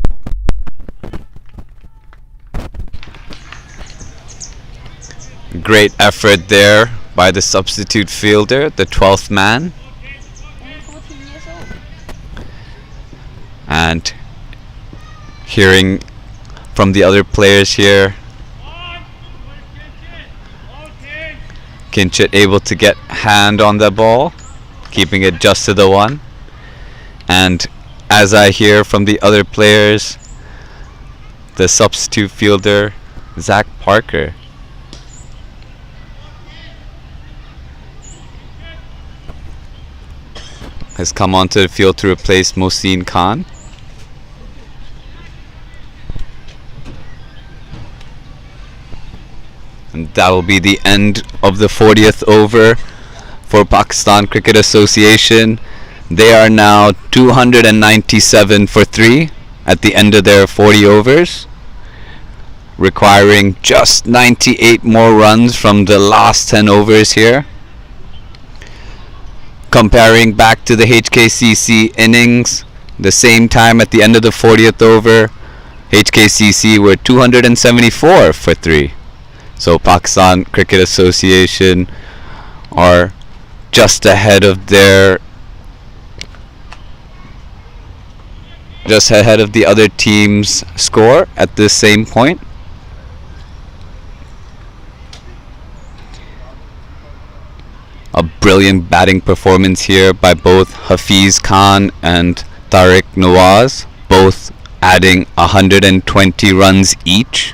Great effort there by the substitute fielder, the 12th man. Only 14 years old. And hearing from the other players here, Kinchit able to get hand on the ball, keeping it just to the one. And as I hear from the other players, the substitute fielder, Zach Parker, has come onto the field to replace Mohsin Khan. And that will be the end of the 40th over for Pakistan Cricket Association. They are now 297 for 3 at the end of their 40 overs, requiring just 98 more runs from the last 10 overs here. Comparing back to the HKCC innings, the same time at the end of the 40th over, HKCC were 274 for 3. So Pakistan Cricket Association are just ahead of the other team's score at this same point. A brilliant batting performance here by both Hafiz Khan and Tariq Nawaz, both adding 120 runs each.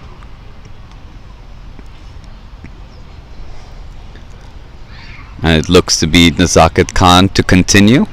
And it looks to be Nazakat Khan to continue.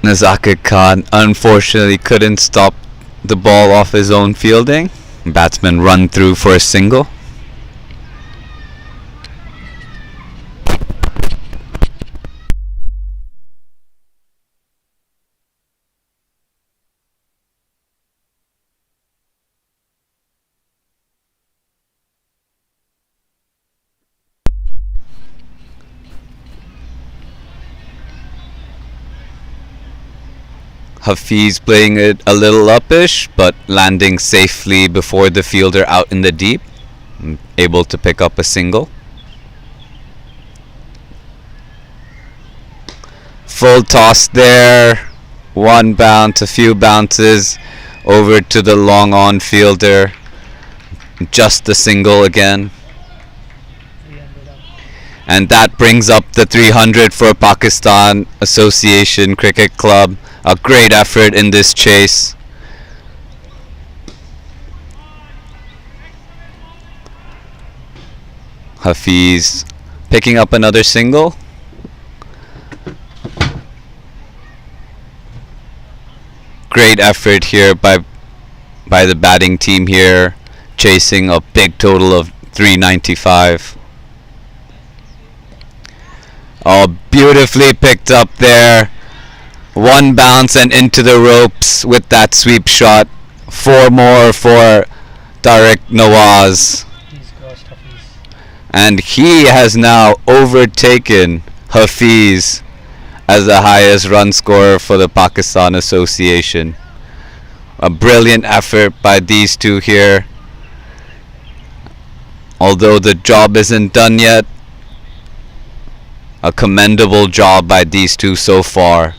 Nazakat Khan unfortunately couldn't stop the ball off his own fielding. Batsman run through for a single. Hafiz playing it a little uppish, but landing safely before the fielder out in the deep, able to pick up a single. Full toss there, one bounce, a few bounces over to the long on fielder, just a single again. 300 up. And that brings up the 300 for Pakistan Association Cricket Club. A great effort in this chase. Hafiz picking up another single. Great effort here by the batting team here, chasing a big total of 395. Oh, beautifully picked up there. One bounce and into the ropes with that sweep shot. 4 more for Tariq Nawaz. He's crossed Hafiz. And he has now overtaken Hafiz as the highest run scorer for the Pakistan Association. A brilliant effort by these two here. Although the job isn't done yet, a commendable job by these two so far.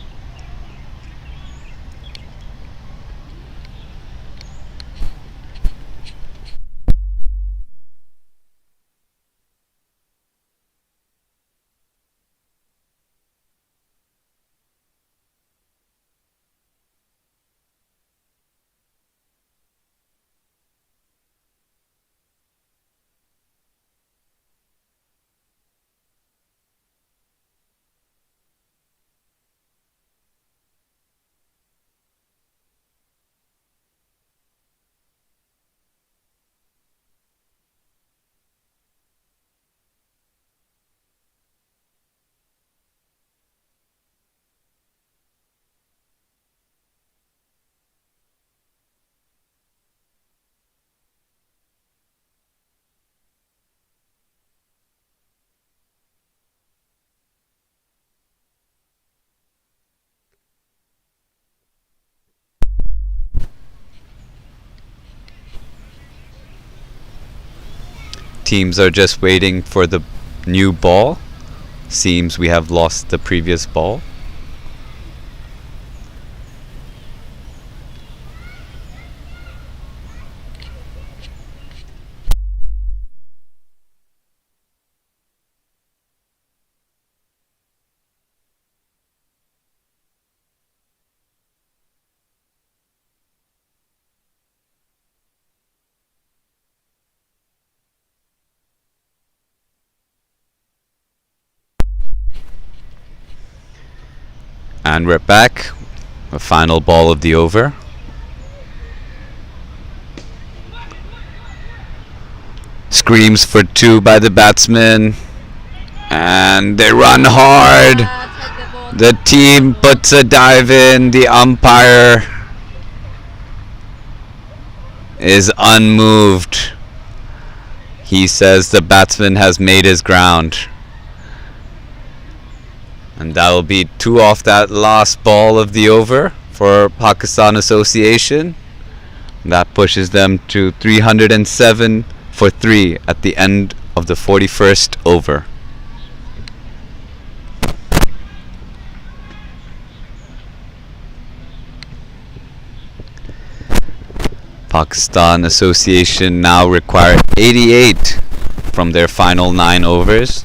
Teams are just waiting for the new ball. Seems we have lost the previous ball. And we're back. The final ball of the over. Screams for 2 by the batsman. And they run hard. The team puts a dive in. The umpire is unmoved. He says the batsman has made his ground. And that will be 2 off that last ball of the over for Pakistan Association. That pushes them to 307 for 3 at the end of the 41st over. Pakistan Association now require 88 from their final 9 overs.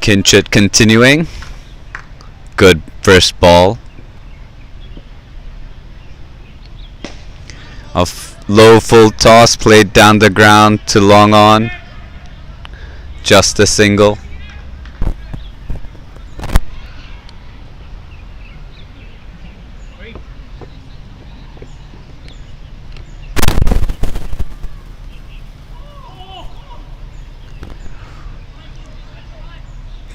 Kinchit continuing. Good first ball. A low full toss played down the ground to long on. Just a single.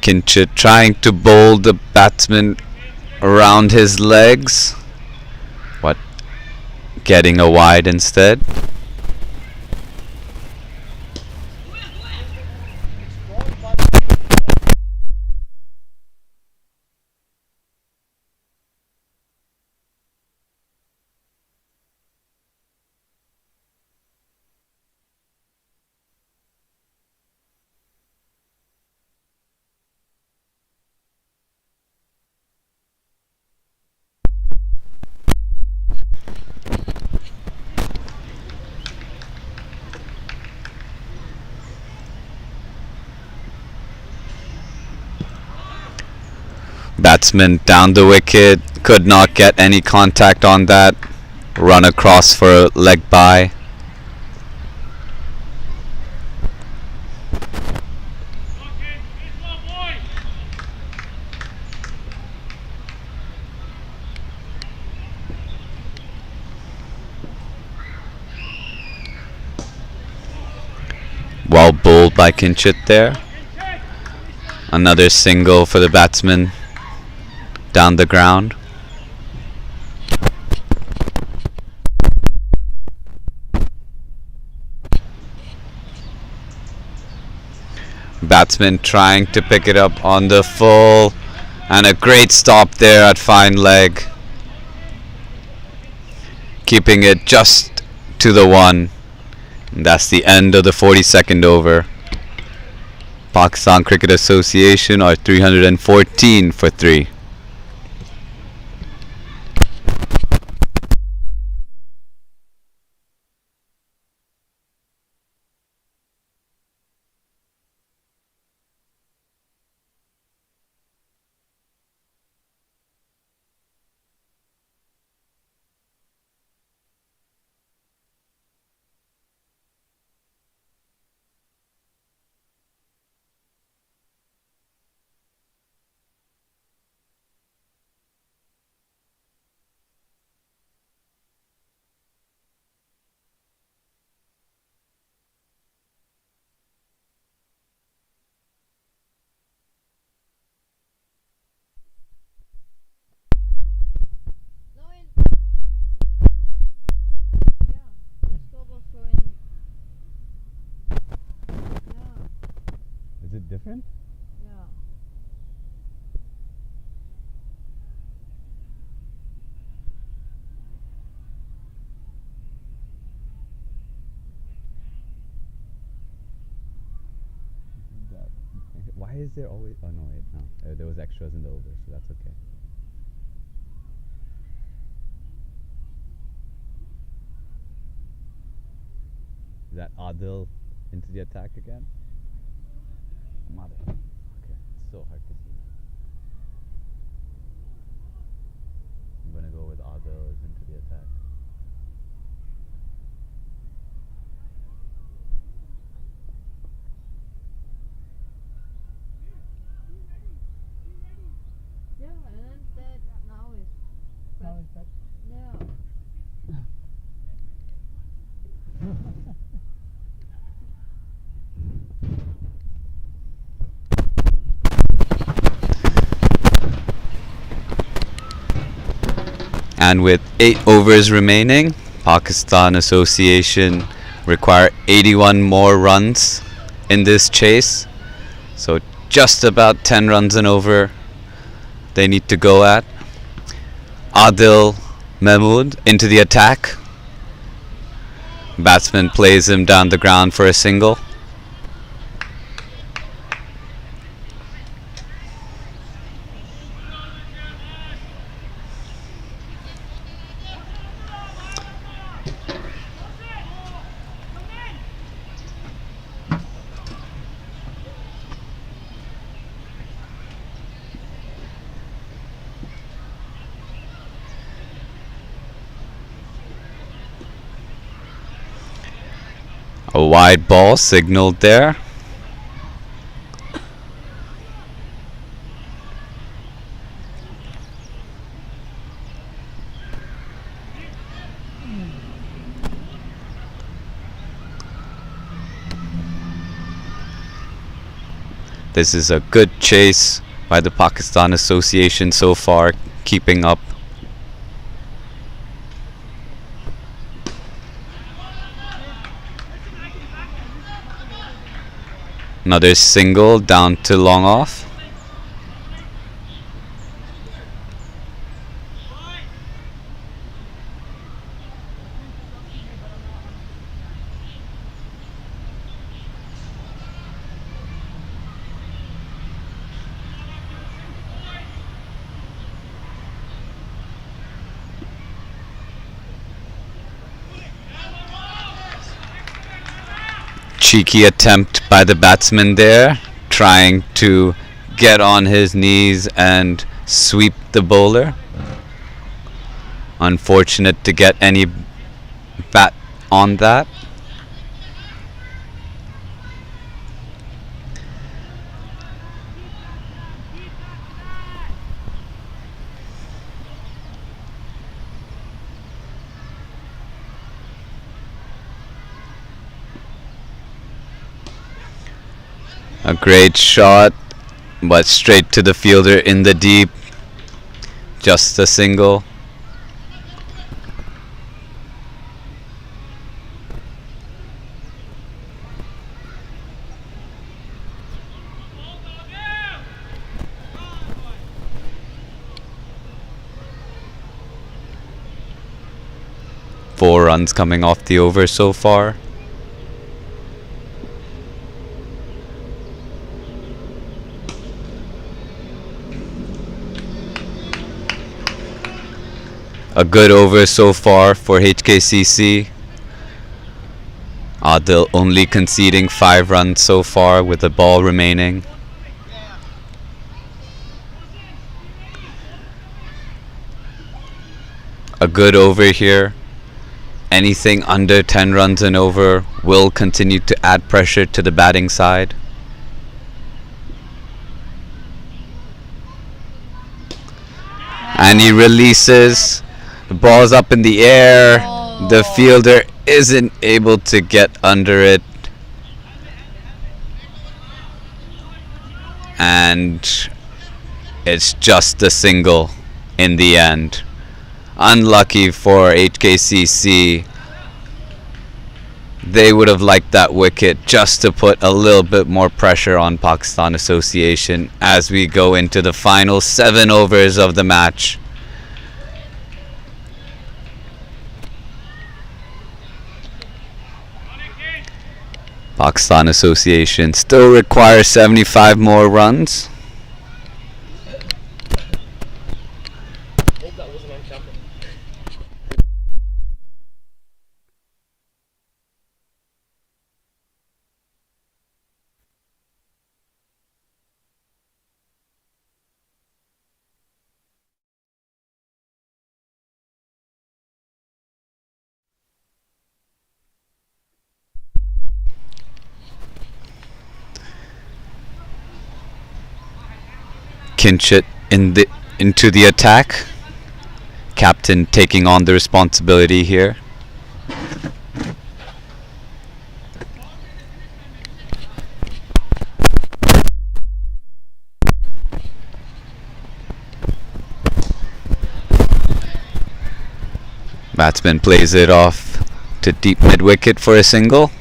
Kinchit trying to bowl the batsman around his legs. What? Getting a wide instead. Batsman down the wicket, could not get any contact on that. Run across for a leg bye. Well bowled by Kinchit there. Another single for the batsman down the ground. Batsman trying to pick it up on the full, and a great stop there at fine leg, keeping it just to the 1. And that's the end of the 42nd over. Pakistan Cricket Association are 314 for 3. Is it different? Yeah. Why is there always... Oh no, wait, no. There was extras in the over, so that's okay. Is that Adil into the attack again? Mother. Okay, it's so hard to see now. I'm gonna go with Adil is into the attack. Yeah. And with 8 overs remaining, Pakistan Association require 81 more runs in this chase. So just about 10 runs and over they need to go at. Adil Mahmood into the attack. Batsman plays him down the ground for a single. A wide ball signaled there. This is a good chase by the Pakistan Association so far, keeping up. Another single down to long off. Cheeky attempt by the batsman there, trying to get on his knees and sweep the bowler. Unfortunate to get any bat on that. A great shot, but straight to the fielder in the deep. Just a single. Four runs coming off the over so far. A good over so far for HKCC. Adil only conceding 5 runs so far with the ball remaining. A good over here. Anything under 10 runs and over will continue to add pressure to the batting side. And he releases. The ball's up in the air. The fielder isn't able to get under it. And it's just a single in the end. Unlucky for HKCC. They would have liked that wicket just to put a little bit more pressure on Pakistan Association as we go into the final 7 overs of the match. Pakistan Association still requires 75 more runs. Kinchit into the attack. Captain taking on the responsibility here. Batsman plays it off to deep mid wicket for a single.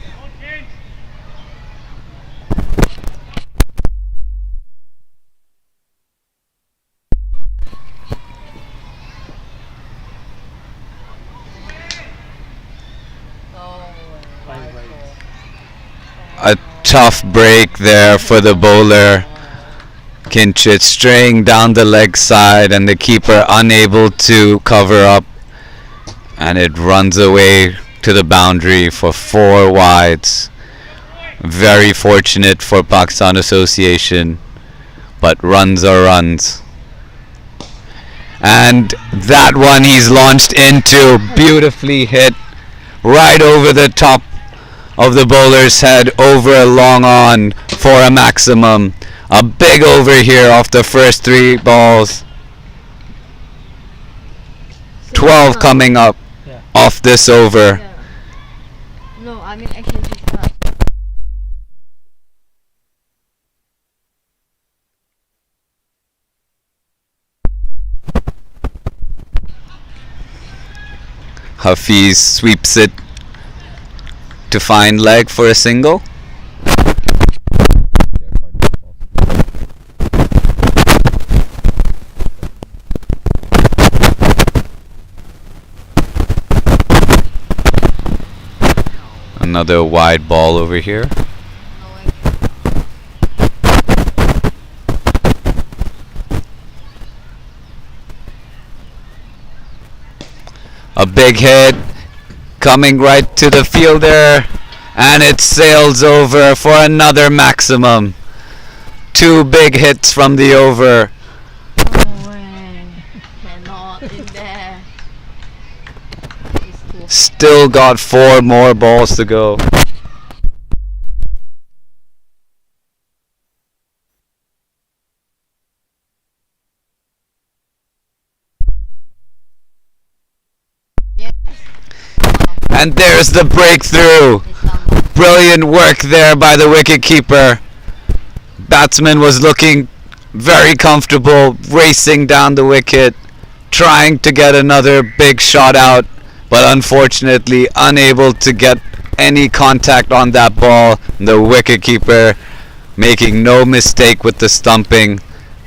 Oh, Five wide wides. ball. A tough break there for the bowler. Kinchit straying down the leg side and the keeper unable to cover up, and it runs away to the boundary for 4 wides. Very fortunate for Pakistan Association, but runs are runs. And that one he's launched into, beautifully hit right over the top of the bowler's head, over a long on for a maximum. A big over here off the first 3 balls. 12 coming up Yeah. off this over. Yeah. No, I mean actually she's not. Hafiz sweeps it to find leg for a single. Another wide ball over here. No, actually. A big hit coming right to the fielder, and it sails over for another maximum. 2 big hits from the over. No way. Cannot in there. It's too Still got 4 more balls to go. yes. And there's the breakthrough. It's done. Brilliant work there by the wicketkeeper. Batsman was looking very comfortable, racing down the wicket, trying to get another big shot out, but unfortunately unable to get any contact on that ball. The wicketkeeper making no mistake with the stumping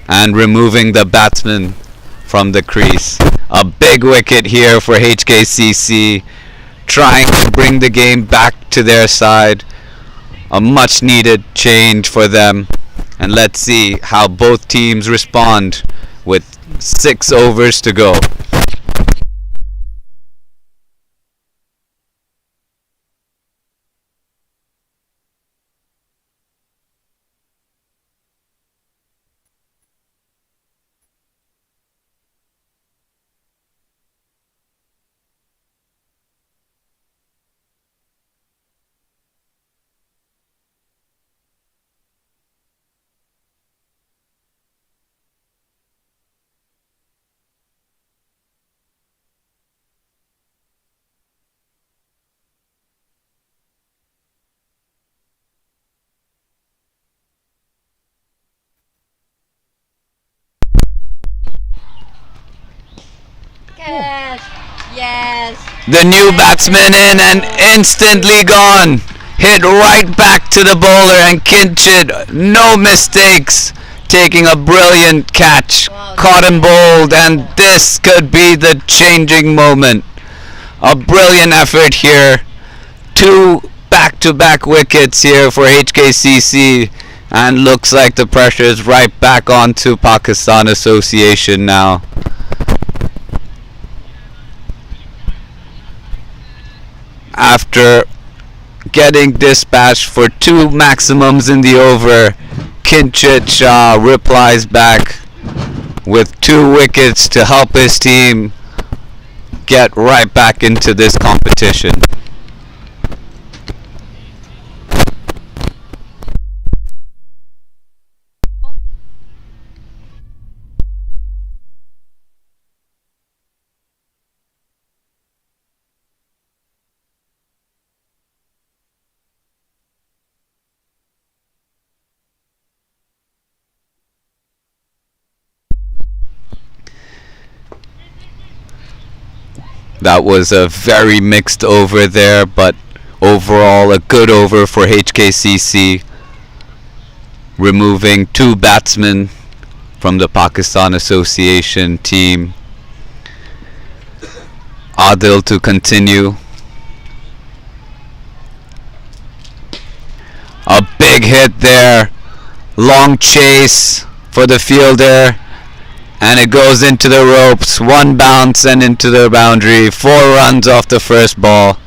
and removing the batsman from the crease. A big wicket here for HKCC, trying to bring the game back to their side. A much needed change for them. And let's see how both teams respond with 6 overs to go. Catch. Yes. The new batsman in and instantly gone. Hit right back to the bowler, and Kinchit, no mistakes, taking a brilliant catch. Wow, Caught him bowled, and this could be the changing moment. A brilliant effort here. 2 back-to-back wickets here for HKCC, and looks like the pressure is right back onto Pakistan Association now. After getting dispatched for 2 maximums in the over, Kinchit Shah replies back with 2 wickets to help his team get right back into this competition. That was a very mixed over there, but overall a good over for HKCC, removing two batsmen from the Pakistan Association team. Adil to continue. A big hit there. Long chase for the fielder. And it goes into the ropes. One bounce and into the boundary. 4 runs off the first ball.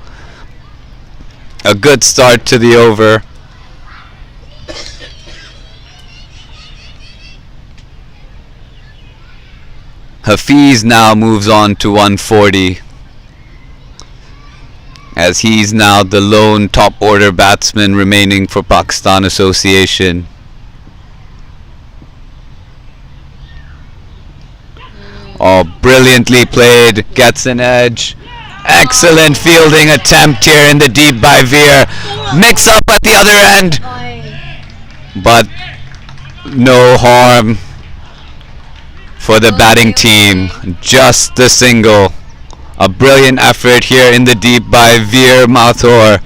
A good start to the over. Hafiz now moves on to 140, as he's now the lone top order batsman remaining for Pakistan Association. Oh, brilliantly played, gets an edge. Excellent fielding attempt here in the deep by Veer. Mix up at the other end, but no harm for the batting team. Just the single. A brilliant effort here in the deep by Veer Mathur,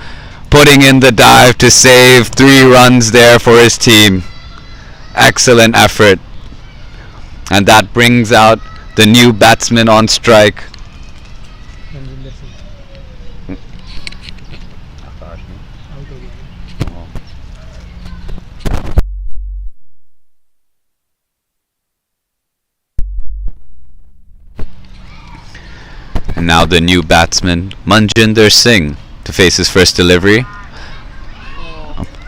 putting in the dive to save 3 runs there for his team. Excellent effort. And that brings out the new batsman on strike. Manjinder Singh out हो गया. And now the new batsman, Manjinder Singh, to face his first delivery.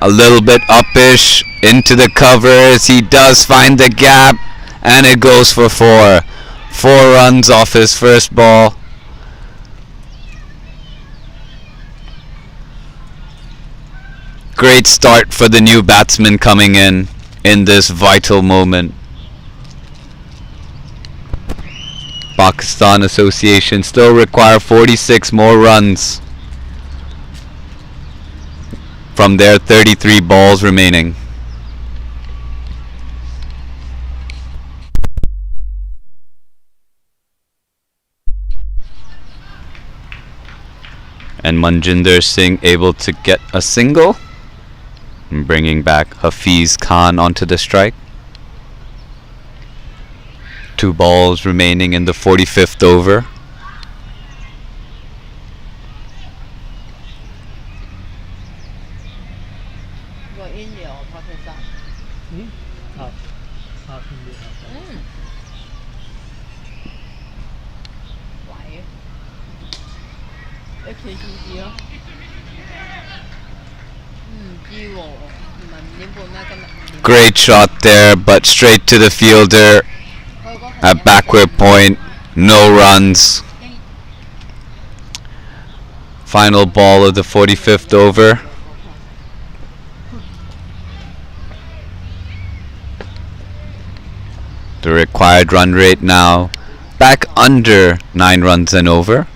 A little bit uppish into the covers. He does find the gap, and it goes for 4. 4 runs off his first ball. Great start for the new batsman coming in this vital moment. Pakistan Association still require 46 more runs from their 33 balls remaining. And Manjinder Singh able to get a single, and bringing back Hafiz Khan onto the strike. 2 balls remaining in the 45th over. Go India or Pakistan? Half India, half. Why? HKCC 咯。唔知喎，唔係5點半咩今日？ Great shot there, but straight to the fielder at backward point. No runs. Final ball of the 45th over. The required run rate now back under 9 runs and over.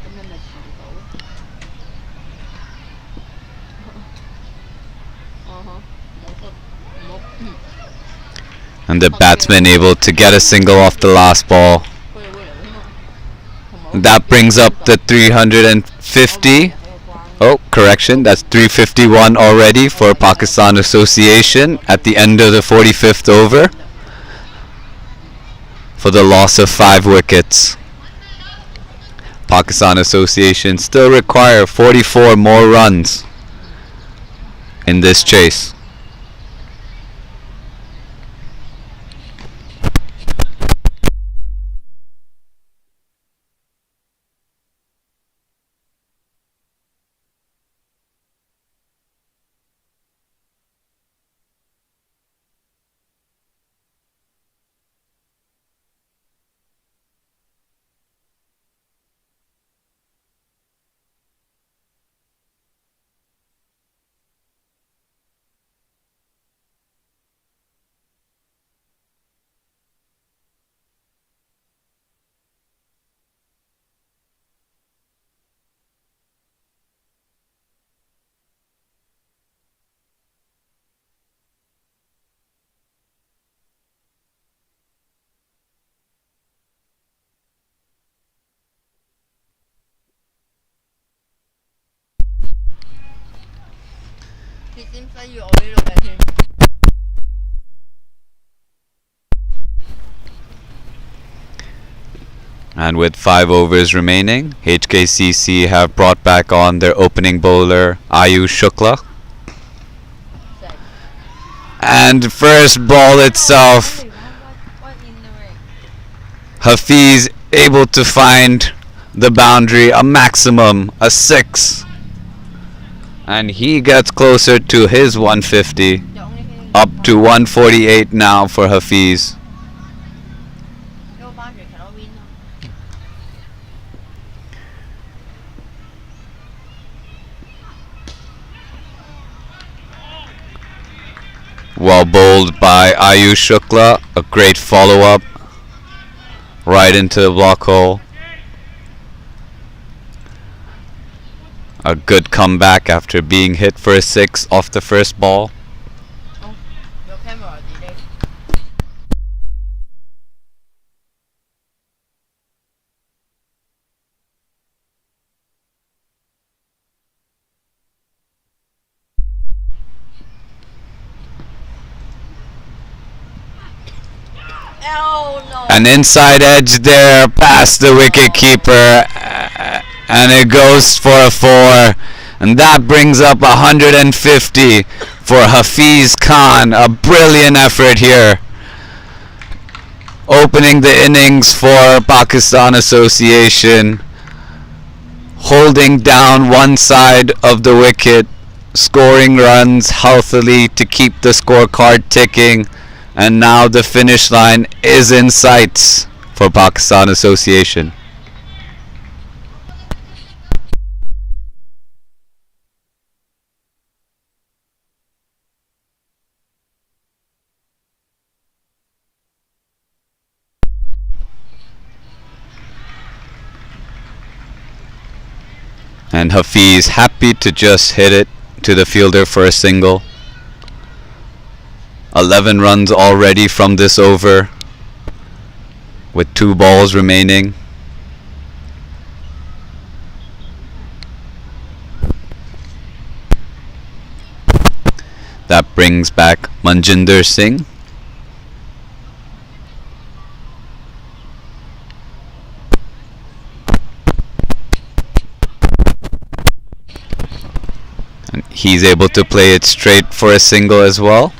And the batsman able to get a single off the last ball. That brings up the 350. Oh, correction, that's 351 already for Pakistan Association at the end of the 45th over, for the loss of 5 wickets. Pakistan Association still require 44 more runs in this chase. seems like you only look at him. And with 5 overs remaining, HKCC have brought back on their opening bowler Ayush Shukla. Sad. And first ball itself, What in the ring? Hafiz able to find the boundary, a maximum, a 6. And he gets closer to his 150, The only thing up to 148 now for Hafiz. no boundary cannot win. Well bowled by Ayush Shukla, a great follow-up right into the block hole. A good comeback after being hit for a 6 off the first ball. Oh, your camera delay. Oh no! An inside edge there past the wicket keeper, and it goes for a 4, and that brings up 150 for Hafiz Khan. A brilliant effort here, opening the innings for Pakistan Association, holding down one side of the wicket, scoring runs healthily to keep the scorecard ticking. And now the finish line is in sight for Pakistan Association. And Hafiz happy to just hit it to the fielder for a single. 11 runs already from this over, with 2 balls remaining. That brings back Manjinder Singh. And he's able to play it straight for a single as well.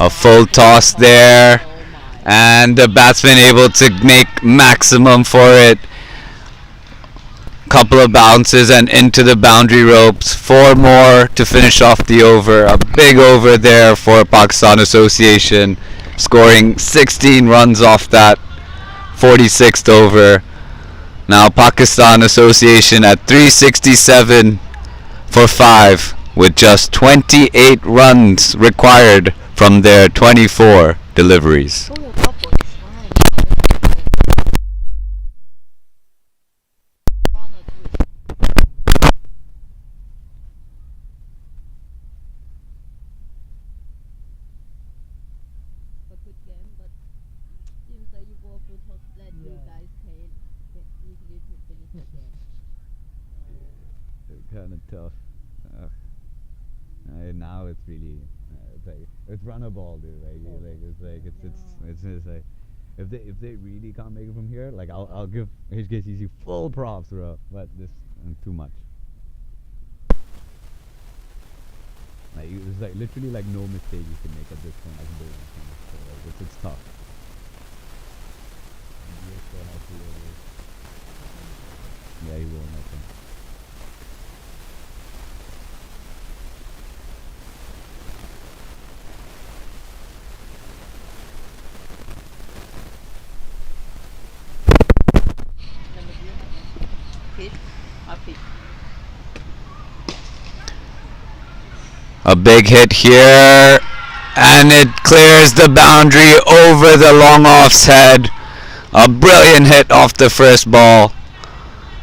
A full toss there, and the batsman able to make maximum for it. Couple of bounces and into the boundary ropes. 4 more to finish off the over. A big over there for Pakistan Association, scoring 16 runs off that 46th over. Now Pakistan Association at 367 for 5, with just 28 runs required from their 24 deliveries. Oh, couple is fine. A good game, but seems like you both would have let you Yeah. guys play easily to finish the game. Kind of tough. Now it's really it's run a ball, dude. It's just like if they really can't make it from here, like I'll give HKCC full props, bro. But this too much. Like it's like literally like no mistake you can make at this point. Like bowling, so like it's tough. Yeah, he will. I think. Number 3. A big hit here, and it clears the boundary over the long off's head. A brilliant hit off the first ball.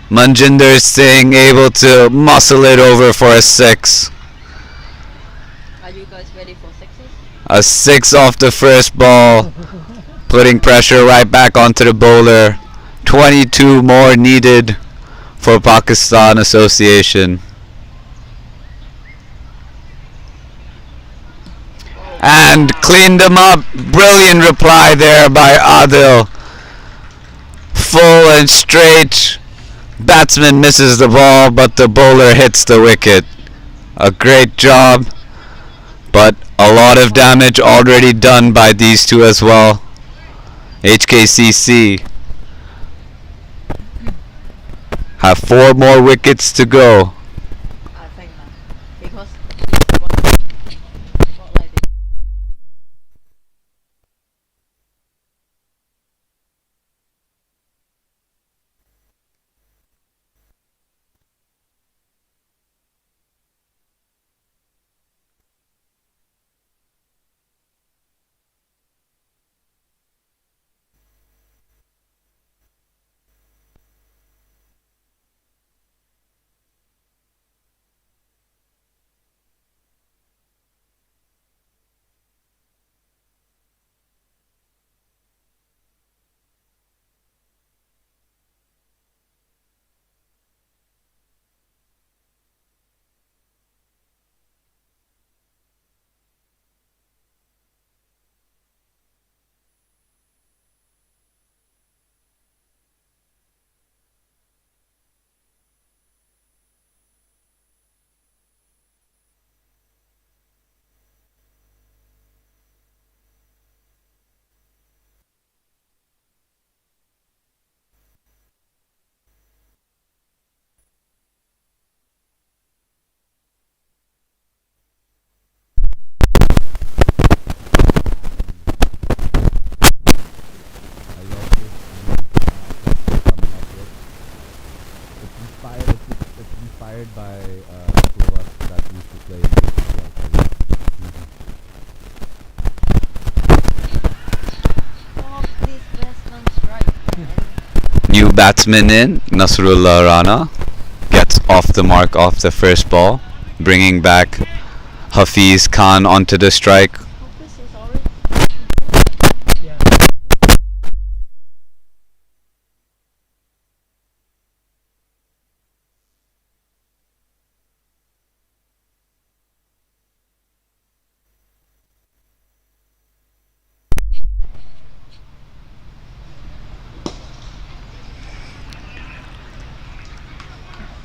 Manjinder Singh able to muscle it over for a 6. Are you guys ready for sixes? A 6 off the first ball, putting pressure right back onto the bowler. 22 more needed for Pakistan Association. And cleaned them up. Brilliant reply there by Adil. Full and straight. Batsman misses the ball, but the bowler hits the wicket. A great job, but a lot of damage already done by these two as well. HKCC have 4 more wickets to go. I think not. Because what like this. It's inspired by two of us that used to play Stop this Western strike. New batsman in, Nasrullah Rana gets off the mark off the first ball, bringing back Hafiz Khan onto the strike. Hope this is already. Yeah.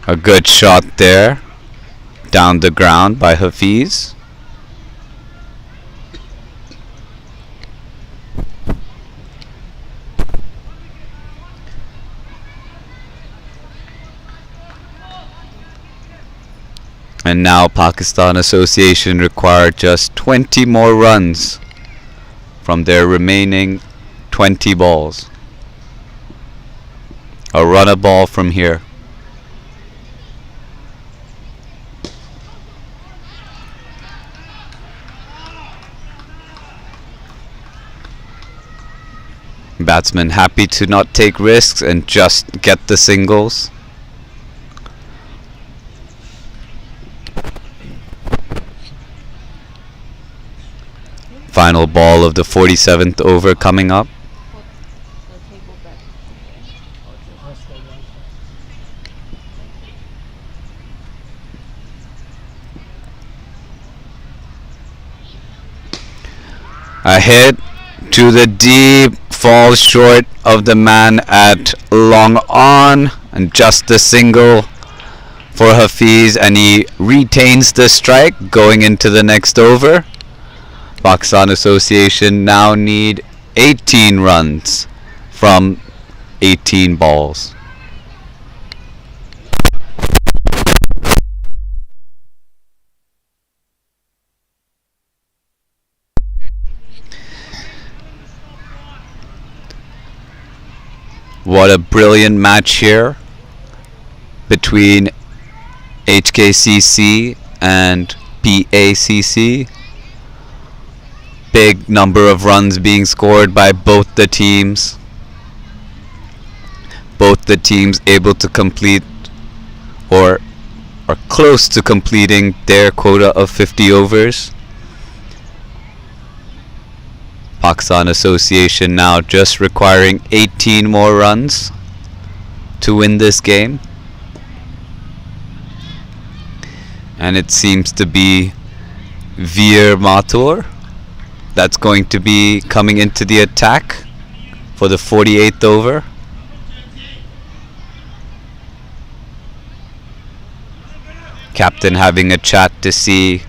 A good shot there, down the ground by Hafiz. And now Pakistan Association require just 20 more runs from their remaining 20 balls. A run a ball from here. Batsman happy to not take risks and just get the singles. Final ball of the 47th over coming up. Put the table back. That's the one. A hit to the deep, falls short of the man at long on, and just a single for Hafiz, and he retains the strike going into the next over. Pakistan Association now need 18 runs from 18 balls. What a brilliant match here between HKCC and PACC. Big number of runs being scored by both the teams. Both the teams able to complete or are close to completing their quota of 50 overs. Pakistan Association now just requiring 18 more runs to win this game. And it seems to be Veer Mathur that's going to be coming into the attack for the 48th over. Captain having a chat to see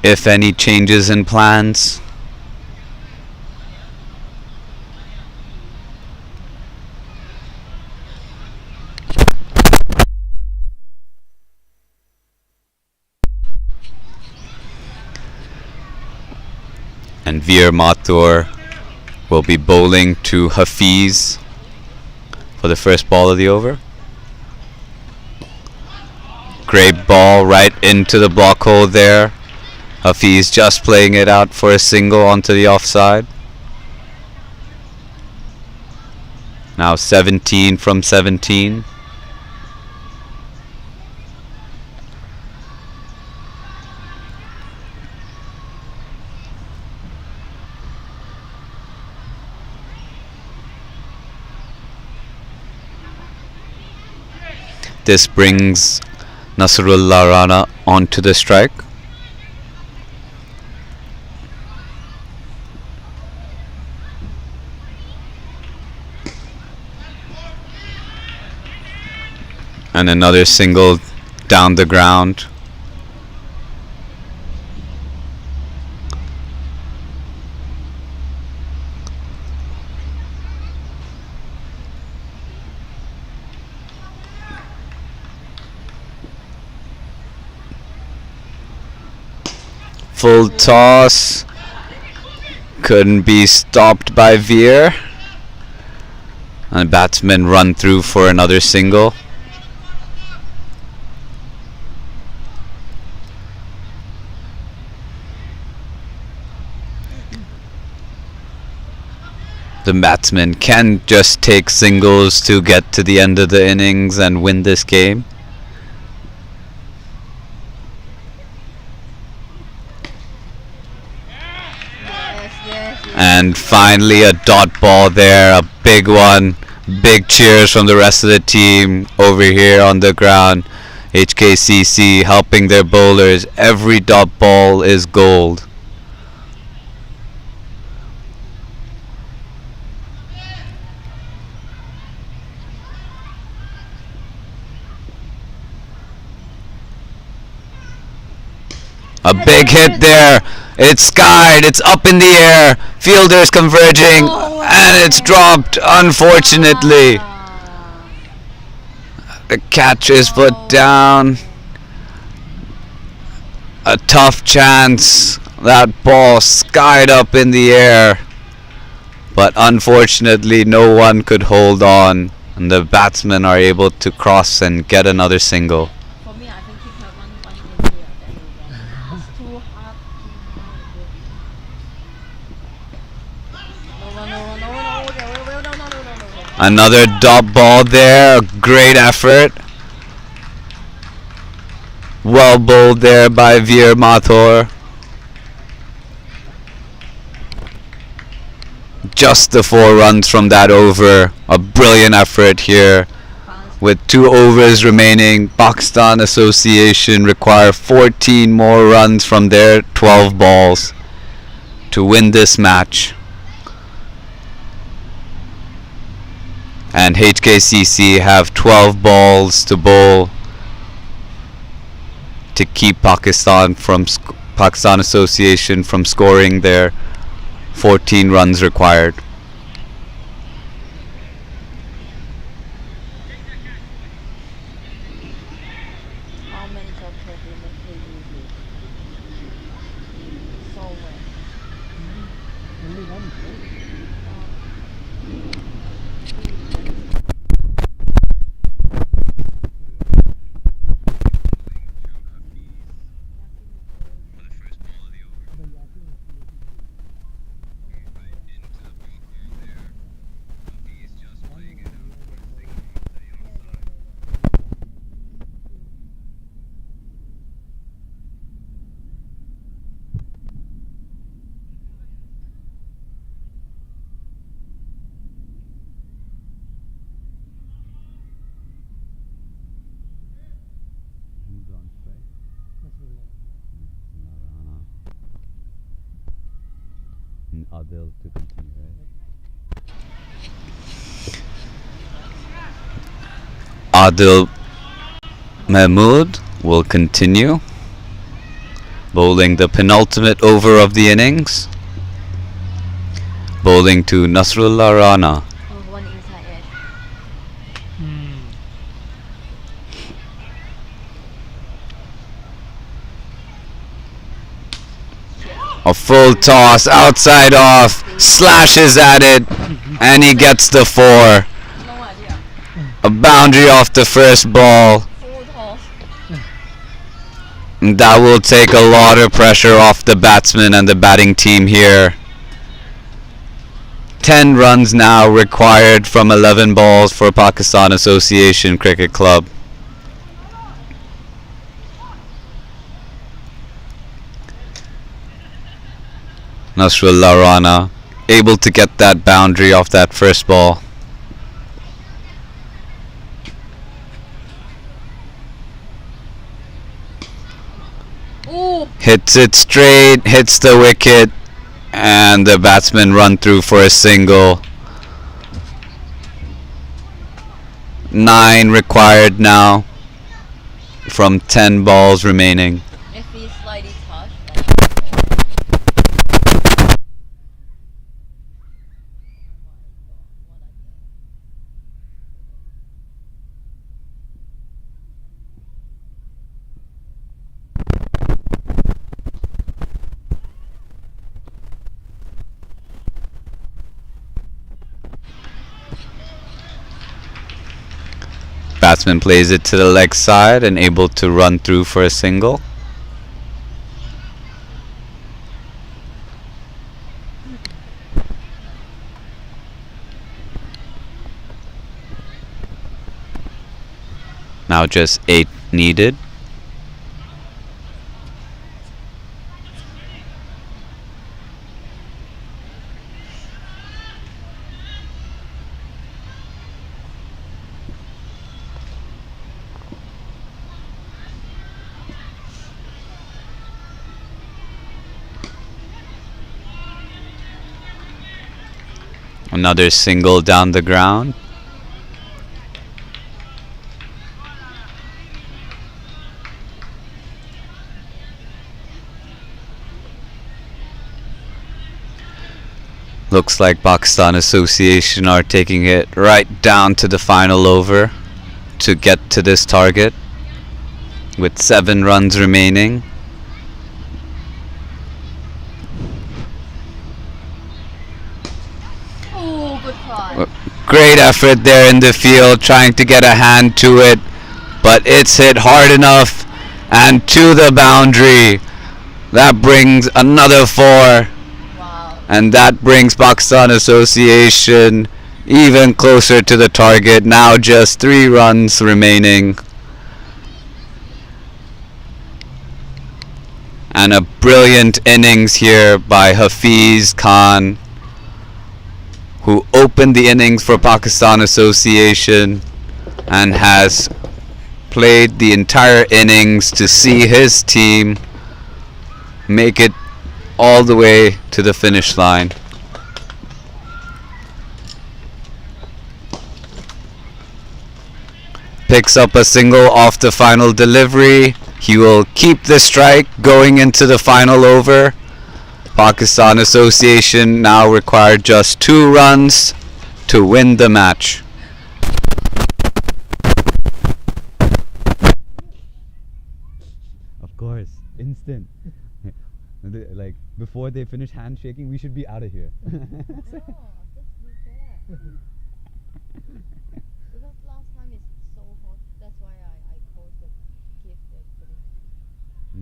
if any changes in plans. And Veer Mathur will be bowling to Hafiz for the first ball of the over. Great ball right into the block hole there. Hafiz just playing it out for a single onto the offside. Now 17 from 17. This brings Nasrullah Rana onto the strike. And another single down the ground. Full toss, couldn't be stopped by Veer, and the batsmen run through for another single. The batsmen can just take singles to get to the end of the innings and win this game. And finally a dot ball there, a big one. Big cheers from the rest of the team over here on the ground. HKCC helping their bowlers. Every dot ball is gold. A big hit there. It's skied. It's up in the air. Fielders converging. And it's dropped, unfortunately. The catch is put down. A tough chance. That ball skied up in the air. But unfortunately, no one could hold on. And the batsmen are able to cross and get another single. For me, I think keep her one injury that will it's too hard. No. Another dot ball there. Great effort. Well bowled there by Veer Mathur. Just the 4 runs from that over. A brilliant effort here. With 2 overs remaining, Pakistan Association require 14 more runs from their 12 balls to win this match. And HKCC have 12 balls to bowl to keep Pakistan Association from scoring their 14 runs required. How many jobs have you made? So well. Only one, right? Adil to continue, right? Adil Mahmood will continue, bowling the penultimate over of the innings, bowling to Nasrullah Rana. Oh, one inside edge. A full toss, outside off, slashes at it, and he gets the 4. No idea. A boundary off the first ball. Full toss. And that will take a lot of pressure off the batsman and the batting team here. 10 runs now required from 11 balls for Pakistan Association Cricket Club. Nasrullah Rana able to get that boundary off that first ball. Ooh. Hits it straight, hits the wicket, and the batsman run through for a single. 9 required now from 10 balls remaining. If he slightly touched, Batsman plays it to the leg side and able to run through for a single. Now just 8 needed. Another single down the ground. Looks like Pakistan Association are taking it right down to the final over to get to this target with 7 runs remaining. ooh, good try. Great effort there in the field trying to get a hand to it, but it's hit hard enough and to the boundary. That brings another 4. Wow. And that brings Pakistan Association even closer to the target. Now just 3 runs remaining. And a brilliant innings here by Hafiz Khan, who opened the innings for Pakistan Association and has played the entire innings to see his team make it all the way to the finish line. Picks up a single off the final delivery. He will keep the strike going into the final over. Pakistan Association now require just 2 runs to win the match. Of course, instant. Like before they finish handshaking, we should be out of here. No, just be fair. Because last time it's so hot, that's why I closed the gift actually.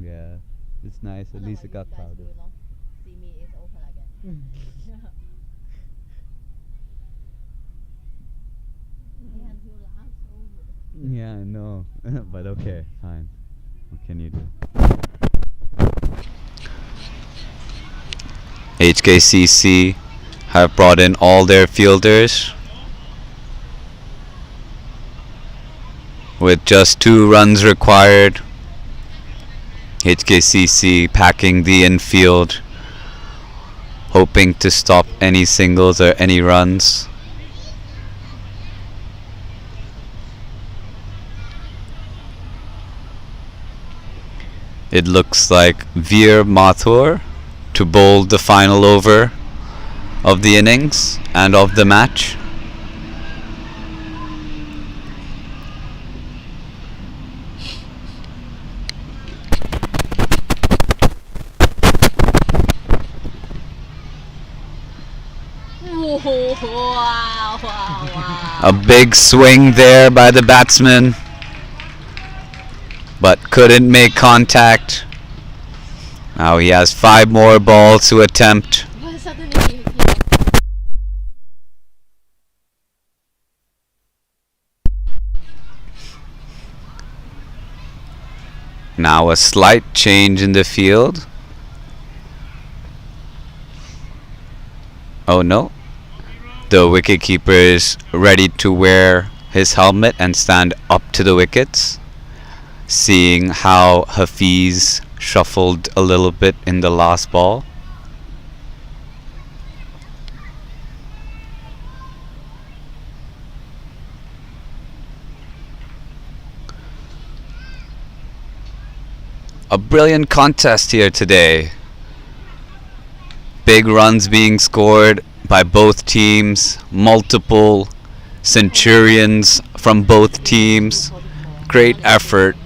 Yeah, it's nice. At least it got Otherwise you clouded. guys will not see me is open again. And you last over. Yeah, I know. But okay, fine. What can you do? HKCC have brought in all their fielders with just 2 runs required. HKCC packing the infield hoping to stop any singles or any runs. It looks like Veer Mathur to bowl the final over of the innings and of the match. Wow. A big swing there by the batsman, but couldn't make contact. Now he has 5 more balls to attempt. Why suddenly Now a slight change in the field. Oh no. The wicketkeeper is ready to wear his helmet and stand up to the wickets, seeing how Hafiz shuffled a little bit in the last ball. A brilliant contest here today. Big runs being scored by both teams, multiple centurions from both teams. Great effort.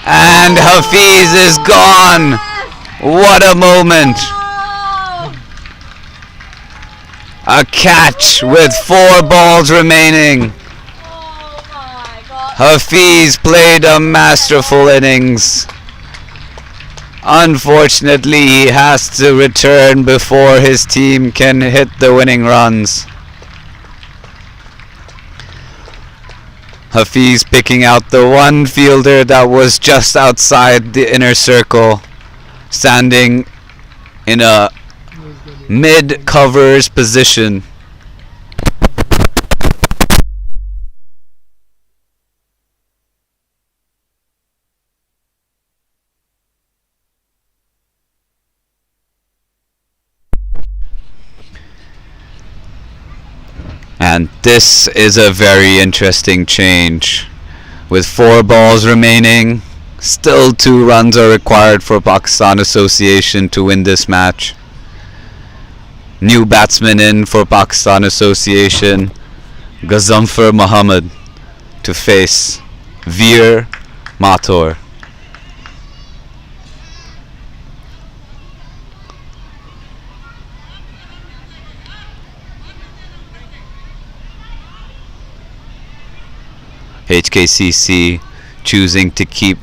And Hafiz is gone. What a moment. A catch with 4 balls remaining. Hafiz played a masterful innings. Unfortunately, he has to return before his team can hit the winning runs. Hafiz picking out the one fielder that was just outside the inner circle, standing in a mid-covers position. And this is a very interesting change. With 4 balls remaining, still 2 runs are required for Pakistan Association to win this match. New batsman in for Pakistan Association, Gazamfar Muhammad, to face Veer Mathur. HKCC choosing to keep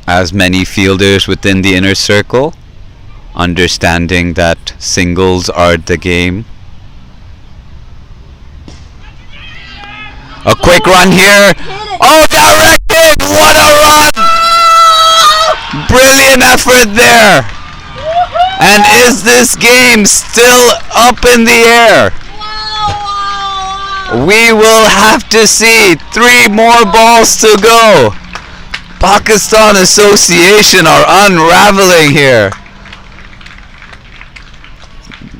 as many fielders within the inner circle, understanding that singles are the game. A quick run here. Oh, directed! What a run! Brilliant effort there. And is this game still up in the air? We will have to see. 3 more balls to go. Pakistan Association are unraveling here.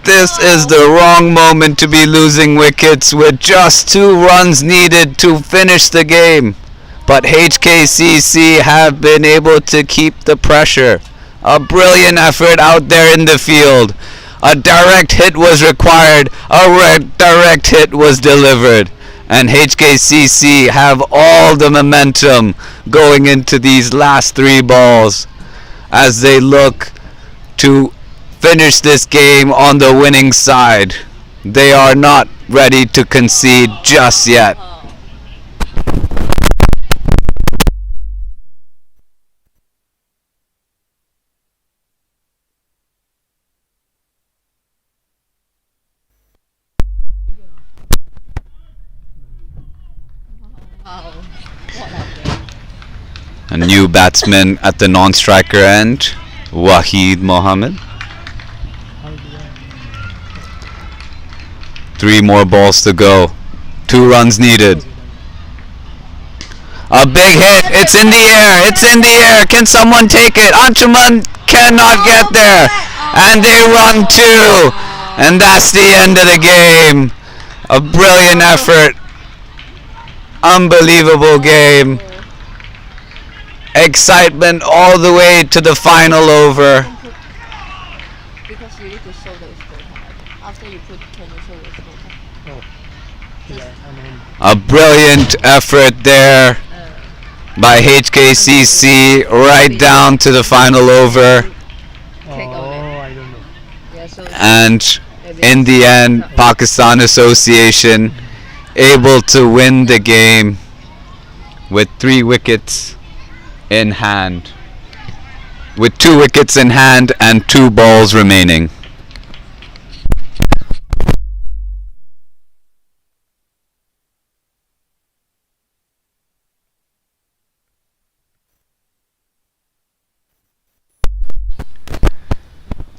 This is the wrong moment to be losing wickets with just 2 runs needed to finish the game. But HKCC have been able to keep the pressure. A brilliant effort out there in the field. A direct hit was required. A direct hit was delivered. And HKCC have all the momentum going into these last 3 balls as they look to finish this game on the winning side. They are not ready to concede just yet. A new batsman at the non-striker end, Wahid Mohammed. 3 more balls to go. 2 runs needed. A big hit. It's in the air. It's in the air. Can someone take it? Anshuman cannot get there. And they run two. And that's the end of the game. A brilliant effort. Unbelievable game. Excitement all the way to the final over. Because you need to show the scorecard. After you put, can you show the scorecard? Oh, yeah, and then A brilliant effort there by HKCC right down to the final over. Click on it. I don't know. Yeah, so And in the end, Pakistan Association able to win the game with 3 wickets in hand. With 2 wickets in hand and 2 balls remaining.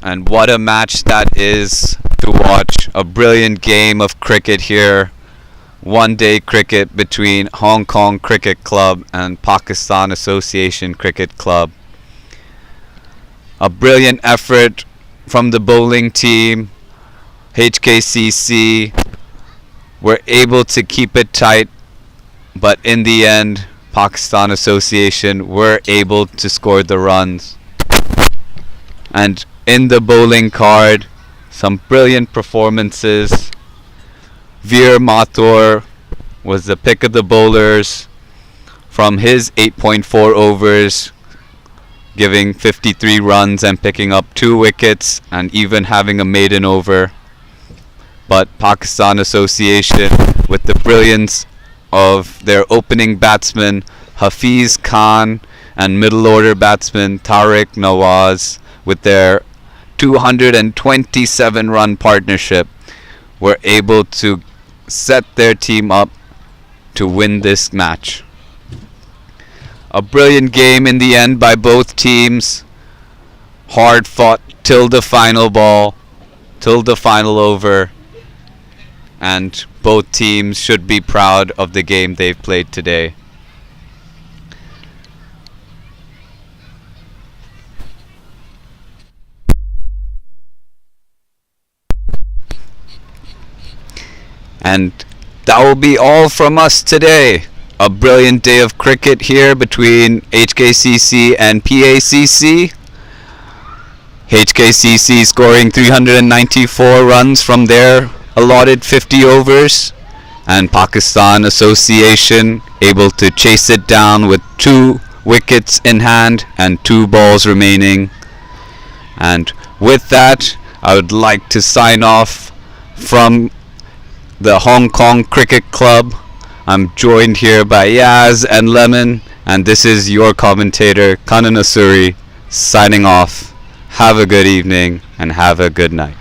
And what a match that is to watch. A brilliant game of cricket here. One-day cricket between Hong Kong Cricket Club and Pakistan Association Cricket Club. A brilliant effort from the bowling team. HKCC were able to keep it tight, but in the end, Pakistan Association were able to score the runs. And in the bowling card, some brilliant performances. Veer Mathur was the pick of the bowlers from his 8.4 overs, giving 53 runs and picking up 2 wickets and even having a maiden over. But Pakistan Association, with the brilliance of their opening batsman Hafiz Khan and middle order batsman Tariq Nawaz, with their 227 run partnership, were able to set their team up to win this match. A brilliant game in the end by both teams. Hard fought till the final ball, till the final over. And both teams should be proud of the game they've played today. And that will be all from us today. A brilliant day of cricket here between HKCC and PACC. HKCC scoring 394 runs from their allotted 50 overs, and Pakistan Association able to chase it down with 2 wickets in hand and 2 balls remaining. And with that, I would like to sign off from the Hong Kong Cricket Club. I'm joined here by Yaz and Lemon, and this is your commentator, Kanan Asuri, signing off. Have a good evening and have a good night.